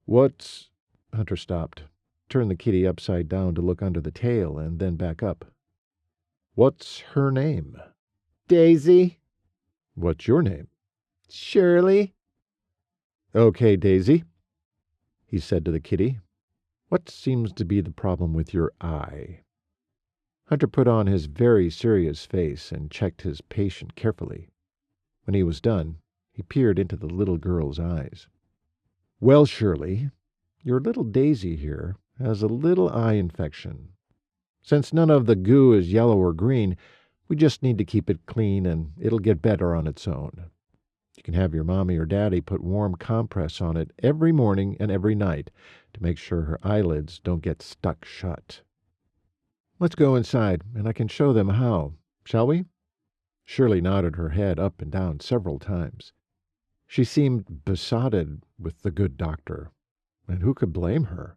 "What's—" Hunter stopped, turned the kitty upside down to look under the tail and then back up. "What's her name?" "Daisy." "What's your name?" "Shirley." "Okay, Daisy," he said to the kitty. "What seems to be the problem with your eye?" Hunter put on his very serious face and checked his patient carefully. When he was done, he peered into the little girl's eyes. "Well, Shirley, your little Daisy here has a little eye infection. Since none of the goo is yellow or green, we just need to keep it clean and it'll get better on its own. You can have your mommy or daddy put warm compress on it every morning and every night to make sure her eyelids don't get stuck shut. Let's go inside and I can show them how, shall we?" Shirley nodded her head up and down several times. She seemed besotted with the good doctor, and who could blame her?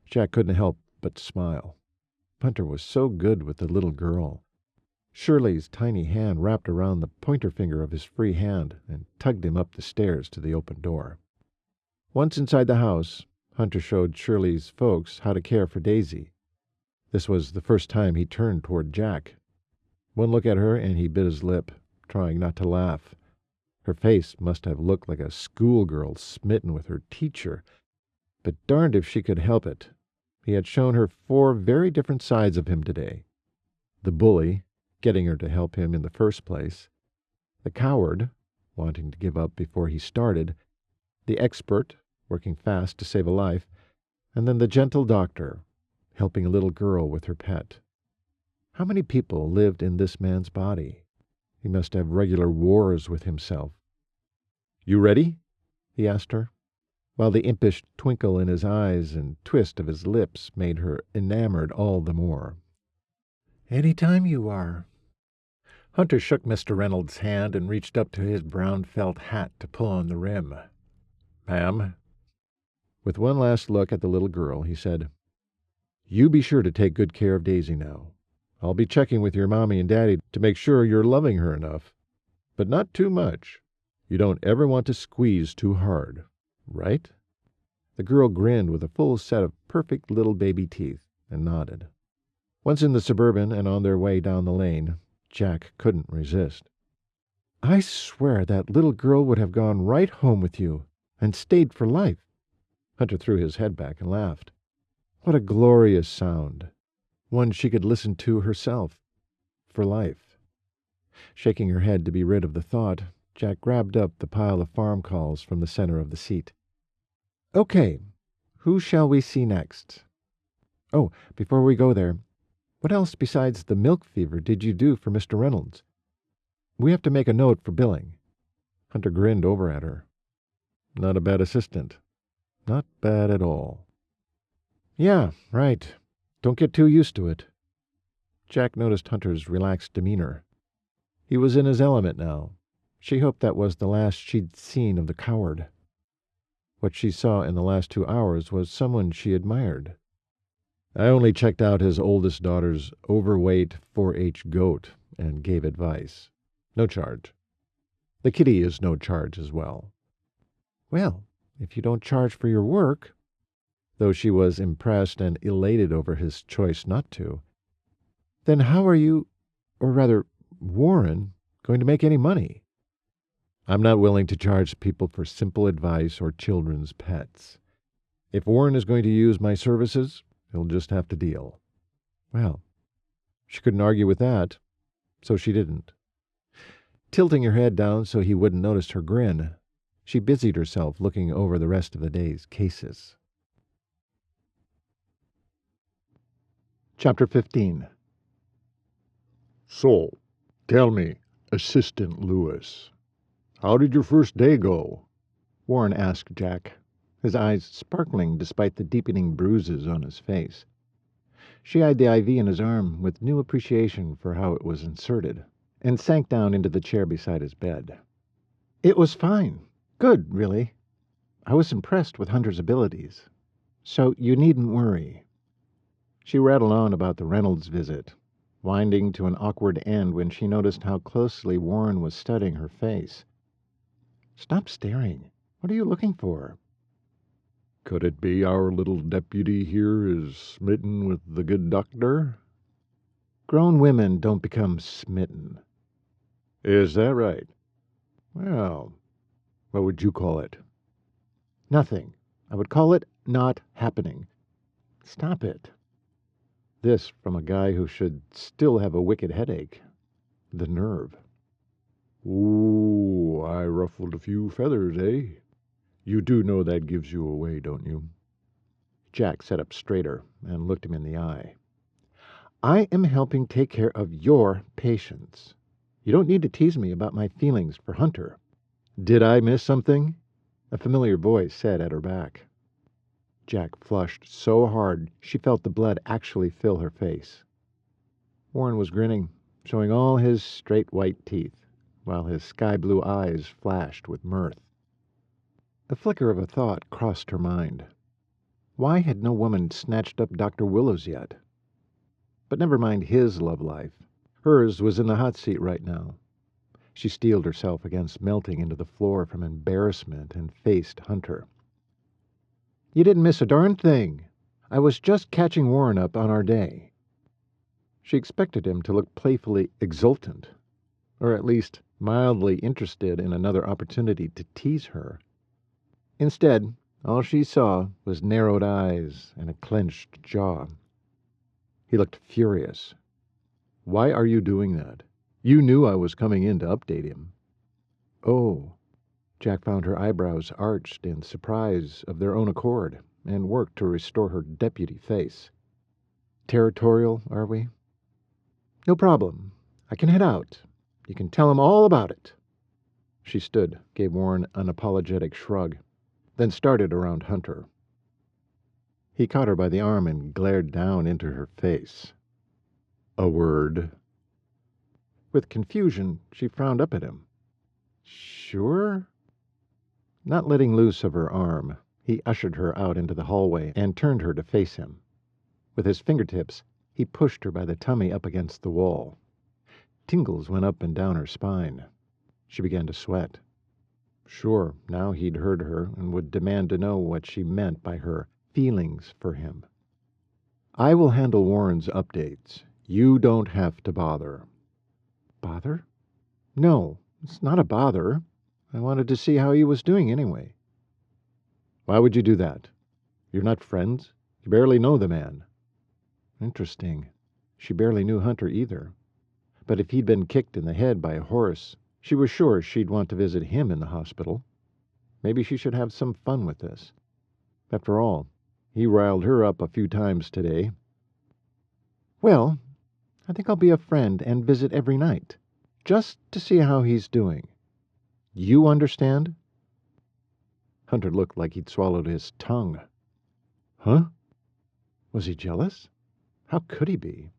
Jack couldn't help but smile. Hunter was so good with the little girl. Shirley's tiny hand wrapped around the pointer finger of his free hand and tugged him up the stairs to the open door. Once inside the house, Hunter showed Shirley's folks how to care for Daisy. This was the first time he turned toward Jack. One look at her and he bit his lip, trying not to laugh. Her face must have looked like a schoolgirl smitten with her teacher, but darned if she could help it. He had shown her 4 very different sides of him today. The bully, getting her to help him in the first place. The coward, wanting to give up before he started. The expert, working fast to save a life. And then the gentle doctor, helping a little girl with her pet. How many people lived in this man's body? He must have regular wars with himself. "You ready?" he asked her, while the impish twinkle in his eyes and twist of his lips made her enamored all the more. "Any time you are." Hunter shook Mr. Reynolds' hand and reached up to his brown felt hat to pull on the rim. "Ma'am." With one last look at the little girl, he said, "You be sure to take good care of Daisy now. I'll be checking with your mommy and daddy to make sure you're loving her enough. But not too much. You don't ever want to squeeze too hard. Right?" The girl grinned with a full set of perfect little baby teeth and nodded. Once in the Suburban and on their way down the lane, Jack couldn't resist. "I swear that little girl would have gone right home with you and stayed for life." Hunter threw his head back and laughed. What a glorious sound. One she could listen to herself. For life. Shaking her head to be rid of the thought, Jack grabbed up the pile of farm calls from the center of the seat. "Okay, who shall we see next? Oh, before we go there, what else besides the milk fever did you do for Mr. Reynolds? We have to make a note for billing." Hunter grinned over at her. "Not a bad assistant. Not bad at all." "Yeah, right. Don't get too used to it." Jack noticed Hunter's relaxed demeanor. He was in his element now. She hoped that was the last she'd seen of the coward. What she saw in the last 2 hours was someone she admired. "I only checked out his oldest daughter's overweight 4-H goat and gave advice. No charge. The kitty is no charge as well." "Well, if you don't charge for your work," though she was impressed and elated over his choice not to, "then how are you, or rather, Warren, going to make any money?" "I'm not willing to charge people for simple advice or children's pets. If Warren is going to use my services, he'll just have to deal." Well, she couldn't argue with that, so she didn't. Tilting her head down so he wouldn't notice her grin, she busied herself looking over the rest of the day's cases. Chapter 15. "So, tell me, Assistant Lewis, how did your first day go?" Warren asked Jack, his eyes sparkling despite the deepening bruises on his face. She eyed the IV in his arm with new appreciation for how it was inserted, and sank down into the chair beside his bed. "It was fine. Good, really. I was impressed with Hunter's abilities. So you needn't worry." She rattled on about the Reynolds visit, winding to an awkward end when she noticed how closely Warren was studying her face. "Stop staring. What are you looking for?" "Could it be our little deputy here is smitten with the good doctor?" "Grown women don't become smitten." "Is that right? Well, what would you call it?" "Nothing. I would call it not happening." "Stop it." This from a guy who should still have a wicked headache. The nerve. "Ooh, I ruffled a few feathers, eh? You do know that gives you away, don't you?" Jack sat up straighter and looked him in the eye. "I am helping take care of your patients. You don't need to tease me about my feelings for Hunter." "Did I miss something?" a familiar voice said at her back. Jack flushed so hard she felt the blood actually fill her face. Warren was grinning, showing all his straight white teeth, while his sky-blue eyes flashed with mirth. A flicker of a thought crossed her mind. Why had no woman snatched up Dr. Willows yet? But never mind his love life. Hers was in the hot seat right now. She steeled herself against melting into the floor from embarrassment and faced Hunter. "You didn't miss a darn thing. I was just catching Warren up on our day." She expected him to look playfully exultant, or at least mildly interested in another opportunity to tease her. Instead, all she saw was narrowed eyes and a clenched jaw. He looked furious. "Why are you doing that? You knew I was coming in to update him." "Oh." Jack found her eyebrows arched in surprise of their own accord and worked to restore her deputy face. "Territorial, are we?" "No problem. I can head out. You can tell him all about it." She stood, gave Warren an apologetic shrug, then started around Hunter. He caught her by the arm and glared down into her face. "A word?" With confusion, she frowned up at him. "Sure?" Not letting loose of her arm, he ushered her out into the hallway and turned her to face him. With his fingertips, he pushed her by the tummy up against the wall. Tingles went up and down her spine. She began to sweat. Sure, now he'd heard her and would demand to know what she meant by her feelings for him. "I will handle Warren's updates. You don't have to bother." "Bother? No, it's not a bother. I wanted to see how he was doing anyway." "Why would you do that? You're not friends? You barely know the man." Interesting. She barely knew Hunter either. But if he'd been kicked in the head by a horse, she was sure she'd want to visit him in the hospital. Maybe she should have some fun with this. After all, he riled her up a few times today. "Well, I think I'll be a friend and visit every night, just to see how he's doing. You understand?" Hunter looked like he'd swallowed his tongue. Huh? Was he jealous? How could he be?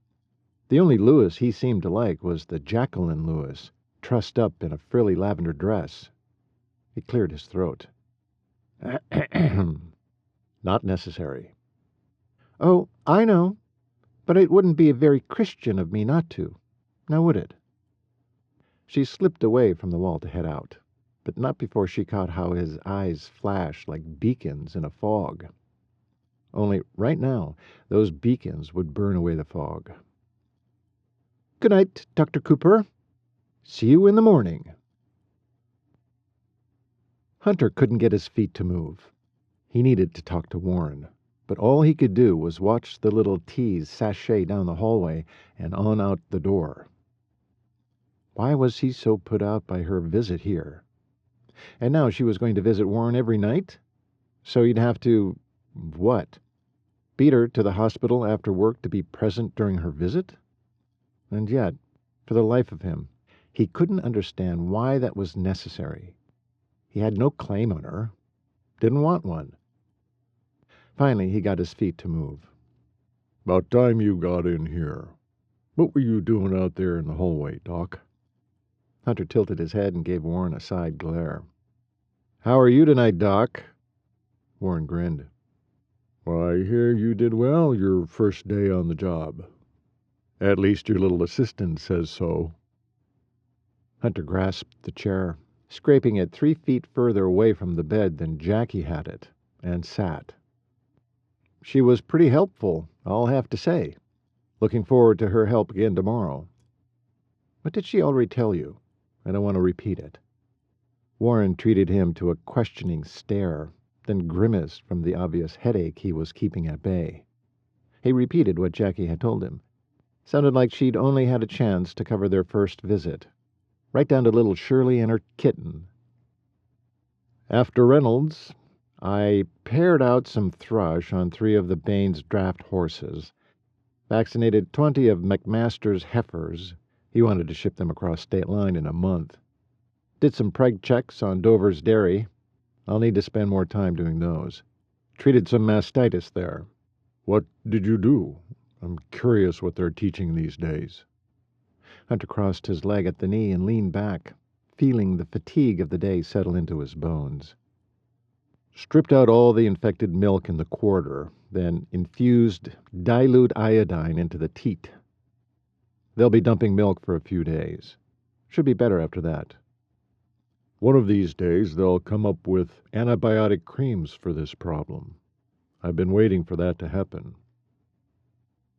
The only Lewis he seemed to like was the Jacquelyn Lewis, trussed up in a frilly lavender dress. He cleared his throat. "Not necessary." "Oh, I know. But it wouldn't be very Christian of me not to. Now would it?" She slipped away from the wall to head out, but not before she caught how his eyes flashed like beacons in a fog. Only right now, those beacons would burn away the fog. "Good night, Dr. Cooper. See you in the morning." Hunter couldn't get his feet to move. He needed to talk to Warren, but all he could do was watch the little T's sashay down the hallway and on out the door. Why was he so put out by her visit here? And now she was going to visit Warren every night? So he'd have to, what? Beat her to the hospital after work to be present during her visit? And yet, for the life of him, he couldn't understand why that was necessary. He had no claim on her. Didn't want one. Finally, he got his feet to move. "About time you got in here. What were you doing out there in the hallway, Doc?" Hunter tilted his head and gave Warren a side glare. "How are you tonight, Doc?" Warren grinned. "Why, I hear you did well your first day on the job. At least your little assistant says so." Hunter grasped the chair, scraping it 3 feet further away from the bed than Jackie had it, and sat. "She was pretty helpful, I'll have to say. Looking forward to her help again tomorrow." "What did she already tell you? I don't want to repeat it." Warren treated him to a questioning stare, then grimaced from the obvious headache he was keeping at bay. He repeated what Jackie had told him. Sounded like she'd only had a chance to cover their first visit, right down to little Shirley and her kitten. "After Reynolds, I paired out some thrush on 3 of the Baines draft horses, vaccinated 20 of McMaster's heifers. He wanted to ship them across state line in a month. Did some preg checks on Dover's dairy. I'll need to spend more time doing those. Treated some mastitis there." "What did you do? I'm curious what they're teaching these days." Hunter crossed his leg at the knee and leaned back, feeling the fatigue of the day settle into his bones. "Stripped out all the infected milk in the quarter, then infused dilute iodine into the teat. They'll be dumping milk for a few days. Should be better after that." "One of these days they'll come up with antibiotic creams for this problem. I've been waiting for that to happen."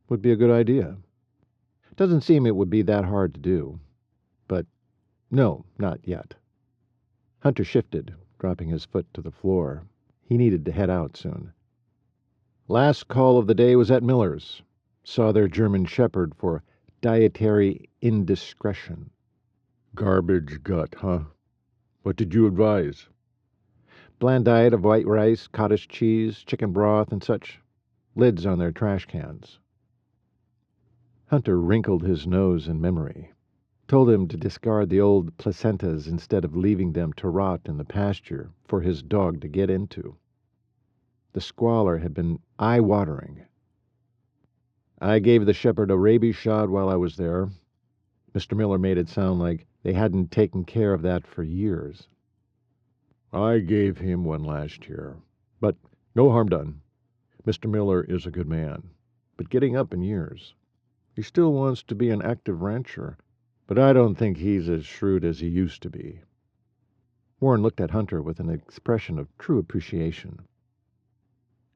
Would be a good idea. Doesn't seem it would be that hard to do. But No, not yet. Hunter shifted, dropping his foot to the floor. He needed to head out soon. Last call of the day was at Miller's. Saw their German Shepherd for dietary indiscretion. Garbage gut, huh? What did you advise? Bland diet of white rice, cottage cheese, chicken broth, and such. Lids on their trash cans. Hunter wrinkled his nose in memory. Told him to discard the old placentas instead of leaving them to rot in the pasture for his dog to get into. The squalor had been eye-watering. I gave the shepherd a rabies shot while I was there. Mr. Miller made it sound like they hadn't taken care of that for years. I gave him one last year, but no harm done. Mr. Miller is a good man, but getting up in years. He still wants to be an active rancher, but I don't think he's as shrewd as he used to be. Warren looked at Hunter with an expression of true appreciation.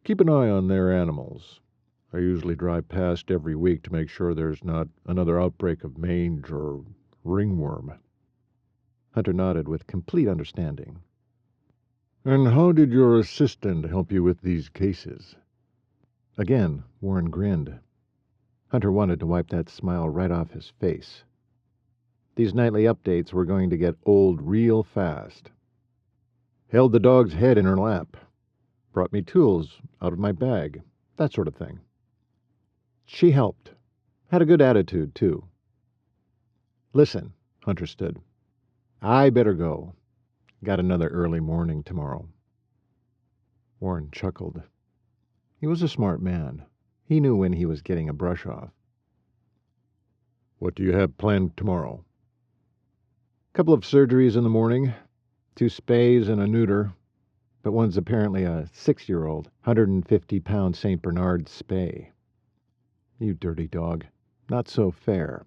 Keep an eye on their animals. I usually drive past every week to make sure there's not another outbreak of mange or ringworm. Hunter nodded with complete understanding. And how did your assistant help you with these cases? Again, Warren grinned. Hunter wanted to wipe that smile right off his face. These nightly updates were going to get old real fast. Held the dog's head in her lap. Brought me tools out of my bag. That sort of thing. She helped. Had a good attitude, too. Listen, Hunter stood. I better go. Got another early morning tomorrow. Warren chuckled. He was a smart man. He knew when he was getting a brush off. What do you have planned tomorrow? Couple of surgeries in the morning. 2 spays and a neuter. But one's apparently a 6-year-old, 150-pound St. Bernard spay. You dirty dog. Not so fair.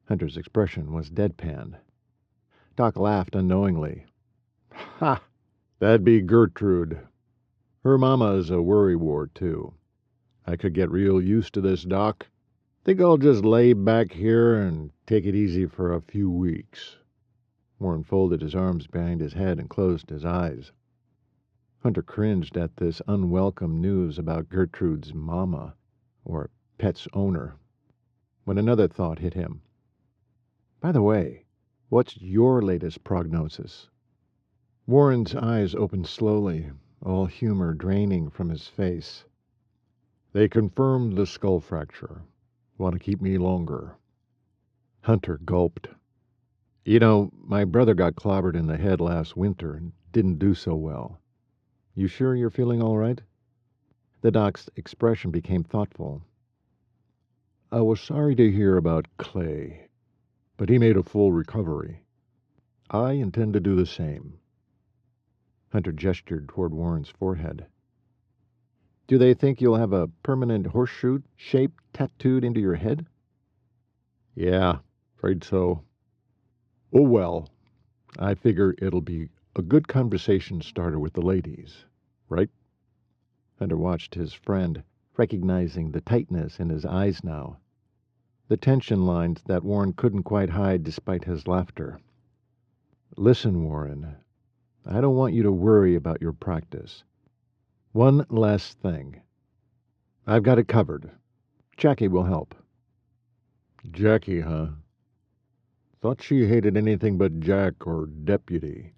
Hunter's expression was deadpan. Doc laughed unknowingly. Ha! That'd be Gertrude. Her mama is a worrywart, too. I could get real used to this, Doc. Think I'll just lay back here and take it easy for a few weeks. Warren folded his arms behind his head and closed his eyes. Hunter cringed at this unwelcome news about Gertrude's mama, or pet's owner, when another thought hit him. By the way, what's your latest prognosis? Warren's eyes opened slowly, all humor draining from his face. They confirmed the skull fracture. Want to keep me longer. Hunter gulped. You know, my brother got clobbered in the head last winter and didn't do so well. You sure you're feeling all right? The doc's expression became thoughtful. I was sorry to hear about Clay, but he made a full recovery. I intend to do the same. Hunter gestured toward Warren's forehead. Do they think you'll have a permanent horseshoe shape tattooed into your head? Yeah, afraid so. Oh well, I figure it'll be a good conversation starter with the ladies, right? Hunter watched his friend, recognizing the tightness in his eyes now, the tension lines that Warren couldn't quite hide despite his laughter. Listen, Warren, I don't want you to worry about your practice. One last thing. I've got it covered. Jackie will help. Jackie, huh? Thought she hated anything but Jack or deputy.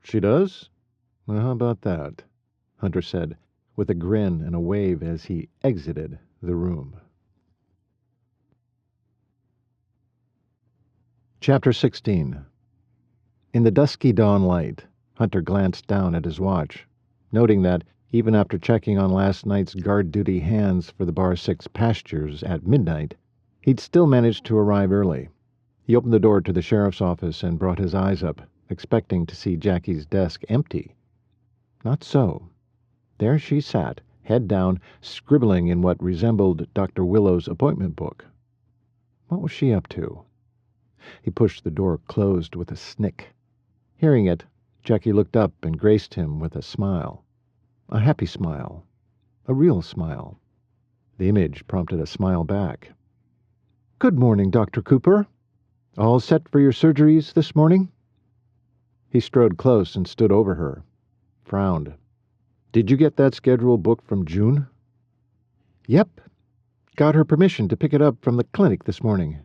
She does? Well, how about that? Hunter said, with a grin and a wave as he exited the room. Chapter 16. In the dusky dawn light, Hunter glanced down at his watch, noting that, even after checking on last night's guard duty hands for the Bar 6 pastures at midnight, he'd still managed to arrive early. He opened the door to the sheriff's office and brought his eyes up, expecting to see Jackie's desk empty. Not so. There she sat, head down, scribbling in what resembled Dr. Willow's appointment book. What was she up to? He pushed the door closed with a snick. Hearing it, Jackie looked up and graced him with a smile. A happy smile. A real smile. The image prompted a smile back. Good morning, Dr. Cooper. All set for your surgeries this morning?" He strode close and stood over her, frowned. "Did you get that schedule book from June?" "Yep. Got her permission to pick it up from the clinic this morning.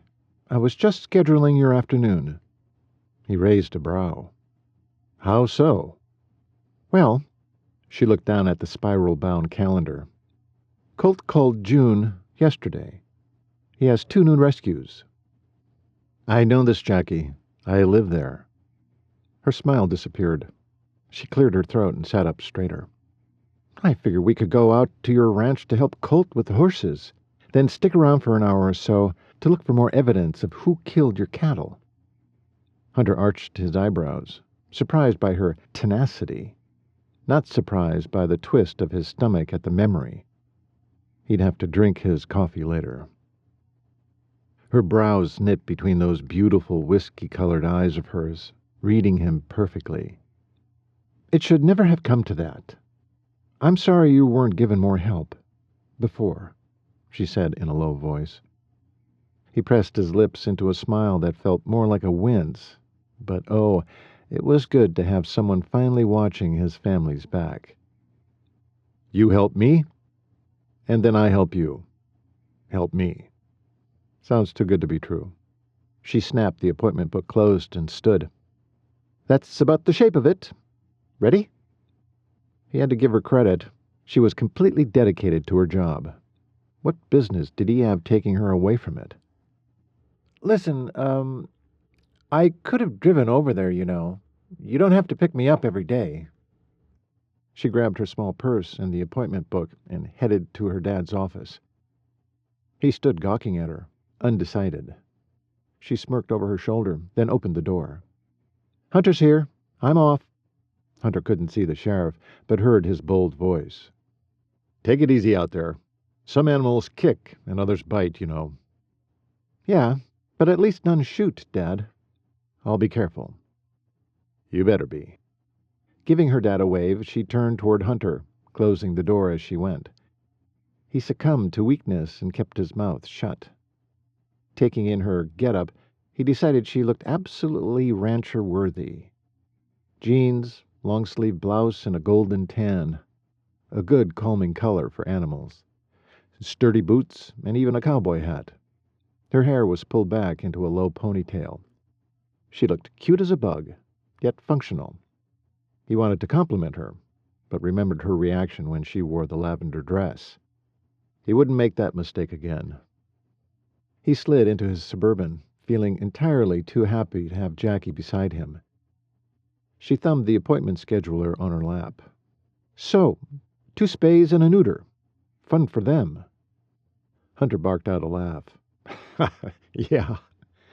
I was just scheduling your afternoon." He raised a brow. "How so?" "Well," she looked down at the spiral-bound calendar. "Colt called June yesterday. He has 2 new rescues." "I know this, Jackie. I live there." Her smile disappeared. She cleared her throat and sat up straighter. "I figure we could go out to your ranch to help Colt with the horses, then stick around for an hour or so to look for more evidence of who killed your cattle." Hunter arched his eyebrows, surprised by her tenacity, not surprised by the twist of his stomach at the memory. He'd have to drink his coffee later. Her brows knit between those beautiful whiskey-colored eyes of hers, reading him perfectly. "It should never have come to that. I'm sorry you weren't given more help before," she said in a low voice. He pressed his lips into a smile that felt more like a wince, but oh, it was good to have someone finally watching his family's back. "You help me, and then I help you. Help me." Sounds too good to be true. She snapped the appointment book closed and stood. "That's about the shape of it. Ready?" He had to give her credit. She was completely dedicated to her job. What business did he have taking her away from it? "Listen, I could have driven over there, you know. You don't have to pick me up every day." She grabbed her small purse and the appointment book and headed to her dad's office. He stood gawking at her, undecided. She smirked over her shoulder, then opened the door. "Hunter's here. I'm off." Hunter couldn't see the sheriff, but heard his bold voice. "Take it easy out there. Some animals kick and others bite, you know." "Yeah, but at least none shoot, Dad. I'll be careful." "You better be." Giving her dad a wave, she turned toward Hunter, closing the door as she went. He succumbed to weakness and kept his mouth shut. Taking in her get-up, he decided she looked absolutely rancher-worthy. Jeans, long-sleeved blouse, and a golden tan. A good calming color for animals. Sturdy boots, and even a cowboy hat. Her hair was pulled back into a low ponytail. She looked cute as a bug, yet functional. He wanted to compliment her, but remembered her reaction when she wore the lavender dress. He wouldn't make that mistake again. He slid into his Suburban, feeling entirely too happy to have Jackie beside him. She thumbed the appointment scheduler on her lap. "So, 2 spays and a neuter. Fun for them." Hunter barked out a laugh. "Yeah,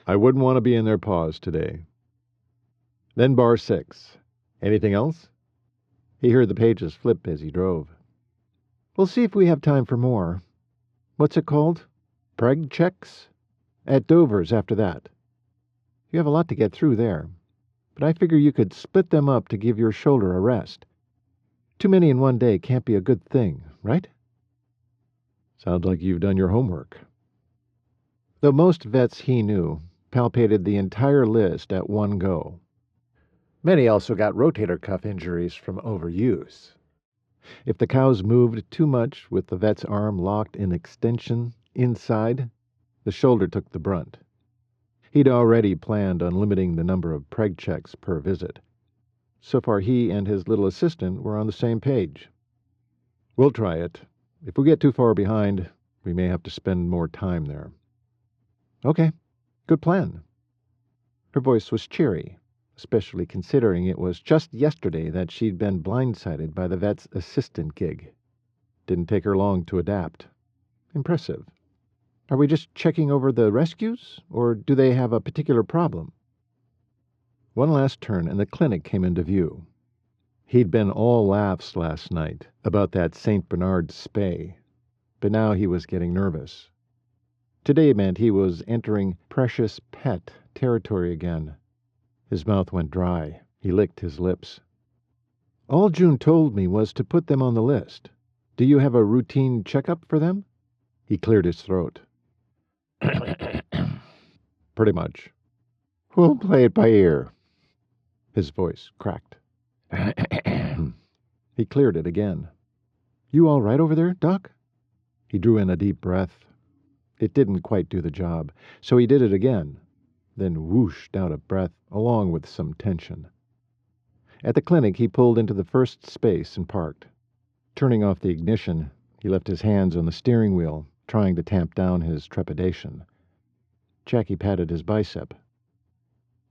I wouldn't want to be in their paws today." Then bar 6. "Anything else?" He heard the pages flip as he drove. "We'll see if we have time for more. What's it called? Preg checks? At Dover's after that. You have a lot to get through there, but I figure you could split them up to give your shoulder a rest. Too many in one day can't be a good thing, right?" "Sounds like you've done your homework." Though most vets he knew palpated the entire list at one go. Many also got rotator cuff injuries from overuse. If the cows moved too much with the vet's arm locked in extension inside, the shoulder took the brunt. He'd already planned on limiting the number of preg checks per visit. So far he and his little assistant were on the same page. "We'll try it. If we get too far behind, we may have to spend more time there." "Okay, good plan." Her voice was cheery, especially considering it was just yesterday that she'd been blindsided by the vet's assistant gig. Didn't take her long to adapt. Impressive. "Are we just checking over the rescues, or do they have a particular problem?" One last turn and the clinic came into view. He'd been all laughs last night about that St. Bernard spay, but now he was getting nervous. Today meant he was entering precious pet territory again. His mouth went dry. He licked his lips. "All June told me was to put them on the list. Do you have a routine checkup for them?" He cleared his throat. "Pretty much. We'll play it by ear. His voice cracked. He cleared it again. You all right over there, Doc? He drew in a deep breath. It didn't quite do the job, so he did it again, then whooshed out a breath along with some tension. At the clinic, he pulled into the first space and parked. Turning off the ignition, he left his hands on the steering wheel, trying to tamp down his trepidation. Jackie patted his bicep.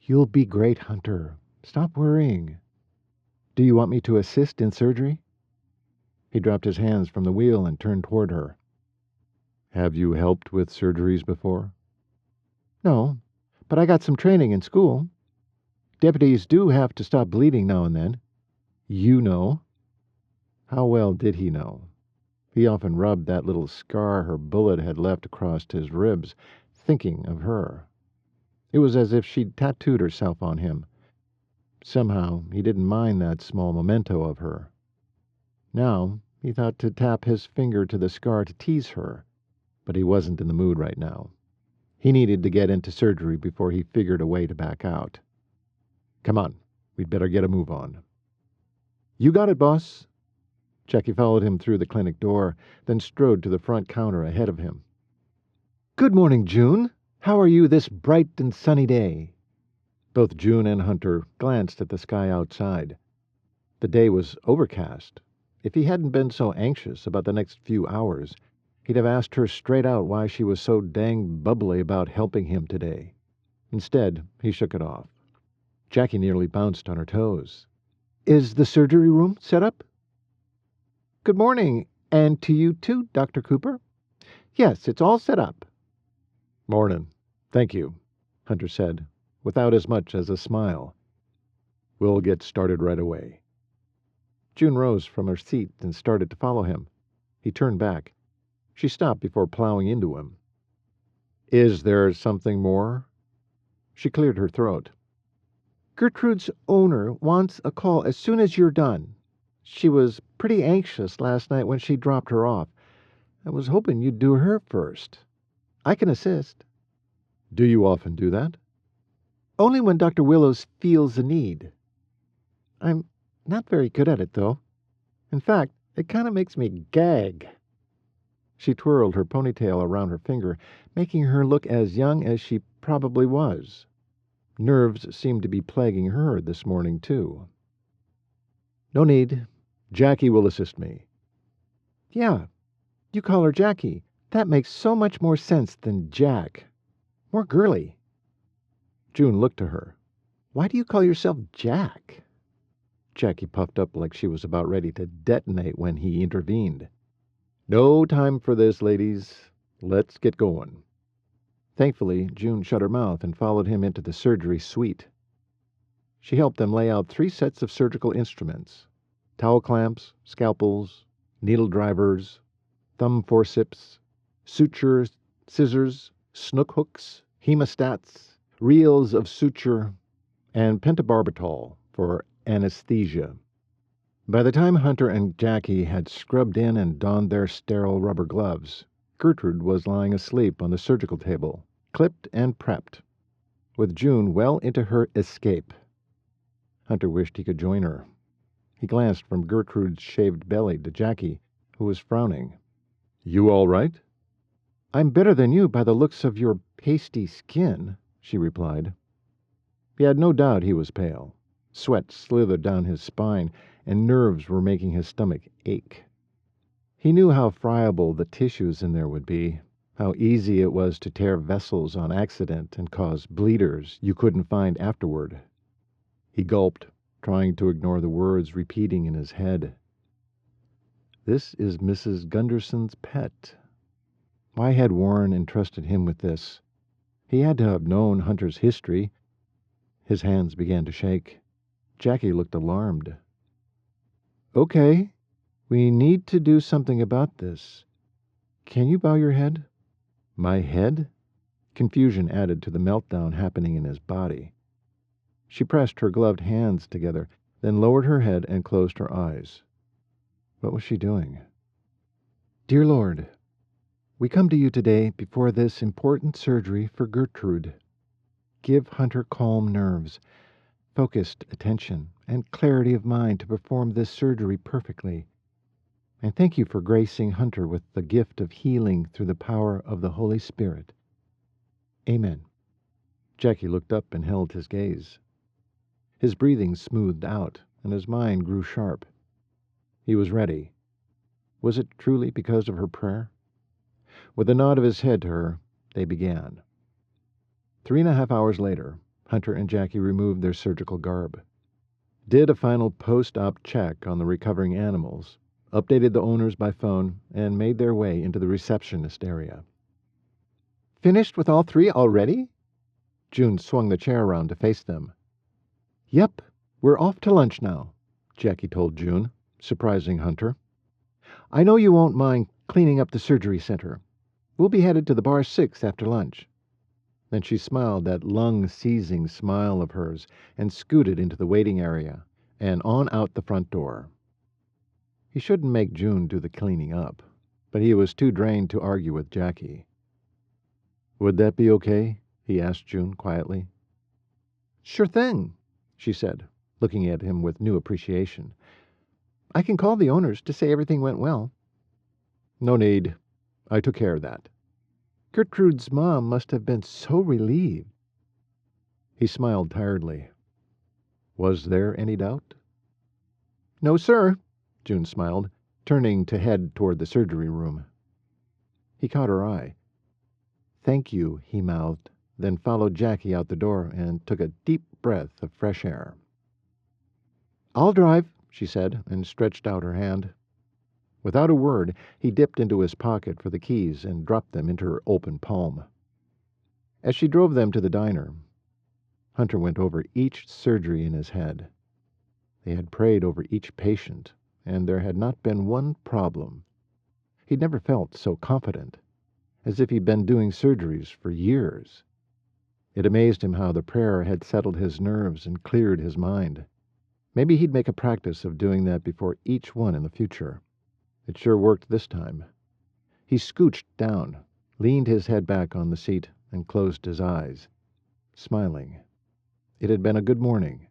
You'll be great, Hunter. Stop worrying. Do you want me to assist in surgery? He dropped his hands from the wheel and turned toward her. Have you helped with surgeries before? No, but I got some training in school. Deputies do have to stop bleeding now and then. You know. How well did he know? He often rubbed that little scar her bullet had left across his ribs, thinking of her. It was as if she'd tattooed herself on him. Somehow he didn't mind that small memento of her. Now he thought to tap his finger to the scar to tease her, but he wasn't in the mood right now. He needed to get into surgery before he figured a way to back out. Come on, we'd better get a move on. You got it, boss. Jackie followed him through the clinic door, then strode to the front counter ahead of him. Good morning, June. How are you this bright and sunny day? Both June and Hunter glanced at the sky outside. The day was overcast. If he hadn't been so anxious about the next few hours, he'd have asked her straight out why she was so dang bubbly about helping him today. Instead, he shook it off. Jackie nearly bounced on her toes. Is the surgery room set up? Good morning, and to you too, Dr. Cooper. Yes, it's all set up. Morning. Thank you, Hunter said, without as much as a smile. We'll get started right away. June rose from her seat and started to follow him. He turned back. She stopped before plowing into him. Is there something more? She cleared her throat. Gertrude's owner wants a call as soon as you're done. She was pretty anxious last night when she dropped her off. I was hoping you'd do her first. I can assist. Do you often do that? Only when Dr. Willows feels the need. I'm not very good at it, though. In fact, it kind of makes me gag. She twirled her ponytail around her finger, making her look as young as she probably was. Nerves seemed to be plaguing her this morning, too. No need. Jackie will assist me. Yeah, you call her Jackie. That makes so much more sense than Jack. More girly. June looked to her. Why do you call yourself Jack? Jackie puffed up like she was about ready to detonate when he intervened. No time for this, ladies. Let's get going. Thankfully, June shut her mouth and followed him into the surgery suite. She helped them lay out 3 sets of surgical instruments: towel clamps, scalpels, needle drivers, thumb forceps, sutures, scissors, snook hooks, hemostats, reels of suture, and pentobarbital for anesthesia. By the time Hunter and Jackie had scrubbed in and donned their sterile rubber gloves, Gertrude was lying asleep on the surgical table, clipped and prepped, with June well into her escape. Hunter wished he could join her. He glanced from Gertrude's shaved belly to Jackie, who was frowning. You all right? I'm better than you by the looks of your pasty skin, she replied. He had no doubt he was pale. Sweat slithered down his spine, and nerves were making his stomach ache. He knew how friable the tissues in there would be, how easy it was to tear vessels on accident and cause bleeders you couldn't find afterward. He gulped, trying to ignore the words repeating in his head. This is Mrs. Gunderson's pet. Why had Warren entrusted him with this? He had to have known Hunter's history. His hands began to shake. Jackie looked alarmed. Okay, we need to do something about this. Can you bow your head? My head? Confusion added to the meltdown happening in his body. She pressed her gloved hands together, then lowered her head and closed her eyes. What was she doing? Dear Lord, we come to you today before this important surgery for Gertrude. give Hunter calm nerves, focused attention, and clarity of mind to perform this surgery perfectly. And thank you for gracing Hunter with the gift of healing through the power of the Holy Spirit. Amen. Jackie looked up and held his gaze. His breathing smoothed out, and his mind grew sharp. He was ready. Was it truly because of her prayer? With a nod of his head to her, they began. 3.5 hours later, Hunter and Jackie removed their surgical garb, did a final post-op check on the recovering animals, updated the owners by phone, and made their way into the receptionist area. Finished with all 3 already? June swung the chair around to face them. Yep, we're off to lunch now, Jackie told June, surprising Hunter. I know you won't mind cleaning up the surgery center. We'll be headed to the Bar 6 after lunch. Then she smiled that lung-seizing smile of hers and scooted into the waiting area and on out the front door. He shouldn't make June do the cleaning up, but he was too drained to argue with Jackie. "Would that be okay?" he asked June quietly. Sure thing, she said, looking at him with new appreciation. I can call the owners to say everything went well. No need. I took care of that. Gertrude's mom must have been so relieved. He smiled tiredly. Was there any doubt? No, sir, June smiled, turning to head toward the surgery room. He caught her eye. Thank you, he mouthed, then followed Jackie out the door and took a deep breath of fresh air. I'll drive, she said, and stretched out her hand. Without a word, he dipped into his pocket for the keys and dropped them into her open palm. As she drove them to the diner, Hunter went over each surgery in his head. They had prayed over each patient, and there had not been one problem. He'd never felt so confident, as if he'd been doing surgeries for years. It amazed him how the prayer had settled his nerves and cleared his mind. Maybe he'd make a practice of doing that before each one in the future. It sure worked this time. He scooched down, leaned his head back on the seat, and closed his eyes, smiling. It had been a good morning.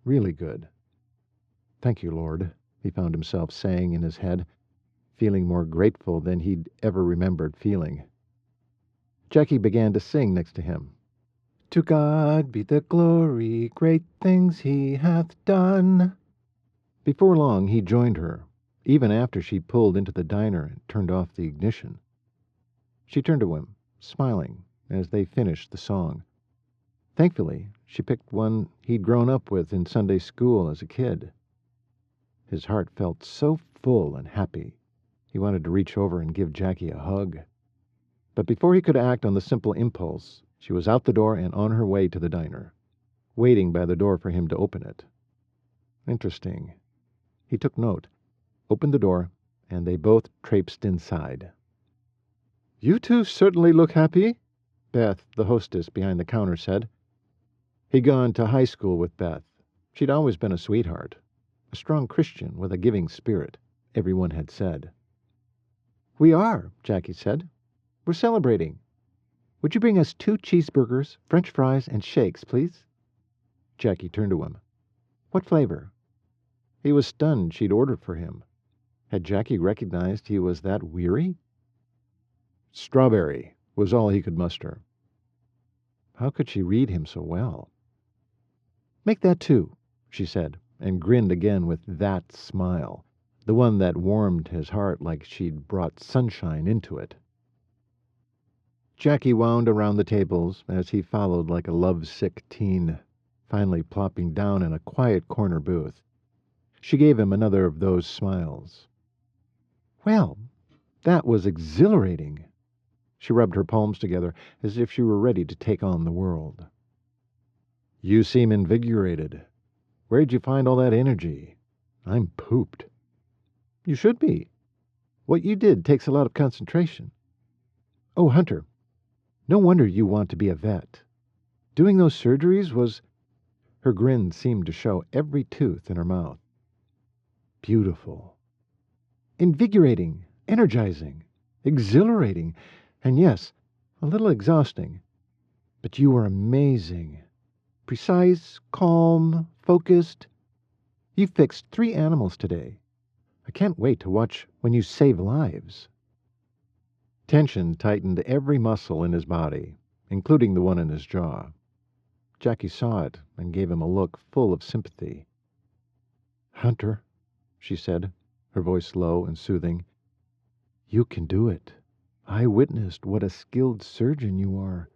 Really good. Thank you, Lord, he found himself saying in his head, feeling more grateful than he'd ever remembered feeling. Jackie began to sing next to him. To God be the glory, great things he hath done. Before long he joined her, even after she pulled into the diner and turned off the ignition. She turned to him, smiling, as they finished the song. Thankfully, she picked one he'd grown up with in Sunday school as a kid. His heart felt so full and happy, he wanted to reach over and give Jackie a hug. But before he could act on the simple impulse, she was out the door and on her way to the diner, waiting by the door for him to open it. Interesting. He took note, opened the door, and they both traipsed inside. You two certainly look happy, Beth, the hostess behind the counter, said. He'd gone to high school with Beth. She'd always been a sweetheart, a strong Christian with a giving spirit, everyone had said. We are, Jackie said. We're celebrating. Would you bring us 2 cheeseburgers, French fries, and shakes, please? Jackie turned to him. What flavor? He was stunned she'd ordered for him. Had Jackie recognized he was that weary? Strawberry was all he could muster. How could she read him so well? Make that 2, she said, and grinned again with that smile, the one that warmed his heart like she'd brought sunshine into it. Jackie wound around the tables as he followed like a lovesick teen, finally plopping down in a quiet corner booth. She gave him another of those smiles. Well, that was exhilarating. She rubbed her palms together as if she were ready to take on the world. You seem invigorated. Where'd you find all that energy? I'm pooped. You should be. What you did takes a lot of concentration. Oh, Hunter, no wonder you want to be a vet. Doing those surgeries was... Her grin seemed to show every tooth in her mouth. Beautiful. Invigorating, energizing, exhilarating, and yes, a little exhausting. But you were amazing. Precise, calm, focused. You fixed 3 animals today. I can't wait to watch when you save lives." Tension tightened every muscle in his body, including the one in his jaw. Jackie saw it and gave him a look full of sympathy. "Hunter," she said, her voice low and soothing, "you can do it. I witnessed what a skilled surgeon you are,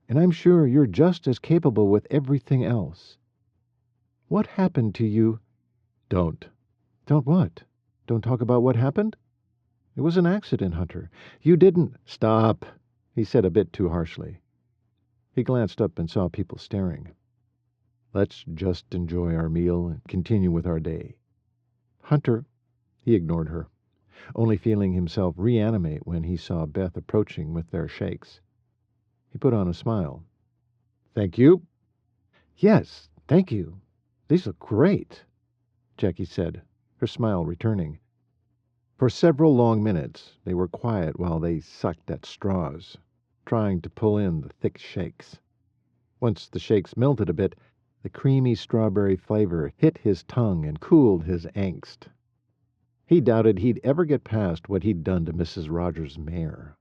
and I'm sure you're just as capable with everything else. What happened to you?" "Don't." "Don't what? Don't talk about what happened?" "It was an accident, Hunter. You didn't—" "Stop," he said a bit too harshly. He glanced up and saw people staring. "Let's just enjoy our meal and continue with our day." "Hunter," he ignored her, only feeling himself reanimate when he saw Beth approaching with their shakes. He put on a smile. "Thank you." "Yes, thank you. These look great," Jackie said, her smile returning. For several long minutes they were quiet while they sucked at straws, trying to pull in the thick shakes. Once the shakes melted a bit, the creamy strawberry flavor hit his tongue and cooled his angst. He doubted he'd ever get past what he'd done to Mrs. Rogers' mare.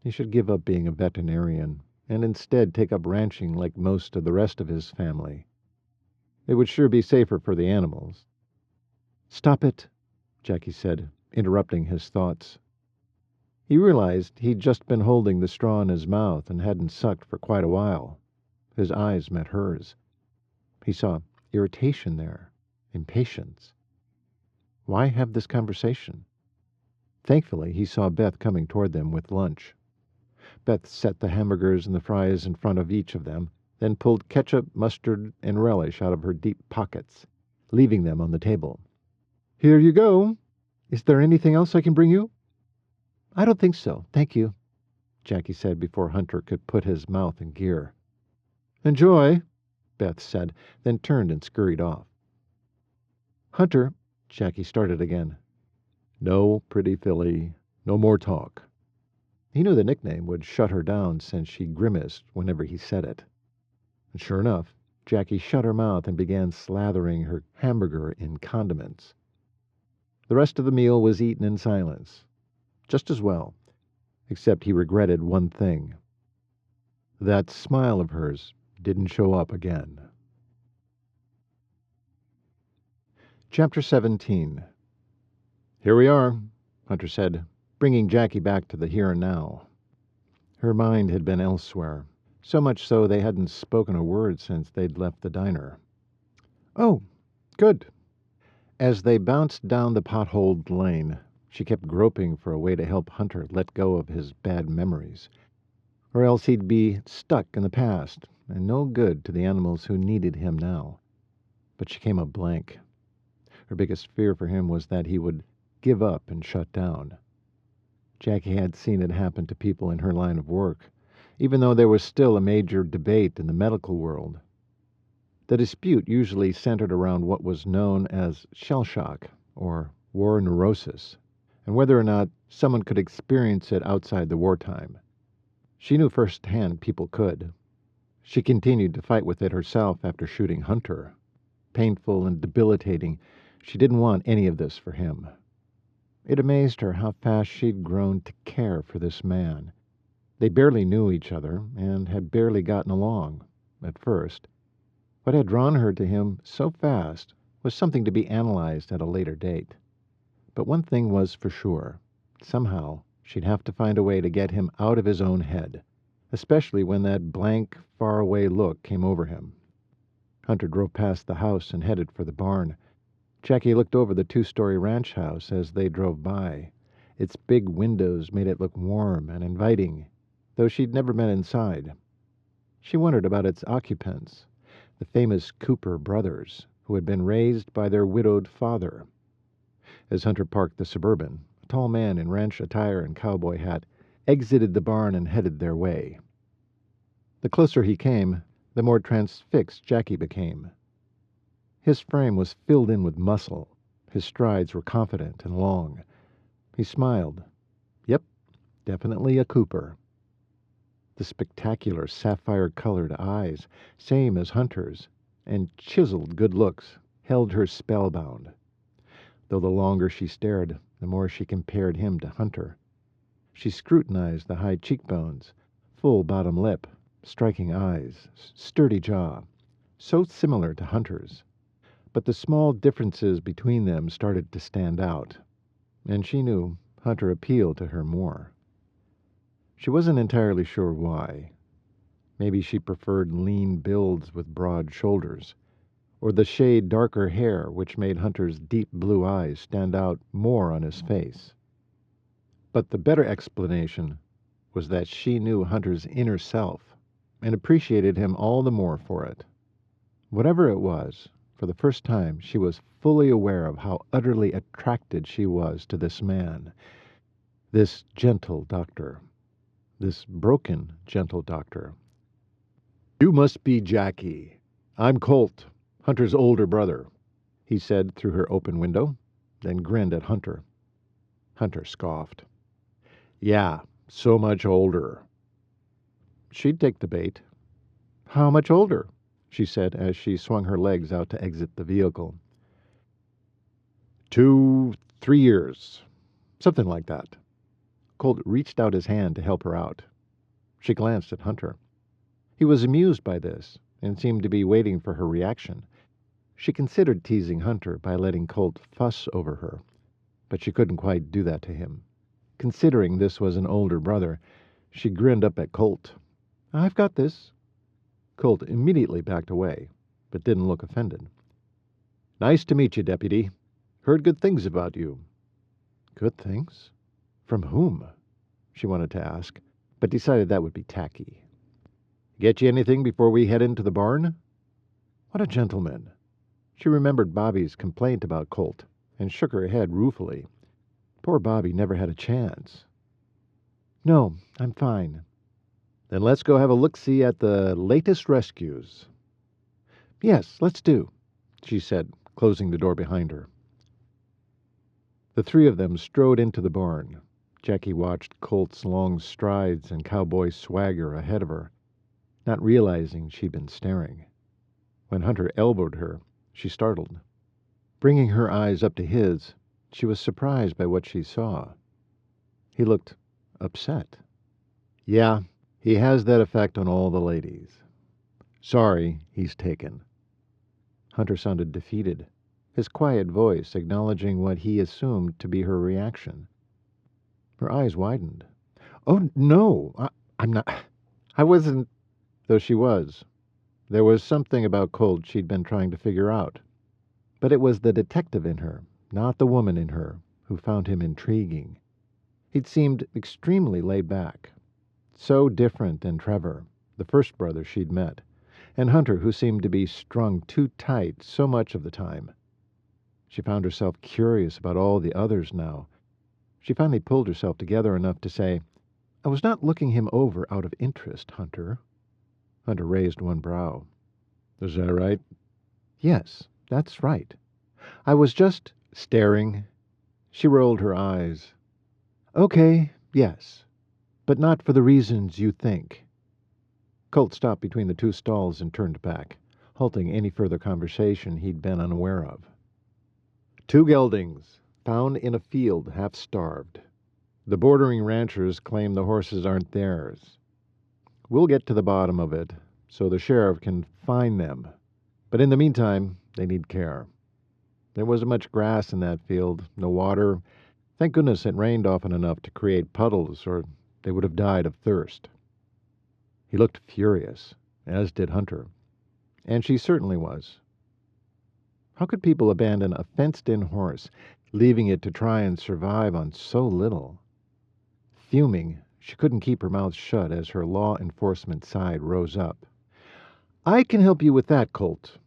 He should give up being a veterinarian and instead take up ranching like most of the rest of his family. It would sure be safer for the animals. "Stop it," Jackie said, interrupting his thoughts. He realized he'd just been holding the straw in his mouth and hadn't sucked for quite a while. His eyes met hers. He saw irritation there, impatience. Why have this conversation? Thankfully, he saw Beth coming toward them with lunch. Beth set the hamburgers and the fries in front of each of them, then pulled ketchup, mustard, and relish out of her deep pockets, leaving them on the table. "Here you go. Is there anything else I can bring you?" "I don't think so, thank you," Jackie said before Hunter could put his mouth in gear. "Enjoy," Beth said, then turned and scurried off. "Hunter," Jackie started again. "No, pretty filly, no more talk." He knew the nickname would shut her down since she grimaced whenever he said it. And sure enough, Jackie shut her mouth and began slathering her hamburger in condiments. The rest of the meal was eaten in silence. Just as well, except he regretted one thing. That smile of hers didn't show up again. Chapter 17. "Here we are," Hunter said, bringing Jackie back to the here and now. Her mind had been elsewhere, so much so they hadn't spoken a word since they'd left the diner. "Oh, good." As they bounced down the potholed lane, she kept groping for a way to help Hunter let go of his bad memories, or else he'd be stuck in the past and no good to the animals who needed him now. But she came up blank. Her biggest fear for him was that he would give up and shut down. Jackie had seen it happen to people in her line of work, even though there was still a major debate in the medical world. The dispute usually centered around what was known as shell shock, or war neurosis, and whether or not someone could experience it outside the wartime. She knew firsthand people could. She continued to fight with it herself after shooting Hunter. Painful and debilitating, she didn't want any of this for him. It amazed her how fast she'd grown to care for this man. They barely knew each other and had barely gotten along, at first. What had drawn her to him so fast was something to be analyzed at a later date. But one thing was for sure. Somehow, she'd have to find a way to get him out of his own head, especially when that blank, faraway look came over him. Hunter drove past the house and headed for the barn. Jackie looked over the 2-story ranch house as they drove by. Its big windows made it look warm and inviting, though she'd never been inside. She wondered about its occupants, the famous Cooper brothers, who had been raised by their widowed father. As Hunter parked the Suburban, a tall man in ranch attire and cowboy hat exited the barn and headed their way. The closer he came, the more transfixed Jackie became. His frame was filled in with muscle. His strides were confident and long. He smiled. Yep, definitely a Cooper. The spectacular sapphire-colored eyes, same as Hunter's, and chiseled good looks, held her spellbound. Though the longer she stared, the more she compared him to Hunter. She scrutinized the high cheekbones, full bottom lip, striking eyes, sturdy jaw, so similar to Hunter's. But the small differences between them started to stand out, and she knew Hunter appealed to her more. She wasn't entirely sure why. Maybe she preferred lean builds with broad shoulders, or the shade darker hair which made Hunter's deep blue eyes stand out more on his face. But the better explanation was that she knew Hunter's inner self and appreciated him all the more for it. Whatever it was, for the first time she was fully aware of how utterly attracted she was to this man, this gentle doctor, this broken gentle doctor. "You must be Jackie. I'm Colt, Hunter's older brother," he said through her open window, then grinned at Hunter. Hunter scoffed. "Yeah, so much older." She'd take the bait. "How much older?" she said as she swung her legs out to exit the vehicle. 2, 3 years. Something like that. Colt reached out his hand to help her out. She glanced at Hunter. He was amused by this and seemed to be waiting for her reaction. She considered teasing Hunter by letting Colt fuss over her, but she couldn't quite do that to him. Considering this was an older brother, she grinned up at Colt. "I've got this." Colt immediately backed away, but didn't look offended. "Nice to meet you, Deputy. Heard good things about you." "Good things? From whom?" she wanted to ask, but decided that would be tacky. "Get you anything before we head into the barn?" What a gentleman. She remembered Bobby's complaint about Colt and shook her head ruefully. Poor Bobby never had a chance. "No, I'm fine." "Then let's go have a look-see at the latest rescues." "Yes, let's do," she said, closing the door behind her. The three of them strode into the barn. Jackie watched Colt's long strides and cowboy swagger ahead of her, not realizing she'd been staring. When Hunter elbowed her, she startled. Bringing her eyes up to his, she was surprised by what she saw. He looked upset. "Yeah, he has that effect on all the ladies. Sorry, he's taken." Hunter sounded defeated, his quiet voice acknowledging what he assumed to be her reaction. Her eyes widened. "Oh, no, I'm not. I wasn't," though she was. There was something about Colt she'd been trying to figure out. But it was the detective in her, not the woman in her, who found him intriguing. He'd seemed extremely laid back. So different than Trevor, the first brother she'd met, and Hunter, who seemed to be strung too tight so much of the time. She found herself curious about all the others now. She finally pulled herself together enough to say, "I was not looking him over out of interest, Hunter." Hunter raised one brow. "Is that right?" "Yes, that's right. I was just staring." She rolled her eyes. "Okay, yes, but not for the reasons you think." Colt stopped between the two stalls and turned back, halting any further conversation he'd been unaware of. "2 geldings, found in a field half-starved. The bordering ranchers claim the horses aren't theirs. We'll get to the bottom of it so the sheriff can find them. But in the meantime, they need care. There wasn't much grass in that field, no water. Thank goodness it rained often enough to create puddles, or they would have died of thirst." He looked furious, as did Hunter. And she certainly was. How could people abandon a fenced-in horse, leaving it to try and survive on so little? Fuming, she couldn't keep her mouth shut as her law enforcement side rose up. "I can help you with that, Colt.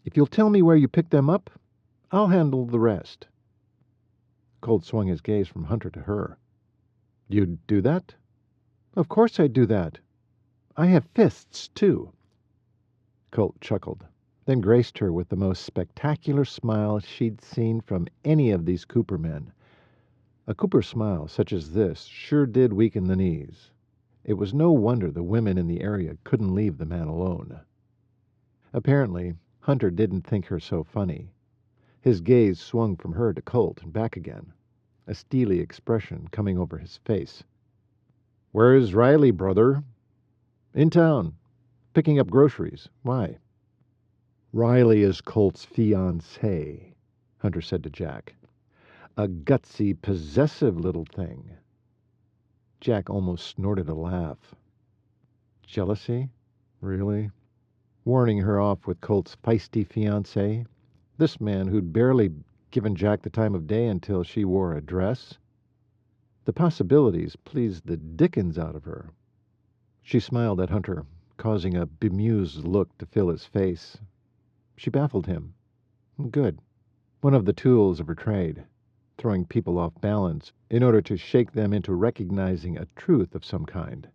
If you'll tell me where you picked them up, I'll handle the rest." Colt swung his gaze from Hunter to her. "You'd do that?" "Of course I'd do that. I have fists, too." Colt chuckled, then graced her with the most spectacular smile she'd seen from any of these Cooper men. A Cooper smile such as this sure did weaken the knees. It was no wonder the women in the area couldn't leave the man alone. Apparently, Hunter didn't think her so funny. His gaze swung from her to Colt and back again, a steely expression coming over his face. "Where's Riley, brother?" "In town. Picking up groceries. Why?" "Riley is Colt's fiancée," Hunter said to Jack. "A gutsy, possessive little thing." Jack almost snorted a laugh. Jealousy? Really? Warning her off with Colt's feisty fiancé? This man who'd barely given Jack the time of day until she wore a dress? The possibilities pleased the dickens out of her. She smiled at Hunter, causing a bemused look to fill his face. She baffled him. Good. One of the tools of her trade, throwing people off balance in order to shake them into recognizing a truth of some kind.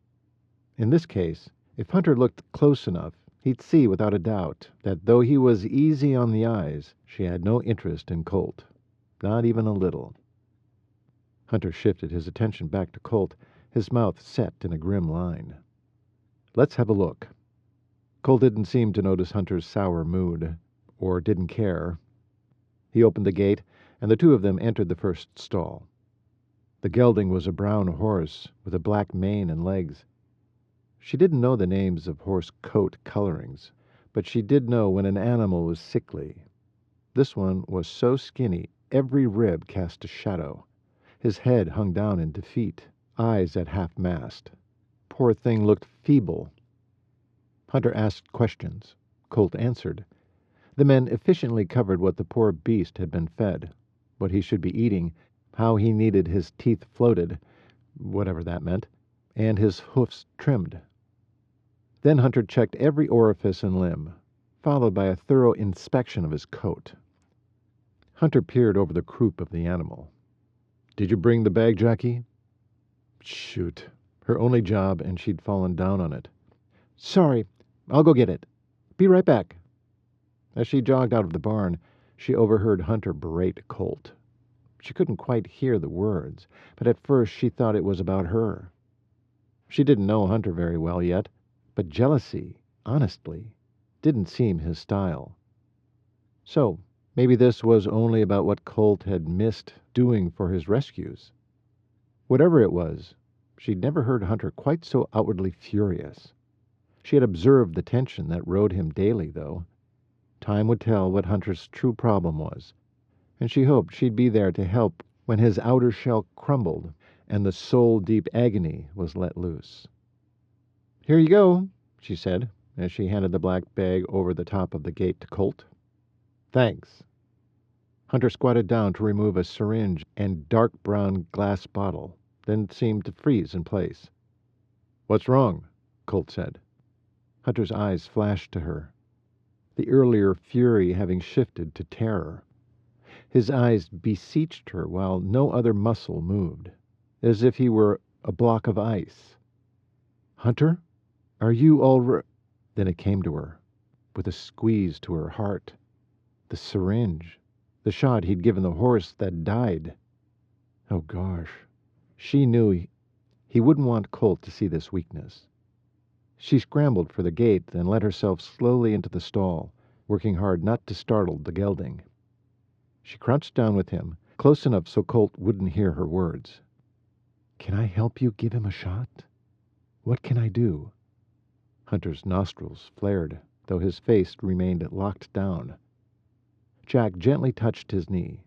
In this case, if Hunter looked close enough, he'd see without a doubt that though he was easy on the eyes, she had no interest in Colt. Not even a little. Hunter shifted his attention back to Colt, his mouth set in a grim line. "Let's have a look." Colt didn't seem to notice Hunter's sour mood, or didn't care. He opened the gate, and the two of them entered the first stall. The gelding was a brown horse with a black mane and legs. She didn't know the names of horse coat colorings, but she did know when an animal was sickly. This one was so skinny every rib cast a shadow. His head hung down in defeat, eyes at half-mast. Poor thing looked feeble. Hunter asked questions. Colt answered. The men efficiently covered what the poor beast had been fed, what he should be eating, how he needed his teeth floated, whatever that meant, and his hoofs trimmed. Then Hunter checked every orifice and limb, followed by a thorough inspection of his coat. Hunter peered over the croup of the animal. "Did you bring the bag, Jackie?" Shoot. Her only job, and she'd fallen down on it. "Sorry. I'll go get it. Be right back." As she jogged out of the barn, she overheard Hunter berate Colt. She couldn't quite hear the words, but at first she thought it was about her. She didn't know Hunter very well yet, but jealousy, honestly, didn't seem his style. So, maybe this was only about what Colt had missed doing for his rescues. Whatever it was, she'd never heard Hunter quite so outwardly furious. She had observed the tension that rode him daily, though. Time would tell what Hunter's true problem was, and she hoped she'd be there to help when his outer shell crumbled and the soul-deep agony was let loose. "Here you go," she said, as she handed the black bag over the top of the gate to Colt. "Thanks." Hunter squatted down to remove a syringe and dark brown glass bottle, then seemed to freeze in place. "What's wrong?" Colt said. Hunter's eyes flashed to her, the earlier fury having shifted to terror. His eyes beseeched her while no other muscle moved, as if he were a block of ice. "Hunter, are you all right?" Then it came to her, with a squeeze to her heart. The syringe, the shot he'd given the horse that died. Oh, gosh. She knew he wouldn't want Colt to see this weakness. She scrambled for the gate, then let herself slowly into the stall, working hard not to startle the gelding. She crouched down with him, close enough so Colt wouldn't hear her words. "Can I help you give him a shot? What can I do?" Hunter's nostrils flared, though his face remained locked down. Jack gently touched his knee.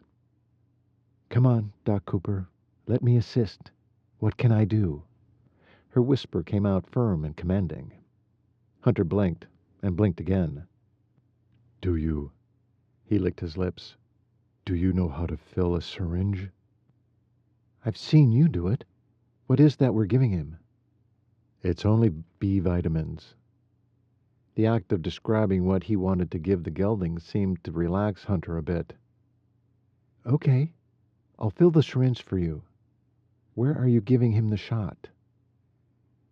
"Come on, Doc Cooper. Let me assist. What can I do?" Her whisper came out firm and commanding. Hunter blinked, and blinked again. "Do you?" He licked his lips. "Do you know how to fill a syringe?" "I've seen you do it. What is that we're giving him?" "It's only B vitamins." The act of describing what he wanted to give the gelding seemed to relax Hunter a bit. "Okay. I'll fill the syringe for you. Where are you giving him the shot?"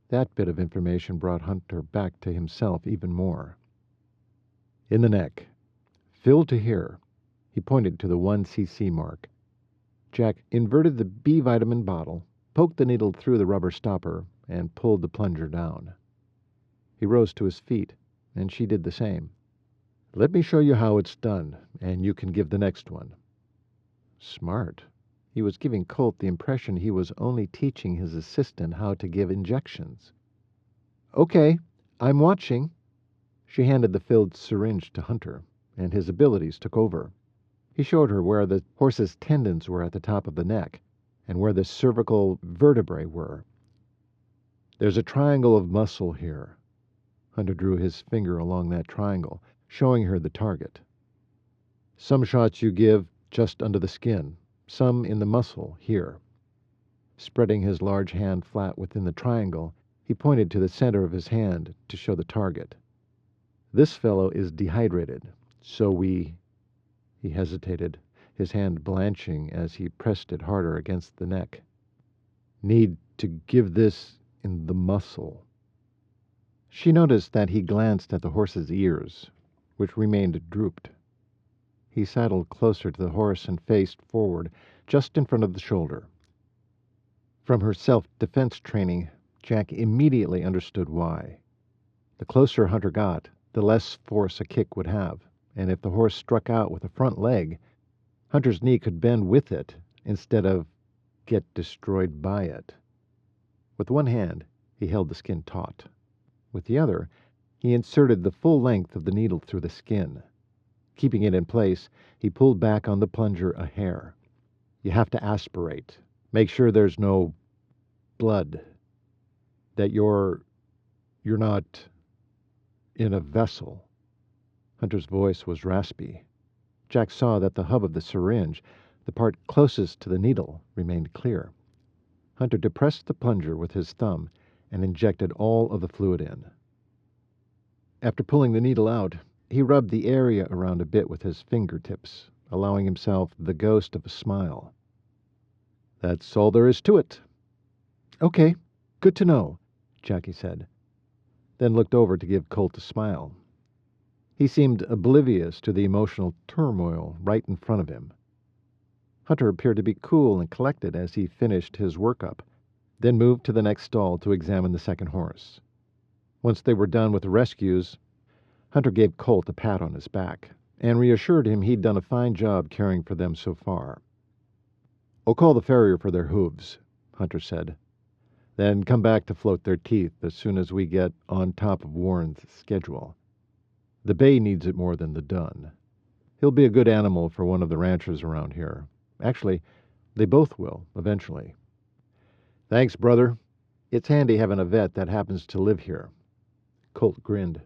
That bit of information brought Hunter back to himself even more. "In the neck. Fill to here." He pointed to the 1 cc mark. Jack inverted the B vitamin bottle, poked the needle through the rubber stopper, and pulled the plunger down. He rose to his feet, and she did the same. "Let me show you how it's done, and you can give the next one." Smart. He was giving Colt the impression he was only teaching his assistant how to give injections. "Okay, I'm watching." She handed the filled syringe to Hunter, and his abilities took over. He showed her where the horse's tendons were at the top of the neck, and where the cervical vertebrae were. "There's a triangle of muscle here." Hunter drew his finger along that triangle, showing her the target. "Some shots you give just under the skin, some in the muscle here." Spreading his large hand flat within the triangle, he pointed to the center of his hand to show the target. "This fellow is dehydrated, so we—" He hesitated, his hand blanching as he pressed it harder against the neck. "Need to give this in the muscle." She noticed that he glanced at the horse's ears, which remained drooped. He saddled closer to the horse and faced forward, just in front of the shoulder. From her self-defense training, Jack immediately understood why. The closer Hunter got, the less force a kick would have, and if the horse struck out with a front leg, Hunter's knee could bend with it instead of get destroyed by it. With one hand, he held the skin taut. With the other, he inserted the full length of the needle through the skin. Keeping it in place, he pulled back on the plunger a hair. "You have to aspirate. Make sure there's no blood. That you're not in a vessel." Hunter's voice was raspy. Jack saw that the hub of the syringe, the part closest to the needle, remained clear. Hunter depressed the plunger with his thumb and injected all of the fluid in. After pulling the needle out, he rubbed the area around a bit with his fingertips, allowing himself the ghost of a smile. "That's all there is to it." "Okay, good to know," Jackie said, then looked over to give Colt a smile. He seemed oblivious to the emotional turmoil right in front of him. Hunter appeared to be cool and collected as he finished his workup, then moved to the next stall to examine the second horse. Once they were done with the rescues, Hunter gave Colt a pat on his back and reassured him he'd done a fine job caring for them so far. "I'll call the farrier for their hooves," Hunter said, "then come back to float their teeth as soon as we get on top of Warren's schedule. The bay needs it more than the dun. He'll be a good animal for one of the ranchers around here. Actually, they both will, eventually." "Thanks, brother. It's handy having a vet that happens to live here." Colt grinned.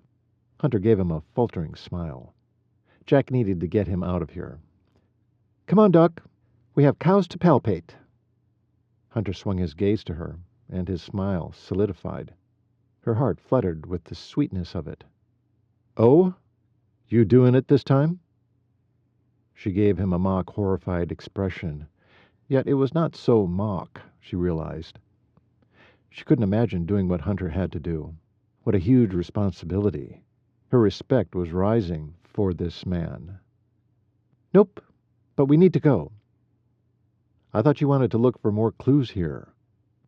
Hunter gave him a faltering smile. Jack needed to get him out of here. "Come on, Doc. We have cows to palpate." Hunter swung his gaze to her, and his smile solidified. Her heart fluttered with the sweetness of it. "Oh? You doing it this time?" She gave him a mock horrified expression. Yet it was not so mock, she realized. She couldn't imagine doing what Hunter had to do. What a huge responsibility. Her respect was rising for this man. "Nope, but we need to go." "I thought you wanted to look for more clues here.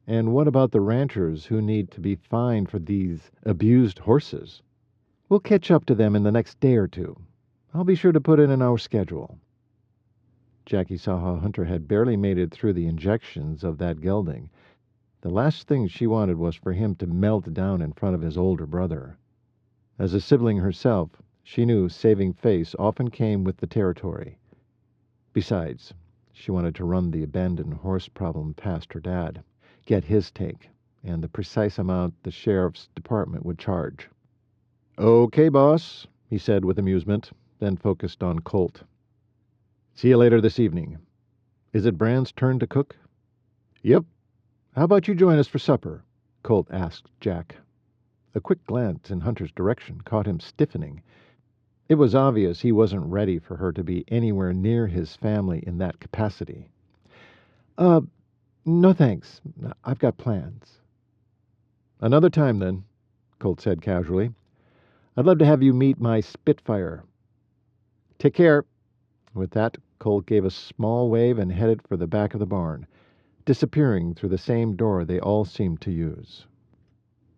And what about the ranchers who need to be fined for these abused horses?" "We'll catch up to them in the next day or two. I'll be sure to put it in our schedule." Jackie saw how Hunter had barely made it through the injections of that gelding. The last thing she wanted was for him to melt down in front of his older brother. As a sibling herself, she knew saving face often came with the territory. Besides, she wanted to run the abandoned horse problem past her dad, get his take, and the precise amount the sheriff's department would charge. "Okay, boss," he said with amusement, then focused on Colt. "See you later this evening. Is it Brand's turn to cook?" "Yep. How about you join us for supper?" Colt asked Jack. A quick glance in Hunter's direction caught him stiffening. It was obvious he wasn't ready for her to be anywhere near his family in that capacity. No thanks. I've got plans." "Another time, then," Colt said casually. "I'd love to have you meet my Spitfire." "Take care." With that, Colt gave a small wave and headed for the back of the barn, disappearing through the same door they all seemed to use.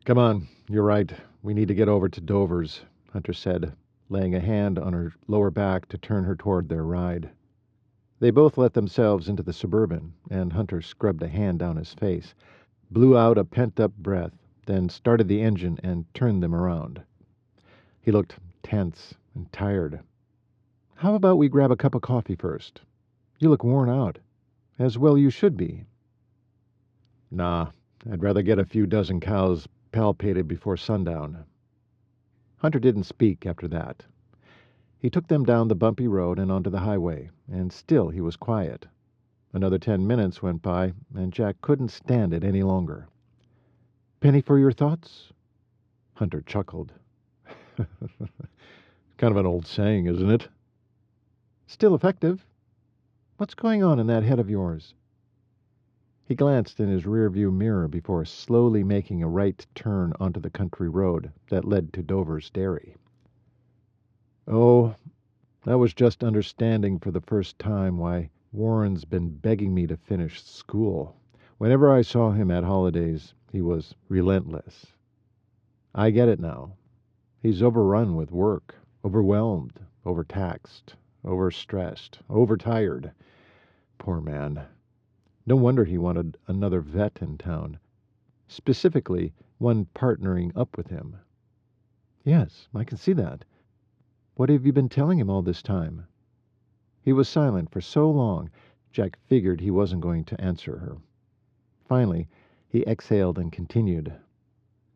Come on, you're right. We need to get over to Dover's, Hunter said, laying a hand on her lower back to turn her toward their ride. They both let themselves into the Suburban, and Hunter scrubbed a hand down his face, blew out a pent-up breath, then started the engine and turned them around. He looked tense and tired. How about we grab a cup of coffee first? You look worn out. As well you should be. Nah, I'd rather get a few dozen cows palpated before sundown. Hunter didn't speak after that. He took them down the bumpy road and onto the highway, and still he was quiet. Another 10 minutes went by, and Jack couldn't stand it any longer. Penny for your thoughts? Hunter chuckled. Kind of an old saying, isn't it? Still effective. What's going on in that head of yours? He glanced in his rearview mirror before slowly making a right turn onto the country road that led to Dover's dairy. Oh, I was just understanding for the first time why Warren's been begging me to finish school. Whenever I saw him at holidays, he was relentless. I get it now. He's overrun with work, overwhelmed, overtaxed, overstressed, overtired. Poor man. No wonder he wanted another vet in town, specifically one partnering up with him. Yes, I can see that. What have you been telling him all this time? He was silent for so long, Jack figured he wasn't going to answer her. Finally, he exhaled and continued.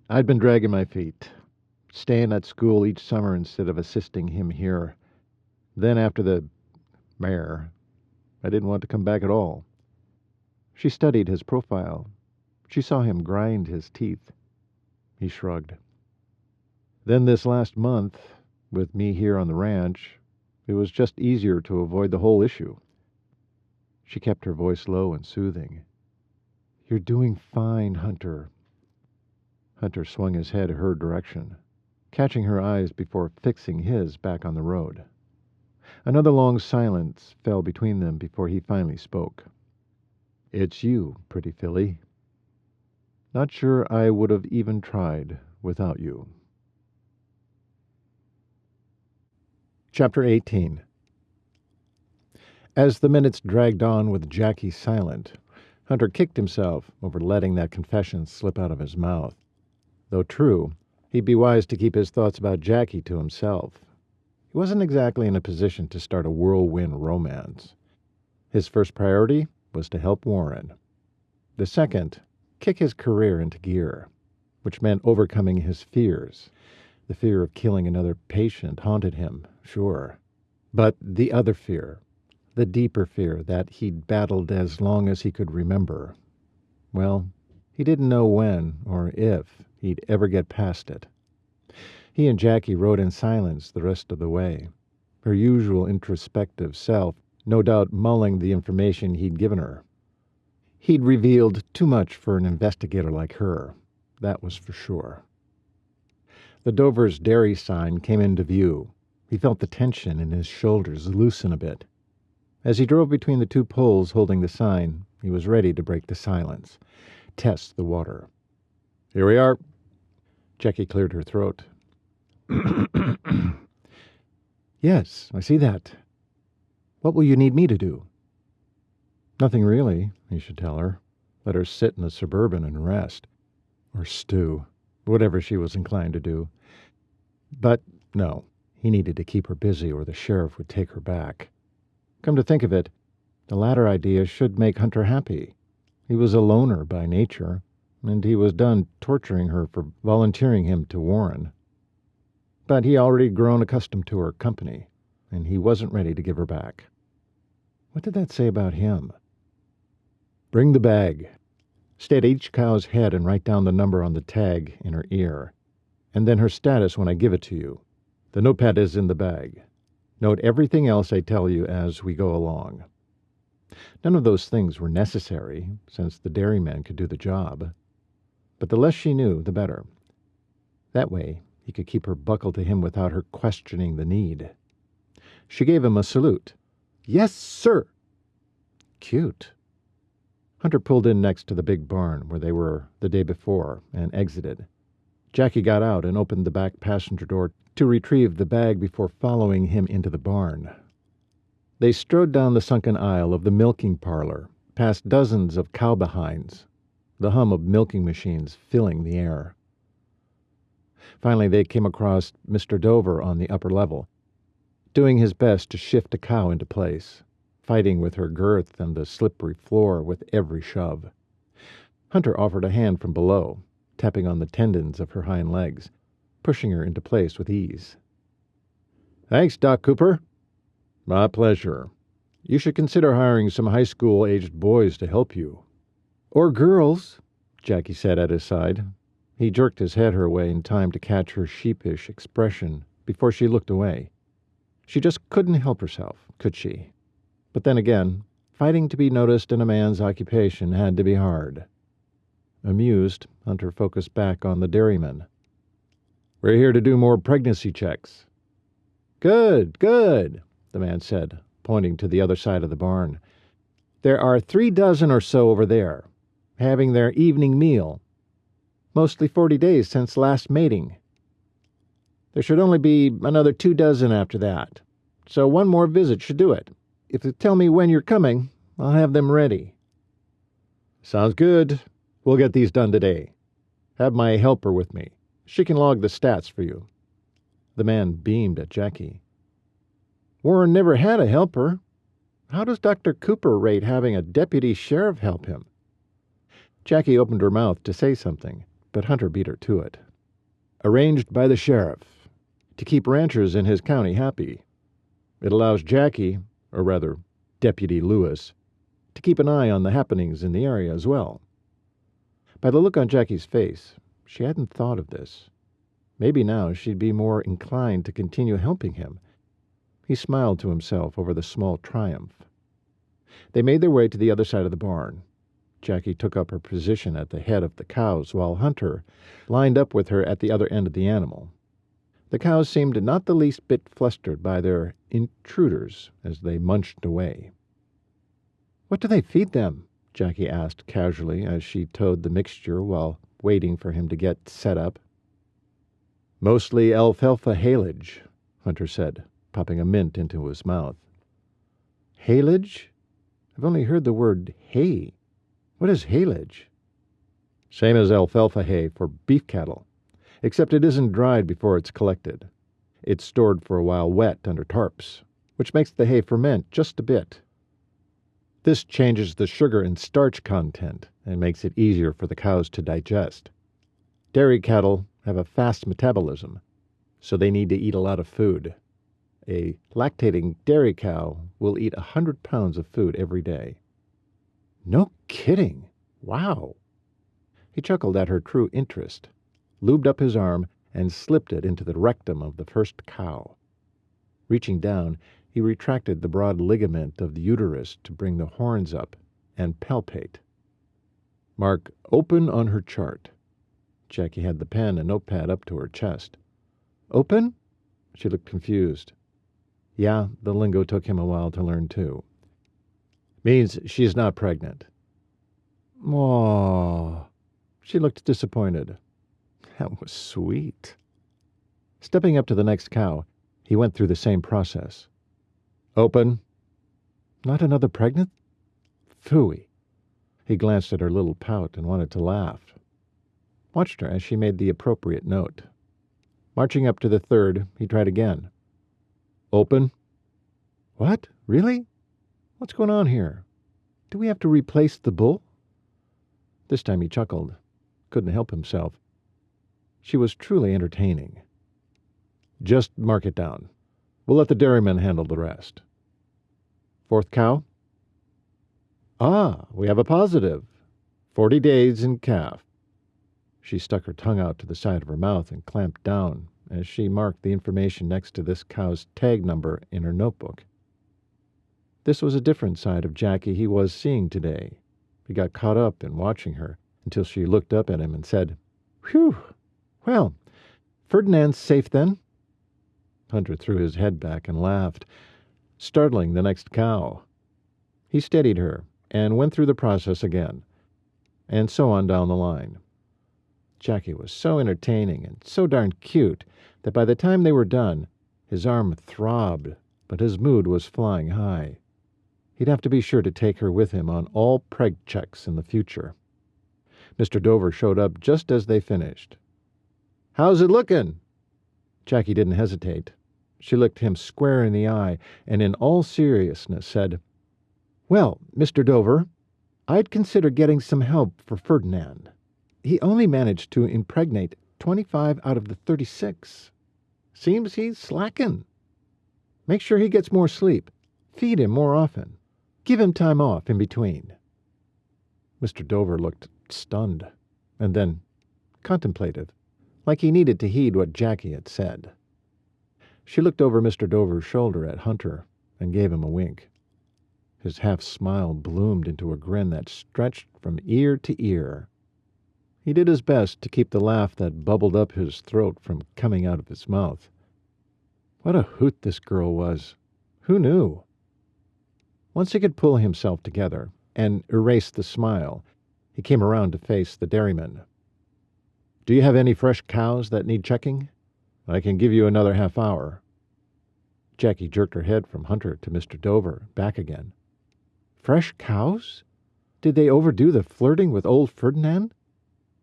I'd been dragging my feet, staying at school each summer instead of assisting him here. Then after the mare, I didn't want to come back at all. She studied his profile. She saw him grind his teeth. He shrugged. Then this last month, with me here on the ranch, it was just easier to avoid the whole issue. She kept her voice low and soothing. You're doing fine, Hunter. Hunter swung his head her direction, catching her eyes before fixing his back on the road. Another long silence fell between them before he finally spoke. It's you, pretty filly. Not sure I would have even tried without you. Chapter 18. As the minutes dragged on with Jackie silent, Hunter kicked himself over letting that confession slip out of his mouth. Though true, he'd be wise to keep his thoughts about Jackie to himself. He wasn't exactly in a position to start a whirlwind romance. His first priority was to help Warren. The second, kick his career into gear, which meant overcoming his fears. The fear of killing another patient haunted him, sure. But the other fear, the deeper fear that he'd battled as long as he could remember, well, he didn't know when or if he'd ever get past it. He and Jackie rode in silence the rest of the way, her usual introspective self no doubt mulling the information he'd given her. He'd revealed too much for an investigator like her, that was for sure. The Dover's dairy sign came into view. He felt the tension in his shoulders loosen a bit. As he drove between the two poles holding the sign, he was ready to break the silence, test the water. Here we are. Jackie cleared her throat. Yes, I see that. What will you need me to do? Nothing really, he should tell her. Let her sit in the Suburban and rest. Or stew, whatever she was inclined to do. But no, he needed to keep her busy or the sheriff would take her back. Come to think of it, the latter idea should make Hunter happy. He was a loner by nature, and he was done torturing her for volunteering him to Warren. But he already grown accustomed to her company, and he wasn't ready to give her back. What did that say about him? Bring the bag. Stay at each cow's head and write down the number on the tag in her ear, and then her status when I give it to you. The notepad is in the bag. Note everything else I tell you as we go along. None of those things were necessary, since the dairyman could do the job. But the less she knew, the better. That way, he could keep her buckled to him without her questioning the need. She gave him a salute. Yes, sir. Cute. Hunter pulled in next to the big barn where they were the day before and exited. Jackie got out and opened the back passenger door to retrieve the bag before following him into the barn. They strode down the sunken aisle of the milking parlor, past dozens of cow behinds, the hum of milking machines filling the air. Finally, they came across Mr. Dover on the upper level, doing his best to shift a cow into place, fighting with her girth and the slippery floor with every shove. Hunter offered a hand from below, tapping on the tendons of her hind legs, pushing her into place with ease. "Thanks, Doc Cooper." "My pleasure. You should consider hiring some high school-aged boys to help you." "Or girls," Jackie said at his side. He jerked his head her way in time to catch her sheepish expression before she looked away. She just couldn't help herself, could she? But then again, fighting to be noticed in a man's occupation had to be hard. Amused, Hunter focused back on the dairyman. "We're here to do more pregnancy checks." "Good, good," the man said, pointing to the other side of the barn. "There are 3 dozen or so over there, having their evening meal. Mostly 40 days since last mating. There should only be another 2 dozen after that, so 1 more visit should do it. If you tell me when you're coming, I'll have them ready." "Sounds good. We'll get these done today. Have my helper with me. She can log the stats for you." The man beamed at Jackie. "Warren never had a helper. How does Dr. Cooper rate having a deputy sheriff help him?" Jackie opened her mouth to say something, but Hunter beat her to it. "Arranged by the sheriff, to keep ranchers in his county happy. It allows Jackie, or rather, Deputy Lewis, to keep an eye on the happenings in the area as well." By the look on Jackie's face, she hadn't thought of this. Maybe now she'd be more inclined to continue helping him. He smiled to himself over the small triumph. They made their way to the other side of the barn. Jackie took up her position at the head of the cows, while Hunter lined up with her at the other end of the animal. The cows seemed not the least bit flustered by their intruders as they munched away. "What do they feed them?" Jackie asked casually as she towed the mixture while waiting for him to get set up. "Mostly alfalfa haylage," Hunter said, popping a mint into his mouth. "Haylage? I've only heard the word hay. What is haylage?" "Same as alfalfa hay for beef cattle, except it isn't dried before it's collected. It's stored for a while wet under tarps, which makes the hay ferment just a bit. This changes the sugar and starch content and makes it easier for the cows to digest. Dairy cattle have a fast metabolism, so they need to eat a lot of food. A lactating dairy cow will eat 100 pounds of food every day." "No kidding. Wow." He chuckled at her true interest, lubed up his arm, and slipped it into the rectum of the first cow. Reaching down, he retracted the broad ligament of the uterus to bring the horns up and palpate. "Mark open on her chart." Jackie had the pen and notepad up to her chest. "Open?" She looked confused. Yeah, the lingo took him a while to learn too. "Means she's not pregnant." "Aw." She looked disappointed. That was sweet. Stepping up to the next cow, he went through the same process. "Open." "Not another pregnant?" Phooey. He glanced at her little pout and wanted to laugh. Watched her as she made the appropriate note. Marching up to the third, he tried again. "Open." "What? Really? What's going on here? Do we have to replace the bull?" This time he chuckled. Couldn't help himself. She was truly entertaining. "Just mark it down. We'll let the dairyman handle the rest." "Fourth cow?" "Ah, we have a positive. 40 days in calf." She stuck her tongue out to the side of her mouth and clamped down as she marked the information next to this cow's tag number in her notebook. This was a different side of Jackie he was seeing today. He got caught up in watching her until she looked up at him and said, "Whew! Well, Ferdinand's safe then?" Hunter threw his head back and laughed, startling the next cow. He steadied her and went through the process again, and so on down the line. Jackie was so entertaining and so darn cute that by the time they were done, his arm throbbed, but his mood was flying high. He'd have to be sure to take her with him on all preg checks in the future. Mr. Dover showed up just as they finished. "How's it looking?" Jackie didn't hesitate. She looked him square in the eye and in all seriousness said, "Well, Mr. Dover, I'd consider getting some help for Ferdinand. He only managed to impregnate 25 out of the 36. Seems he's slacking. Make sure he gets more sleep. Feed him more often. Give him time off in between." Mr. Dover looked stunned, and then contemplative, like he needed to heed what Jackie had said. She looked over Mr. Dover's shoulder at Hunter and gave him a wink. His half-smile bloomed into a grin that stretched from ear to ear. He did his best to keep the laugh that bubbled up his throat from coming out of his mouth. What a hoot this girl was! Who knew? Once he could pull himself together and erase the smile, he came around to face the dairyman. "Do you have any fresh cows that need checking? I can give you another half hour." Jackie jerked her head from Hunter to Mr. Dover, back again. "Fresh cows? Did they overdo the flirting with old Ferdinand?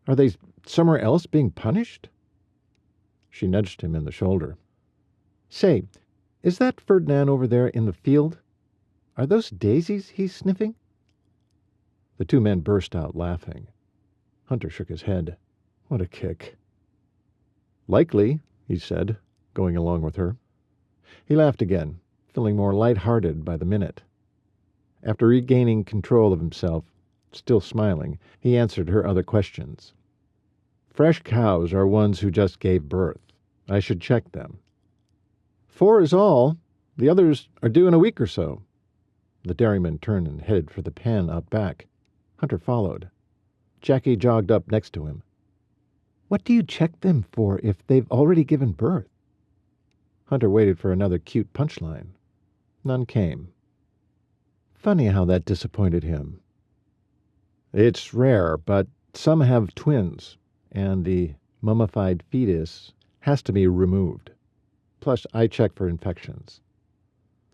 Are they somewhere else being punished?" She nudged him in the shoulder. "Say, is that Ferdinand over there in the field? Are those daisies he's sniffing?" The two men burst out laughing. Hunter shook his head. What a kick. "Likely," he said, going along with her. He laughed again, feeling more light-hearted by the minute. After regaining control of himself, still smiling, he answered her other questions. "Fresh cows are ones who just gave birth. I should check them. 4 is all. The others are due in a week or so." The dairyman turned and headed for the pen out back. Hunter followed. Jackie jogged up next to him. "What do you check them for if they've already given birth?" Hunter waited for another cute punchline. None came. Funny how that disappointed him. "It's rare, but some have twins, and the mummified fetus has to be removed. Plus, I check for infections.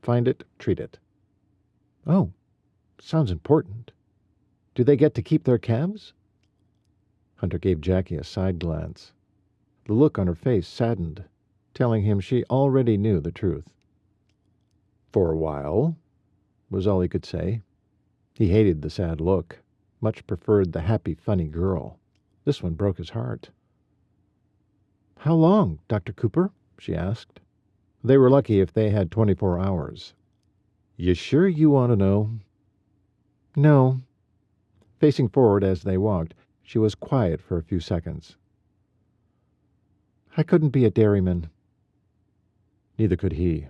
Find it, treat it." "Oh, sounds important. Do they get to keep their calves?" Hunter gave Jackie a side glance. The look on her face saddened, telling him she already knew the truth. "For a while," was all he could say. He hated the sad look, much preferred the happy, funny girl. This one broke his heart. "How long, Dr. Cooper?" she asked. They were lucky if they had 24 hours. "You sure you want to know?" "No." Facing forward as they walked, she was quiet for a few seconds. "I couldn't be a dairyman." Neither could he.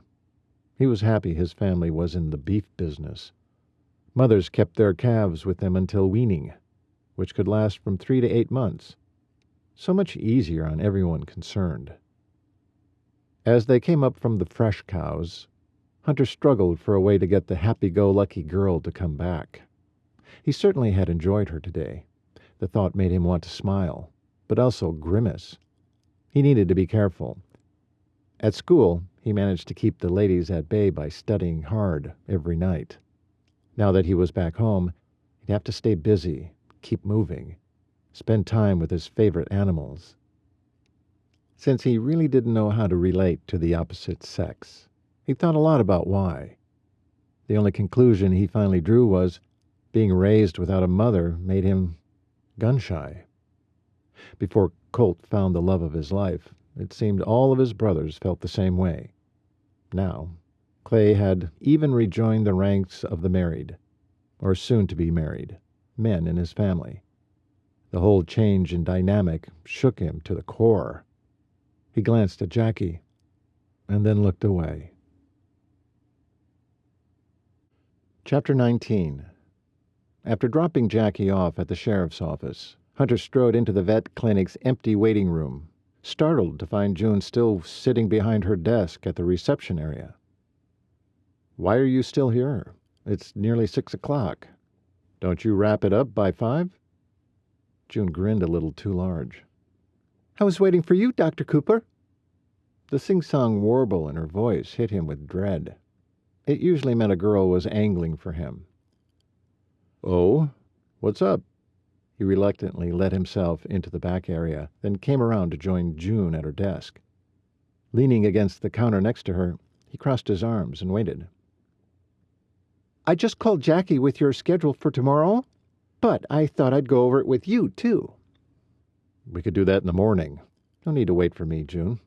He was happy his family was in the beef business. Mothers kept their calves with them until weaning, which could last from 3 to 8 months. So much easier on everyone concerned. As they came up from the fresh cows, Hunter struggled for a way to get the happy-go-lucky girl to come back. He certainly had enjoyed her today. The thought made him want to smile, but also grimace. He needed to be careful. At school, he managed to keep the ladies at bay by studying hard every night. Now that he was back home, he'd have to stay busy, keep moving, spend time with his favorite animals. Since he really didn't know how to relate to the opposite sex, he thought a lot about why. The only conclusion he finally drew was being raised without a mother made him gun-shy. Before Colt found the love of his life, it seemed all of his brothers felt the same way. Now, Clay had even rejoined the ranks of the married, or soon-to-be married, men in his family. The whole change in dynamic shook him to the core. He glanced at Jackie, and then looked away. Chapter 19. After dropping Jackie off at the sheriff's office, Hunter strode into the vet clinic's empty waiting room, startled to find June still sitting behind her desk at the reception area. "Why are you still here? It's nearly 6 o'clock. Don't you wrap it up by 5? June grinned a little too large. I was waiting for you, Dr. Cooper. The sing-song warble in her voice hit him with dread. It usually meant a girl was angling for him. Oh, what's up? He reluctantly let himself into the back area, then came around to join June at her desk. Leaning against the counter next to her, he crossed his arms and waited. I just called Jackie with your schedule for tomorrow, but I thought I'd go over it with you, too. We could do that in the morning. No need to wait for me, June.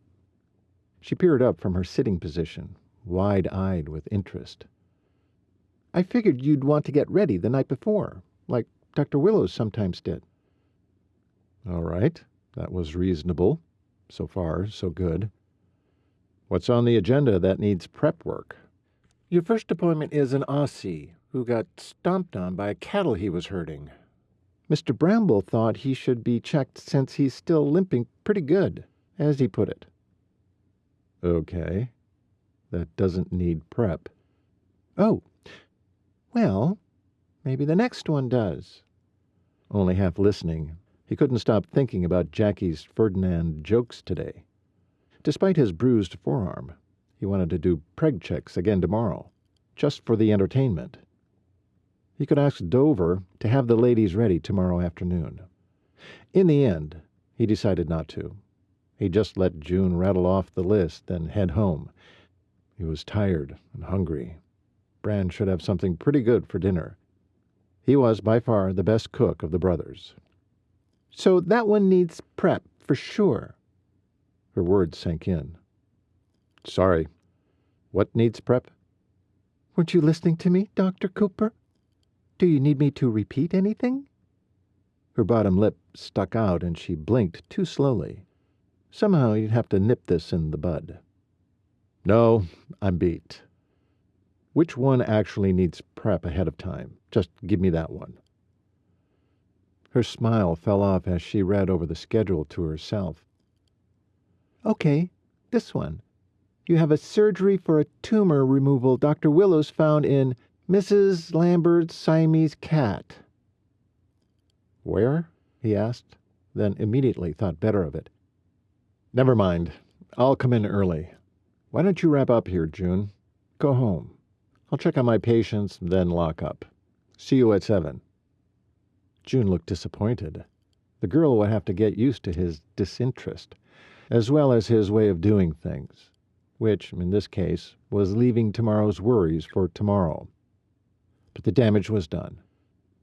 She peered up from her sitting position, wide-eyed with interest. I figured you'd want to get ready the night before, like Dr. Willows sometimes did. All right, that was reasonable. So far, so good. What's on the agenda that needs prep work? Your first appointment is an Aussie who got stomped on by a cattle he was herding. Mr. Bramble thought he should be checked since he's still limping pretty good, as he put it. Okay. That doesn't need prep. Oh. Well, maybe the next one does. Only half listening, he couldn't stop thinking about Jackie's Ferdinand jokes today. Despite his bruised forearm, he wanted to do preg checks again tomorrow, just for the entertainment. He could ask Dover to have the ladies ready tomorrow afternoon. In the end, he decided not to. He'd just let June rattle off the list, then head home. He was tired and hungry. Bran should have something pretty good for dinner. He was by far the best cook of the brothers. So that one needs prep, for sure. Her words sank in. Sorry. What needs prep? Weren't you listening to me, Dr. Cooper? Do you need me to repeat anything? Her bottom lip stuck out and she blinked too slowly. Somehow you'd have to nip this in the bud. No, I'm beat. Which one actually needs prep ahead of time? Just give me that one. Her smile fell off as she read over the schedule to herself. Okay, this one. You have a surgery for a tumor removal Dr. Willows found in Mrs. Lambert's Siamese cat. Where? He asked, then immediately thought better of it. Never mind. I'll come in early. Why don't you wrap up here, June? Go home. I'll check on my patients, then lock up. See you at 7. June looked disappointed. The girl would have to get used to his disinterest, as well as his way of doing things, which, in this case, was leaving tomorrow's worries for tomorrow. But the damage was done.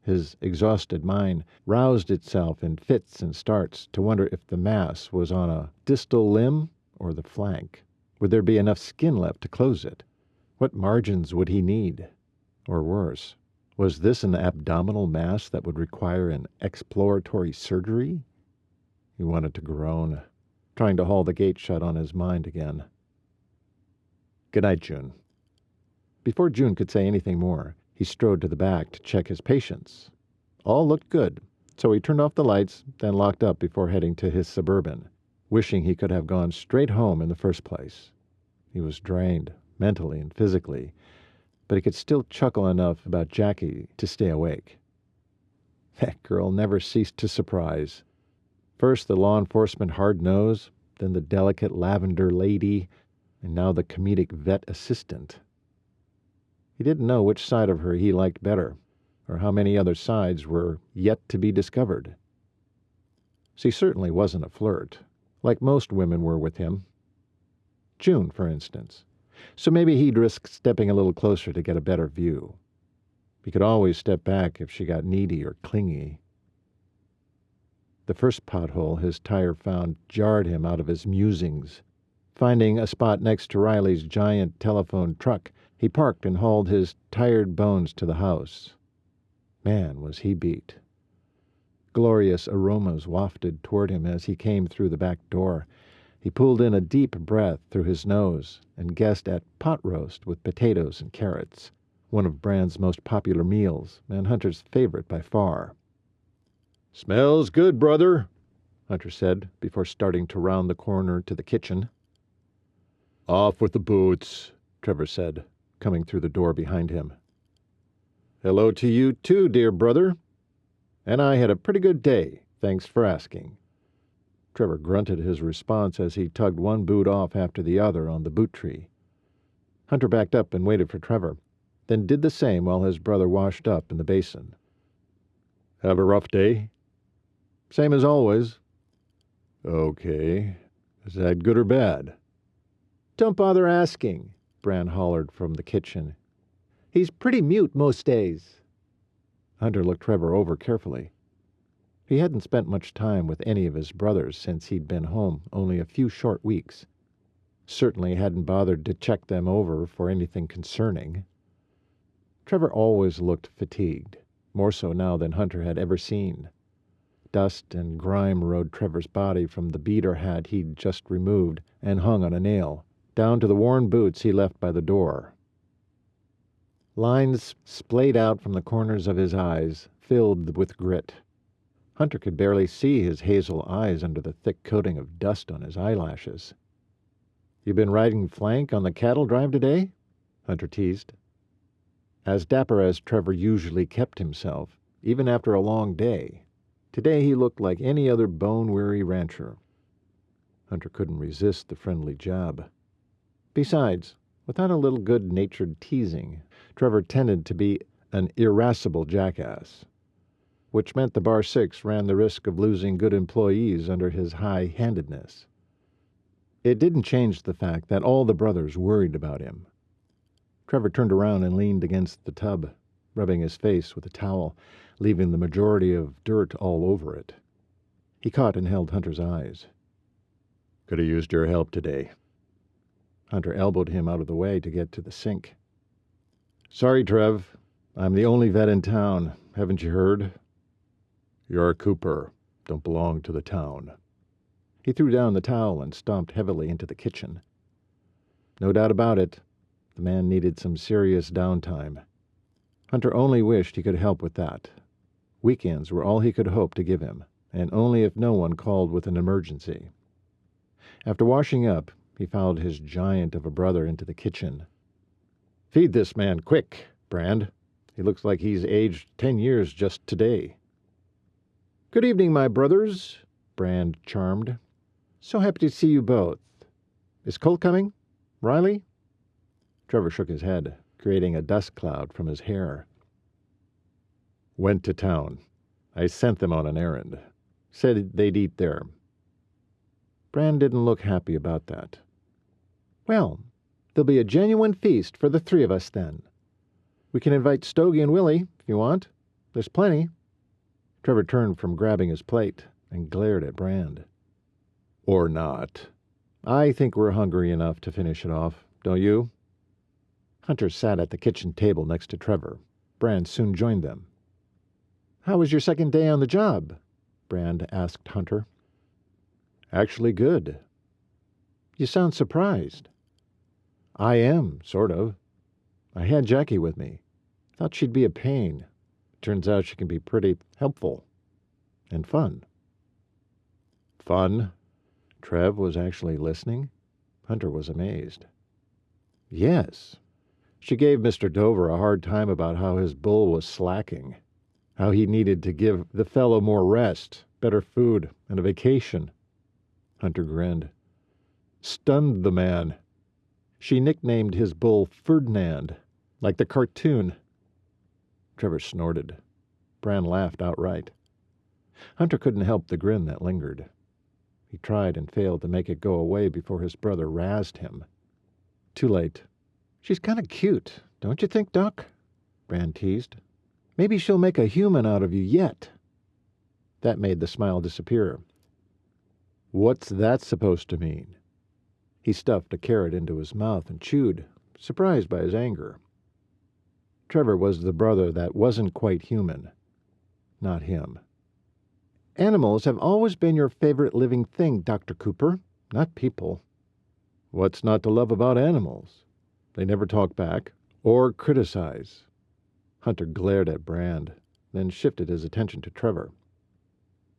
His exhausted mind roused itself in fits and starts to wonder if the mass was on a distal limb or the flank. Would there be enough skin left to close it? What margins would he need? Or worse, was this an abdominal mass that would require an exploratory surgery? He wanted to groan, trying to haul the gate shut on his mind again. Good night, June. Before June could say anything more, he strode to the back to check his patients. All looked good, so he turned off the lights, then locked up before heading to his Suburban, wishing he could have gone straight home in the first place. He was drained, mentally and physically, but he could still chuckle enough about Jackie to stay awake. That girl never ceased to surprise. First the law enforcement hard nose, then the delicate lavender lady, and now the comedic vet assistant. He didn't know which side of her he liked better, or how many other sides were yet to be discovered. She certainly wasn't a flirt, like most women were with him. June, for instance. So maybe he'd risk stepping a little closer to get a better view. He could always step back if she got needy or clingy. The first pothole his tire found jarred him out of his musings. Finding a spot next to Riley's giant telephone truck, he parked and hauled his tired bones to the house. Man, was he beat. Glorious aromas wafted toward him as he came through the back door. He pulled in a deep breath through his nose and guessed at pot roast with potatoes and carrots, one of Bran's most popular meals and Hunter's favorite by far. "Smells good, brother," Hunter said before starting to round the corner to the kitchen. "Off with the boots," Trevor said, coming through the door behind him. "Hello to you too, dear brother. And I had a pretty good day, thanks for asking." Trevor grunted his response as he tugged one boot off after the other on the boot tree. Hunter backed up and waited for Trevor, then did the same while his brother washed up in the basin. Have a rough day? Same as always. Okay. Is that good or bad? Don't bother asking, Bran hollered from the kitchen. He's pretty mute most days. Hunter looked Trevor over carefully. He hadn't spent much time with any of his brothers since he'd been home only a few short weeks. Certainly hadn't bothered to check them over for anything concerning. Trevor always looked fatigued, more so now than Hunter had ever seen. Dust and grime rode Trevor's body from the beater hat he'd just removed and hung on a nail, down to the worn boots he left by the door. Lines splayed out from the corners of his eyes, filled with grit. Hunter could barely see his hazel eyes under the thick coating of dust on his eyelashes. You been riding flank on the cattle drive today? Hunter teased. As dapper as Trevor usually kept himself, even after a long day, today he looked like any other bone-weary rancher. Hunter couldn't resist the friendly jab. Besides, without a little good-natured teasing, Trevor tended to be an irascible jackass, which meant the Bar Six ran the risk of losing good employees under his high-handedness. It didn't change the fact that all the brothers worried about him. Trevor turned around and leaned against the tub, rubbing his face with a towel, leaving the majority of dirt all over it. He caught and held Hunter's eyes. Could have used your help today. Hunter elbowed him out of the way to get to the sink. Sorry, Trev. I'm the only vet in town. Haven't you heard? You're a Cooper. Don't belong to the town. He threw down the towel and stomped heavily into the kitchen. No doubt about it. The man needed some serious downtime. Hunter only wished he could help with that. Weekends were all he could hope to give him, and only if no one called with an emergency. After washing up, he followed his giant of a brother into the kitchen. Feed this man quick, Brand. He looks like he's aged 10 years just today. Good evening, my brothers, Brand charmed. So happy to see you both. Is Colt coming? Riley? Trevor shook his head, creating a dust cloud from his hair. Went to town. I sent them on an errand. Said they'd eat there. Brand didn't look happy about that. Well, there'll be a genuine feast for the three of us then. We can invite Stogie and Willie, if you want. There's plenty. Trevor turned from grabbing his plate and glared at Brand. Or not. I think we're hungry enough to finish it off, don't you? Hunter sat at the kitchen table next to Trevor. Brand soon joined them. How was your second day on the job? Brand asked Hunter. Actually good. You sound surprised. I am, sort of. I had Jackie with me. Thought she'd be a pain. Turns out she can be pretty helpful. And fun. Fun? Trev was actually listening? Hunter was amazed. Yes. She gave Mr. Dover a hard time about how his bull was slacking, how he needed to give the fellow more rest, better food, and a vacation. Hunter grinned. Stunned the man. She nicknamed his bull Ferdinand, like the cartoon. Trevor snorted. Brand laughed outright. Hunter couldn't help the grin that lingered. He tried and failed to make it go away before his brother razzed him. Too late. She's kind of cute, don't you think, Doc? Brand teased. Maybe she'll make a human out of you yet. That made the smile disappear. What's that supposed to mean? He stuffed a carrot into his mouth and chewed, surprised by his anger. Trevor was the brother that wasn't quite human. Not him. Animals have always been your favorite living thing, Dr. Cooper, not people. What's not to love about animals? They never talk back or criticize. Hunter glared at Brand, then shifted his attention to Trevor.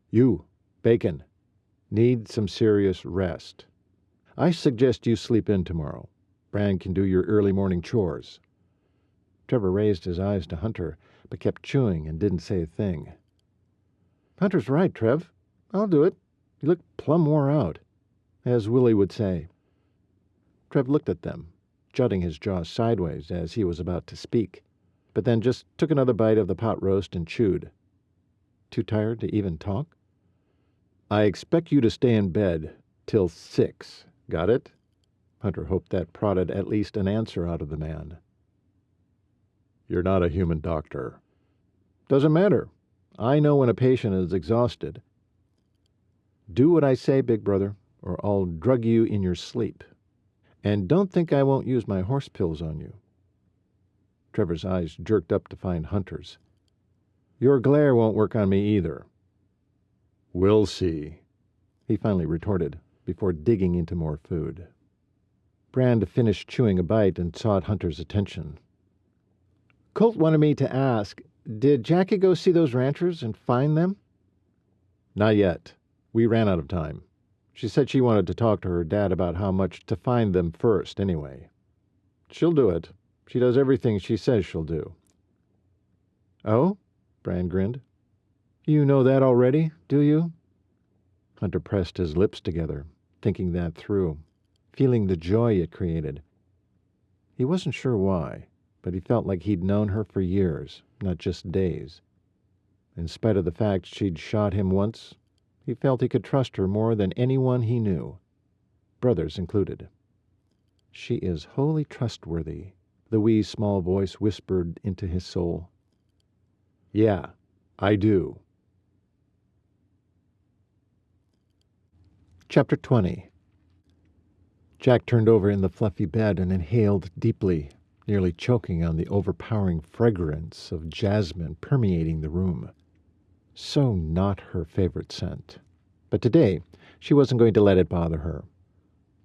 You, Bacon, need some serious rest. I suggest you sleep in tomorrow. Brand can do your early morning chores. Trevor raised his eyes to Hunter, but kept chewing and didn't say a thing. Hunter's right, Trev. I'll do it. You look plumb wore out, as Willie would say. Trev looked at them, jutting his jaw sideways as he was about to speak, but then just took another bite of the pot roast and chewed. Too tired to even talk? I expect you to stay in bed till 6. Got it? Hunter hoped that prodded at least an answer out of the man. You're not a human doctor. Doesn't matter. I know when a patient is exhausted. Do what I say, big brother, or I'll drug you in your sleep. And don't think I won't use my horse pills on you. Trevor's eyes jerked up to find Hunter's. Your glare won't work on me either. We'll see, he finally retorted, before digging into more food. Brand finished chewing a bite and sought Hunter's attention. Colt wanted me to ask, did Jackie go see those ranchers and find them? Not yet. We ran out of time. She said she wanted to talk to her dad about how much to find them first, anyway. She'll do it. She does everything she says she'll do. Oh? Brand grinned. You know that already, do you? Hunter pressed his lips together, thinking that through, feeling the joy it created. He wasn't sure why, but he felt like he'd known her for years, not just days. In spite of the fact she'd shot him once, he felt he could trust her more than anyone he knew, brothers included. She is wholly trustworthy, the wee small voice whispered into his soul. Yeah, I do. Chapter 20. Jack turned over in the fluffy bed and inhaled deeply, nearly choking on the overpowering fragrance of jasmine permeating the room. So not her favorite scent. But today, she wasn't going to let it bother her.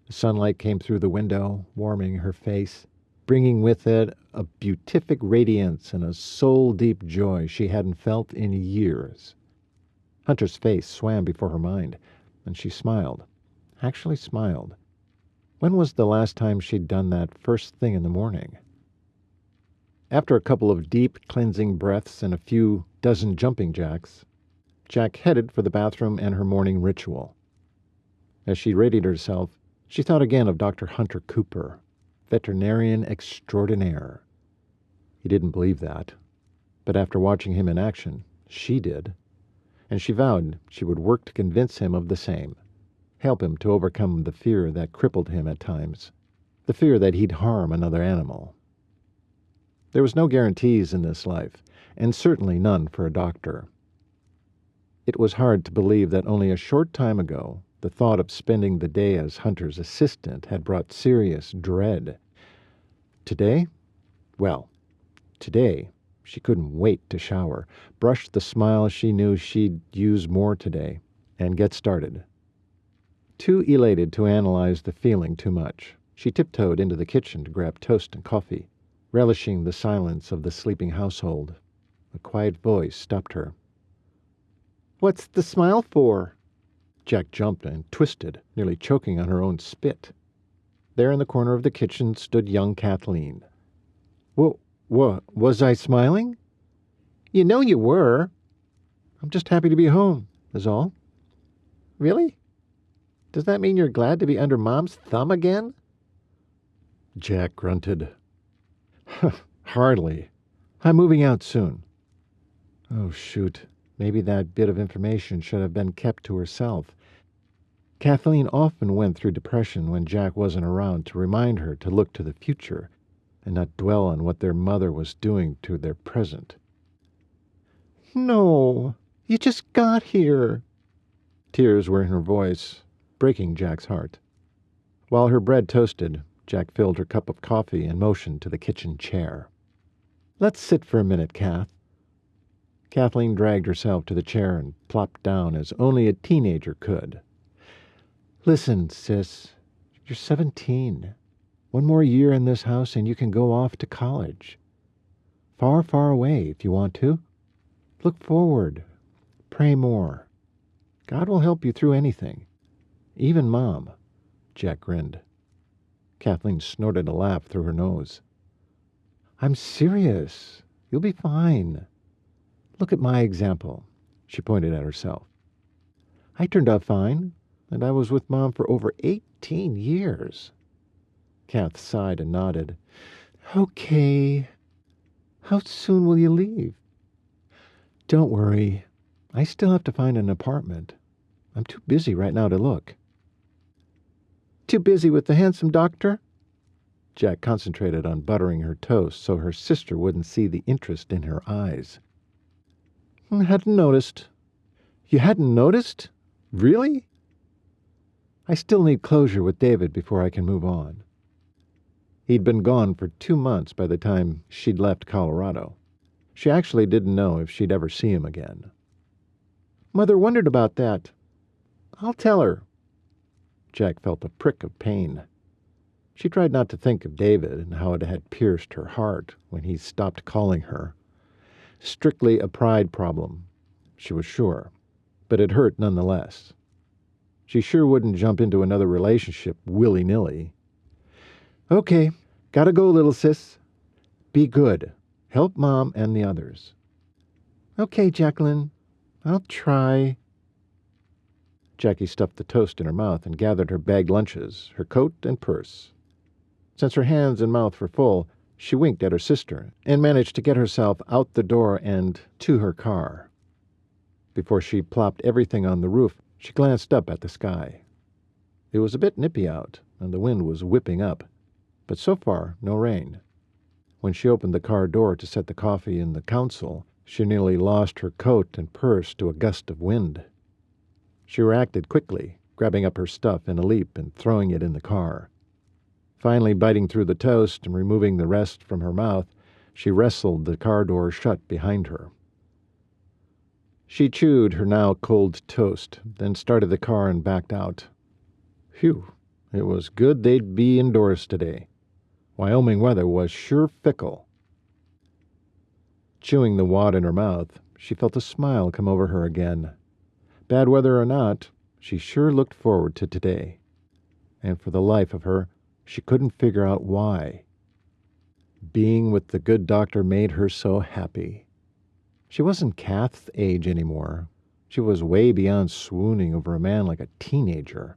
The sunlight came through the window, warming her face, bringing with it a beatific radiance and a soul-deep joy she hadn't felt in years. Hunter's face swam before her mind, and she smiled. Actually smiled. When was the last time she'd done that first thing in the morning? After a couple of deep, cleansing breaths and a few dozen jumping jacks, Jack headed for the bathroom and her morning ritual. As she readied herself, she thought again of Dr. Hunter Cooper, veterinarian extraordinaire. He didn't believe that, but after watching him in action, she did, and she vowed she would work to convince him of the same, help him to overcome the fear that crippled him at times, the fear that he'd harm another animal. There was no guarantees in this life, and certainly none for a doctor. It was hard to believe that only a short time ago the thought of spending the day as Hunter's assistant had brought serious dread. Today? Well, today she couldn't wait to shower, brush the smile she knew she'd use more today, and get started. Too elated to analyze the feeling too much, she tiptoed into the kitchen to grab toast and coffee, relishing the silence of the sleeping household. A quiet voice stopped her. What's the smile for? Jack jumped and twisted, nearly choking on her own spit. There in the corner of the kitchen stood young Kathleen. Was I smiling? You know you were. I'm just happy to be home, is all. Really? Does that mean you're glad to be under Mom's thumb again? Jack grunted. Hardly. I'm moving out soon. Oh, shoot. Maybe that bit of information should have been kept to herself. Kathleen often went through depression when Jack wasn't around to remind her to look to the future and not dwell on what their mother was doing to their present. No, you just got here. Tears were in her voice, breaking Jack's heart. While her bread toasted, Jack filled her cup of coffee and motioned to the kitchen chair. Let's sit for a minute, Kath. Kathleen dragged herself to the chair and plopped down as only a teenager could. Listen, sis, you're 17. One more year in this house and you can go off to college. Far, far away if you want to. Look forward. Pray more. God will help you through anything. Even Mom. Jack grinned. Kathleen snorted a laugh through her nose. I'm serious. You'll be fine. Look at my example. She pointed at herself. I turned out fine, and I was with Mom for over 18 years. Kath sighed and nodded. Okay. How soon will you leave? Don't worry. I still have to find an apartment. I'm too busy right now to look. Too busy with the handsome doctor? Jack concentrated on buttering her toast so her sister wouldn't see the interest in her eyes. I hadn't noticed. You hadn't noticed? Really? I still need closure with David before I can move on. He'd been gone for 2 months by the time she'd left Colorado. She actually didn't know if she'd ever see him again. Mother wondered about that. I'll tell her. Jack felt a prick of pain. She tried not to think of David and how it had pierced her heart when he stopped calling her. Strictly a pride problem, she was sure, but it hurt nonetheless. She sure wouldn't jump into another relationship willy-nilly. Okay, gotta go, little sis. Be good. Help Mom and the others. Okay, Jacquelyn. I'll try. Jackie stuffed the toast in her mouth and gathered her bagged lunches, her coat and purse. Since her hands and mouth were full, she winked at her sister and managed to get herself out the door and to her car. Before she plopped everything on the roof, she glanced up at the sky. It was a bit nippy out, and the wind was whipping up, but so far no rain. When she opened the car door to set the coffee in the console, she nearly lost her coat and purse to a gust of wind. She reacted quickly, grabbing up her stuff in a leap and throwing it in the car. Finally biting through the toast and removing the rest from her mouth, she wrestled the car door shut behind her. She chewed her now cold toast, then started the car and backed out. Phew, it was good they'd be indoors today. Wyoming weather was sure fickle. Chewing the wad in her mouth, she felt a smile come over her again. Bad weather or not, she sure looked forward to today. And for the life of her, she couldn't figure out why. Being with the good doctor made her so happy. She wasn't Kath's age anymore. She was way beyond swooning over a man like a teenager.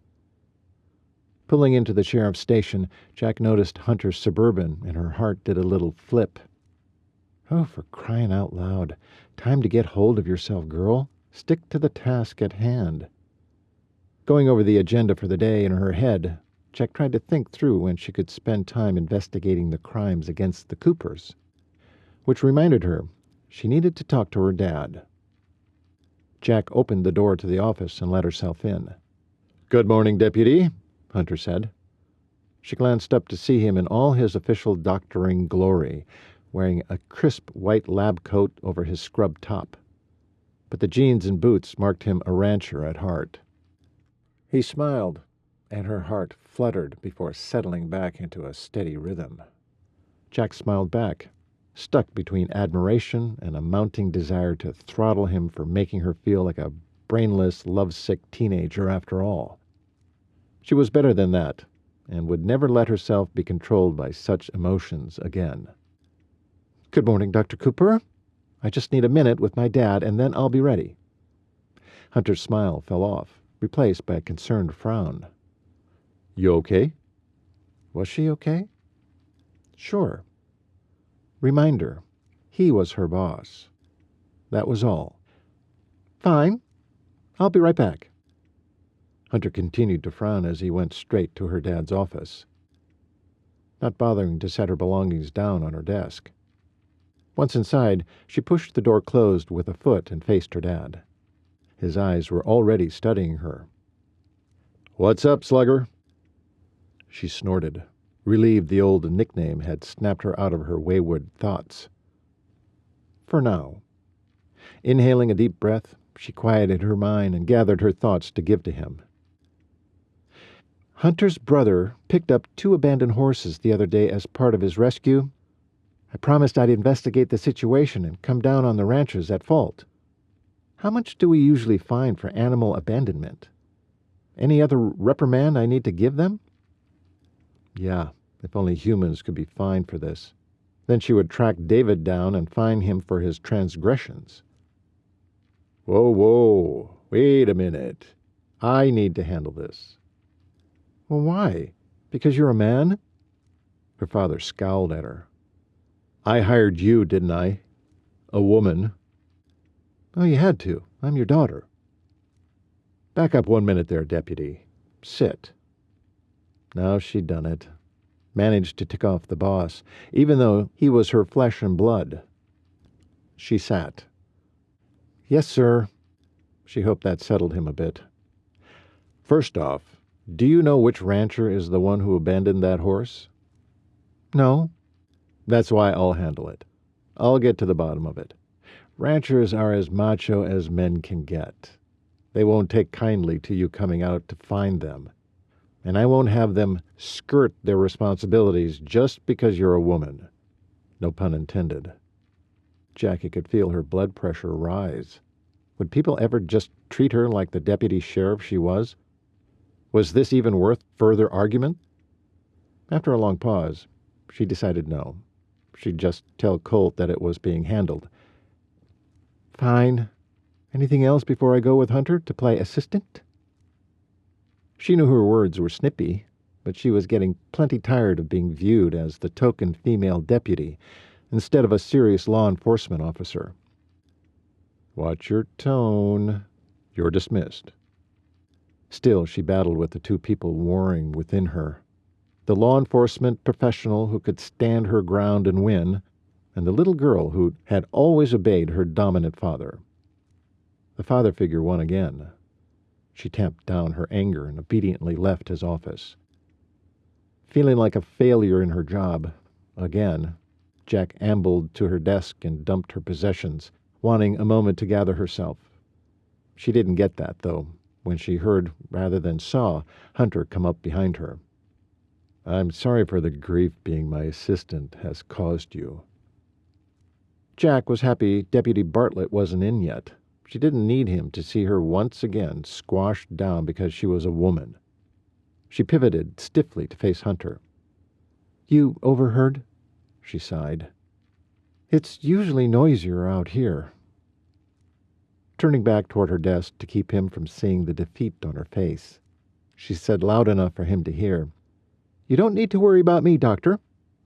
Pulling into the sheriff's station, Jack noticed Hunter's Suburban, and her heart did a little flip. Oh, for crying out loud. Time to get hold of yourself, girl. Stick to the task at hand. Going over the agenda for the day in her head, Jack tried to think through when she could spend time investigating the crimes against the Coopers, which reminded her she needed to talk to her dad. Jack opened the door to the office and let herself in. "Good morning, Deputy," Hunter said. She glanced up to see him in all his official doctoring glory, wearing a crisp white lab coat over his scrub top. But the jeans and boots marked him a rancher at heart. He smiled, and her heart fluttered before settling back into a steady rhythm. Jack smiled back, stuck between admiration and a mounting desire to throttle him for making her feel like a brainless, lovesick teenager after all. She was better than that, and would never let herself be controlled by such emotions again. "Good morning, Dr. Cooper. I just need a minute with my dad, and then I'll be ready." Hunter's smile fell off, replaced by a concerned frown. "You okay?" Was she okay? Sure. Reminder, he was her boss. That was all. "Fine. I'll be right back." Hunter continued to frown as he went straight to her dad's office, not bothering to set her belongings down on her desk. Once inside, she pushed the door closed with a foot and faced her dad. His eyes were already studying her. "What's up, slugger?" She snorted, relieved the old nickname had snapped her out of her wayward thoughts. For now. Inhaling a deep breath, she quieted her mind and gathered her thoughts to give to him. Hunter's brother picked up 2 abandoned horses the other day as part of his rescue. I promised I'd investigate the situation and come down on the ranchers at fault. How much do we usually fine for animal abandonment? Any other reprimand I need to give them? Yeah, if only humans could be fined for this. Then she would track David down and fine him for his transgressions. Whoa, wait a minute. I need to handle this. Well, why? Because you're a man? Her father scowled at her. I hired you, didn't I? A woman. Oh, you had to. I'm your daughter. Back up 1 minute there, deputy. Sit. Now she'd done it. Managed to tick off the boss, even though he was her flesh and blood. She sat. Yes, sir. She hoped that settled him a bit. First off, do you know which rancher is the one who abandoned that horse? No. That's why I'll handle it. I'll get to the bottom of it. Ranchers are as macho as men can get. They won't take kindly to you coming out to find them. And I won't have them skirt their responsibilities just because you're a woman. No pun intended. Jackie could feel her blood pressure rise. Would people ever just treat her like the deputy sheriff she was? Was this even worth further argument? After a long pause, she decided no. She'd just tell Colt that it was being handled. Fine. Anything else before I go with Hunter to play assistant? She knew her words were snippy, but she was getting plenty tired of being viewed as the token female deputy instead of a serious law enforcement officer. Watch your tone. You're dismissed. Still, she battled with the two people warring within her. The law enforcement professional who could stand her ground and win, and the little girl who had always obeyed her dominant father. The father figure won again. She tamped down her anger and obediently left his office. Feeling like a failure in her job, again, Jack ambled to her desk and dumped her possessions, wanting a moment to gather herself. She didn't get that, though, when she heard, rather than saw, Hunter come up behind her. I'm sorry for the grief being my assistant has caused you. Jack was happy Deputy Bartlett wasn't in yet. She didn't need him to see her once again squashed down because she was a woman. She pivoted stiffly to face Hunter. You overheard? She sighed. It's usually noisier out here. Turning back toward her desk to keep him from seeing the defeat on her face, she said loud enough for him to hear, You don't need to worry about me, Doctor.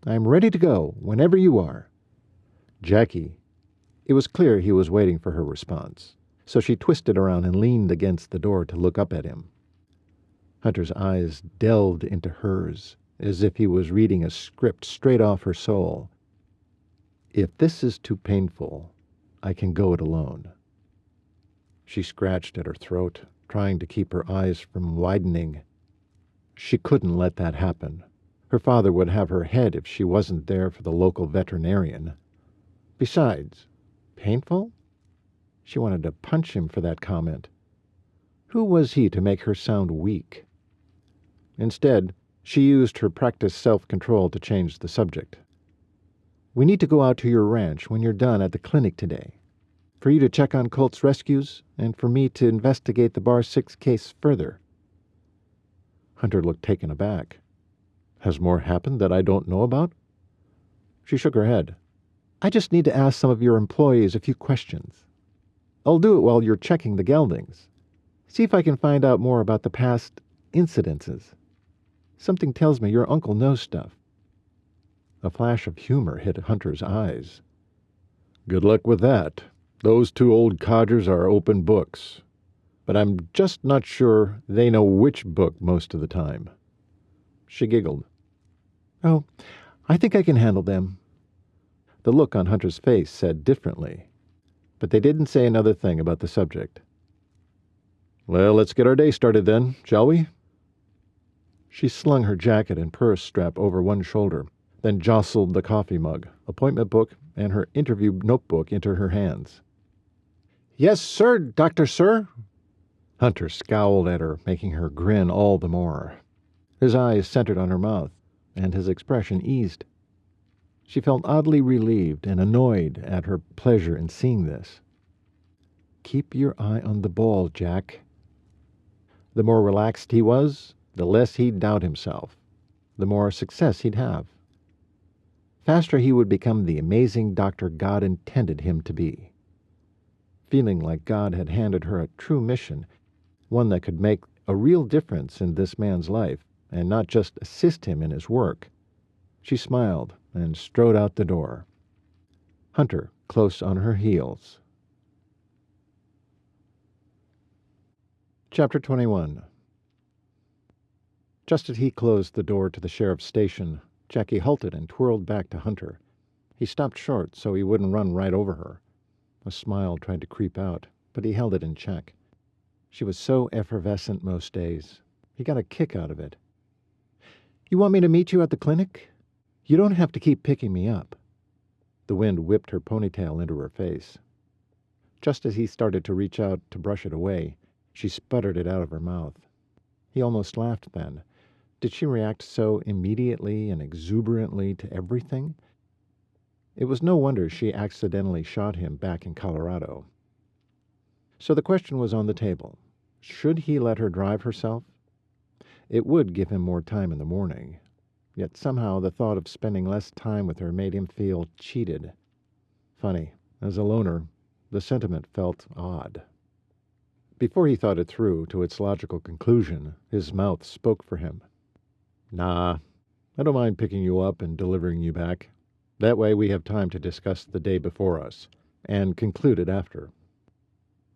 I'm ready to go whenever you are. Jackie. It was clear he was waiting for her response, so she twisted around and leaned against the door to look up at him. Hunter's eyes delved into hers, as if he was reading a script straight off her soul. If this is too painful, I can go it alone. She scratched at her throat, trying to keep her eyes from widening. She couldn't let that happen. Her father would have her head if she wasn't there for the local veterinarian. Besides, painful? She wanted to punch him for that comment. Who was he to make her sound weak? Instead, she used her practiced self-control to change the subject. We need to go out to your ranch when you're done at the clinic today, for you to check on Colt's rescues and for me to investigate the Bar 6 case further. Hunter looked taken aback. Has more happened that I don't know about? She shook her head. I just need to ask some of your employees a few questions. I'll do it while you're checking the geldings. See if I can find out more about the past incidences. Something tells me your uncle knows stuff. A flash of humor hit Hunter's eyes. Good luck with that. Those two old codgers are open books. But I'm just not sure they know which book most of the time. She giggled. Oh, I think I can handle them. The look on Hunter's face said differently, but they didn't say another thing about the subject. Well, let's get our day started then, shall we? She slung her jacket and purse strap over one shoulder, then jostled the coffee mug, appointment book, and her interview notebook into her hands. Yes, sir, Doctor, sir. Hunter scowled at her, making her grin all the more. His eyes centered on her mouth, and his expression eased. She felt oddly relieved and annoyed at her pleasure in seeing this. Keep your eye on the ball, Jack. The more relaxed he was, the less he'd doubt himself, the more success he'd have. Faster he would become the amazing doctor God intended him to be. Feeling like God had handed her a true mission, one that could make a real difference in this man's life and not just assist him in his work. She smiled and strode out the door, Hunter close on her heels. Chapter 21. Just as he closed the door to the sheriff's station, Jackie halted and twirled back to Hunter. He stopped short so he wouldn't run right over her. A smile tried to creep out, but he held it in check. She was so effervescent most days. He got a kick out of it. "You want me to meet you at the clinic? You don't have to keep picking me up." The wind whipped her ponytail into her face. Just as he started to reach out to brush it away, she sputtered it out of her mouth. He almost laughed then. Did she react so immediately and exuberantly to everything? It was no wonder she accidentally shot him back in Colorado. So the question was on the table. Should he let her drive herself? It would give him more time in the morning. Yet somehow the thought of spending less time with her made him feel cheated. Funny, as a loner, the sentiment felt odd. Before he thought it through to its logical conclusion, his mouth spoke for him. "Nah, I don't mind picking you up and delivering you back. That way we have time to discuss the day before us, and conclude it after."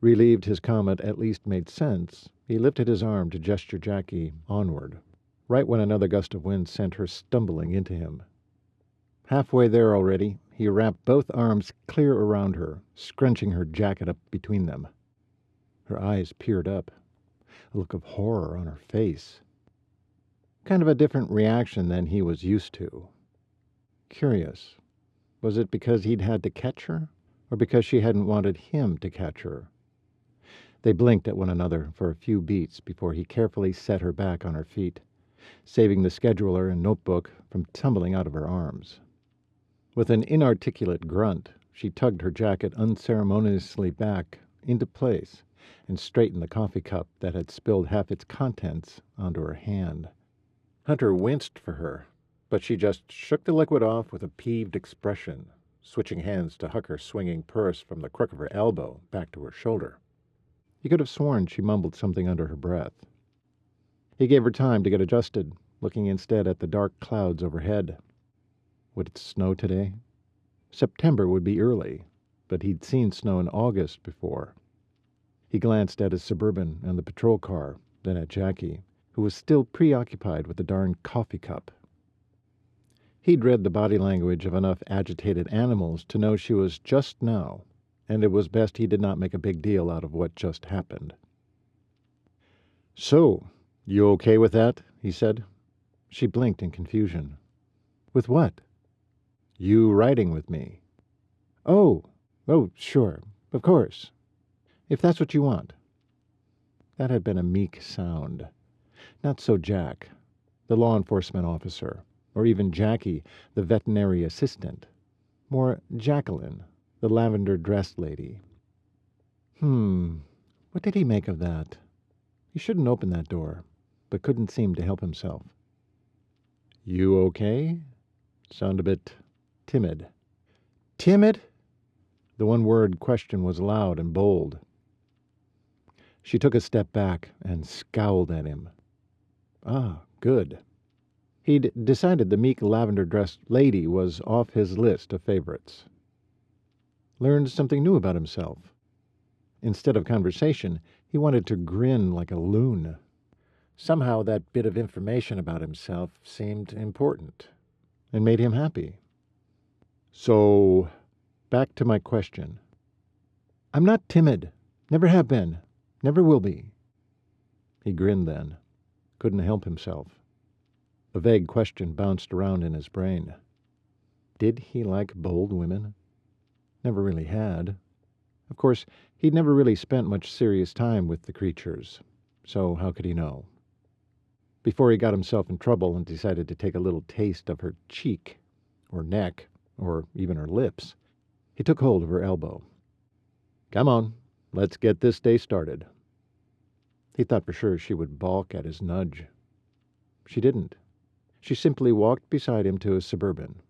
Relieved his comment at least made sense, he lifted his arm to gesture Jackie onward, right when another gust of wind sent her stumbling into him. Halfway there already, he wrapped both arms clear around her, scrunching her jacket up between them. Her eyes peered up, a look of horror on her face. Kind of a different reaction than he was used to. Curious. Was it because he'd had to catch her, or because she hadn't wanted him to catch her? They blinked at one another for a few beats before he carefully set her back on her feet, saving the scheduler and notebook from tumbling out of her arms. With an inarticulate grunt, she tugged her jacket unceremoniously back into place and straightened the coffee cup that had spilled half its contents onto her hand. Hunter winced for her, but she just shook the liquid off with a peeved expression, switching hands to huck her swinging purse from the crook of her elbow back to her shoulder. He could have sworn she mumbled something under her breath. He gave her time to get adjusted, looking instead at the dark clouds overhead. Would it snow today? September would be early, but he'd seen snow in August before. He glanced at his Suburban and the patrol car, then at Jackie, who was still preoccupied with the darn coffee cup. He'd read the body language of enough agitated animals to know she was just now, and it was best he did not make a big deal out of what just happened. "So, you okay with that?" he said. She blinked in confusion. "With what?" "You riding with me." Oh, sure, of course. If that's what you want." That had been a meek sound. Not so Jack, the law enforcement officer, or even Jackie, the veterinary assistant. More Jacquelyn, the lavender-dressed lady. What did he make of that? He shouldn't open that door, but couldn't seem to help himself. "You okay?" Sound a bit timid. Timid? The one-word question was loud and bold. She took a step back and scowled at him. Ah, good. He'd decided the meek lavender-dressed lady was off his list of favorites. Learned something new about himself. Instead of conversation, he wanted to grin like a loon. Somehow that bit of information about himself seemed important and made him happy. So, back to my question. I'm not timid. Never have been. Never will be. He grinned then. Couldn't help himself. A vague question bounced around in his brain. Did he like bold women? Never really had. Of course, he'd never really spent much serious time with the creatures, so how could he know? Before he got himself in trouble and decided to take a little taste of her cheek, or neck, or even her lips, he took hold of her elbow. Come on, let's get this day started. He thought for sure she would balk at his nudge. She didn't. She simply walked beside him to his Suburban.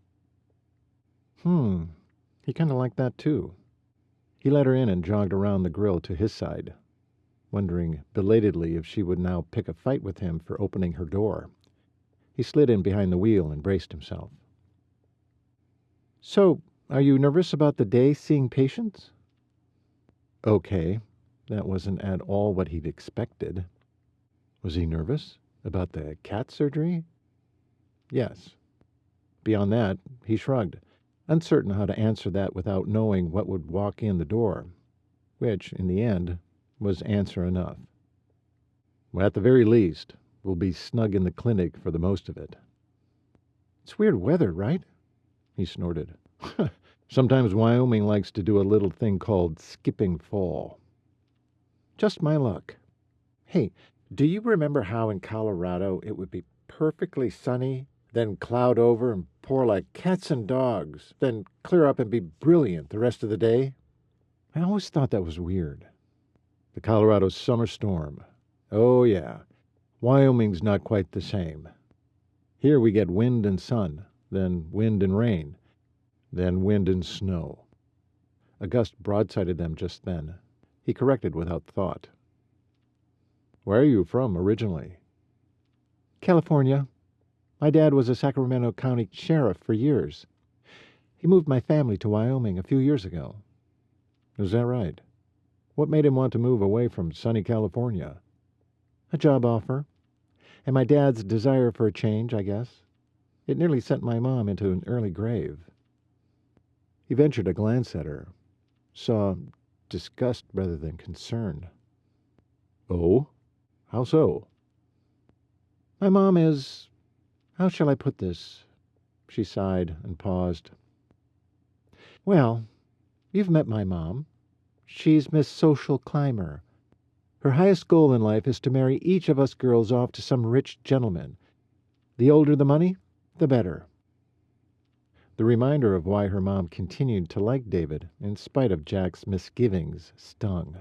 He kind of liked that too. He let her in and jogged around the grill to his side. wondering belatedly if she would now pick a fight with him for opening her door. He slid in behind the wheel and braced himself. "So, are you nervous about the day seeing patients?" Okay, that wasn't at all what he'd expected. Was he nervous about the cat surgery? Yes. Beyond that, he shrugged, uncertain how to answer that without knowing what would walk in the door, which, in the end, was answer enough. Well, at the very least, we'll be snug in the clinic for the most of it. It's weird weather, right? He snorted. Sometimes Wyoming likes to do a little thing called skipping fall. Just my luck. Hey, do you remember how in Colorado it would be perfectly sunny, then cloud over and pour like cats and dogs, then clear up and be brilliant the rest of the day? I always thought that was weird. The Colorado summer storm. Oh, yeah. Wyoming's not quite the same. Here we get wind and sun, then wind and rain, then wind and snow. A gust broadsided them just then. He corrected without thought. Where are you from originally? California. My dad was a Sacramento County sheriff for years. He moved my family to Wyoming a few years ago. Is that right? What made him want to move away from sunny California? A job offer. And my dad's desire for a change, I guess. It nearly sent my mom into an early grave. He ventured a glance at her, saw disgust rather than concern. Oh? How so? My mom is... How shall I put this? She sighed and paused. Well, you've met my mom. She's Miss Social Climber. Her highest goal in life is to marry each of us girls off to some rich gentleman. The older the money, the better. The reminder of why her mom continued to like David, in spite of Jack's misgivings, stung.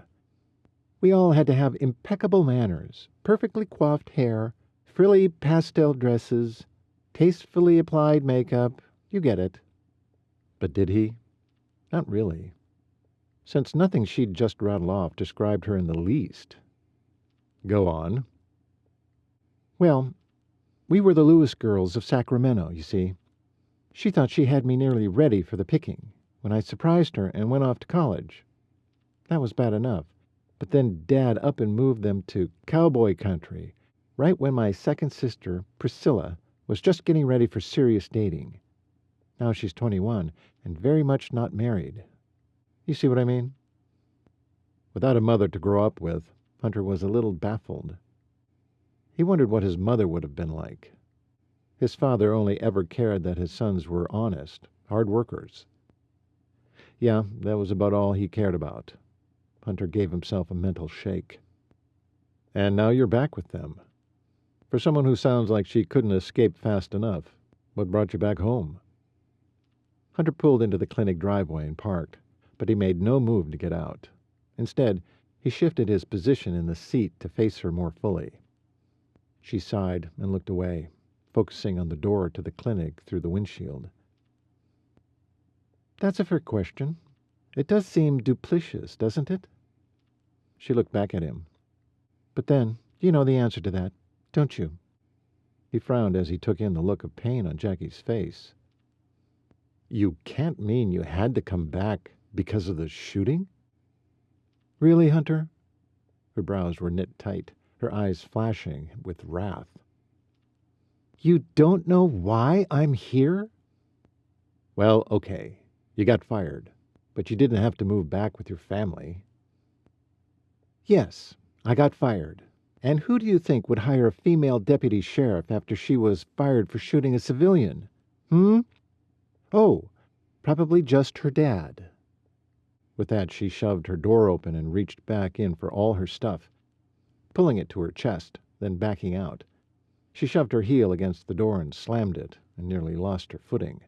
We all had to have impeccable manners, perfectly coiffed hair, frilly pastel dresses, tastefully applied makeup. You get it. But did he? Not really. Since nothing she'd just rattled off described her in the least. Go on. Well, we were the Lewis girls of Sacramento, you see. She thought she had me nearly ready for the picking when I surprised her and went off to college. That was bad enough. But then Dad up and moved them to cowboy country, right when my second sister, Priscilla, was just getting ready for serious dating. Now she's 21 and very much not married. You see what I mean? Without a mother to grow up with, Hunter was a little baffled. He wondered what his mother would have been like. His father only ever cared that his sons were honest, hard workers. Yeah, that was about all he cared about. Hunter gave himself a mental shake. And now you're back with them. For someone who sounds like she couldn't escape fast enough, what brought you back home? Hunter pulled into the clinic driveway and parked, but he made no move to get out. Instead, he shifted his position in the seat to face her more fully. She sighed and looked away, focusing on the door to the clinic through the windshield. That's a fair question. It does seem duplicitous, doesn't it? She looked back at him. But then, you know the answer to that, don't you? He frowned as he took in the look of pain on Jackie's face. You can't mean you had to come back because of the shooting? Really, Hunter? Her brows were knit tight, her eyes flashing with wrath. You don't know why I'm here? Well, okay. You got fired, but you didn't have to move back with your family. Yes, I got fired. And who do you think would hire a female deputy sheriff after she was fired for shooting a civilian? Oh, probably just her dad. With that, she shoved her door open and reached back in for all her stuff, pulling it to her chest, then backing out. She shoved her heel against the door and slammed it, and nearly lost her footing.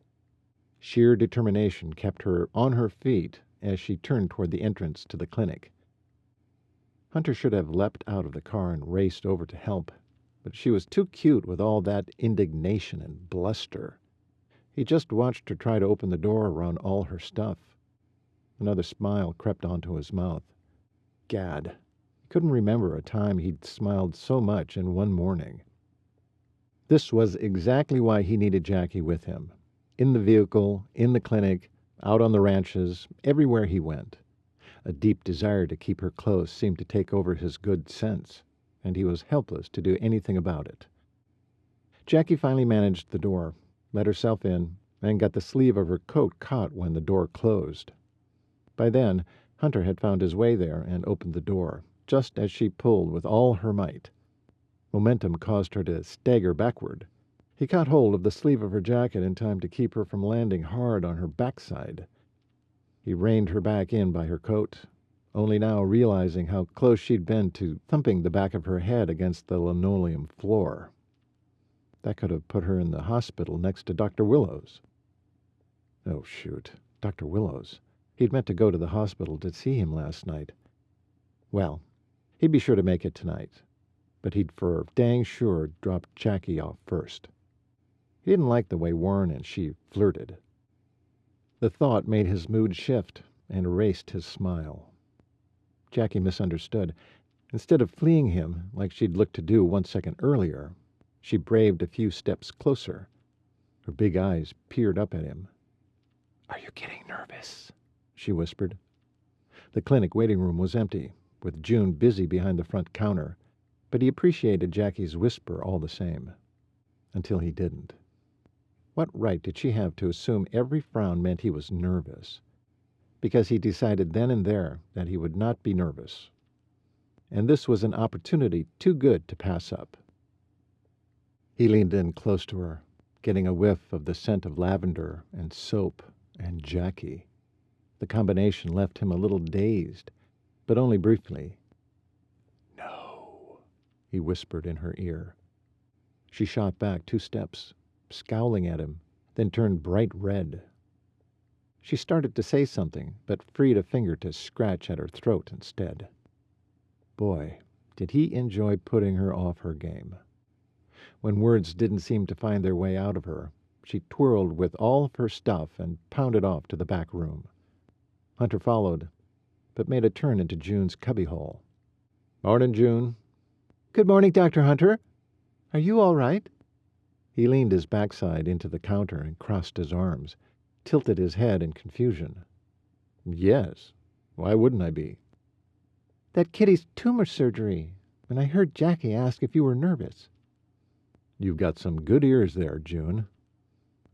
Sheer determination kept her on her feet as she turned toward the entrance to the clinic. Hunter should have leapt out of the car and raced over to help, but she was too cute with all that indignation and bluster. He just watched her try to open the door around all her stuff. Another smile crept onto his mouth. Gad, he Couldn't remember a time he'd smiled so much in one morning. This was exactly why he needed Jackie with him. In the vehicle, in the clinic, out on the ranches, everywhere he went. A deep desire to keep her close seemed to take over his good sense, and he was helpless to do anything about it. Jackie finally managed the door, let herself in, and got the sleeve of her coat caught when the door closed. By then, Hunter had found his way there and opened the door, just as she pulled with all her might. Momentum caused her to stagger backward. He caught hold of the sleeve of her jacket in time to keep her from landing hard on her backside. He reined her back in by her coat, only now realizing how close she'd been to thumping the back of her head against the linoleum floor. That could have put her in the hospital next to Dr. Willows. Oh, shoot. Dr. Willows. He'd meant to go to the hospital to see him last night. Well, he'd be sure to make it tonight, but he'd for dang sure drop Jackie off first. He didn't like the way Warren and she flirted. The thought made his mood shift and erased his smile. Jackie misunderstood. Instead of fleeing him like she'd looked to do 1 second earlier, she braved a few steps closer. Her big eyes peered up at him. "Are you getting nervous?" she whispered. The clinic waiting room was empty, with June busy behind the front counter, but he appreciated Jackie's whisper all the same. Until he didn't. What right did she have to assume every frown meant he was nervous? Because he decided then and there that he would not be nervous. And this was an opportunity too good to pass up. He leaned in close to her, getting a whiff of the scent of lavender and soap and Jackie. The combination left him a little dazed, but only briefly. "No," he whispered in her ear. She shot back 2 steps, scowling at him, then turned bright red. She started to say something, but freed a finger to scratch at her throat instead. Boy, did he enjoy putting her off her game. When words didn't seem to find their way out of her, she twirled with all of her stuff and pounded off to the back room. Hunter followed, but made a turn into June's cubbyhole. "Morning, June." "Good morning, Dr. Hunter. Are you all right?" He leaned his backside into the counter and crossed his arms, tilted his head in confusion. "Yes. Why wouldn't I be?" "That kitty's tumor surgery, and I heard Jackie ask if you were nervous." "You've got some good ears there, June.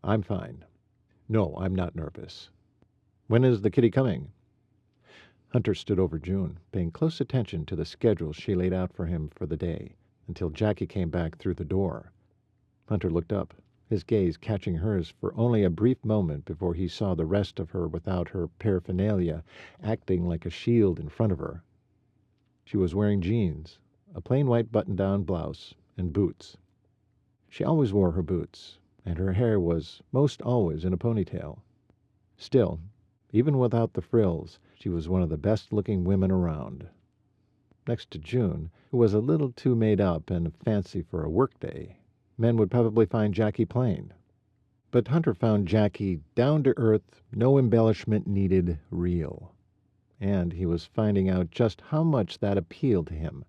I'm fine. No, I'm not nervous. When is the kitty coming?" Hunter stood over June, paying close attention to the schedule she laid out for him for the day, until Jackie came back through the door. Hunter looked up, his gaze catching hers for only a brief moment before he saw the rest of her without her paraphernalia acting like a shield in front of her. She was wearing jeans, a plain white button-down blouse, and boots. She always wore her boots, and her hair was most always in a ponytail. Still, even without the frills, she was one of the best-looking women around. Next to June, who was a little too made up and fancy for a workday, men would probably find Jackie plain. But Hunter found Jackie down-to-earth, no embellishment needed, real. And he was finding out just how much that appealed to him.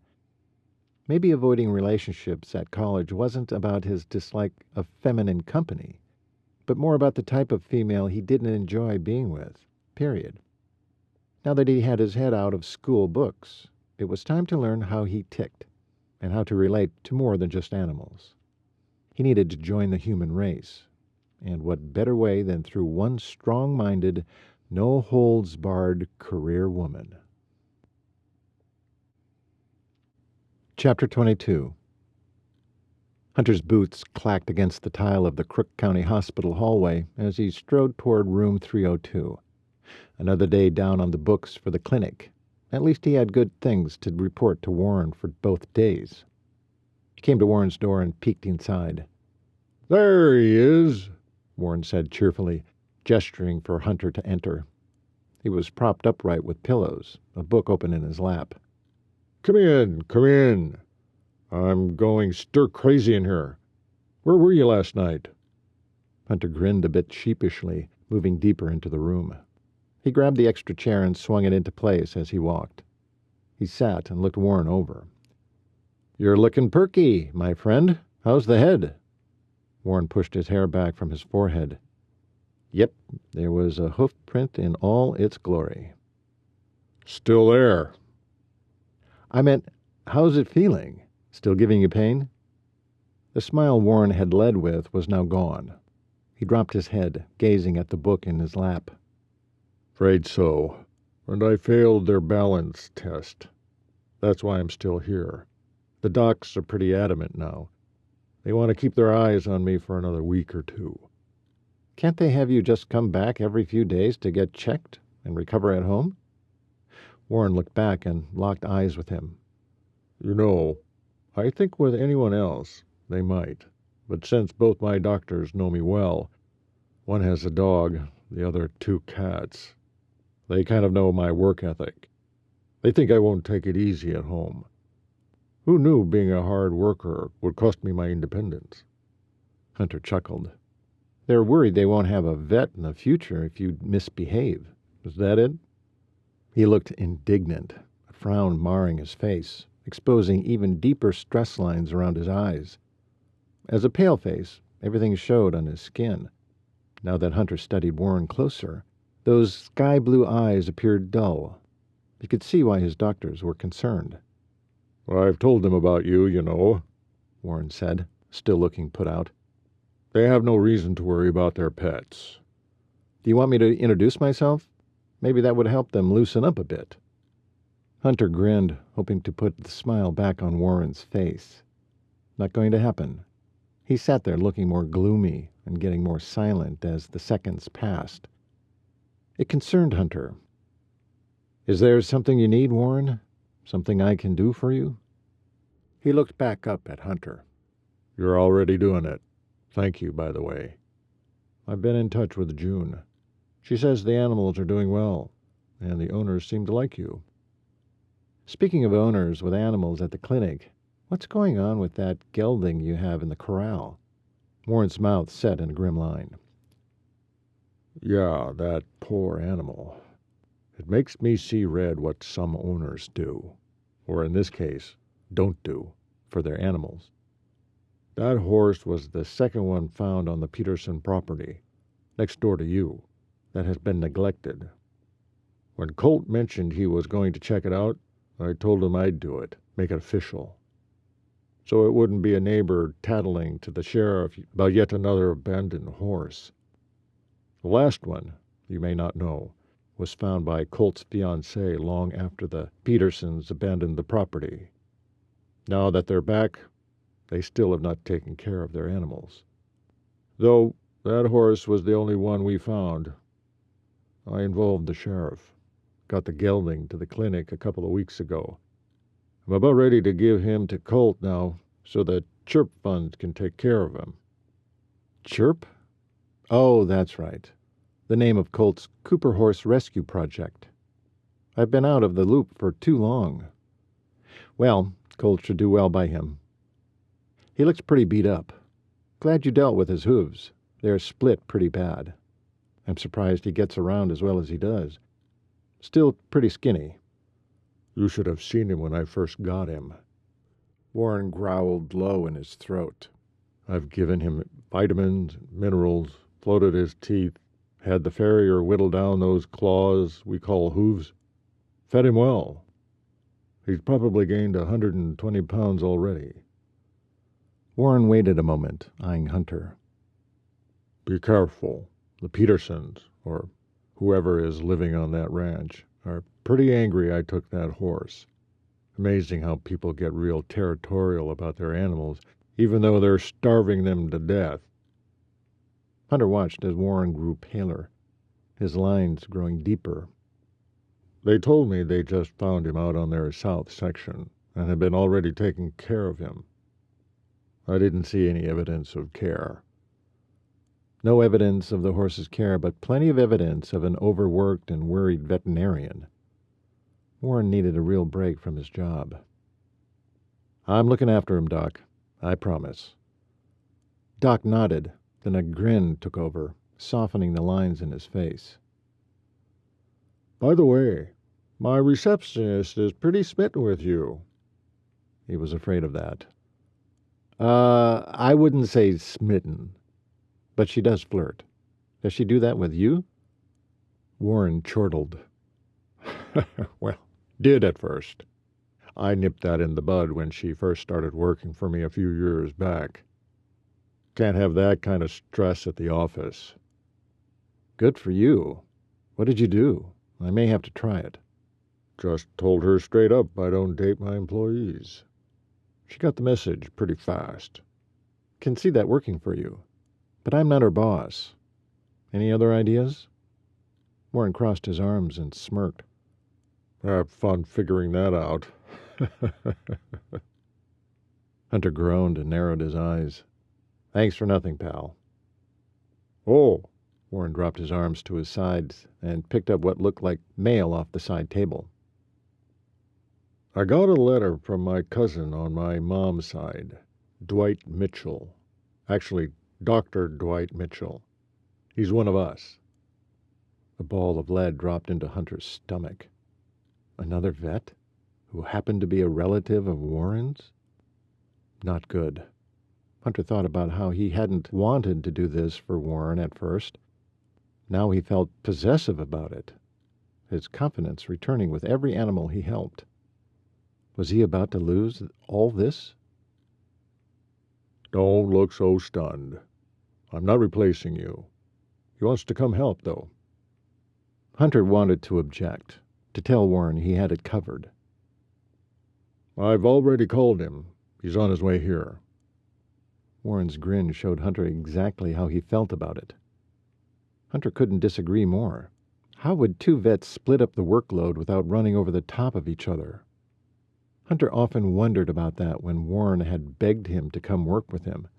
Maybe avoiding relationships at college wasn't about his dislike of feminine company, but more about the type of female he didn't enjoy being with, period. Now that he had his head out of school books, it was time to learn how he ticked, and how to relate to more than just animals. He needed to join the human race, and what better way than through one strong-minded, no-holds-barred career woman. Chapter 22. Hunter's boots clacked against the tile of the Crook County Hospital hallway as he strode toward room 302. Another day down on the books for the clinic. At least he had good things to report to Warren for both days. He came to Warren's door and peeked inside. "There he is," Warren said cheerfully, gesturing for Hunter to enter. He was propped upright with pillows, a book open in his lap. Come in, come in. I'm going stir-crazy in here. Where were you last night?" Hunter grinned a bit sheepishly, moving deeper into the room. He grabbed the extra chair and swung it into place as he walked. He sat and looked Warren over. "You're looking perky, my friend. How's the head?" Warren pushed his hair back from his forehead. Yep, there was a hoof print in all its glory. "Still there." I meant, how's it feeling? Still giving you pain? The smile Warren had led with was now gone. He dropped his head, gazing at the book in his lap. "Afraid so. And I failed their balance test. That's why I'm still here. The docs are pretty adamant now. They want to keep their eyes on me for another week or two." Can't they have you just come back every few days to get checked and recover at home? Warren looked back and locked eyes with him. "You know, I think with anyone else, they might. But since both my doctors know me well, one has a dog, the other 2 cats, they kind of know my work ethic. They think I won't take it easy at home. Who knew being a hard worker would cost me my independence?" Hunter chuckled. They're worried they won't have a vet in the future if you misbehave. Is that it? He looked indignant, a frown marring his face, exposing even deeper stress lines around his eyes. As a paleface, everything showed on his skin. Now that Hunter studied Warren closer, those sky-blue eyes appeared dull. He could see why his doctors were concerned. "I've told them about you, you know," Warren said, still looking put out. "They have no reason to worry about their pets." Do you want me to introduce myself? Maybe that would help them loosen up a bit. Hunter grinned, hoping to put the smile back on Warren's face. Not going to happen. He sat there looking more gloomy and getting more silent as the seconds passed. It concerned Hunter. Is there something you need, Warren? Something I can do for you? He looked back up at Hunter. "You're already doing it. Thank you, by the way. I've been in touch with June. She says the animals are doing well, and the owners seem to like you." Speaking of owners with animals at the clinic, what's going on with that gelding you have in the corral? Warren's mouth set in a grim line. "Yeah, that poor animal. It makes me see red what some owners do, or in this case, don't do, for their animals. That horse was the second one found on the Peterson property, next door to you, that has been neglected. When Colt mentioned he was going to check it out, I told him I'd do it, make it official. So it wouldn't be a neighbor tattling to the sheriff about yet another abandoned horse. The last one, you may not know, was found by Colt's fiancée long after the Petersons abandoned the property. Now that they're back, they still have not taken care of their animals. Though that horse was the only one we found. I involved the sheriff. Got the gelding to the clinic a couple of weeks ago. I'm about ready to give him to Colt now so that Chirp Fund can take care of him." Chirp? Oh, that's right. The name of Colt's Cooper Horse Rescue Project. I've been out of the loop for too long. Well, Colt should do well by him. He looks pretty beat up. Glad you dealt with his hooves. They're split pretty bad. I'm surprised he gets around as well as he does. Still pretty skinny. "You should have seen him when I first got him." Warren growled low in his throat. "I've given him vitamins, minerals, floated his teeth, had the farrier whittle down those claws we call hooves. Fed him well. He's probably gained 120 pounds already." Warren waited a moment, eyeing Hunter. "Be careful. The Petersons, or whoever is living on that ranch, are pretty angry I took that horse. Amazing how people get real territorial about their animals, even though they're starving them to death." Hunter watched as Warren grew paler, his lines growing deeper. "They told me they just found him out on their south section and had been already taking care of him. I didn't see any evidence of care." No evidence of the horse's care, but plenty of evidence of an overworked and worried veterinarian. Warren needed a real break from his job. "I'm looking after him, Doc. I promise." Doc nodded, then a grin took over, softening the lines in his face. "By the way, My receptionist is pretty smitten with you. He was afraid of that. I wouldn't say smitten, but she does flirt. Does she do that with you? Warren chortled. Well, did at first. I nipped that in the bud when she first started working for me a few years back. Can't have that kind of stress at the office. Good for you. What did you do? I may have to try it. Just told her straight up I don't date my employees. She got the message pretty fast. Can see that working for you. But I'm not her boss. Any other ideas? Warren crossed his arms and smirked. Have fun figuring that out. Hunter groaned and narrowed his eyes. Thanks for nothing, pal. Oh, Warren dropped his arms to his sides and picked up what looked like mail off the side table. I got a letter from my cousin on my mom's side, Dwight Mitchell. Actually, Dr. Dwight Mitchell. He's one of us. A ball of lead dropped into Hunter's stomach. Another vet? Who happened to be a relative of Warren's? Not good. Hunter thought about how he hadn't wanted to do this for Warren at first. Now he felt possessive about it, his confidence returning with every animal he helped. Was he about to lose all this? Don't look so stunned. I'm not replacing you. He wants to come help, though. Hunter wanted to object, to tell Warren he had it covered. I've already called him. He's on his way here. Warren's grin showed Hunter exactly how he felt about it. Hunter couldn't disagree more. How would two vets split up the workload without running over the top of each other? Hunter often wondered about that when Warren had begged him to come work with him.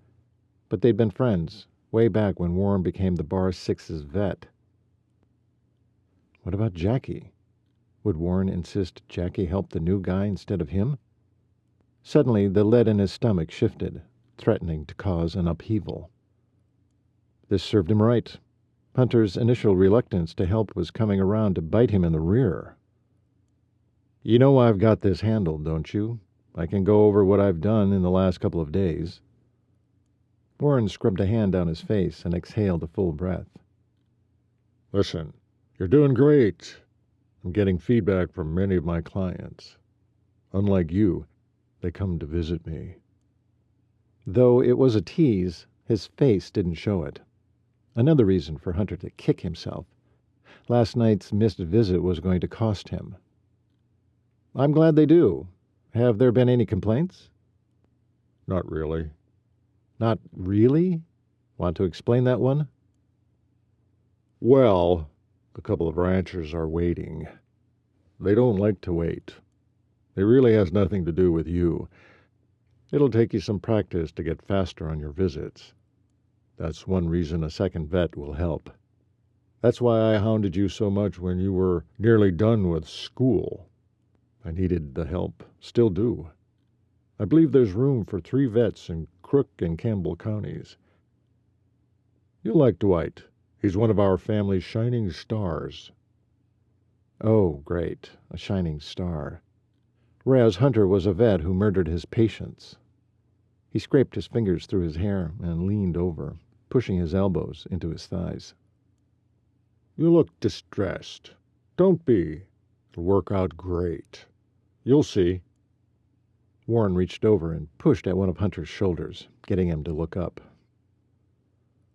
But they'd been friends, way back when Warren became the Bar 6's vet. What about Jackie? Would Warren insist Jackie help the new guy instead of him? Suddenly, the lead in his stomach shifted, threatening to cause an upheaval. This served him right. Hunter's initial reluctance to help was coming around to bite him in the rear. You know I've got this handled, don't you? I can go over what I've done in the last couple of days. Warren scrubbed a hand down his face and exhaled a full breath. Listen, you're doing great. I'm getting feedback from many of my clients. Unlike you, they come to visit me. Though it was a tease, his face didn't show it. Another reason for Hunter to kick himself. Last night's missed visit was going to cost him. I'm glad they do. Have there been any complaints? Not really. Not really? Want to explain that one? Well, a couple of ranchers are waiting. They don't like to wait. It really has nothing to do with you. It'll take you some practice to get faster on your visits. That's one reason a second vet will help. That's why I hounded you so much when you were nearly done with school. I needed the help, still do. I believe there's room for 3 vets in Crook and Campbell counties. You'll like Dwight. He's one of our family's shining stars. Oh, great, a shining star. Whereas Hunter was a vet who murdered his patients. He scraped his fingers through his hair and leaned over, pushing his elbows into his thighs. You look distressed. Don't be. It'll work out great. You'll see. Warren reached over and pushed at one of Hunter's shoulders, getting him to look up.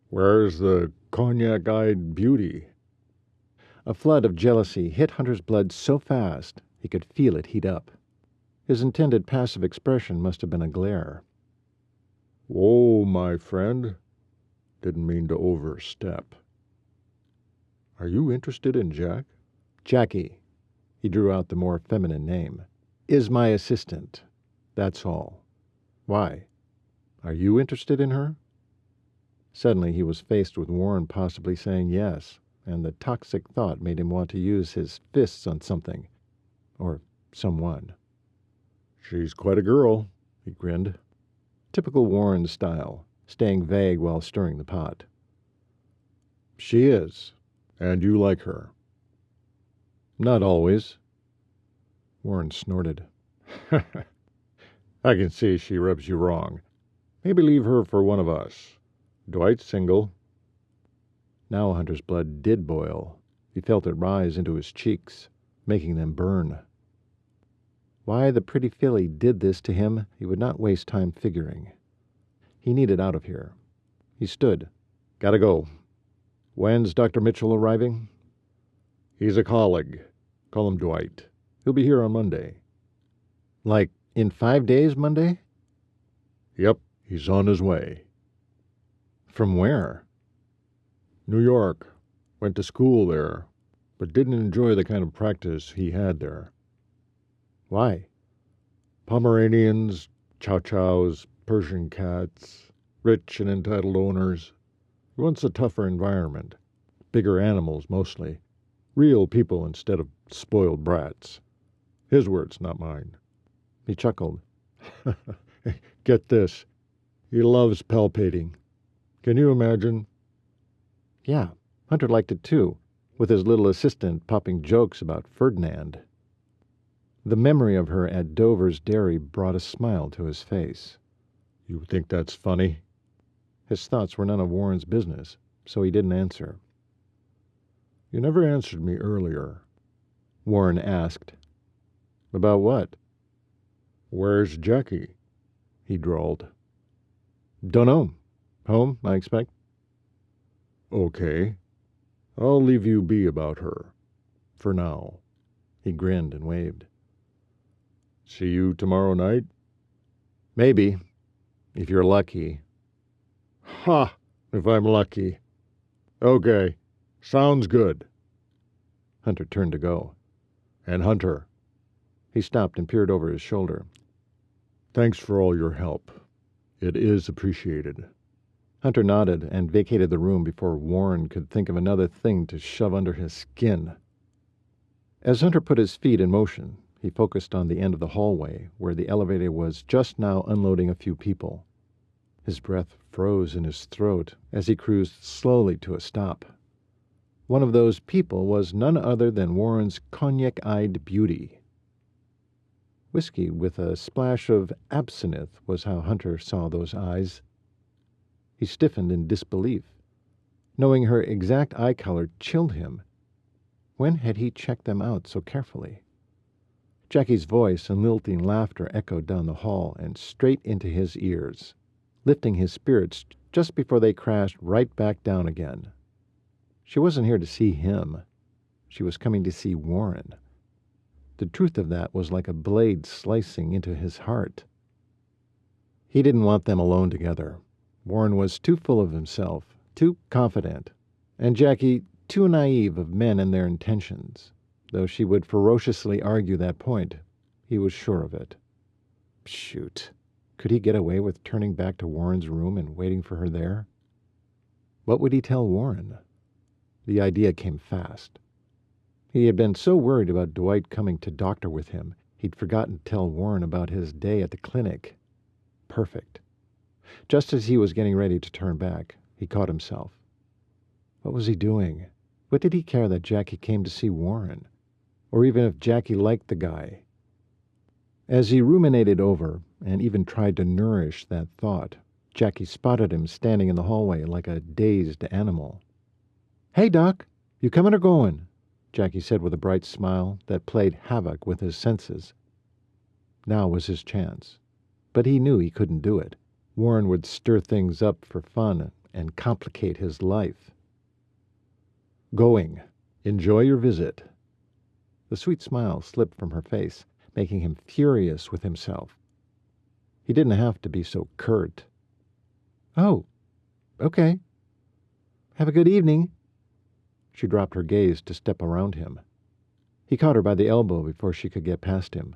Where's the cognac-eyed beauty? A flood of jealousy hit Hunter's blood so fast he could feel it heat up. His intended passive expression must have been a glare. Whoa, my friend. Didn't mean to overstep. Are you interested in Jack? Jackie, he drew out the more feminine name, is my assistant. That's all. Why? Are you interested in her? Suddenly he was faced with Warren possibly saying yes, and the toxic thought made him want to use his fists on something. Or someone. She's quite a girl, he grinned. Typical Warren style, staying vague while stirring the pot. She is, and you like her. Not always. Warren snorted. I can see she rubs you wrong. Maybe leave her for one of us. Dwight's single. Now Hunter's blood did boil. He felt it rise into his cheeks, making them burn. Why the pretty filly did this to him, he would not waste time figuring. He needed out of here. He stood. Gotta go. When's Dr. Mitchell arriving? He's a colleague. Call him Dwight. He'll be here on Monday. Like in 5 days, Monday? Yep, he's on his way. From where? New York. Went to school there, but didn't enjoy the kind of practice he had there. Why? Pomeranians, chow-chows, Persian cats, rich and entitled owners. He wants a tougher environment. Bigger animals, mostly. Real people instead of spoiled brats. His words, not mine. He chuckled. Get this. He loves palpating. Can you imagine? Yeah, Hunter liked it too, with his little assistant popping jokes about Ferdinand. The memory of her at Dover's dairy brought a smile to his face. You think that's funny? His thoughts were none of Warren's business, so he didn't answer. You never answered me earlier, Warren asked. About what? Where's Jackie? He drawled. Dunno. Home, I expect. Okay. I'll leave you be about her. For now. He grinned and waved. See you tomorrow night? Maybe. If you're lucky. Ha! If I'm lucky. Okay. Sounds good. Hunter turned to go. And Hunter. He stopped and peered over his shoulder. Thanks for all your help. It is appreciated. Hunter nodded and vacated the room before Warren could think of another thing to shove under his skin. As Hunter put his feet in motion, he focused on the end of the hallway where the elevator was just now unloading a few people. His breath froze in his throat as he cruised slowly to a stop. One of those people was none other than Warren's cognac-eyed beauty. Whiskey with a splash of absinthe was how Hunter saw those eyes. He stiffened in disbelief. Knowing her exact eye color chilled him. When had he checked them out so carefully? Jackie's voice and lilting laughter echoed down the hall and straight into his ears, lifting his spirits just before they crashed right back down again. She wasn't here to see him. She was coming to see Warren. The truth of that was like a blade slicing into his heart. He didn't want them alone together. Warren was too full of himself, too confident, and Jackie too naive of men and their intentions. Though she would ferociously argue that point, he was sure of it. Shoot. Could he get away with turning back to Warren's room and waiting for her there? What would he tell Warren? The idea came fast. He had been so worried about Dwight coming to doctor with him, he'd forgotten to tell Warren about his day at the clinic. Perfect. Just as he was getting ready to turn back, he caught himself. What was he doing? What did he care that Jackie came to see Warren? Or even if Jackie liked the guy? As he ruminated over, and even tried to nourish that thought, Jackie spotted him standing in the hallway like a dazed animal. "Hey, Doc, you coming or going?" Jackie said with a bright smile that played havoc with his senses. Now was his chance. But he knew he couldn't do it. Warren would stir things up for fun and complicate his life. "Going. Enjoy your visit." The sweet smile slipped from her face, making him furious with himself. He didn't have to be so curt. "Oh, okay. Have a good evening." She dropped her gaze to step around him. He caught her by the elbow before she could get past him.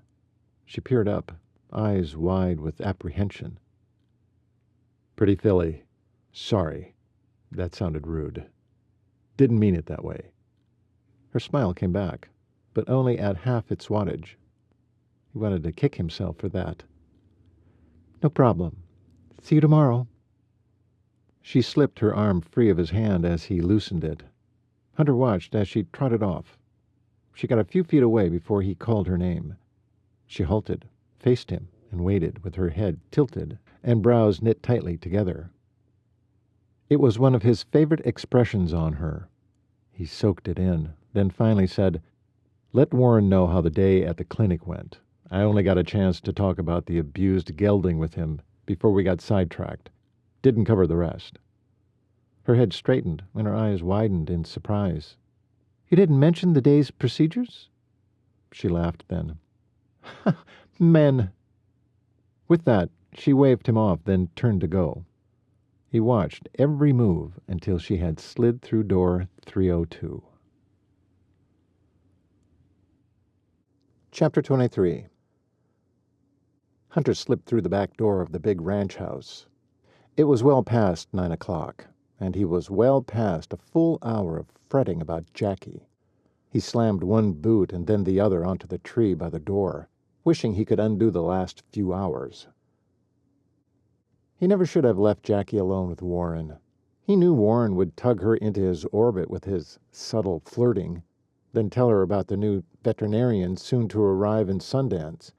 She peered up, eyes wide with apprehension. "Pretty filly. Sorry. That sounded rude. Didn't mean it that way." Her smile came back, but only at half its wattage. He wanted to kick himself for that. "No problem. See you tomorrow." She slipped her arm free of his hand as he loosened it. Hunter watched as she trotted off. She got a few feet away before he called her name. She halted, faced him, and waited with her head tilted and brows knit tightly together. It was one of his favorite expressions on her. He soaked it in, then finally said, "Let Warren know how the day at the clinic went. I only got a chance to talk about the abused gelding with him before we got sidetracked. Didn't cover the rest." Her head straightened and her eyes widened in surprise. "You didn't mention the day's procedures?" She laughed then. "Men." With that, she waved him off, then turned to go. He watched every move until she had slid through door 302. Chapter 23. Hunter slipped through the back door of the big ranch house. It was well past 9 o'clock, and he was well past a full hour of fretting about Jackie. He slammed one boot and then the other onto the tree by the door, wishing he could undo the last few hours. He never should have left Jackie alone with Warren. He knew Warren would tug her into his orbit with his subtle flirting, then tell her about the new veterinarian soon to arrive in Sundance.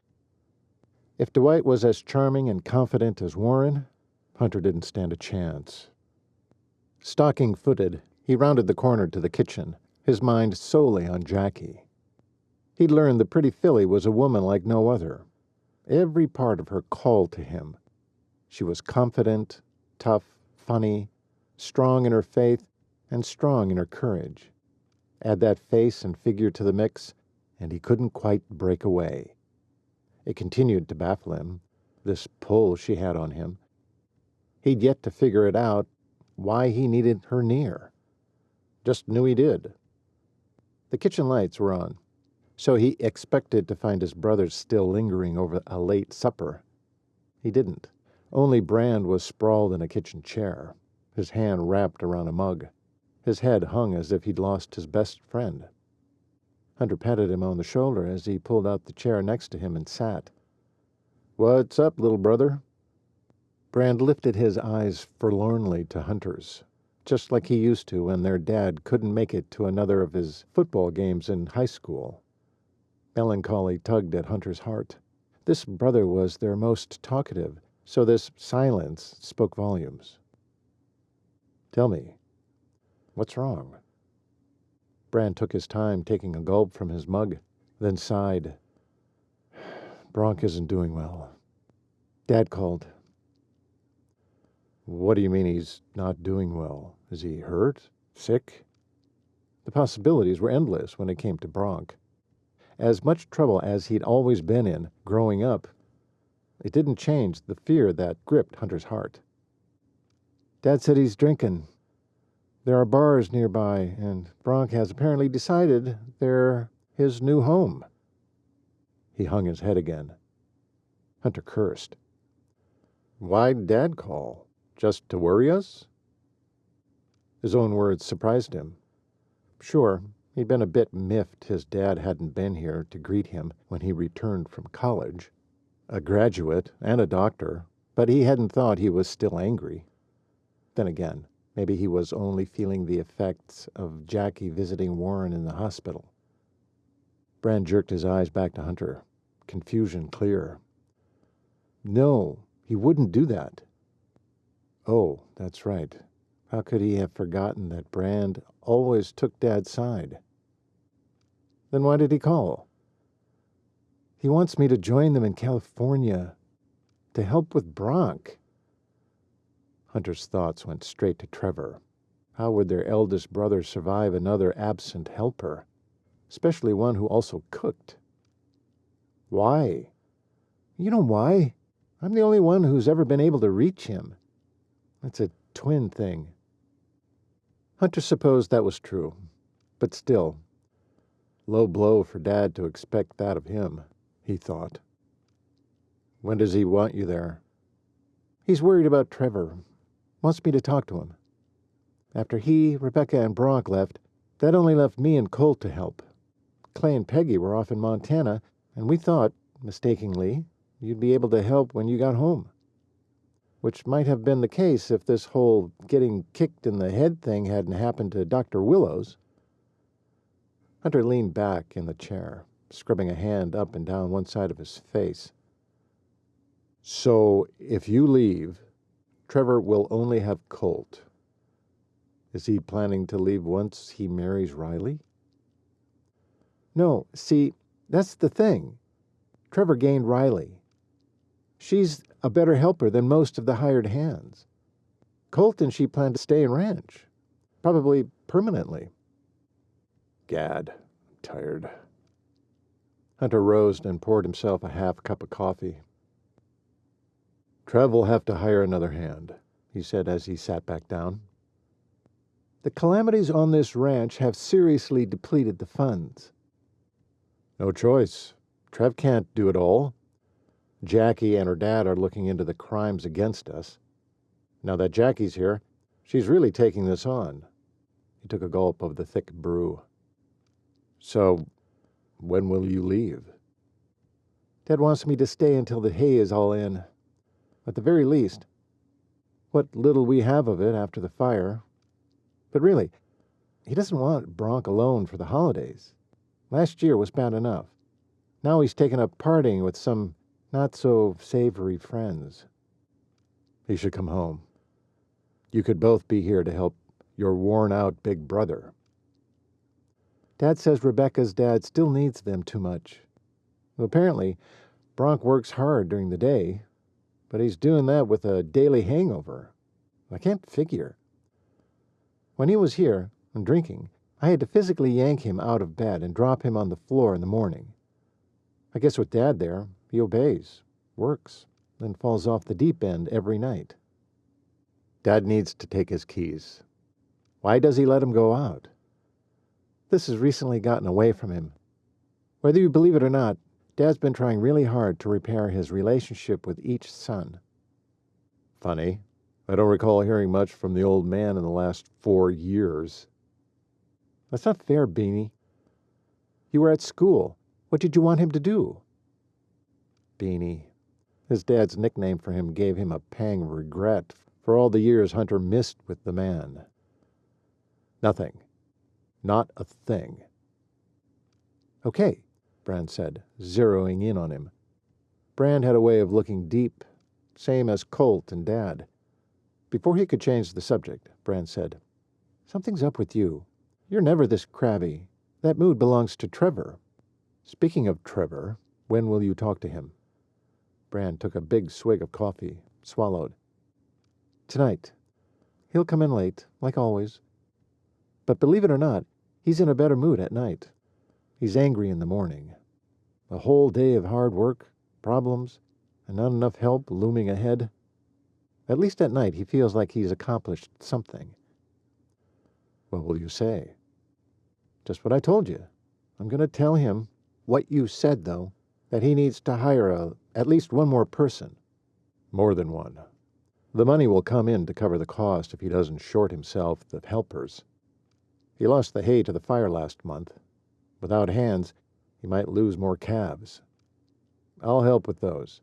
If Dwight was as charming and confident as Warren, Hunter didn't stand a chance. Stocking-footed, he rounded the corner to the kitchen, his mind solely on Jackie. He'd learned the pretty filly was a woman like no other. Every part of her called to him. She was confident, tough, funny, strong in her faith, and strong in her courage. Add that face and figure to the mix, and he couldn't quite break away. It continued to baffle him, this pull she had on him. He'd yet to figure it out, why he needed her near. Just knew he did. The kitchen lights were on, so he expected to find his brothers still lingering over a late supper. He didn't. Only Brand was sprawled in a kitchen chair, his hand wrapped around a mug. His head hung as if he'd lost his best friend. Hunter patted him on the shoulder as he pulled out the chair next to him and sat. "What's up, little brother?" Brand lifted his eyes forlornly to Hunter's, just like he used to when their dad couldn't make it to another of his football games in high school. Melancholy tugged at Hunter's heart. This brother was their most talkative, so this silence spoke volumes. "Tell me, what's wrong?" Brand took his time, taking a gulp from his mug, then sighed. "Bronk isn't doing well. Dad called." "What do you mean he's not doing well? Is he hurt? Sick?" The possibilities were endless when it came to Bronk. As much trouble as he'd always been in growing up, it didn't change the fear that gripped Hunter's heart. "Dad said he's drinking. There are bars nearby, and Bronk has apparently decided they're his new home." He hung his head again. Hunter cursed. "Why'd Dad call? Just to worry us?" His own words surprised him. Sure, he'd been a bit miffed his dad hadn't been here to greet him when he returned from college. A graduate and a doctor, but he hadn't thought he was still angry. Then again, maybe he was only feeling the effects of Jackie visiting Warren in the hospital. Brand jerked his eyes back to Hunter, confusion clear. No, he wouldn't do that. Oh, that's right. How could he have forgotten that Brand always took Dad's side? Then why did he call? "He wants me to join them in California to help with Bronk." Hunter's thoughts went straight to Trevor. How would their eldest brother survive another absent helper, especially one who also cooked? "Why?" "You know why? I'm the only one who's ever been able to reach him. It's a twin thing." Hunter supposed that was true, but still, low blow for Dad to expect that of him, he thought. "When does he want you there?" "He's worried about Trevor. Wants me to talk to him. After he, Rebecca, and Bronk left, that only left me and Colt to help. Clay and Peggy were off in Montana, and we thought, mistakenly, you'd be able to help when you got home. Which might have been the case if this whole getting kicked in the head thing hadn't happened to Dr. Willows." Hunter leaned back in the chair, scrubbing a hand up and down one side of his face. So, if you leave, Trevor will only have Colt. Is he planning to leave once he marries Riley? No, see, that's the thing. Trevor gained Riley. She's a better helper than most of the hired hands. Colt and she plan to stay and ranch, probably permanently. Gad, I'm tired. Hunter rose and poured himself a half cup of coffee. Trev will have to hire another hand, he said as he sat back down. The calamities on this ranch have seriously depleted the funds. No choice. Trev can't do it all. Jackie and her dad are looking into the crimes against us. Now that Jackie's here, she's really taking this on. He took a gulp of the thick brew. So, when will you leave? Dad wants me to stay until the hay is all in. At the very least, what little we have of it after the fire. But really, he doesn't want Bronk alone for the holidays. Last year was bad enough. Now he's taken up partying with some not-so-savory friends. He should come home. You could both be here to help your worn-out big brother. Dad says Rebecca's dad still needs them too much. Well, apparently, Bronk works hard during the day, but he's doing that with a daily hangover. I can't figure. When he was here and drinking, I had to physically yank him out of bed and drop him on the floor in the morning. I guess with Dad there, he obeys, works, then falls off the deep end every night. Dad needs to take his keys. Why does he let him go out? This has recently gotten away from him. Whether you believe it or not, Dad's been trying really hard to repair his relationship with each son. Funny. I don't recall hearing much from the old man in the last 4 years. That's not fair, Beanie. You were at school. What did you want him to do? Beanie. His dad's nickname for him gave him a pang of regret for all the years Hunter missed with the man. Nothing. Not a thing. Okay, Brand said, zeroing in on him. Brand had a way of looking deep, same as Colt and Dad. Before he could change the subject, Brand said, Something's up with you. You're never this crabby. That mood belongs to Trevor. Speaking of Trevor, when will you talk to him? Brand took a big swig of coffee, swallowed. Tonight. He'll come in late, like always. But believe it or not, he's in a better mood at night. He's angry in the morning. A whole day of hard work, problems, and not enough help looming ahead. At least at night he feels like he's accomplished something. What will you say? Just what I told you. I'm going to tell him what you said, though, that he needs to hire at least one more person. More than one. The money will come in to cover the cost if he doesn't short himself of helpers. He lost the hay to the fire last month. Without hands, he might lose more calves. I'll help with those.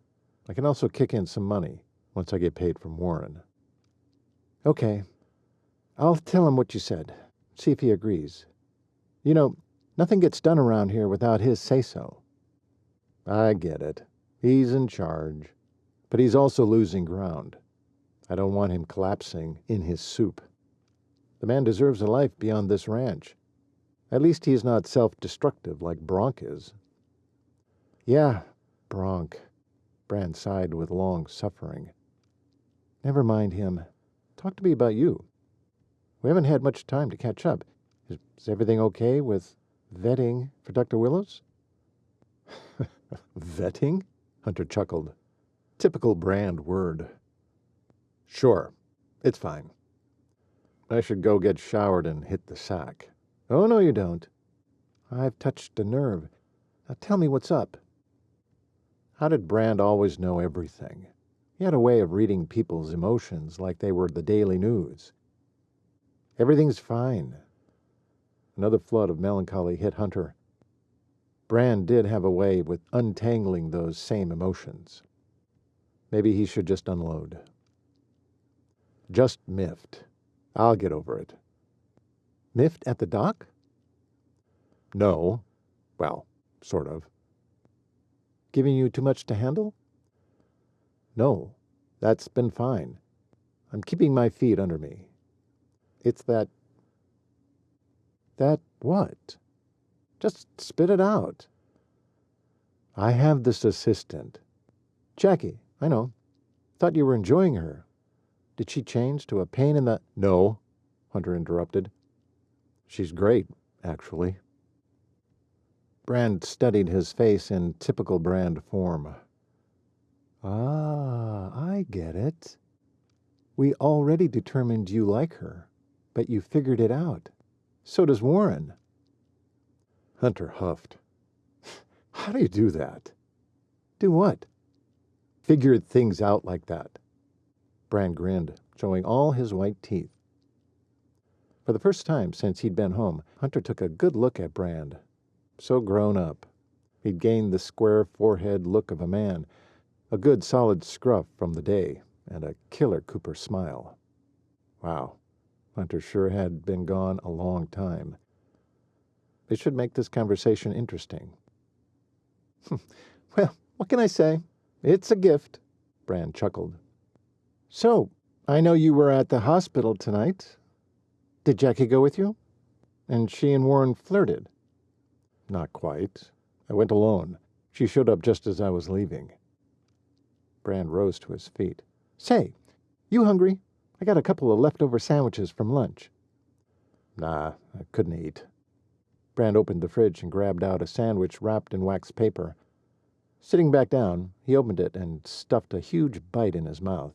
I can also kick in some money once I get paid from Warren. Okay. I'll tell him what you said. See if he agrees. You know, nothing gets done around here without his say-so. I get it. He's in charge. But he's also losing ground. I don't want him collapsing in his soup. The man deserves a life beyond this ranch. At least he's not self-destructive like Bronk is. Yeah, Bronk. Brand sighed with long suffering. Never mind him. Talk to me about you. We haven't had much time to catch up. Is everything okay with vetting for Dr. Willows? Vetting? Hunter chuckled. Typical Brand word. Sure, it's fine. I should go get showered and hit the sack. Oh, no, you don't. I've touched a nerve. Now tell me what's up. How did Brand always know everything? He had a way of reading people's emotions like they were the daily news. Everything's fine. Another flood of melancholy hit Hunter. Brand did have a way with untangling those same emotions. Maybe he should just unload. Just miffed. I'll get over it. Miffed at the dock? No. Well, Sort of. Giving you too much to handle? No, that's been fine. I'm keeping my feet under me. It's that... That what? Just spit it out. I have this assistant. Jackie, I know. Thought you were enjoying her. Did she change to a pain in the... No, Hunter interrupted. She's great, actually. Brand studied his face in typical Brand form. Ah, I get it. We already determined you like her, but you figured it out. So does Warren. Hunter huffed. How do you do that? Do what? Figure things out like that. Brand grinned, showing all his white teeth. For the first time since he'd been home, Hunter took a good look at Brand. So grown up. He'd gained the square forehead look of a man, a good solid scruff from the day, and a killer Cooper smile. Wow, Hunter sure had been gone a long time. It should make this conversation interesting. Well, what can I say? It's a gift, Brand chuckled. So, I know you were at the hospital tonight. Did Jackie go with you? And she and Warren flirted? Not quite. I went alone. She showed up just as I was leaving. Brand rose to his feet. Say, you hungry? I got a couple of leftover sandwiches from lunch. Nah, I couldn't eat. Brand opened the fridge and grabbed out a sandwich wrapped in wax paper. Sitting back down, he opened it and stuffed a huge bite in his mouth.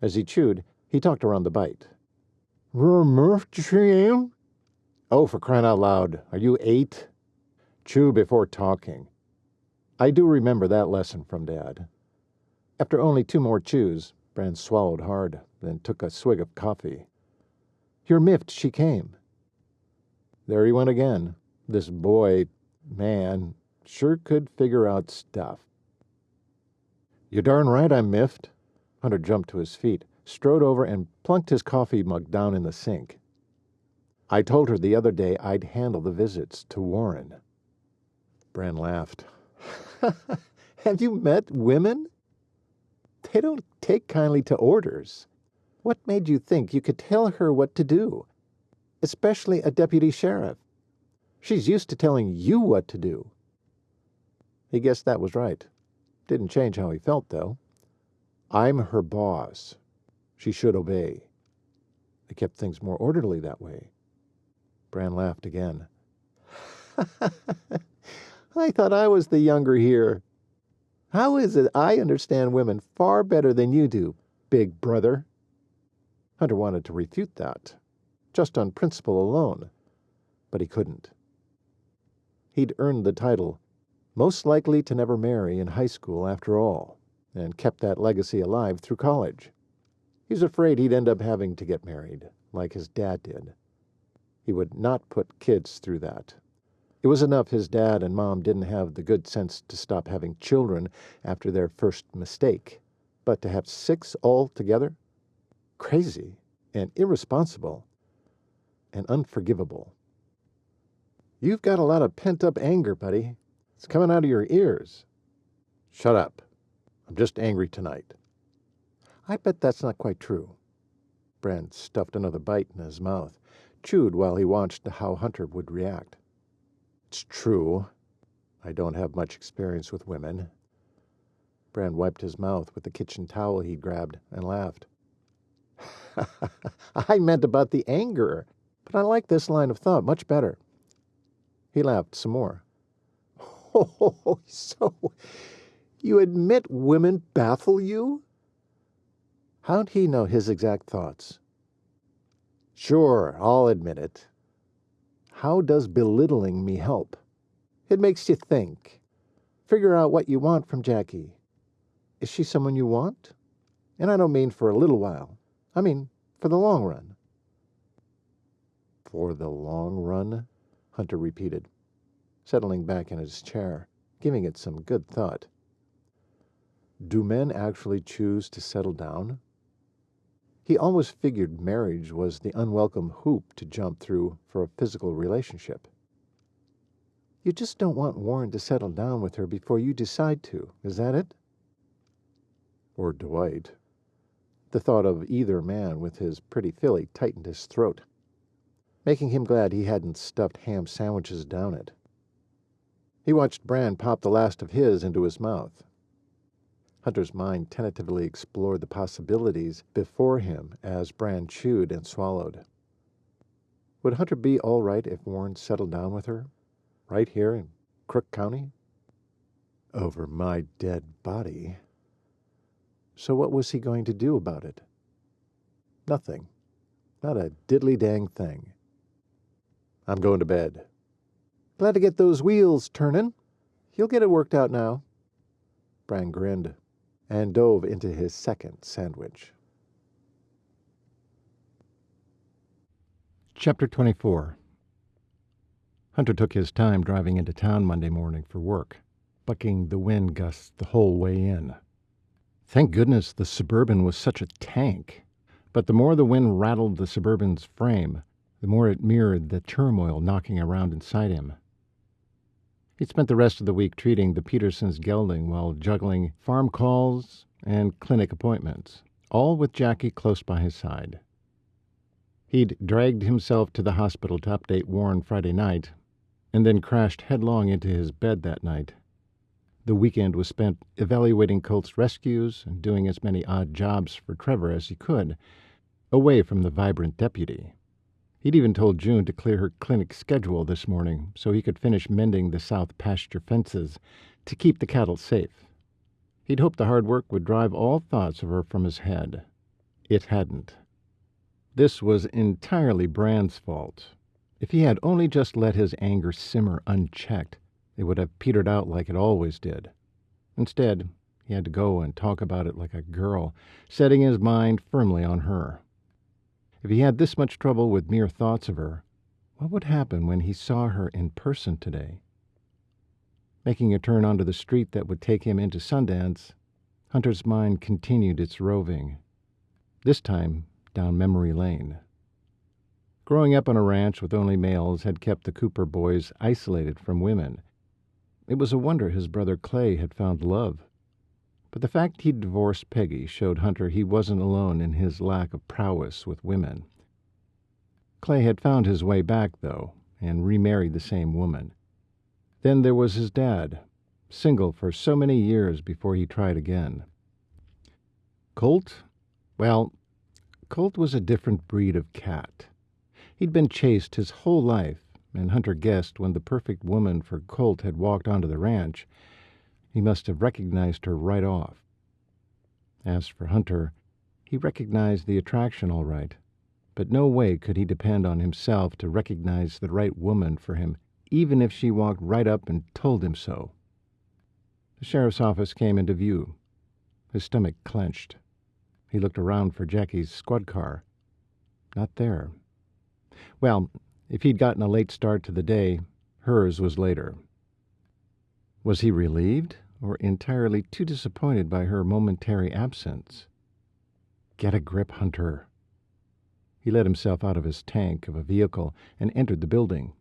As he chewed, he talked around the bite. Oh, for crying out loud, are you 8? Chew before talking. I do remember that lesson from Dad. After only 2 more chews, Brand swallowed hard, then took a swig of coffee. You're miffed she came. There he went again. This boy, man, sure could figure out stuff. You're darn right I'm miffed. Hunter jumped to his feet, strode over, and plunked his coffee mug down in the sink. I told her the other day I'd handle the visits to Warren. Brand laughed. Have you met women? They don't take kindly to orders. What made you think you could tell her what to do? Especially a deputy sheriff. She's used to telling you what to do. He guessed that was right. Didn't change how he felt, though. I'm her boss. She should obey. They kept things more orderly that way. Brand laughed again. I thought I was the younger here. How is it I understand women far better than you do, big brother? Hunter wanted to refute that, just on principle alone, but he couldn't. He'd earned the title, most likely to never marry in high school after all, and kept that legacy alive through college. He was afraid he'd end up having to get married, like his dad did. He would not put kids through that. It was enough his dad and mom didn't have the good sense to stop having children after their first mistake, but to have 6 all together? Crazy and irresponsible and unforgivable. You've got a lot of pent-up anger, buddy. It's coming out of your ears. Shut up. I'm just angry tonight. I bet that's not quite true. Brand stuffed another bite in his mouth, chewed while he watched how Hunter would react. It's true. I don't have much experience with women. Brand wiped his mouth with the kitchen towel he'd grabbed and laughed. I meant about the anger, but I like this line of thought much better. He laughed some more. Oh, so you admit women baffle you? How'd he know his exact thoughts? Sure, I'll admit it. How does belittling me help? It makes you think. Figure out what you want from Jackie. Is she someone you want? And I don't mean for a little while. I mean for the long run. For the long run? Hunter repeated, settling back in his chair, giving it some good thought. Do men actually choose to settle down? He always figured marriage was the unwelcome hoop to jump through for a physical relationship. You just don't want Warren to settle down with her before you decide to, is that it? Or Dwight. The thought of either man with his pretty filly tightened his throat, making him glad he hadn't stuffed ham sandwiches down it. He watched Bran pop the last of his into his mouth. Hunter's mind tentatively explored the possibilities before him as Bran chewed and swallowed. Would Hunter be all right if Warren settled down with her, right here in Crook County? Over my dead body. So what was he going to do about it? Nothing. Not a diddly-dang thing. I'm going to bed. Glad to get those wheels turning. You'll get it worked out now. Bran grinned and dove into his second sandwich. Chapter 24. Hunter took his time driving into town Monday morning for work, bucking the wind gusts the whole way in. Thank goodness the Suburban was such a tank, but the more the wind rattled the Suburban's frame, the more it mirrored the turmoil knocking around inside him. He'd spent the rest of the week treating the Petersons' gelding while juggling farm calls and clinic appointments, all with Jackie close by his side. He'd dragged himself to the hospital to update Warren Friday night, and then crashed headlong into his bed that night. The weekend was spent evaluating Colt's rescues and doing as many odd jobs for Trevor as he could, away from the vibrant deputy. He'd even told June to clear her clinic schedule this morning so he could finish mending the south pasture fences to keep the cattle safe. He'd hoped the hard work would drive all thoughts of her from his head. It hadn't. This was entirely Bran's fault. If he had only just let his anger simmer unchecked, it would have petered out like it always did. Instead, he had to go and talk about it like a girl, setting his mind firmly on her. If he had this much trouble with mere thoughts of her, what would happen when he saw her in person today? Making a turn onto the street that would take him into Sundance, Hunter's mind continued its roving, this time down memory lane. Growing up on a ranch with only males had kept the Cooper boys isolated from women. It was a wonder his brother Clay had found love. But the fact he'd divorced Peggy showed Hunter he wasn't alone in his lack of prowess with women. Clay had found his way back, though, and remarried the same woman. Then there was his dad, single for so many years before he tried again. Colt? Well, Colt was a different breed of cat. He'd been chased his whole life, and Hunter guessed when the perfect woman for Colt had walked onto the ranch, he must have recognized her right off. As for Hunter, he recognized the attraction all right, but no way could he depend on himself to recognize the right woman for him, even if she walked right up and told him so. The sheriff's office came into view. His stomach clenched. He looked around for Jackie's squad car. Not there. Well, if he'd gotten a late start to the day, hers was later. Was he relieved or entirely too disappointed by her momentary absence? Get a grip, Hunter. He let himself out of his tank of a vehicle and entered the building.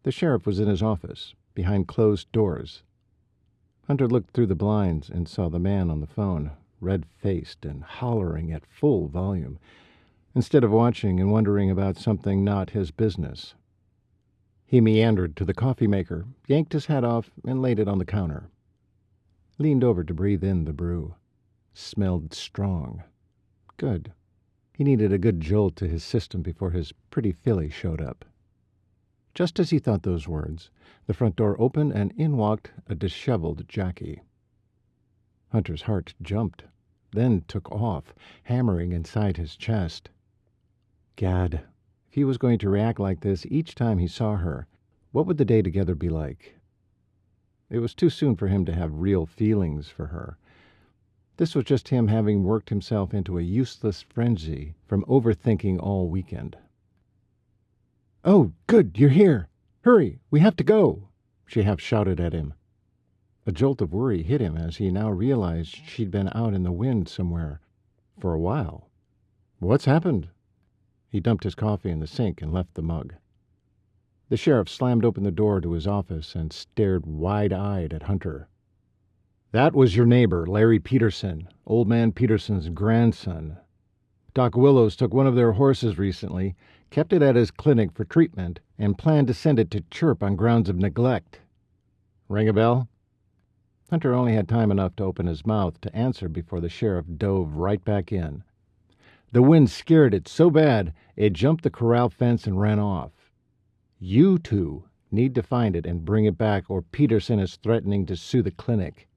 The sheriff was in his office, behind closed doors. Hunter looked through the blinds and saw the man on the phone, red-faced and hollering at full volume, instead of watching and wondering about something not his business. He meandered to the coffee maker, yanked his hat off, and laid it on the counter. Leaned over to breathe in the brew. Smelled strong. Good. He needed a good jolt to his system before his pretty filly showed up. Just as he thought those words, the front door opened and in walked a disheveled Jackie. Hunter's heart jumped, then took off, hammering inside his chest. Gad, if he was going to react like this each time he saw her, what would the day together be like? It was too soon for him to have real feelings for her. This was just him having worked himself into a useless frenzy from overthinking all weekend. "Oh, good, you're here. Hurry, we have to go," she half shouted at him. A jolt of worry hit him as he now realized she'd been out in the wind somewhere, for a while. What's happened? He dumped his coffee in the sink and left the mug. The sheriff slammed open the door to his office and stared wide-eyed at Hunter. "That was your neighbor, Larry Peterson, Old Man Peterson's grandson. Doc Willows took one of their horses recently, kept it at his clinic for treatment, and planned to send it to Chirp on grounds of neglect. Ring a bell?" Hunter only had time enough to open his mouth to answer before the sheriff dove right back in. "The wind scared it so bad it jumped the corral fence and ran off. You two need to find it and bring it back, or Peterson is threatening to sue the clinic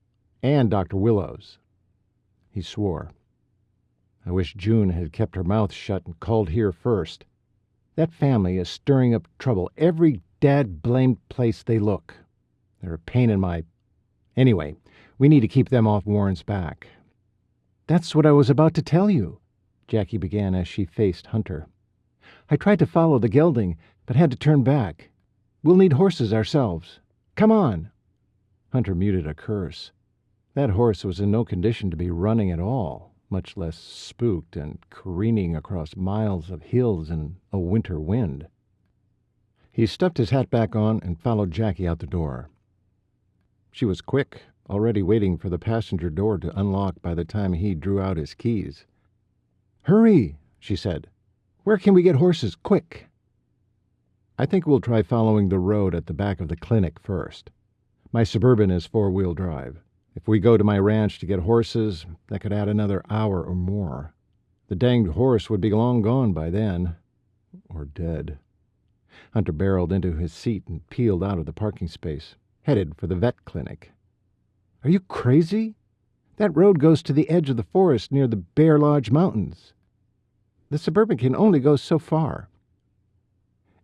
and Dr. Willows." He swore. "I wish June had kept her mouth shut and called here first. That family is stirring up trouble every dad-blamed place they look. They're a pain in my... Anyway, we need to keep them off Warren's back." "That's what I was about to tell you," Jackie began as she faced Hunter. "I tried to follow the gelding, but had to turn back. We'll need horses ourselves. Come on." Hunter muted a curse. That horse was in no condition to be running at all, much less spooked and careening across miles of hills in a winter wind. He stuffed his hat back on and followed Jackie out the door. She was quick, already waiting for the passenger door to unlock by the time he drew out his keys. "Hurry," she said. "Where can we get horses, quick?" "I think we'll try following the road at the back of the clinic first. My Suburban is 4-wheel drive. If we go to my ranch to get horses, that could add another hour or more. The danged horse would be long gone by then. Or dead." Hunter barreled into his seat and peeled out of the parking space, headed for the vet clinic. "Are you crazy? That road goes to the edge of the forest near the Bear Lodge Mountains. The Suburban can only go so far."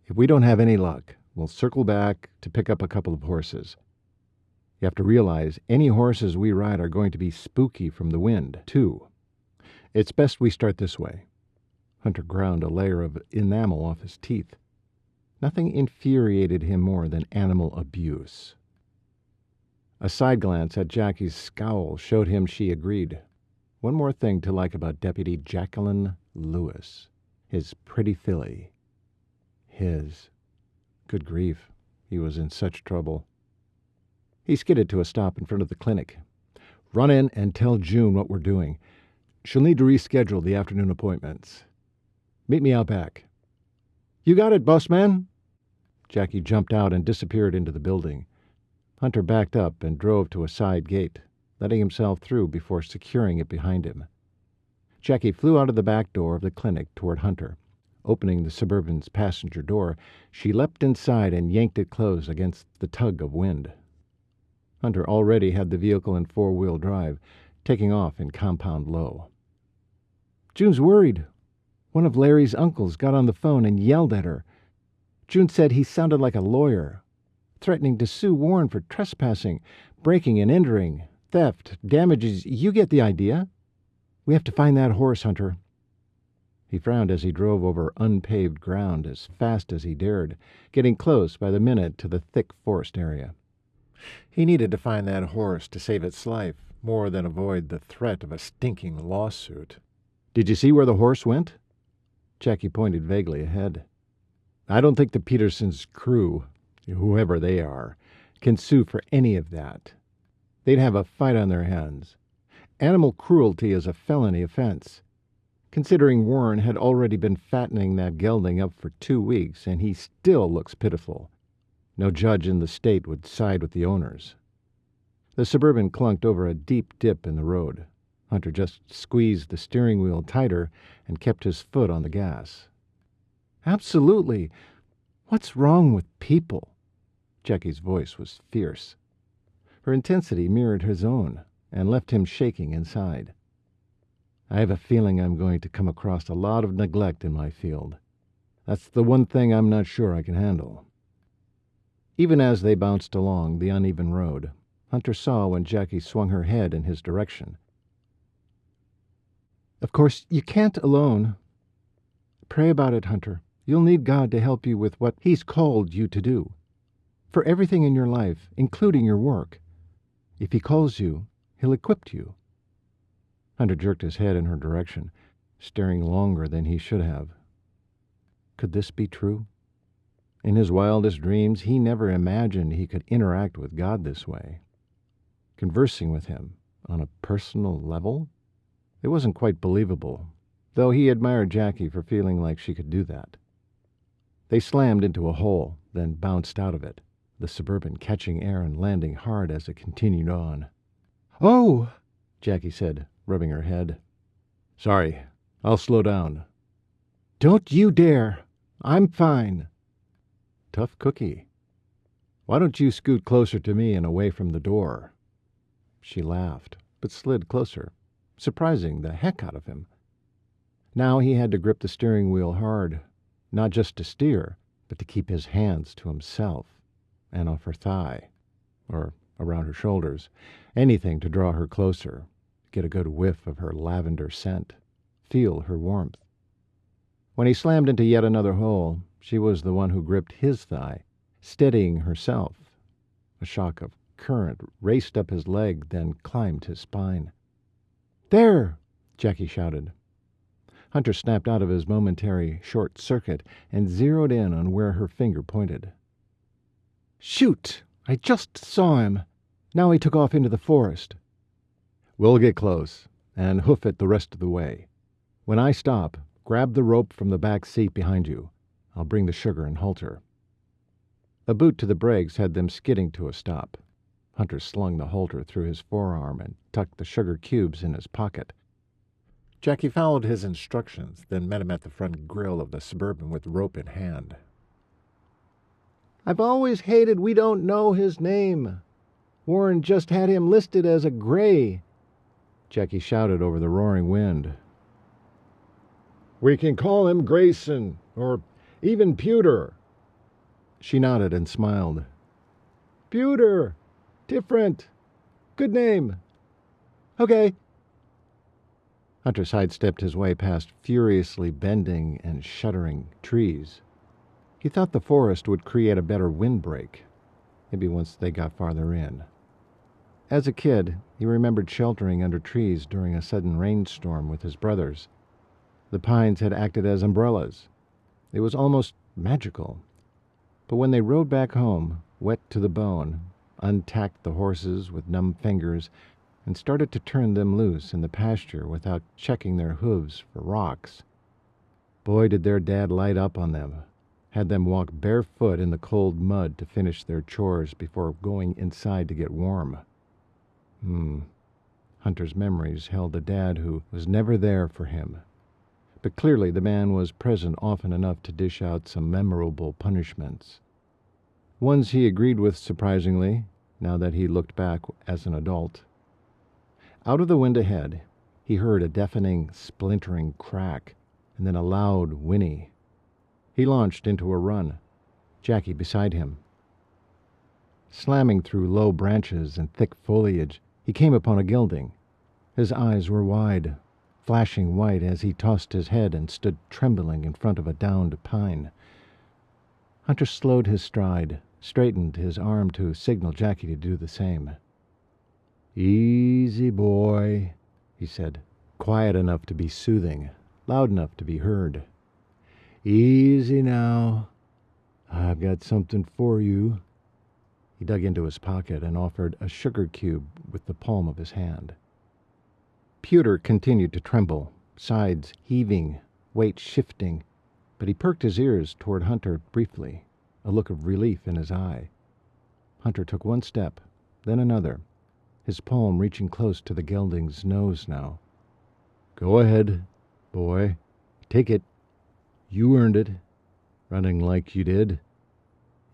"If we don't have any luck, we'll circle back to pick up a couple of horses. You have to realize any horses we ride are going to be spooky from the wind, too. It's best we start this way." Hunter ground a layer of enamel off his teeth. Nothing infuriated him more than animal abuse. A side glance at Jackie's scowl showed him she agreed. One more thing to like about Deputy Jacquelyn Lewis. His pretty filly. His. Good grief, he was in such trouble. He skidded to a stop in front of the clinic. "Run in and tell June what we're doing. She'll need to reschedule the afternoon appointments. Meet me out back." "You got it, boss man." Jackie jumped out and disappeared into the building. Hunter backed up and drove to a side gate, letting himself through before securing it behind him. Jackie flew out of the back door of the clinic toward Hunter. Opening the Suburban's passenger door, she leapt inside and yanked it closed against the tug of wind. Hunter already had the vehicle in 4-wheel drive, taking off in compound low. "June's worried. One of Larry's uncles got on the phone and yelled at her. June said he sounded like a lawyer, threatening to sue Warren for trespassing, breaking and entering, theft, damages. You get the idea. We have to find that horse, Hunter." He frowned as he drove over unpaved ground as fast as he dared, getting close by the minute to the thick forest area. He needed to find that horse to save its life, more than avoid the threat of a stinking lawsuit. "Did you see where the horse went?" Jackie pointed vaguely ahead. "I don't think the Petersons' crew, whoever they are, can sue for any of that. They'd have a fight on their hands. Animal cruelty is a felony offense. Considering Warren had already been fattening that gelding up for 2 weeks, and he still looks pitiful. No judge in the state would side with the owners." The Suburban clunked over a deep dip in the road. Hunter just squeezed the steering wheel tighter and kept his foot on the gas. "Absolutely. What's wrong with people?" Jackie's voice was fierce. Her intensity mirrored his own and left him shaking inside. "I have a feeling I'm going to come across a lot of neglect in my field. That's the one thing I'm not sure I can handle." Even as they bounced along the uneven road, Hunter saw when Jackie swung her head in his direction. "Of course, you can't alone. Pray about it, Hunter. You'll need God to help you with what He's called you to do. For everything in your life, including your work. If He calls you, He'll equip you." Hunter jerked his head in her direction, staring longer than he should have. Could this be true? In his wildest dreams, he never imagined he could interact with God this way. Conversing with him on a personal level? It wasn't quite believable, though he admired Jackie for feeling like she could do that. They slammed into a hole, then bounced out of it, the Suburban catching air and landing hard as it continued on. "Oh!" Jackie said, rubbing her head. "Sorry, I'll slow down." "Don't you dare! I'm fine." Tough cookie. "Why don't you scoot closer to me and away from the door?" She laughed, but slid closer, surprising the heck out of him. Now he had to grip the steering wheel hard, not just to steer, but to keep his hands to himself and off her thigh, or around her shoulders, anything to draw her closer, get a good whiff of her lavender scent, feel her warmth. When he slammed into yet another hole, she was the one who gripped his thigh, steadying herself. A shock of current raced up his leg, then climbed his spine. "There!" Jackie shouted. Hunter snapped out of his momentary short circuit and zeroed in on where her finger pointed. "Shoot! I just saw him. Now he took off into the forest." "We'll get close and hoof it the rest of the way. When I stop, grab the rope from the back seat behind you. I'll bring the sugar and halter." A boot to the brakes had them skidding to a stop. Hunter slung the halter through his forearm and tucked the sugar cubes in his pocket. Jackie followed his instructions, then met him at the front grill of the Suburban with rope in hand. "I've always hated we don't know his name. Warren just had him listed as a gray," Jackie shouted over the roaring wind. "We can call him Grayson, or even Pewter." She nodded and smiled. "Pewter! Different. Good name. Okay." Hunter sidestepped his way past furiously bending and shuddering trees. He thought the forest would create a better windbreak, maybe once they got farther in. As a kid, he remembered sheltering under trees during a sudden rainstorm with his brothers. The pines had acted as umbrellas. It was almost magical. But when they rode back home, wet to the bone, untacked the horses with numb fingers, and started to turn them loose in the pasture without checking their hooves for rocks, boy did their dad light up on them, had them walk barefoot in the cold mud to finish their chores before going inside to get warm. Hunter's memories held a dad who was never there for him. But clearly the man was present often enough to dish out some memorable punishments. Ones he agreed with surprisingly, now that he looked back as an adult. Out of the wind ahead, he heard a deafening, splintering crack, and then a loud whinny. He launched into a run, Jackie beside him. Slamming through low branches and thick foliage, he came upon a gelding. His eyes were wide, flashing white as he tossed his head and stood trembling in front of a downed pine. Hunter slowed his stride, straightened his arm to signal Jackie to do the same. "Easy, boy," he said, quiet enough to be soothing, loud enough to be heard. "Easy now. I've got something for you." He dug into his pocket and offered a sugar cube with the palm of his hand. Pewter continued to tremble, sides heaving, weight shifting, but he perked his ears toward Hunter briefly, a look of relief in his eye. Hunter took one step, then another, his palm reaching close to the gelding's nose now. "Go ahead, boy. Take it. You earned it, running like you did.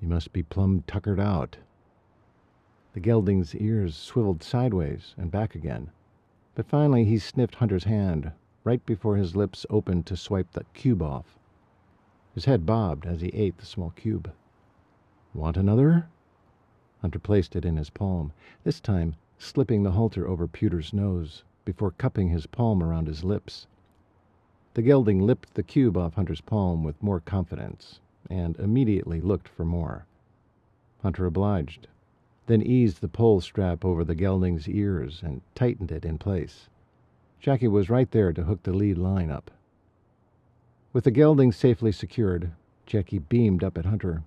You must be plumb tuckered out." The gelding's ears swiveled sideways and back again, but finally he sniffed Hunter's hand right before his lips opened to swipe the cube off. His head bobbed as he ate the small cube. "Want another?" Hunter placed it in his palm, this time slipping the halter over Pewter's nose before cupping his palm around his lips. The gelding lipped the cube off Hunter's palm with more confidence and immediately looked for more. Hunter obliged, then eased the pole strap over the gelding's ears and tightened it in place. Jackie was right there to hook the lead line up. With the gelding safely secured, Jackie beamed up at Hunter,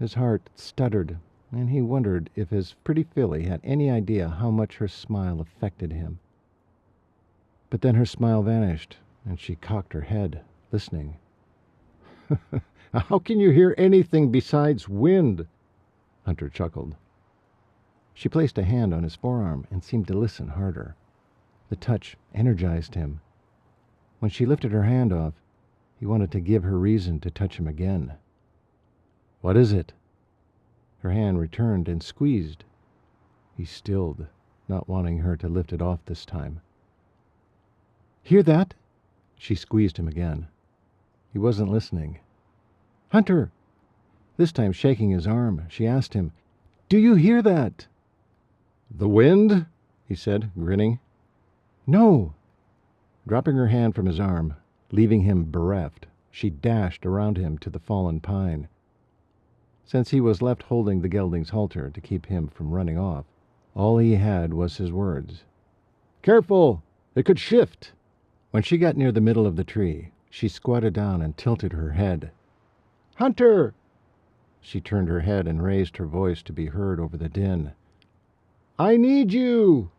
His heart stuttered, and he wondered if his pretty filly had any idea how much her smile affected him. But then her smile vanished, and she cocked her head, listening. How can you hear anything besides wind? Hunter chuckled. She placed a hand on his forearm and seemed to listen harder. The touch energized him. When she lifted her hand off, he wanted to give her reason to touch him again. What is it? Her hand returned and squeezed. He stilled, not wanting her to lift it off this time. Hear that? She squeezed him again. He wasn't listening. Hunter! This time shaking his arm, she asked him, Do you hear that? The wind? He said, grinning. No. Dropping her hand from his arm, leaving him bereft, she dashed around him to the fallen pine. Since he was left holding the gelding's halter to keep him from running off, all he had was his words. Careful! It could shift! When she got near the middle of the tree, she squatted down and tilted her head. Hunter! She turned her head and raised her voice to be heard over the din. I need you!